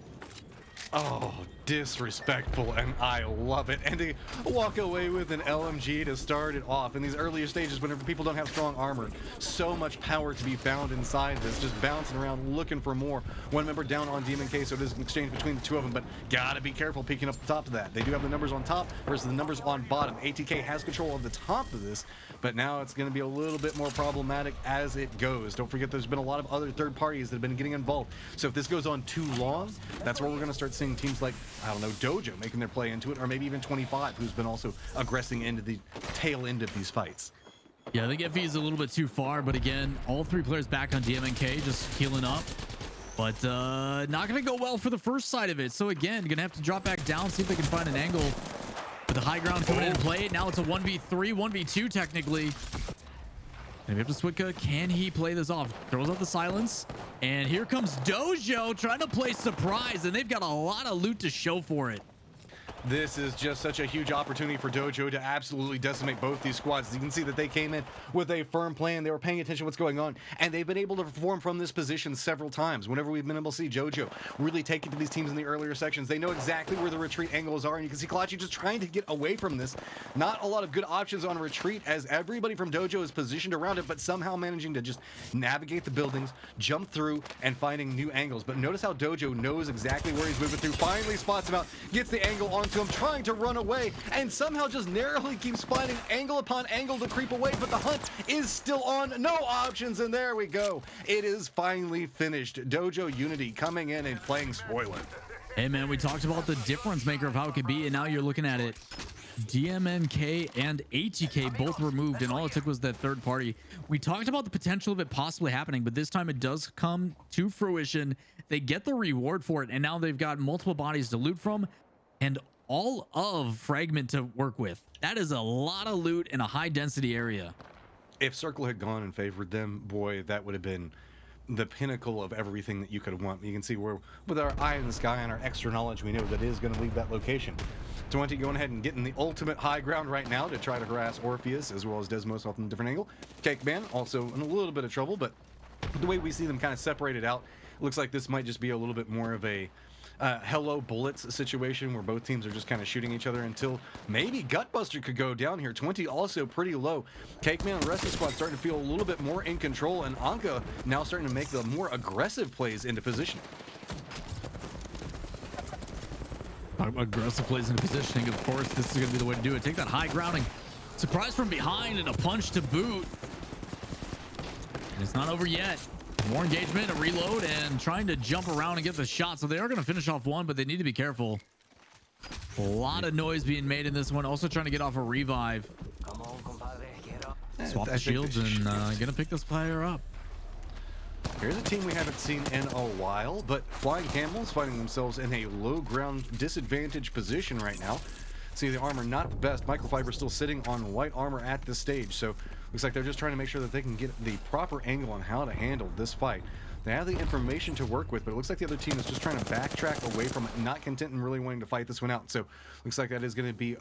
Oh, disrespectful, and I love it. And to walk away with an LMG to start it off in these earlier stages whenever people don't have strong armor. So much power to be found inside this, just bouncing around looking for more. One member down on DMK, so it is an exchange between the two of them, but gotta be careful peeking up the top of that. They do have the numbers on top versus the numbers on bottom. ATK has control of the top of this, but now it's going to be a little bit more problematic as it goes. Don't forget there's been a lot of other third parties that have been getting involved. So if this goes on too long, that's where we're going to start seeing teams like, I don't know, Dojo making their play into it, or maybe even 25, who's been also aggressing into the tail end of these fights. Yeah, I think FE is a little bit too far, but again, all 3 players back on DMNK, just healing up. But not going to go well for the first side of it. So again, going to have to drop back down, see if they can find an angle with the high ground coming into play. Now it's a 1v3, 1v2 technically. Maybe up to Swika. Can he play this off? Throws out the silence. And here comes Dojo trying to play surprise, and they've got a lot of loot to show for it. This is just such a huge opportunity for Dojo to absolutely decimate both these squads. You can see that they came in with a firm plan. They were paying attention to what's going on, and they've been able to perform from this position several times. Whenever we've been able to see Dojo really take it to these teams in the earlier sections, they know exactly where the retreat angles are, and you can see Kalachi just trying to get away from this. Not a lot of good options on retreat as everybody from Dojo is positioned around it, but somehow managing to just navigate the buildings, jump through, and finding new angles. But notice how Dojo knows exactly where he's moving through, finally spots him out, gets the angle onto him, trying to run away, and somehow just narrowly keeps finding angle upon angle to creep away, but the hunt is still on. No options, and there we go. It is finally finished. Dojo Unity coming in and playing spoiler. Hey, man, we talked about the difference maker of how it could be, and now you're looking at it. DMNK and ATK both removed, and all it took was that third party. We talked about the potential of it possibly happening, but this time it does come to fruition. They get the reward for it, and now they've got multiple bodies to loot from and all of Fragment to work with. That is a lot of loot in a high density area. If Circle had gone and favored them, boy, that would have been the pinnacle of everything that you could want. You can see where, with our eye in the sky and our extra knowledge, we know that it is going to leave that location. 20 going ahead and getting the ultimate high ground right now to try to harass Orpheus as well as Desmos off in a different angle. Cake Man also in a little bit of trouble, but the way we see them kind of separated out, looks like this might just be a little bit more of a hello bullets situation where both teams are just kind of shooting each other until maybe Gutbuster could go down here. 20 also pretty low. Cake Man and the rest of the squad starting to feel a little bit more in control, and Anka now starting to make the more aggressive plays into position. Aggressive plays into positioning, of course. This is going to be the way to do it. Take that high grounding. Surprise from behind and a punch to boot. And it's not over yet. More engagement, a reload, and trying to jump around and get the shot. So they are going to finish off one, but they need to be careful. A lot of noise being made in this one. Also trying to get off a revive. Come on, compadre, get up. Swap the shields and going to pick this player up. Here's a team we haven't seen in a while, but Flying Camels finding themselves in a low ground disadvantage position right now. See, the armor not the best. Microfiber still sitting on white armor at this stage, so looks like they're just trying to make sure that they can get the proper angle on how to handle this fight. They have the information to work with, but it looks like the other team is just trying to backtrack away from it, not content and really wanting to fight this one out. So looks like that is going to be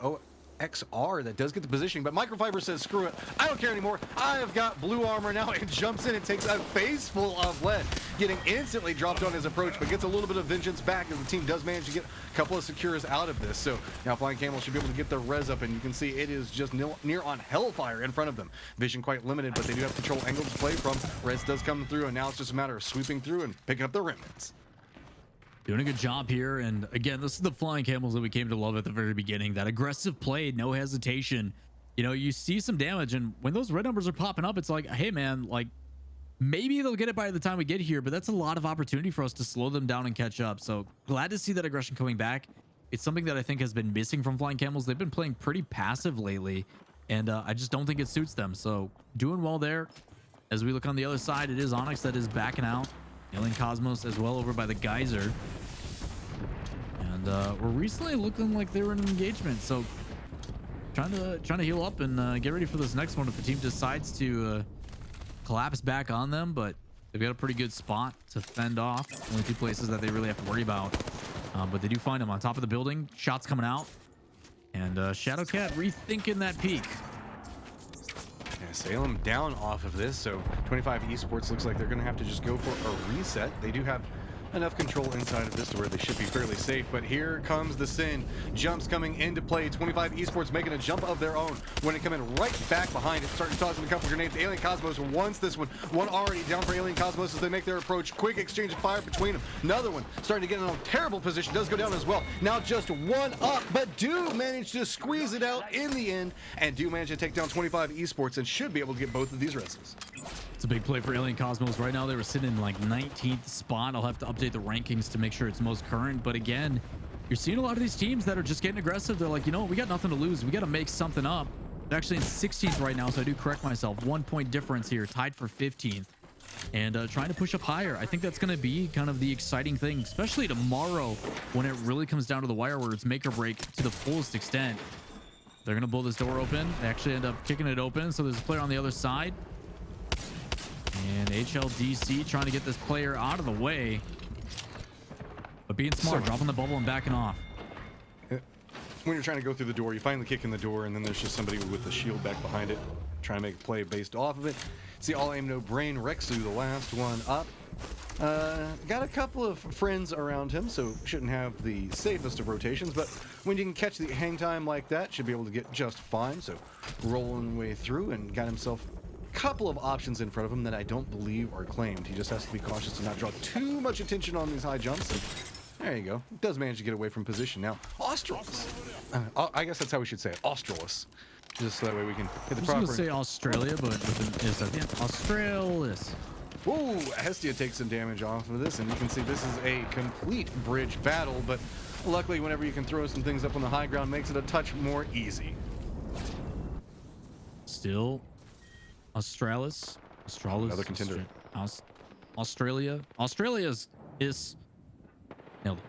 XR that does get the positioning, but Microfiber says, screw it, I don't care anymore. I've got blue armor now. It jumps in and takes a face full of lead, getting instantly dropped on his approach, but gets a little bit of vengeance back as the team does manage to get a couple of secures out of this. So now Flying Camel should be able to get the res up, and you can see it is just near on hellfire in front of them. Vision quite limited, but they do have control angle to play from. Res does come through, and now it's just a matter of sweeping through and picking up the remnants. Doing a good job here. And again, this is the Flying Camels that we came to love at the very beginning. That aggressive play, no hesitation. You know, you see some damage, and when those red numbers are popping up, it's like, hey man, like maybe they'll get it by the time we get here, but that's a lot of opportunity for us to slow them down and catch up. So glad to see that aggression coming back. It's something that I think has been missing from Flying Camels. They've been playing pretty passive lately, and I just don't think it suits them. So doing well there. As we look on the other side, it is Onyx that is backing out. Alien Cosmos as well over by the Geyser. And we're recently looking like they were in an engagement. So trying to heal up and get ready for this next one if the team decides to collapse back on them. But they've got a pretty good spot to fend off. Only two places that they really have to worry about. But they do find them on top of the building. Shots coming out. And Shadowcat rethinking that peak. Yeah, Salem down off of this, so 25 Esports looks like they're going to have to just go for a reset. They do have enough control inside of this to where they should be fairly safe, but here comes the sin. Jumps coming into play. 25 Esports making a jump of their own when it coming right back behind it, starting tossing a couple grenades. Alien Cosmos wants this one already down for Alien Cosmos as they make their approach. Quick exchange of fire between them. Another one starting to get in a terrible position, does go down as well. Now just one up, but do manage to squeeze it out in the end, and do manage to take down 25 Esports and should be able to get both of these reses. It's a big play for Alien Cosmos. Right now they were sitting in like 19th spot. I'll have to update the rankings to make sure it's most current, but again, you're seeing a lot of these teams that are just getting aggressive. They're like, you know, we got nothing to lose, we got to make something up. They're actually in 16th right now, so I do correct myself. 1 point difference here, tied for 15th, and trying to push up higher. I think that's going to be kind of the exciting thing, especially tomorrow when it really comes down to the wire where it's make or break to the fullest extent. They're going to blow this door open. They actually end up kicking it open, so there's a player on the other side. And HLDC trying to get this player out of the way, but being smart, dropping the bubble and backing off. When you're trying to go through the door, you finally kick in the door, and then there's just somebody with the shield back behind it trying to make a play based off of it. See, all aim, no brain. Rexu, the last one up. Got a couple of friends around him, so shouldn't have the safest of rotations, but when you can catch the hang time like that, should be able to get just fine. So rolling way through and got himself couple of options in front of him that I don't believe are claimed. He just has to be cautious to not draw too much attention on these high jumps. And there you go. Does manage to get away from position now. Australis. I guess that's how we should say it. Australis. Just so that way we can hit the proper. I was going to say Australia, but with an is at the end. Australis. Whoa, Hestia takes some damage off of this, and you can see this is a complete bridge battle, but luckily whenever you can throw some things up on the high ground makes it a touch more easy. Still Australis. Another contender. Australia is nailed it.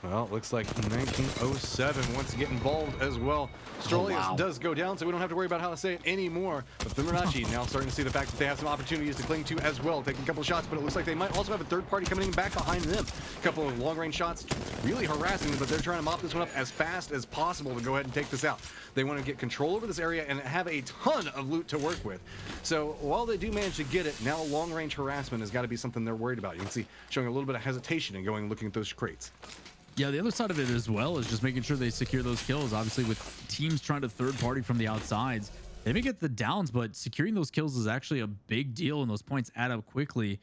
Well, looks like 1907 wants to get involved as well. Australia does go down, so we don't have to worry about how to say it anymore. But Fibonacci now starting to see the fact that they have some opportunities to cling to as well, taking a couple of shots, but it looks like they might also have a third party coming in back behind them. A couple of long-range shots, really harassing them, but they're trying to mop this one up as fast as possible to go ahead and take this out. They want to get control over this area and have a ton of loot to work with. So while they do manage to get it, now long-range harassment has got to be something they're worried about. You can see showing a little bit of hesitation and going and looking at those crates. Yeah, the other side of it as well is just making sure they secure those kills. Obviously, with teams trying to third party from the outsides, they may get the downs, but securing those kills is actually a big deal, and those points add up quickly.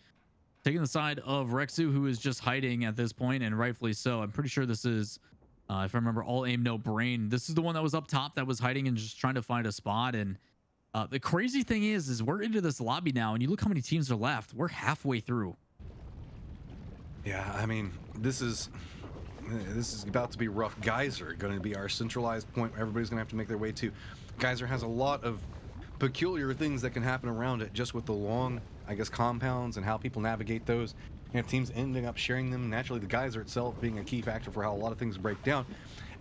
Taking the side of Rexu, who is just hiding at this point, and rightfully so. I'm pretty sure this is, if I remember, all aim, no brain. This is the one that was up top that was hiding and just trying to find a spot. And the crazy thing is we're into this lobby now, and you look how many teams are left. We're halfway through. Yeah, I mean, this is about to be rough. Geyser going to be our centralized point everybody's going to have to make their way to. Geyser has a lot of peculiar things that can happen around it, just with the long, I guess, compounds and how people navigate those. You have teams ending up sharing them. Naturally, the Geyser itself being a key factor for how a lot of things break down.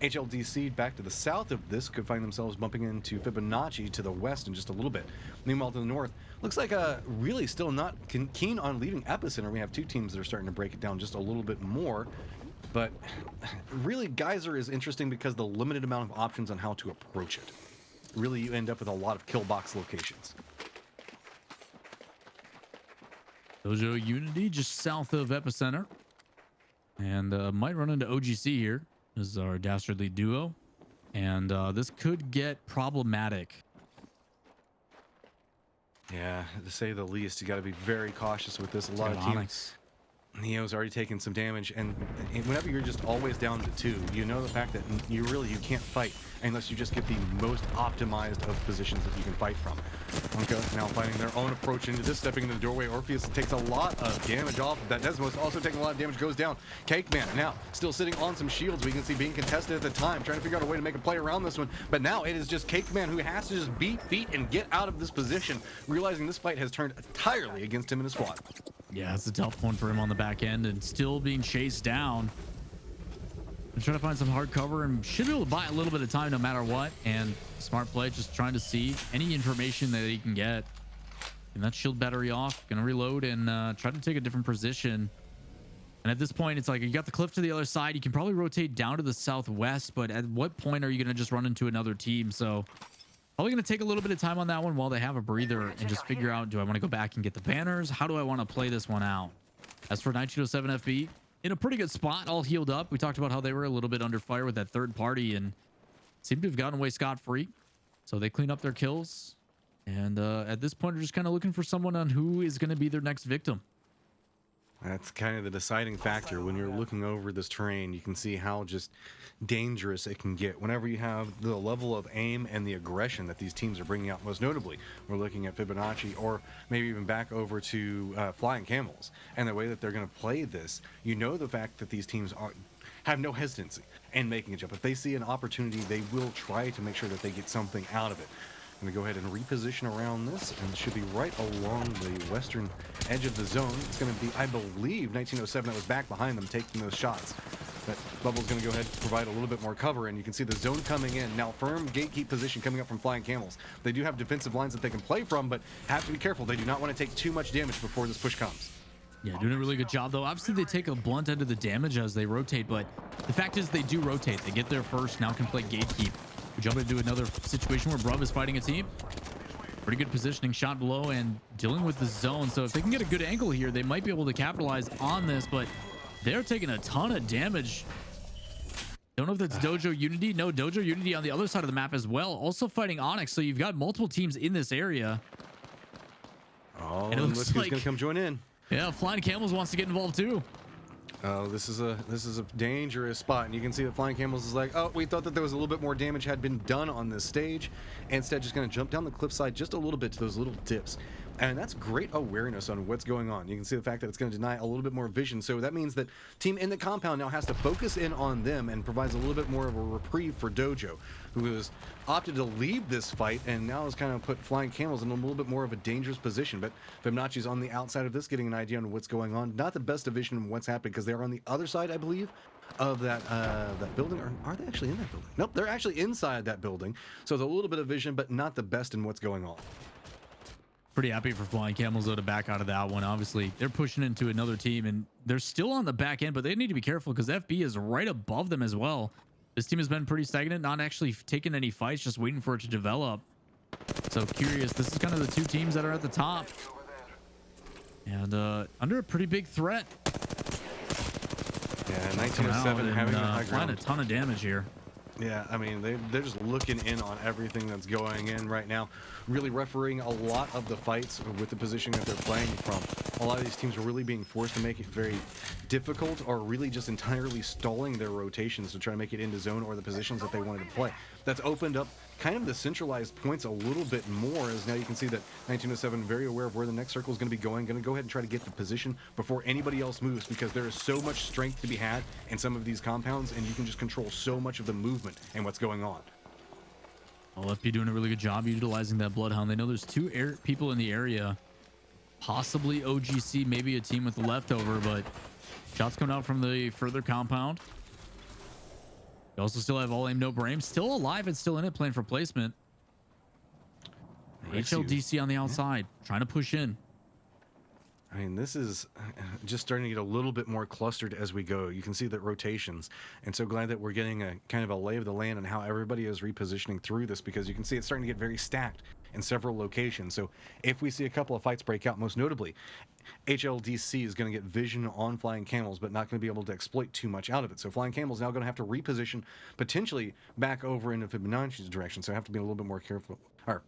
HLDC back to the south of this could find themselves bumping into Fibonacci to the west in just a little bit. Meanwhile, to the north, looks like really still not keen on leaving Epicenter. We have two teams that are starting to break it down just a little bit more. But really, Geyser is interesting because the limited amount of options on how to approach it. Really, you end up with a lot of kill box locations. Dojo Unity just south of Epicenter. And might run into OGC here. This is our dastardly duo. And this could get problematic. Yeah, to say the least, you got to be very cautious with this. A lot of teams. Onyx. Neo's already taken some damage, and whenever you're just always down to 2, you know the fact that you can't fight unless you just get the most optimized of positions that you can fight from. Funka now finding their own approach into this, stepping into the doorway. Orpheus takes a lot of damage off of that. Desmos also taking a lot of damage, goes down. Cake Man now still sitting on some shields. We can see being contested at the time, trying to figure out a way to make a play around this one. But now it is just Cake Man who has to just beat feet and get out of this position, realizing this fight has turned entirely against him and his squad. Yeah, it's a tough one for him on the back end and still being chased down. I'm trying to find some hard cover and should be able to buy a little bit of time no matter what. And smart play, just trying to see any information that he can get. And that shield battery off, gonna reload and try to take a different position. And at this point, it's like you got the cliff to the other side. You can probably rotate down to the southwest, but at what point are you gonna just run into another team? So probably going to take a little bit of time on that one while they have a breather and just figure out, do I want to go back and get the banners? How do I want to play this one out? As for 1907 FB, in a pretty good spot, all healed up. We talked about how they were a little bit under fire with that third party and seemed to have gotten away scot-free. So they clean up their kills. And at this point, they're just kind of looking for someone on who is going to be their next victim. That's kind of the deciding factor. When you're looking over this terrain, you can see how just dangerous it can get whenever you have the level of aim and the aggression that these teams are bringing out. Most notably, we're looking at Fibonacci, or maybe even back over to Flying Camels, and the way that they're going to play this. You know the fact that these teams have no hesitancy in making a jump. If they see an opportunity, they will try to make sure that they get something out of it. I'm going to go ahead and reposition around this, and it should be right along the western edge of the zone. It's going to be, I believe, 1907 that was back behind them taking those shots. But Bubble's going to go ahead and provide a little bit more cover, and you can see the zone coming in. Now, firm gatekeep position coming up from Flying Camels. They do have defensive lines that they can play from, but have to be careful. They do not want to take too much damage before this push comes. Yeah, doing a really good job, though. Obviously, they take a blunt end of the damage as they rotate, but the fact is they do rotate. They get there first, now can play gatekeep. We jump into another situation where Brub is fighting a team. Pretty good positioning, shot below and dealing with the zone. So if they can get a good angle here, they might be able to capitalize on this, but they're taking a ton of damage. Don't know if that's Dojo Unity. No, Dojo Unity on the other side of the map as well. Also fighting Onyx. So you've got multiple teams in this area. Oh, and it looks look who's like going to come join in. Yeah, Flying Camels wants to get involved too. Oh, this is a dangerous spot, and you can see that Flying Camels is like, oh, we thought that there was a little bit more damage had been done on this stage, and instead just going to jump down the cliffside just a little bit to those little dips. And that's great awareness on what's going on. You can see the fact that it's going to deny a little bit more vision. So that means that team in the compound now has to focus in on them and provides a little bit more of a reprieve for Dojo, who has opted to leave this fight and now has kind of put Flying Camels in a little bit more of a dangerous position. But Fibonacci's on the outside of this, getting an idea on what's going on. Not the best vision of what's happening because they're on the other side, I believe, of that building. Or are they actually in that building? Nope, they're actually inside that building. So there's a little bit of vision, but not the best in what's going on. Pretty happy for Flying Camels, though, to back out of that one. Obviously, they're pushing into another team, and they're still on the back end, but they need to be careful because FB is right above them as well. This team has been pretty stagnant, not actually taking any fights, just waiting for it to develop. So curious. This is kind of the two teams that are at the top. And under a pretty big threat. Yeah, 1907 having the high ground. A ton of damage here. Yeah, I mean, they're just looking in on everything that's going in right now. Really refereeing a lot of the fights with the position that they're playing from. A lot of these teams are really being forced to make it very difficult, or really just entirely stalling their rotations to try to make it into zone or the positions that they wanted to play. That's opened up kind of the centralized points a little bit more, as now you can see that 1907 very aware of where the next circle is going to be going to go ahead and try to get the position before anybody else moves, because there is so much strength to be had in some of these compounds, and you can just control so much of the movement and what's going on. Well, FP doing a really good job utilizing that Bloodhound. They know there's two people in the area, possibly OGC, maybe a team with the leftover, but shots coming out from the further compound. You also still have all aim, no brain, still alive and still in it, playing for placement. HLDC on the outside, trying to push in. I mean, this is just starting to get a little bit more clustered as we go. You can see that rotations, and so glad that we're getting a kind of a lay of the land and how everybody is repositioning through this, because you can see it's starting to get very stacked in several locations. So if we see a couple of fights break out, most notably, HLDC is going to get vision on Flying Camels, but not going to be able to exploit too much out of it. So Flying Camels now going to have to reposition potentially back over into Fibonacci's direction. So I have to be a little bit more careful, or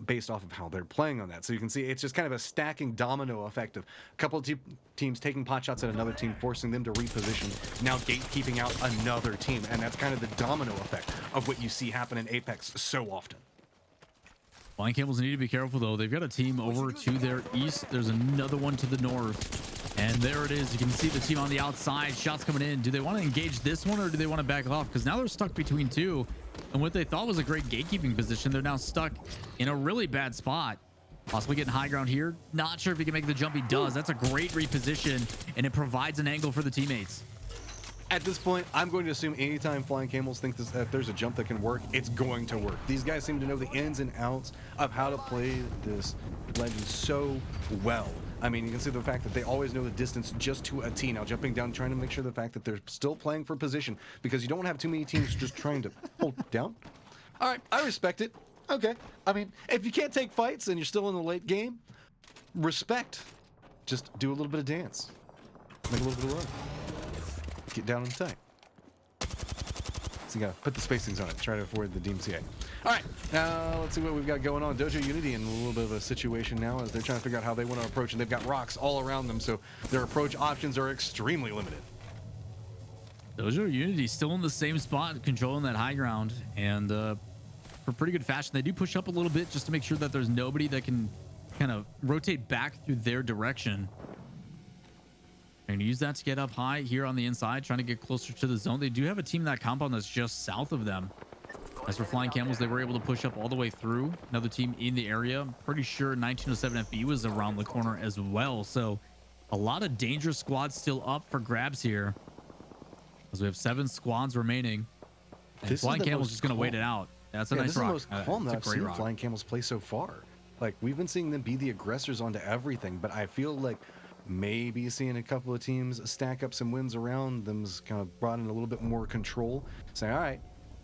based off of how they're playing on that. So you can see it's just kind of a stacking domino effect of a couple of teams taking pot shots at another team, forcing them to reposition, now gatekeeping out another team. And that's kind of the domino effect of what you see happen in Apex so often. Flying Camels need to be careful, though. They've got a team over to their east. There's another one to the north. And there it is. You can see the team on the outside. Shots coming in. Do they want to engage this one, or do they want to back off? Because now they're stuck between two. And what they thought was a great gatekeeping position, they're now stuck in a really bad spot. Possibly getting high ground here. Not sure if he can make the jump. He does. That's a great reposition, and it provides an angle for the teammates. At this point, I'm going to assume anytime Flying Camels think that there's a jump that can work, it's going to work. These guys seem to know the ins and outs of how to play this legend so well. I mean, you can see the fact that they always know the distance just to a T. Now, jumping down, trying to make sure the fact that they're still playing for position, because you don't want to have too many teams just trying to hold down. All right, I respect it. Okay. I mean, if you can't take fights and you're still in the late game, respect. Just do a little bit of dance. Make a little bit of love. Get down and tight. So you gotta put the spacings on it. Try to avoid the DMCA. All right, now let's see what we've got going on. Dojo Unity in a little bit of a situation now as they're trying to figure out how they want to approach, and they've got rocks all around them, so their approach options are extremely limited. Dojo Unity still in the same spot, controlling that high ground, and for pretty good fashion. They do push up a little bit just to make sure that there's nobody that can kind of rotate back through their direction. And use that to get up high here on the inside, trying to get closer to the zone. They do have a team in that compound that's just south of them. As for Flying Camels, they were able to push up all the way through. Another team in the area. I'm pretty sure 1907 FB was around the corner as well. So a lot of dangerous squads still up for grabs here, as we have 7 squads remaining. And Flying Camels just going to wait it out. That's a nice rock. This is the most calm that I've seen Flying Camels play so far. Like, we've been seeing them be the aggressors onto everything, but I feel like maybe seeing a couple of teams stack up some wins around them's kind of brought in a little bit more control. Saying, all right,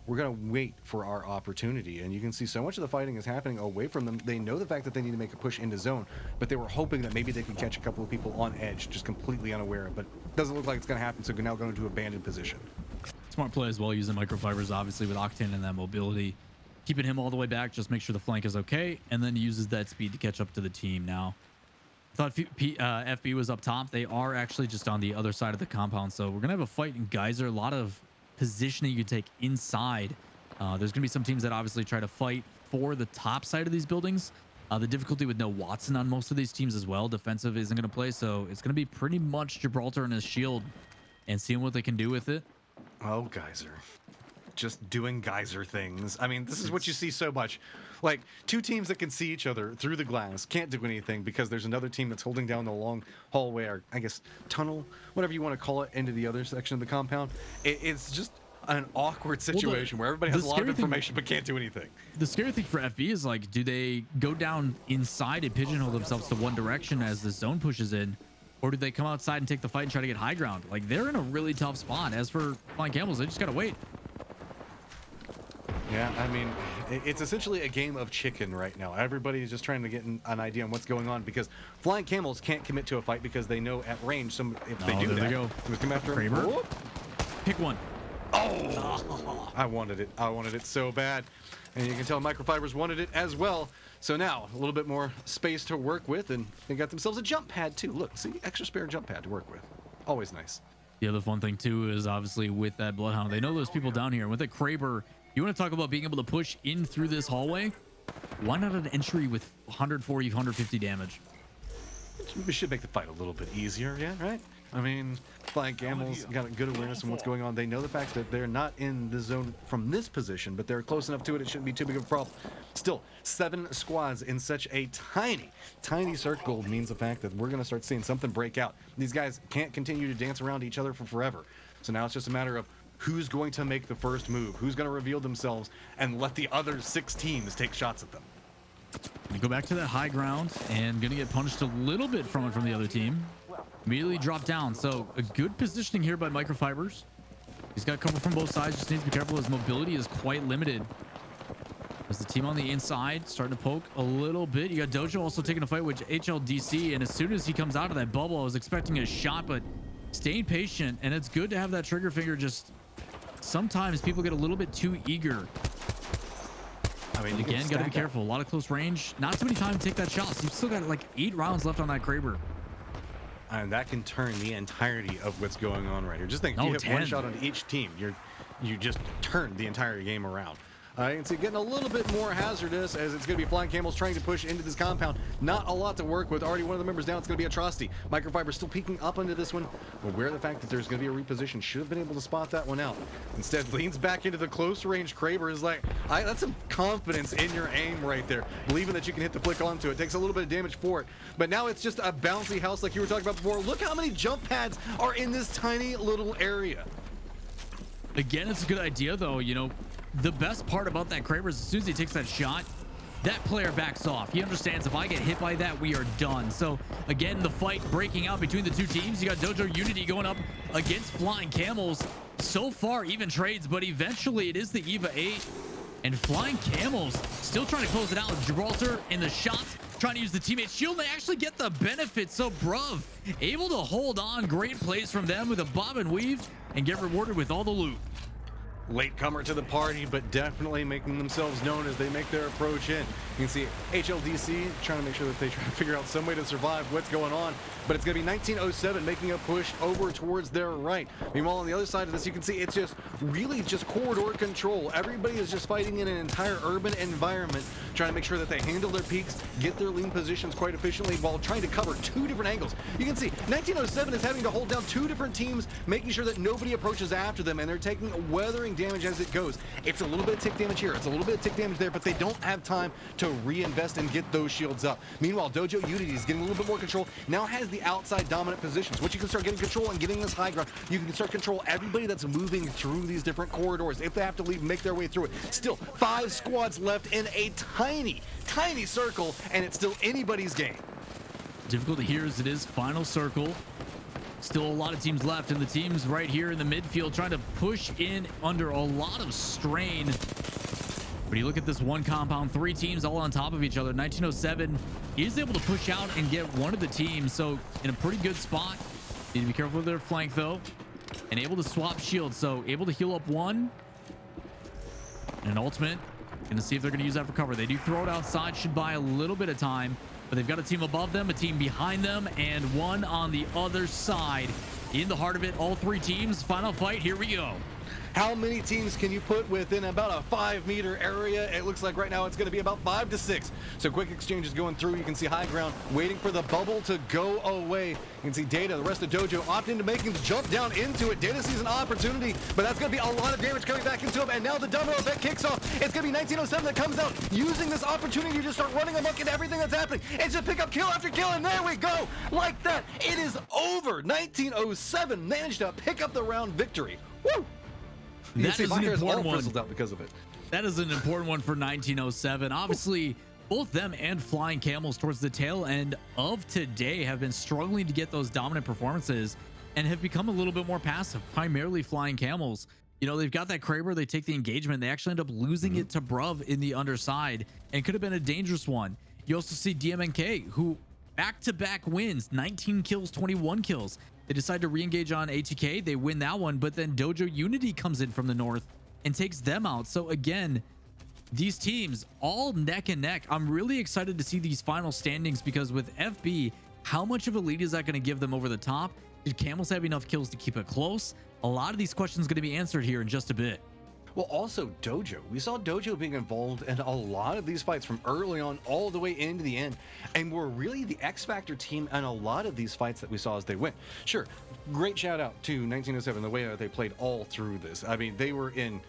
we're going to wait for our opportunity. And you can see so much of the fighting is happening away from them. They know the fact that they need to make a push into zone, but they were hoping that maybe they could catch a couple of people on edge, just completely unaware. But it doesn't look like it's going to happen, so they're now going to abandon position. Smart play as well, using microfibers, obviously, with Octane and that mobility. Keeping him all the way back, just make sure the flank is okay, and then uses that speed to catch up to the team now. Thought FB was up top. They are actually just on the other side of the compound. So we're going to have a fight in Geyser. A lot of positioning you take inside. There's going to be some teams that obviously try to fight for the top side of these buildings. The difficulty with no Watson on most of these teams as well. Defensive isn't going to play. So it's going to be pretty much Gibraltar and his shield and seeing what they can do with it. Oh, Geyser. Just doing Geyser things. I mean, this is what you see so much. Like, 2 teams that can see each other through the glass can't do anything because there's another team that's holding down the long hallway, or I guess tunnel, whatever you want to call it, into the other section of the compound. It's just an awkward situation where everybody has a lot of information but can't do anything. The scary thing for FB is, like, do they go down inside and pigeonhole themselves to one direction as the zone pushes in? Or do they come outside and take the fight and try to get high ground? Like, they're in a really tough spot. As for Flying Camels, they just got to wait. Yeah, I mean, it's essentially a game of chicken right now. Everybody's just trying to get an idea on what's going on, because Flying Camels can't commit to a fight because they know at range, if they do that, they come after him. Pick one. Oh, I wanted it. I wanted it so bad. And you can tell microfibers wanted it as well. So now a little bit more space to work with, and they got themselves a jump pad too. Look, see, extra spare jump pad to work with. Always nice. The other fun thing too is obviously with that Bloodhound, they know there's people down here. With the Kraber, you want to talk about being able to push in through this hallway? Why not an entry with 140, 150 damage? We should make the fight a little bit easier, yeah, right? I mean, Flying Camels got a good awareness on what's going on. They know the fact that they're not in the zone from this position, but they're close enough to it. It shouldn't be too big of a problem. Still, 7 squads in such a tiny circle means the fact that we're going to start seeing something break out. These guys can't continue to dance around each other for forever. So now it's just a matter of who's going to make the first move, who's going to reveal themselves and let the other 6 teams take shots at them. Gonna go back to that high ground and gonna get punished a little bit from it from the other team. Immediately drop down. So a good positioning here by Microfibers. He's got cover from both sides. Just needs to be careful. His mobility is quite limited. As the team on the inside starting to poke a little bit. You got Dojo also taking a fight with HLDC. And as soon as he comes out of that bubble, I was expecting a shot, but staying patient. And it's good to have that trigger finger. Just sometimes people get a little bit too eager. I mean, again, got to be careful. A lot of close range. Not too many times to take that shot. So you've still got like 8 rounds left on that Kraber. And that can turn the entirety of what's going on right here. Just think, if you hit 10. one shot on each team, you just turn the entire game around. You can see getting a little bit more hazardous as it's going to be Flying Camels trying to push into this compound. Not a lot to work with. Already one of the members down. It's going to be Atrocity. Microfiber still peeking up into this one. Aware of the fact that there's going to be a reposition. Should have been able to spot that one out. Instead, leans back into the close range. Kraber is like, that's some confidence in your aim right there. Believing that you can hit the flick onto it. Takes a little bit of damage for it. But now it's just a bouncy house like you were talking about before. Look how many jump pads are in this tiny little area. Again, it's a good idea, though. You know, the best part about that Kraber is as soon as he takes that shot, that player backs off. He understands if I get hit by that, we are done. So, again, the fight breaking out between the two teams. You got Dojo Unity going up against Flying Camels. So far, even trades, but eventually it is the EVA 8. And Flying Camels still trying to close it out. Gibraltar in the shots, trying to use the teammate shield. They actually get the benefit. So, bruv, able to hold on. Great plays from them with a bob and weave and get rewarded with all the loot. Latecomer to the party, but definitely making themselves known as they make their approach in. You can see HLDC trying to make sure that they try to figure out some way to survive what's going on, but it's going to be 1907 making a push over towards their right. Meanwhile, on the other side of this, you can see it's just really just corridor control. Everybody is just fighting in an entire urban environment, trying to make sure that they handle their peaks, get their lean positions quite efficiently while trying to cover 2 different angles. You can see 1907 is having to hold down 2 different teams, making sure that nobody approaches after them, and they're taking weathering damage as it goes. It's a little bit of tick damage here, it's a little bit of tick damage there, but they don't have time to reinvest and get those shields up. Meanwhile, Dojo Unity is getting a little bit more control, now has the outside dominant positions. Once you can start getting control and getting this high ground, you can start control everybody that's moving through these different corridors. If they have to leave, make their way through it. Still 5 squads left in a tiny circle, and it's still anybody's game. Difficult here as it is final circle. Still a lot of teams left, and the teams right here in the midfield trying to push in under a lot of strain. But you look at this one compound, 3 teams all on top of each other. 1907 is able to push out and get one of the teams, so in a pretty good spot. Need to be careful with their flank though, and able to swap shields, so able to heal up one. And an ultimate. Gonna see if they're gonna use that for cover. They do throw it outside, should buy a little bit of time, but they've got a team above them, a team behind them, and one on the other side. In the heart of it, all 3 teams. Final fight, here we go. How many teams can you put within about a 5-meter area? It looks like right now it's going to be about 5 to 6. So quick exchange is going through. You can see high ground waiting for the bubble to go away. You can see Data, the rest of Dojo, opt into making the jump down into it. Data sees an opportunity, but that's going to be a lot of damage coming back into him. And now the domino effect kicks off. It's going to be 1907 that comes out using this opportunity to just start running amok into everything that's happening. It's just pick up kill after kill, and there we go. Like that, it is over. 1907 managed to pick up the round victory. Woo! That is an important one. Out because of it. That is an important one for 1907. Obviously, both them and Flying Camels towards the tail end of today have been struggling to get those dominant performances and have become a little bit more passive, primarily Flying Camels. You know, they've got that Kraber, they take the engagement, they actually end up losing it to Bruv in the underside, and could have been a dangerous one. You also see DMNK, who back-to-back wins, 19 kills, 21 kills. They decide to re-engage on ATK. They win that one, but then Dojo Unity comes in from the north and takes them out. So again, these teams all neck and neck. I'm really excited to see these final standings because with FB, how much of a lead is that going to give them over the top? Did Camels have enough kills to keep it close? A lot of these questions going to be answered here in just a bit. Well, also Dojo. We saw Dojo being involved in a lot of these fights from early on all the way into the end, and were really the X Factor team in a lot of these fights that we saw as they went. Sure, great shout out to 1907, the way that they played all through this. I mean, they were in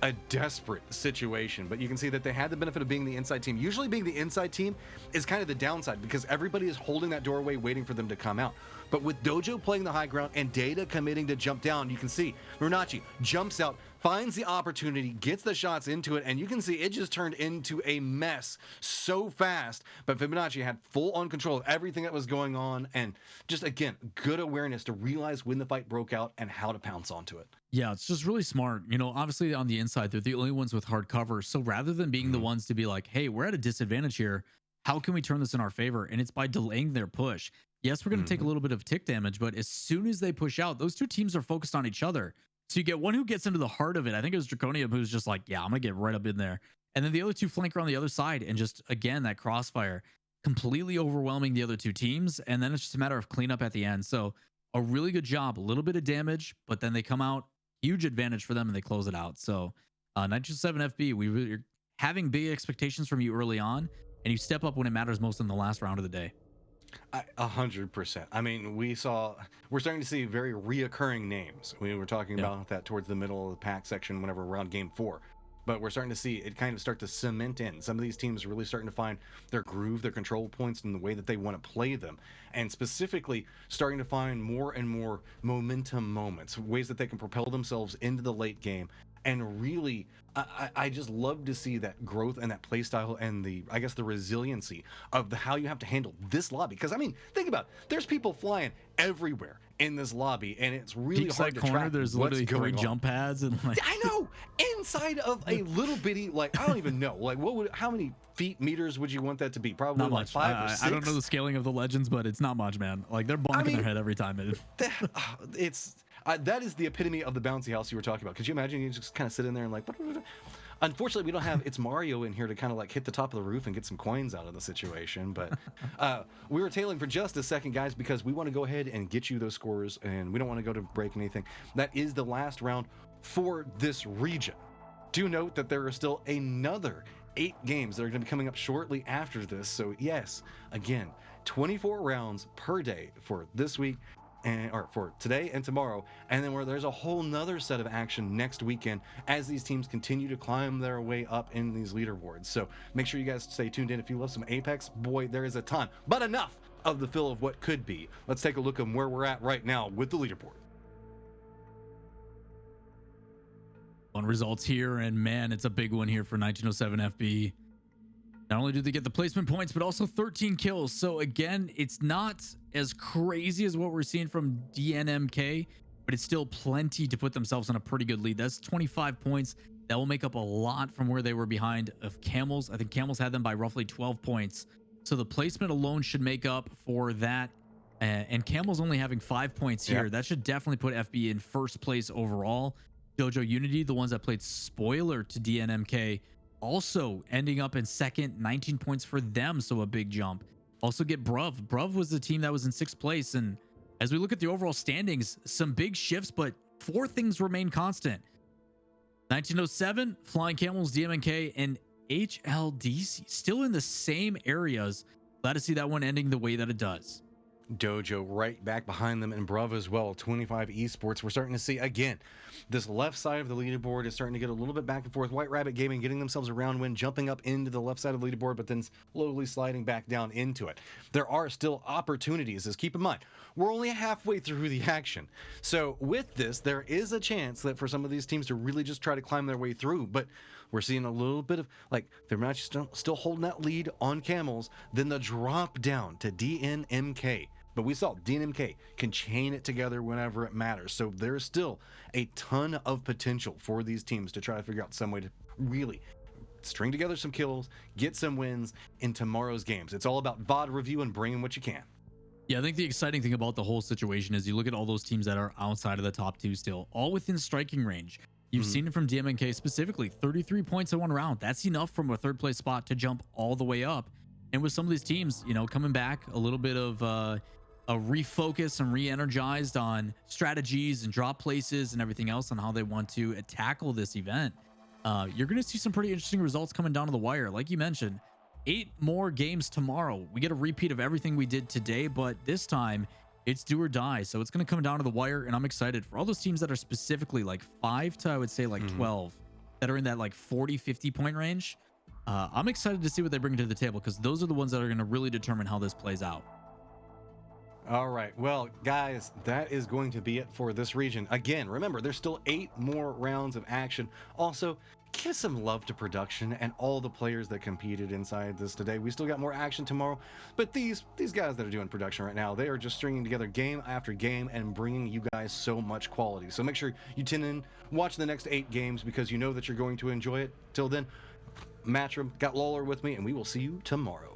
a desperate situation, but you can see that they had the benefit of being the inside team. Usually being the inside team is kind of the downside because everybody is holding that doorway waiting for them to come out. But with Dojo playing the high ground and Data committing to jump down, you can see Runachi jumps out, finds the opportunity, gets the shots into it, and you can see it just turned into a mess so fast. But Fibonacci had full on control of everything that was going on, and just again, good awareness to realize when the fight broke out and how to pounce onto it. Yeah, it's just really smart. You know, obviously on the inside, they're the only ones with hard cover. So rather than being the ones to be like, hey, we're at a disadvantage here, how can we turn this in our favor? And it's by delaying their push. Yes, we're going to take a little bit of tick damage, but as soon as they push out, those two teams are focused on each other. So you get one who gets into the heart of it. I think it was Draconium who's just like, yeah, I'm going to get right up in there. And then the other two flank around the other side. And just, again, that crossfire completely overwhelming the other two teams. And then it's just a matter of cleanup at the end. So a really good job, a little bit of damage, but then they come out, huge advantage for them, and they close it out. So 927 FB, we're having big expectations from you early on, and you step up when it matters most in the last round of the day. 100%. I mean, we're starting to see very reoccurring names. We were talking about that towards the middle of the pack section whenever around game 4. But we're starting to see it kind of start to cement in. Some of these teams are really starting to find their groove, their control points, and the way that they want to play them. And specifically, starting to find more and more momentum moments, ways that they can propel themselves into the late game. And really, I just love to see that growth and that play style and the resiliency of how you have to handle this lobby. Because, I mean, think about it. There's people flying everywhere in this lobby, and it's really hard to track there's what's literally 3 going on. jump pads. And like, I know! Inside of a little bitty, like, I don't even know. Like, how many meters would you want that to be? Probably not like much. 5 or 6? I don't know the scaling of the Legends, but it's not much, man. Like, they're bonking their head every time. That is the epitome of the bouncy house you were talking about. Could you imagine you just kind of sit in there and like, unfortunately we don't have It's Mario in here to kind of like hit the top of the roof and get some coins out of the situation. But we were tailing for just a second, guys, because we want to go ahead and get you those scores, and we don't want to go to break anything. That is the last round for this region. Do note that there are still another 8 games that are going to be coming up shortly after this. So yes, again, 24 rounds per day for this week, or for today and tomorrow, and then there's a whole nother set of action next weekend as these teams continue to climb their way up in these leaderboards. So make sure you guys stay tuned in. If you love some Apex, boy, there is a ton, but enough of the fill of what could be. Let's take a look at where we're at right now with the leaderboard. One results here, and man, it's a big one here for 1907 FB. Not only do they get the placement points, but also 13 kills. So again, it's not as crazy as what we're seeing from DNMK, but it's still plenty to put themselves on a pretty good lead. That's 25 points. That will make up a lot from where they were behind of Camels. I think Camels had them by roughly 12 points. So the placement alone should make up for that. And Camels only having 5 points here. That should definitely put FB in first place overall. Dojo Unity, the ones that played spoiler to DNMK, also ending up in second, 19 points for them, so a big jump. Also get Bruv. Bruv was the team that was in 6th place, and as we look at the overall standings, some big shifts, but 4 things remain constant. 1907, Flying Camels, DMNK, and HLDC still in the same areas. Glad to see that one ending the way that it does. Dojo right back behind them, and Bruv as well. 25 esports. We're starting to see again this left side of the leaderboard is starting to get a little bit back and forth. White Rabbit Gaming getting themselves a round win, jumping up into the left side of the leaderboard, but then slowly sliding back down into it. There are still opportunities, as keep in mind we're only halfway through the action. So with this, there is a chance that for some of these teams to really just try to climb their way through, but we're seeing a little bit of like they're still holding that lead on Camels, then the drop down to DNMK. But we saw DNMK can chain it together whenever it matters. So there's still a ton of potential for these teams to try to figure out some way to really string together some kills, get some wins in tomorrow's games. It's all about VOD review and bringing what you can. Yeah, I think the exciting thing about the whole situation is you look at all those teams that are outside of the top 2 still, all within striking range. You've seen it from DMNK specifically, 33 points in 1 round. That's enough from a 3rd place spot to jump all the way up. And with some of these teams, you know, coming back a little bit of a refocus and re-energized on strategies and drop places and everything else on how they want to tackle this event, you're going to see some pretty interesting results coming down to the wire. Like you mentioned, 8 more games tomorrow. We get a repeat of everything we did today, but this time it's do or die. So it's going to come down to the wire, and I'm excited for all those teams that are specifically like 5 to, I would say, like 12 that are in that like 40-50 point range. I'm excited to see what they bring to the table, because those are the ones that are going to really determine how this plays out. All right. Well, guys, that is going to be it for this region. Again, remember, there's still 8 more rounds of action. Also, give some love to production and all the players that competed inside this today. We still got more action tomorrow, but these guys that are doing production right now, they are just stringing together game after game and bringing you guys so much quality. So make sure you tune in, watch the next 8 games because you know that you're going to enjoy it. Till then, Matchroom, got Lawler with me, and we will see you tomorrow.